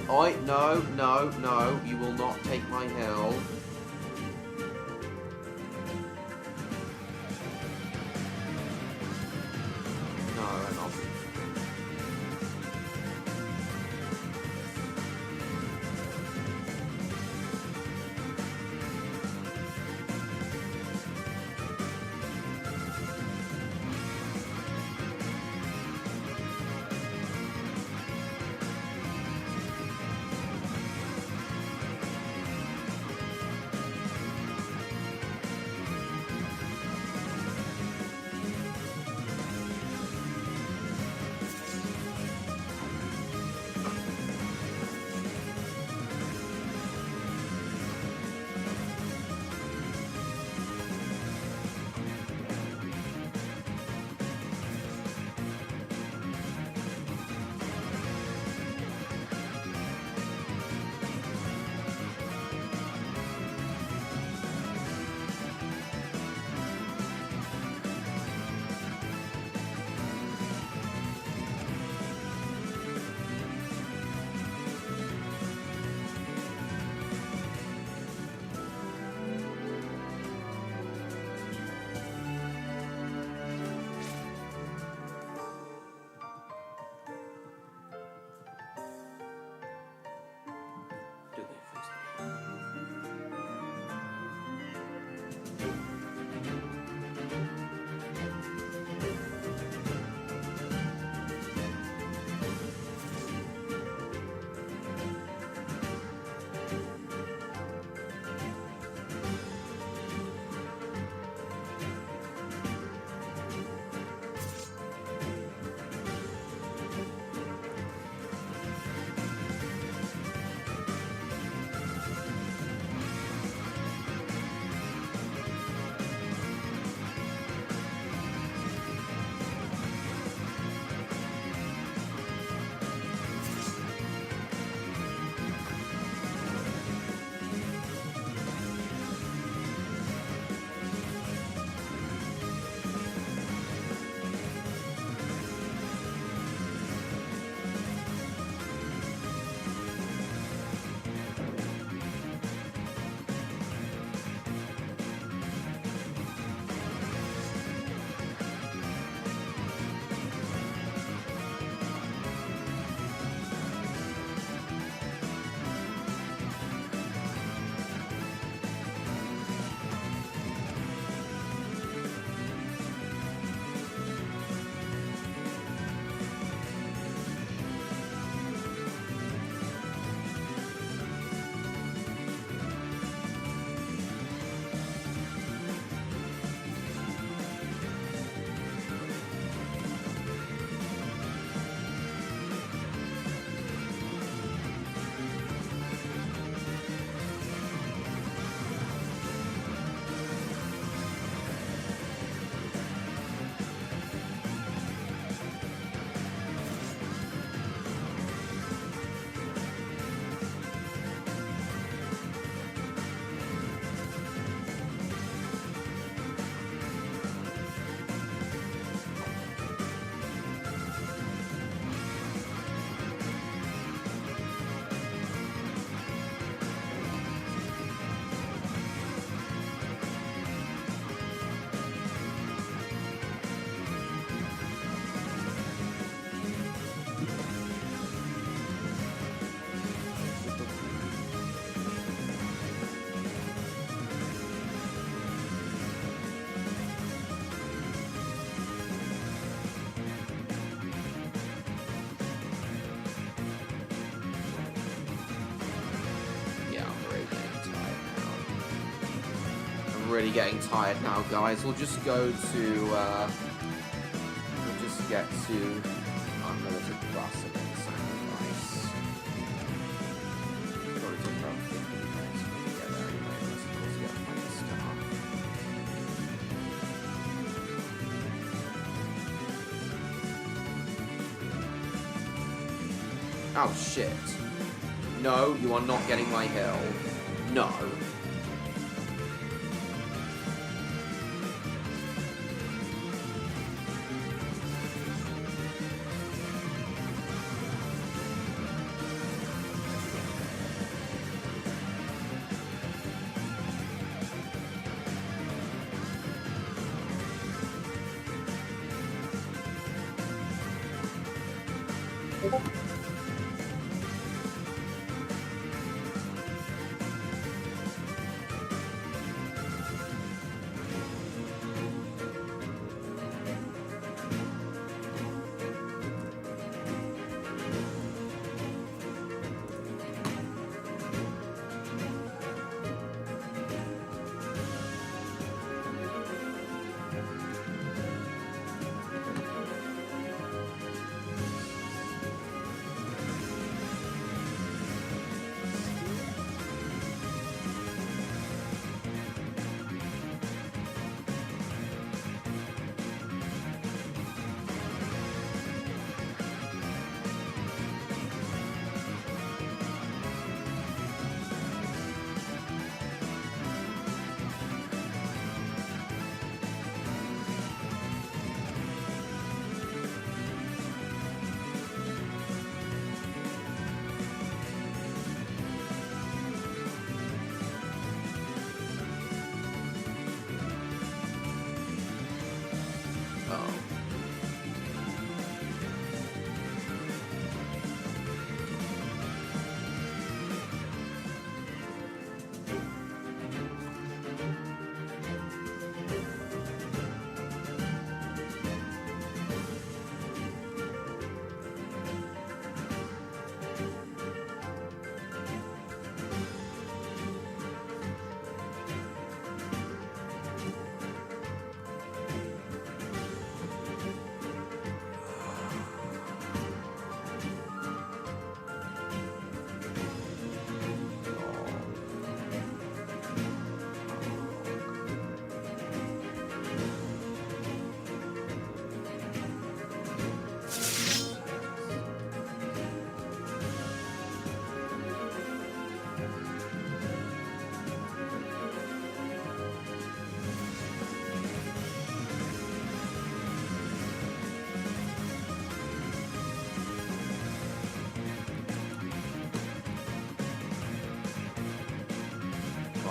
Oi, no, no, no, you will not take my hill. No, not. Really getting tired now, guys. We'll just go to, we'll just get to unlimited plus and then sacrifice. Probably took about 50 minutes for me to get there anyway. Let's get plenty of stuff. Oh shit. No, you are not getting my hill. No.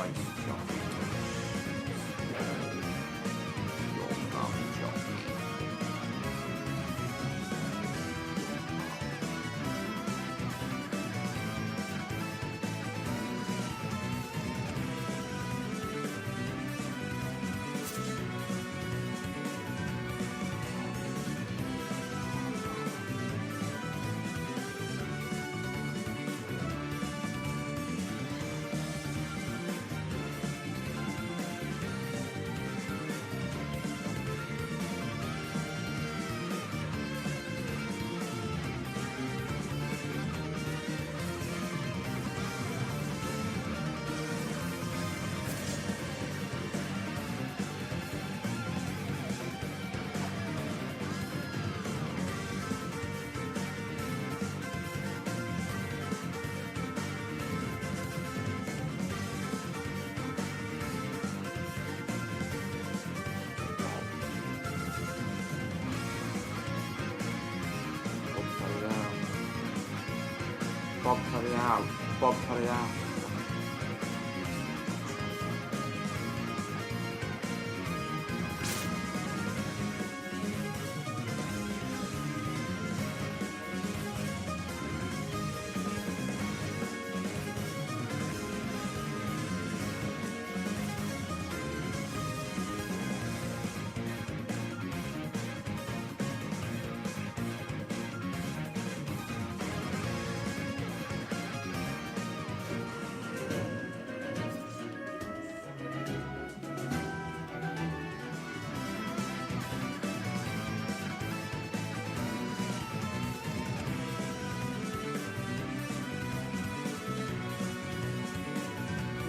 ice jockey. Your mum jockey. Bob, cut it out. Bob, cut it out.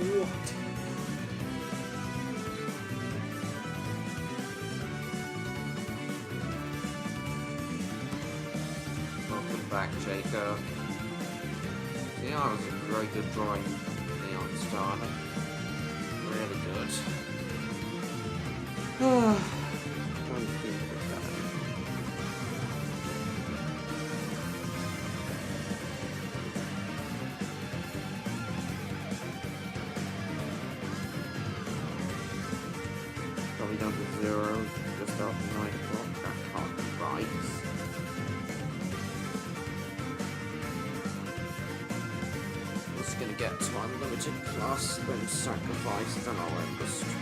What? Welcome back, Jacob. Yeah, it was a very good drawing, Leon Starter. Really good. Trying to think of that. Probably down to 0, just after 9 o'clock. That can't be right. Just gonna get to unlimited plus, then sacrifice, then I'll end the stream.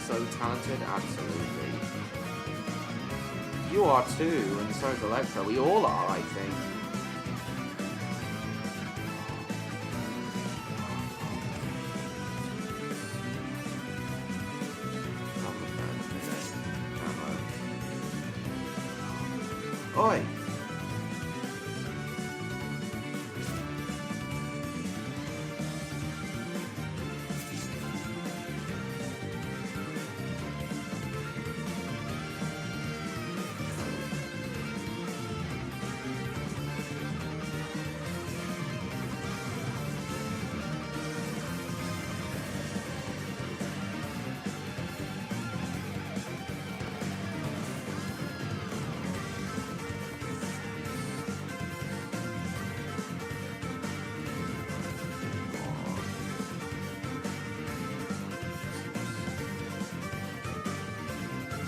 So talented, absolutely. You are too, and so is Electra. We all are, I think. Oi!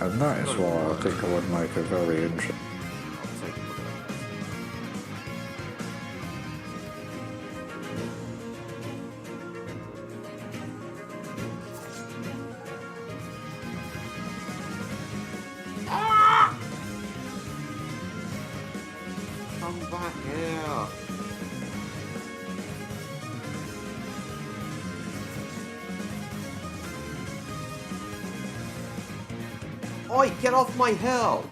And that is why I think I would make a very interesting. Come back here. Oi, get off my hill!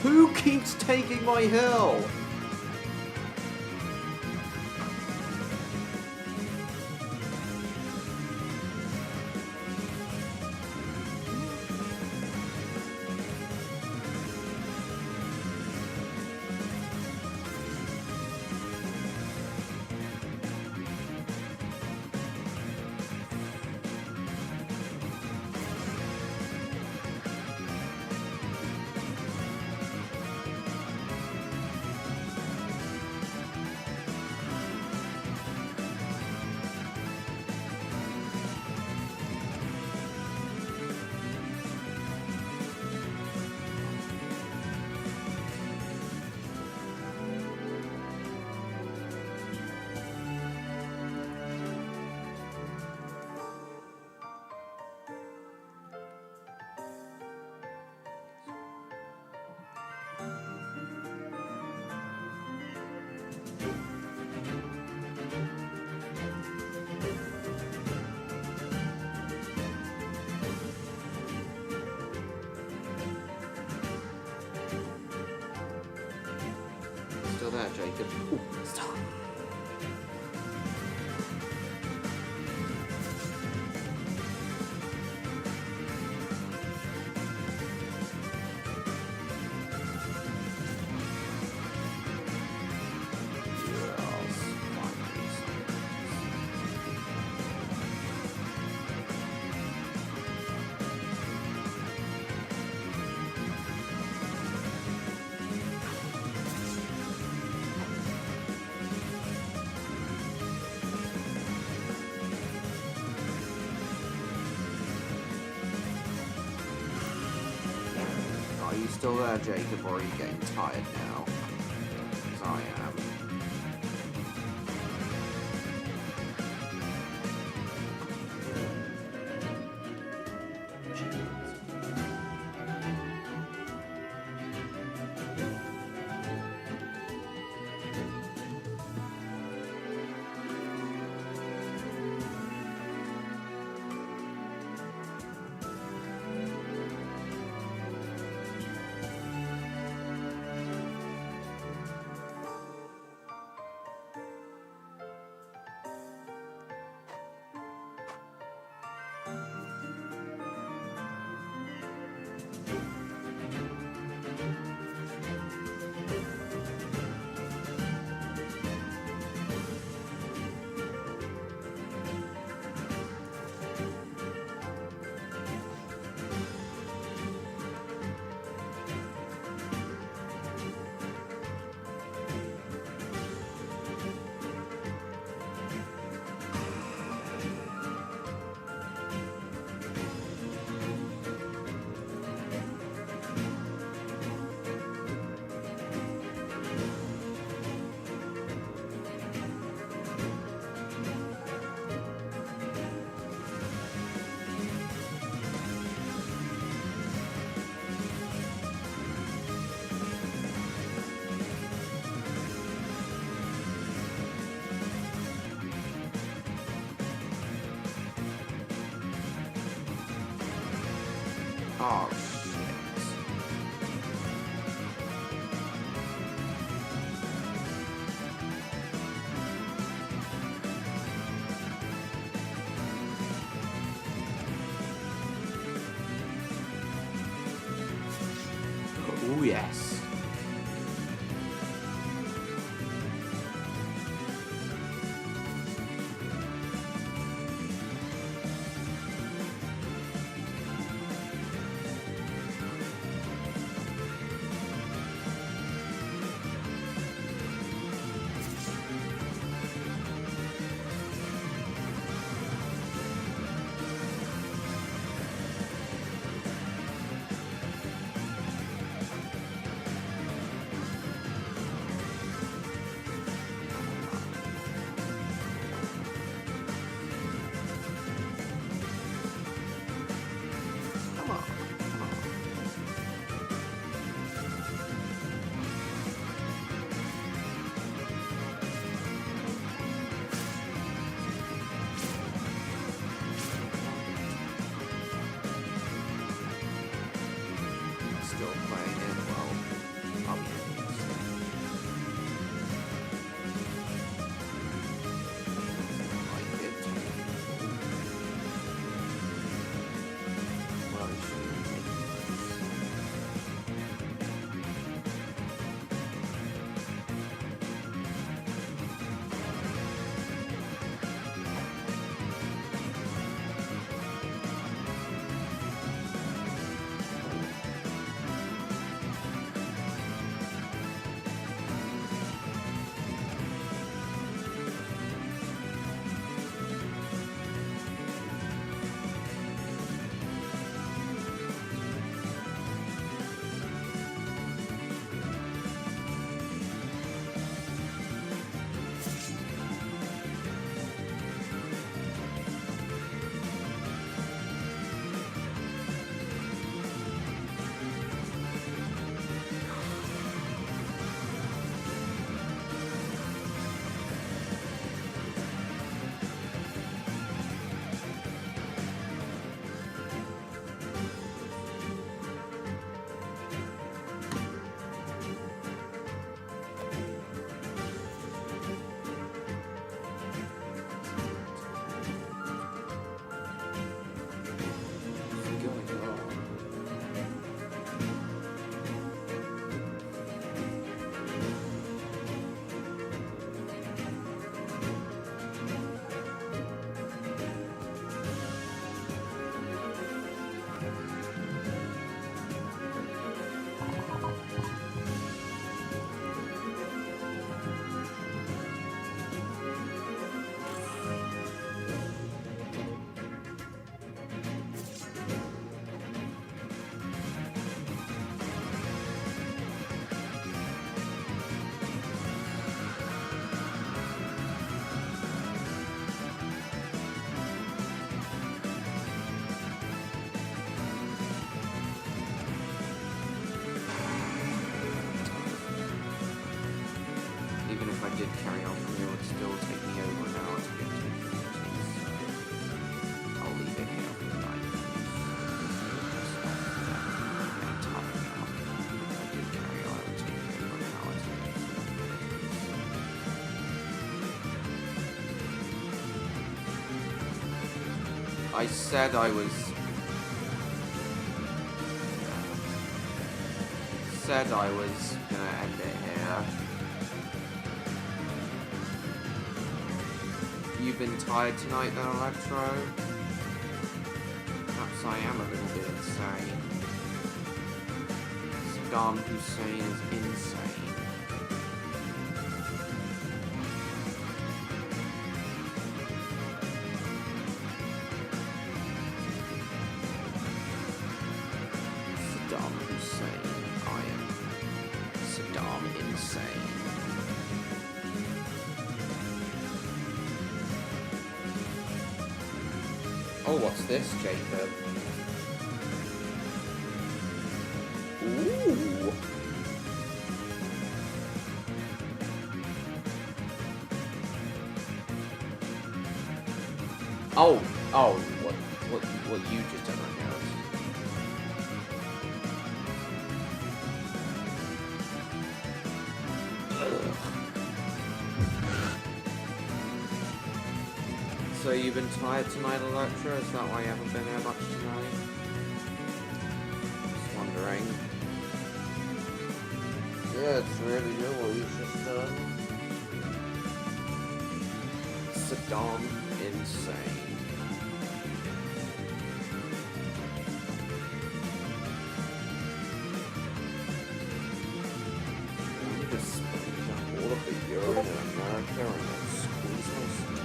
Who keeps taking my hill? Still there, Jacob. Ooh, stop. Are you still there, Jacob, or are you getting tired now? Because I am. Oh, shit. Oh, yes. did carry on from here, it would still take me over an hour to get to the so I'll leave it here for the night. And tough enough. If I did carry on, it would take me over an hour to get to the I said I was gonna end it here. You've been tired tonight then, Electro? Perhaps I am a little bit insane. Saddam Hussein is insane. Saddam Hussein. I am Saddam insane. Oh, what's this, Jacob? Ooh. Oh, what you just done right now. So you've been tired tonight, Electra? Is that why you haven't been here much tonight? Just wondering. Yeah, it's really good what you've just done. Saddam insane. I need to sponge up all of the urine in America and then squeeze myself.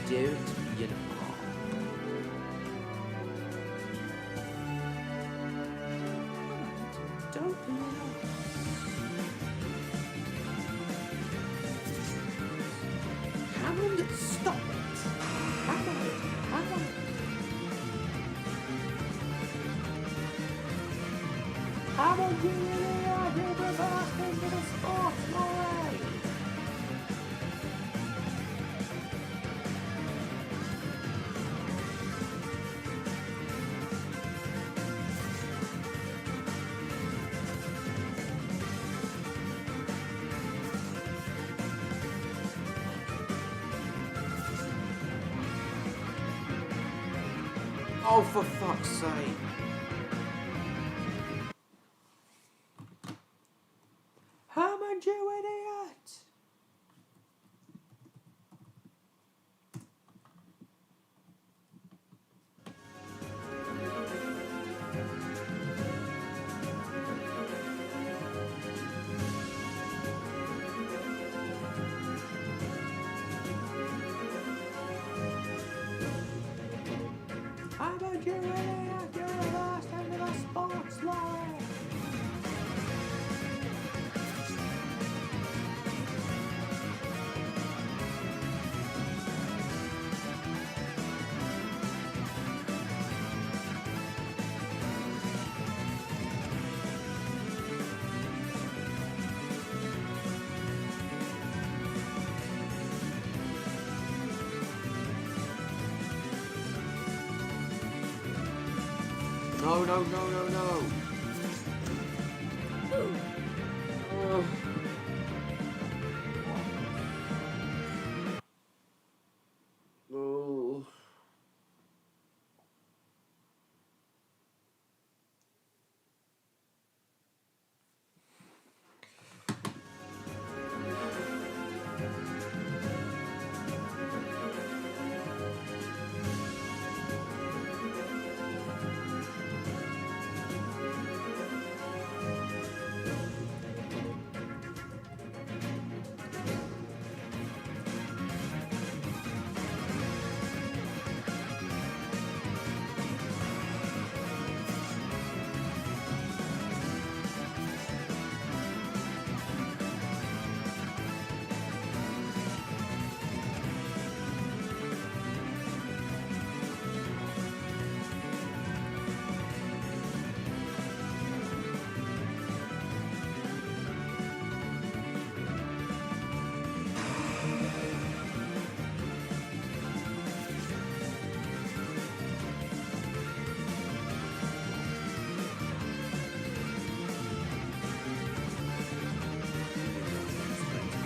Don't you know? Don't be Hammond, stop it! Hammond! Hammond, you really are reversed into the sports mode! Oh, for fuck's sake. Hammond, you idiot! No, no, no, no, no. Oh.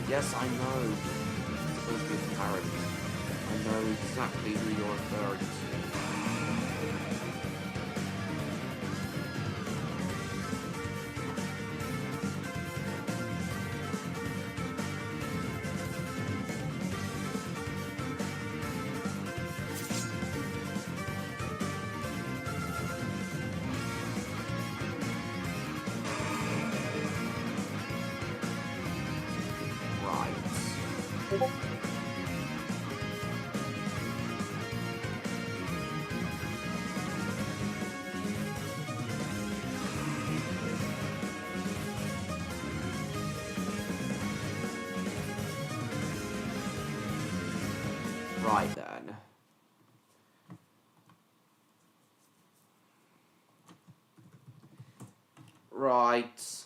Yes, I know. It's supposed to be a parody. I know exactly who you're referring to. Right then. Right.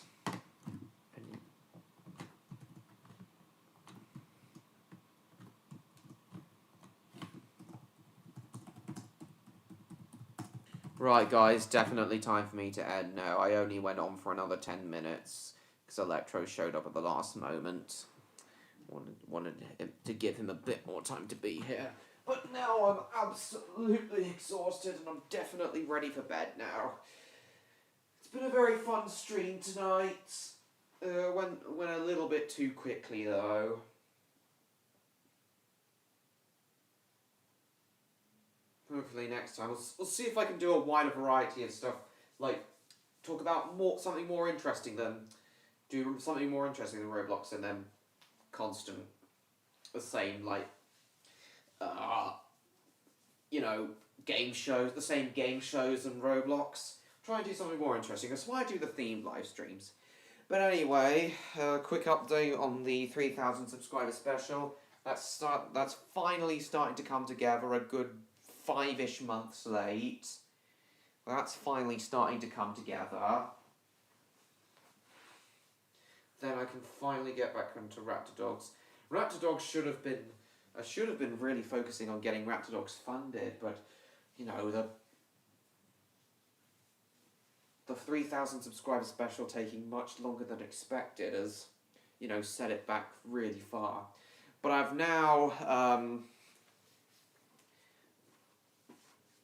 Right, guys, definitely time for me to end now. I only went on for another 10 minutes because Electro showed up at the last moment. Wanted to give him a bit more time to be here. But now I'm absolutely exhausted and I'm definitely ready for bed now. It's been a very fun stream tonight. Went a little bit too quickly though. Hopefully next time we'll see if I can do a wider variety of stuff, like talk about something more interesting than Roblox and then constant the same game shows, the same game shows and Roblox. Try and do something more interesting. That's why I do the themed live streams. But anyway, quick update on the 3,000 subscriber special. That's finally starting to come together. A good 5-ish months late. That's finally starting to come together. Then I can finally get back into Raptor Dogs. Raptor Dogs should have been really focusing on getting Raptor Dogs funded, but the 3,000 subscriber special taking much longer than expected has, set it back really far. But I've now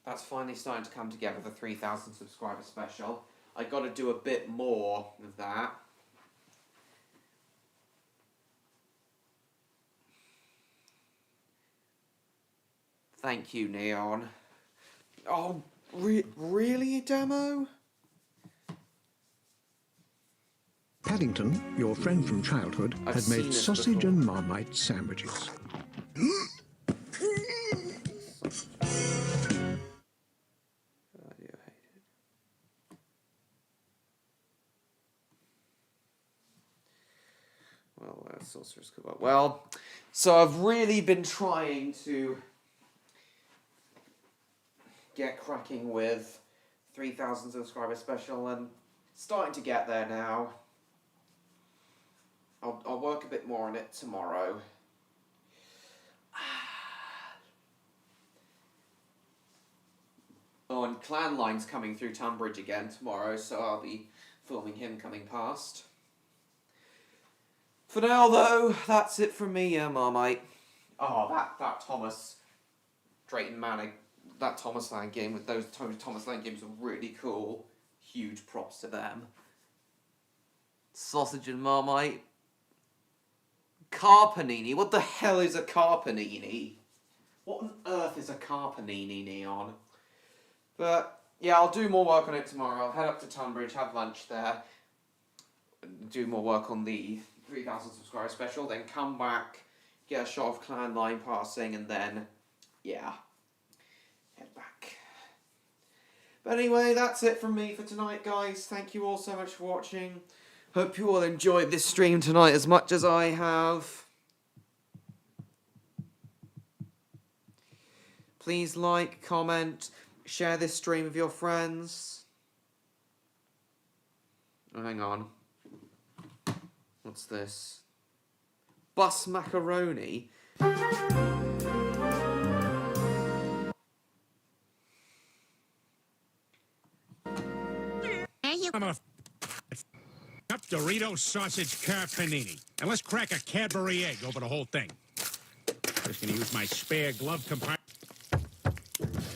that's finally starting to come together, the 3,000 subscriber special. I got to do a bit more of that. Thank you, Neon. Oh, really, Demo? Paddington, your friend from childhood, had made sausage and Marmite sandwiches. Well, Sorcerer's Cobalt. Well, so I've really been trying to get cracking with 3,000 subscriber special and starting to get there now. I'll work a bit more on it tomorrow. Oh, and Clan Line's coming through Tunbridge again tomorrow, so I'll be filming him coming past. For now, though, that's it from me, Marmite. Oh, that Thomas Drayton Manor, that Thomas Land game with those Thomas Land games are really cool. Huge props to them. Sausage and Marmite. Car panini. What the hell is a car panini? What on earth is a car panini, Neon? But, yeah, I'll do more work on it tomorrow. I'll head up to Tunbridge, have lunch there, do more work on the 3,000 subscriber special, then come back, get a shot of Clan Line passing, and then, yeah, head back. But anyway, that's it from me for tonight, guys. Thank you all so much for watching. Hope you all enjoyed this stream tonight as much as I have. Please like, comment, share this stream with your friends. Oh, hang on. What's this? Bus macaroni? I'm a up Dorito sausage car panini. And let's crack a Cadbury egg over the whole thing. Just gonna use my spare glove compartment.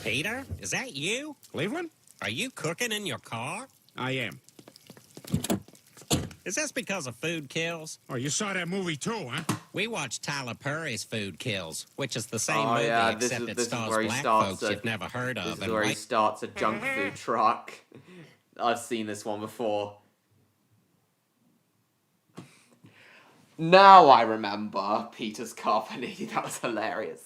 Peter, is that you? Cleveland? Are you cooking in your car? I am. Is this because of Food Kills? Oh, you saw that movie too, huh? We watched Tyler Perry's Food Kills, which is the same Oh, movie yeah, except it this is stars where he black starts folks a- you've never heard of. This is and where he white- starts a junk food truck. I've seen this one before. Now I remember Peter's car panini. That was hilarious.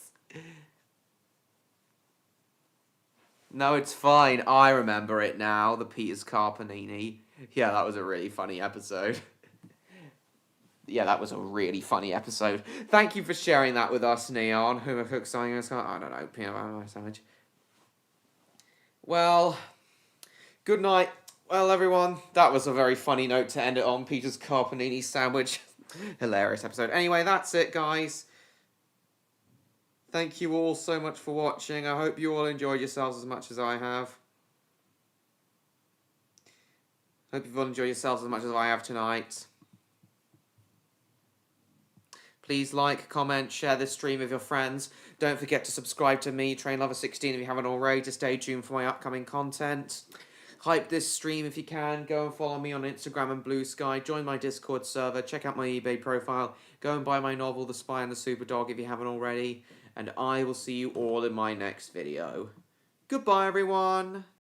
No, it's fine. I remember it now. The Peter's car panini. Yeah, that was a really funny episode. Yeah, that was a really funny episode. Thank you for sharing that with us, Neon. Who cooks something else? I don't know. Peanut butter sandwich. Well, good night. Well, everyone, that was a very funny note to end it on. Peter's car panini sandwich. Hilarious episode. Anyway, that's it, guys. Thank you all so much for watching. I hope you all enjoyed yourselves as much as I have. Hope you've all enjoyed yourselves as much as I have tonight. Please like, comment, share this stream with your friends. Don't forget to subscribe to me, TrainLover16, if you haven't already, to stay tuned for my upcoming content. Hype this stream if you can. Go and follow me on Instagram and Blue Sky. Join my Discord server. Check out my eBay profile. Go and buy my novel, The Spy and the Superdog, if you haven't already. And I will see you all in my next video. Goodbye, everyone.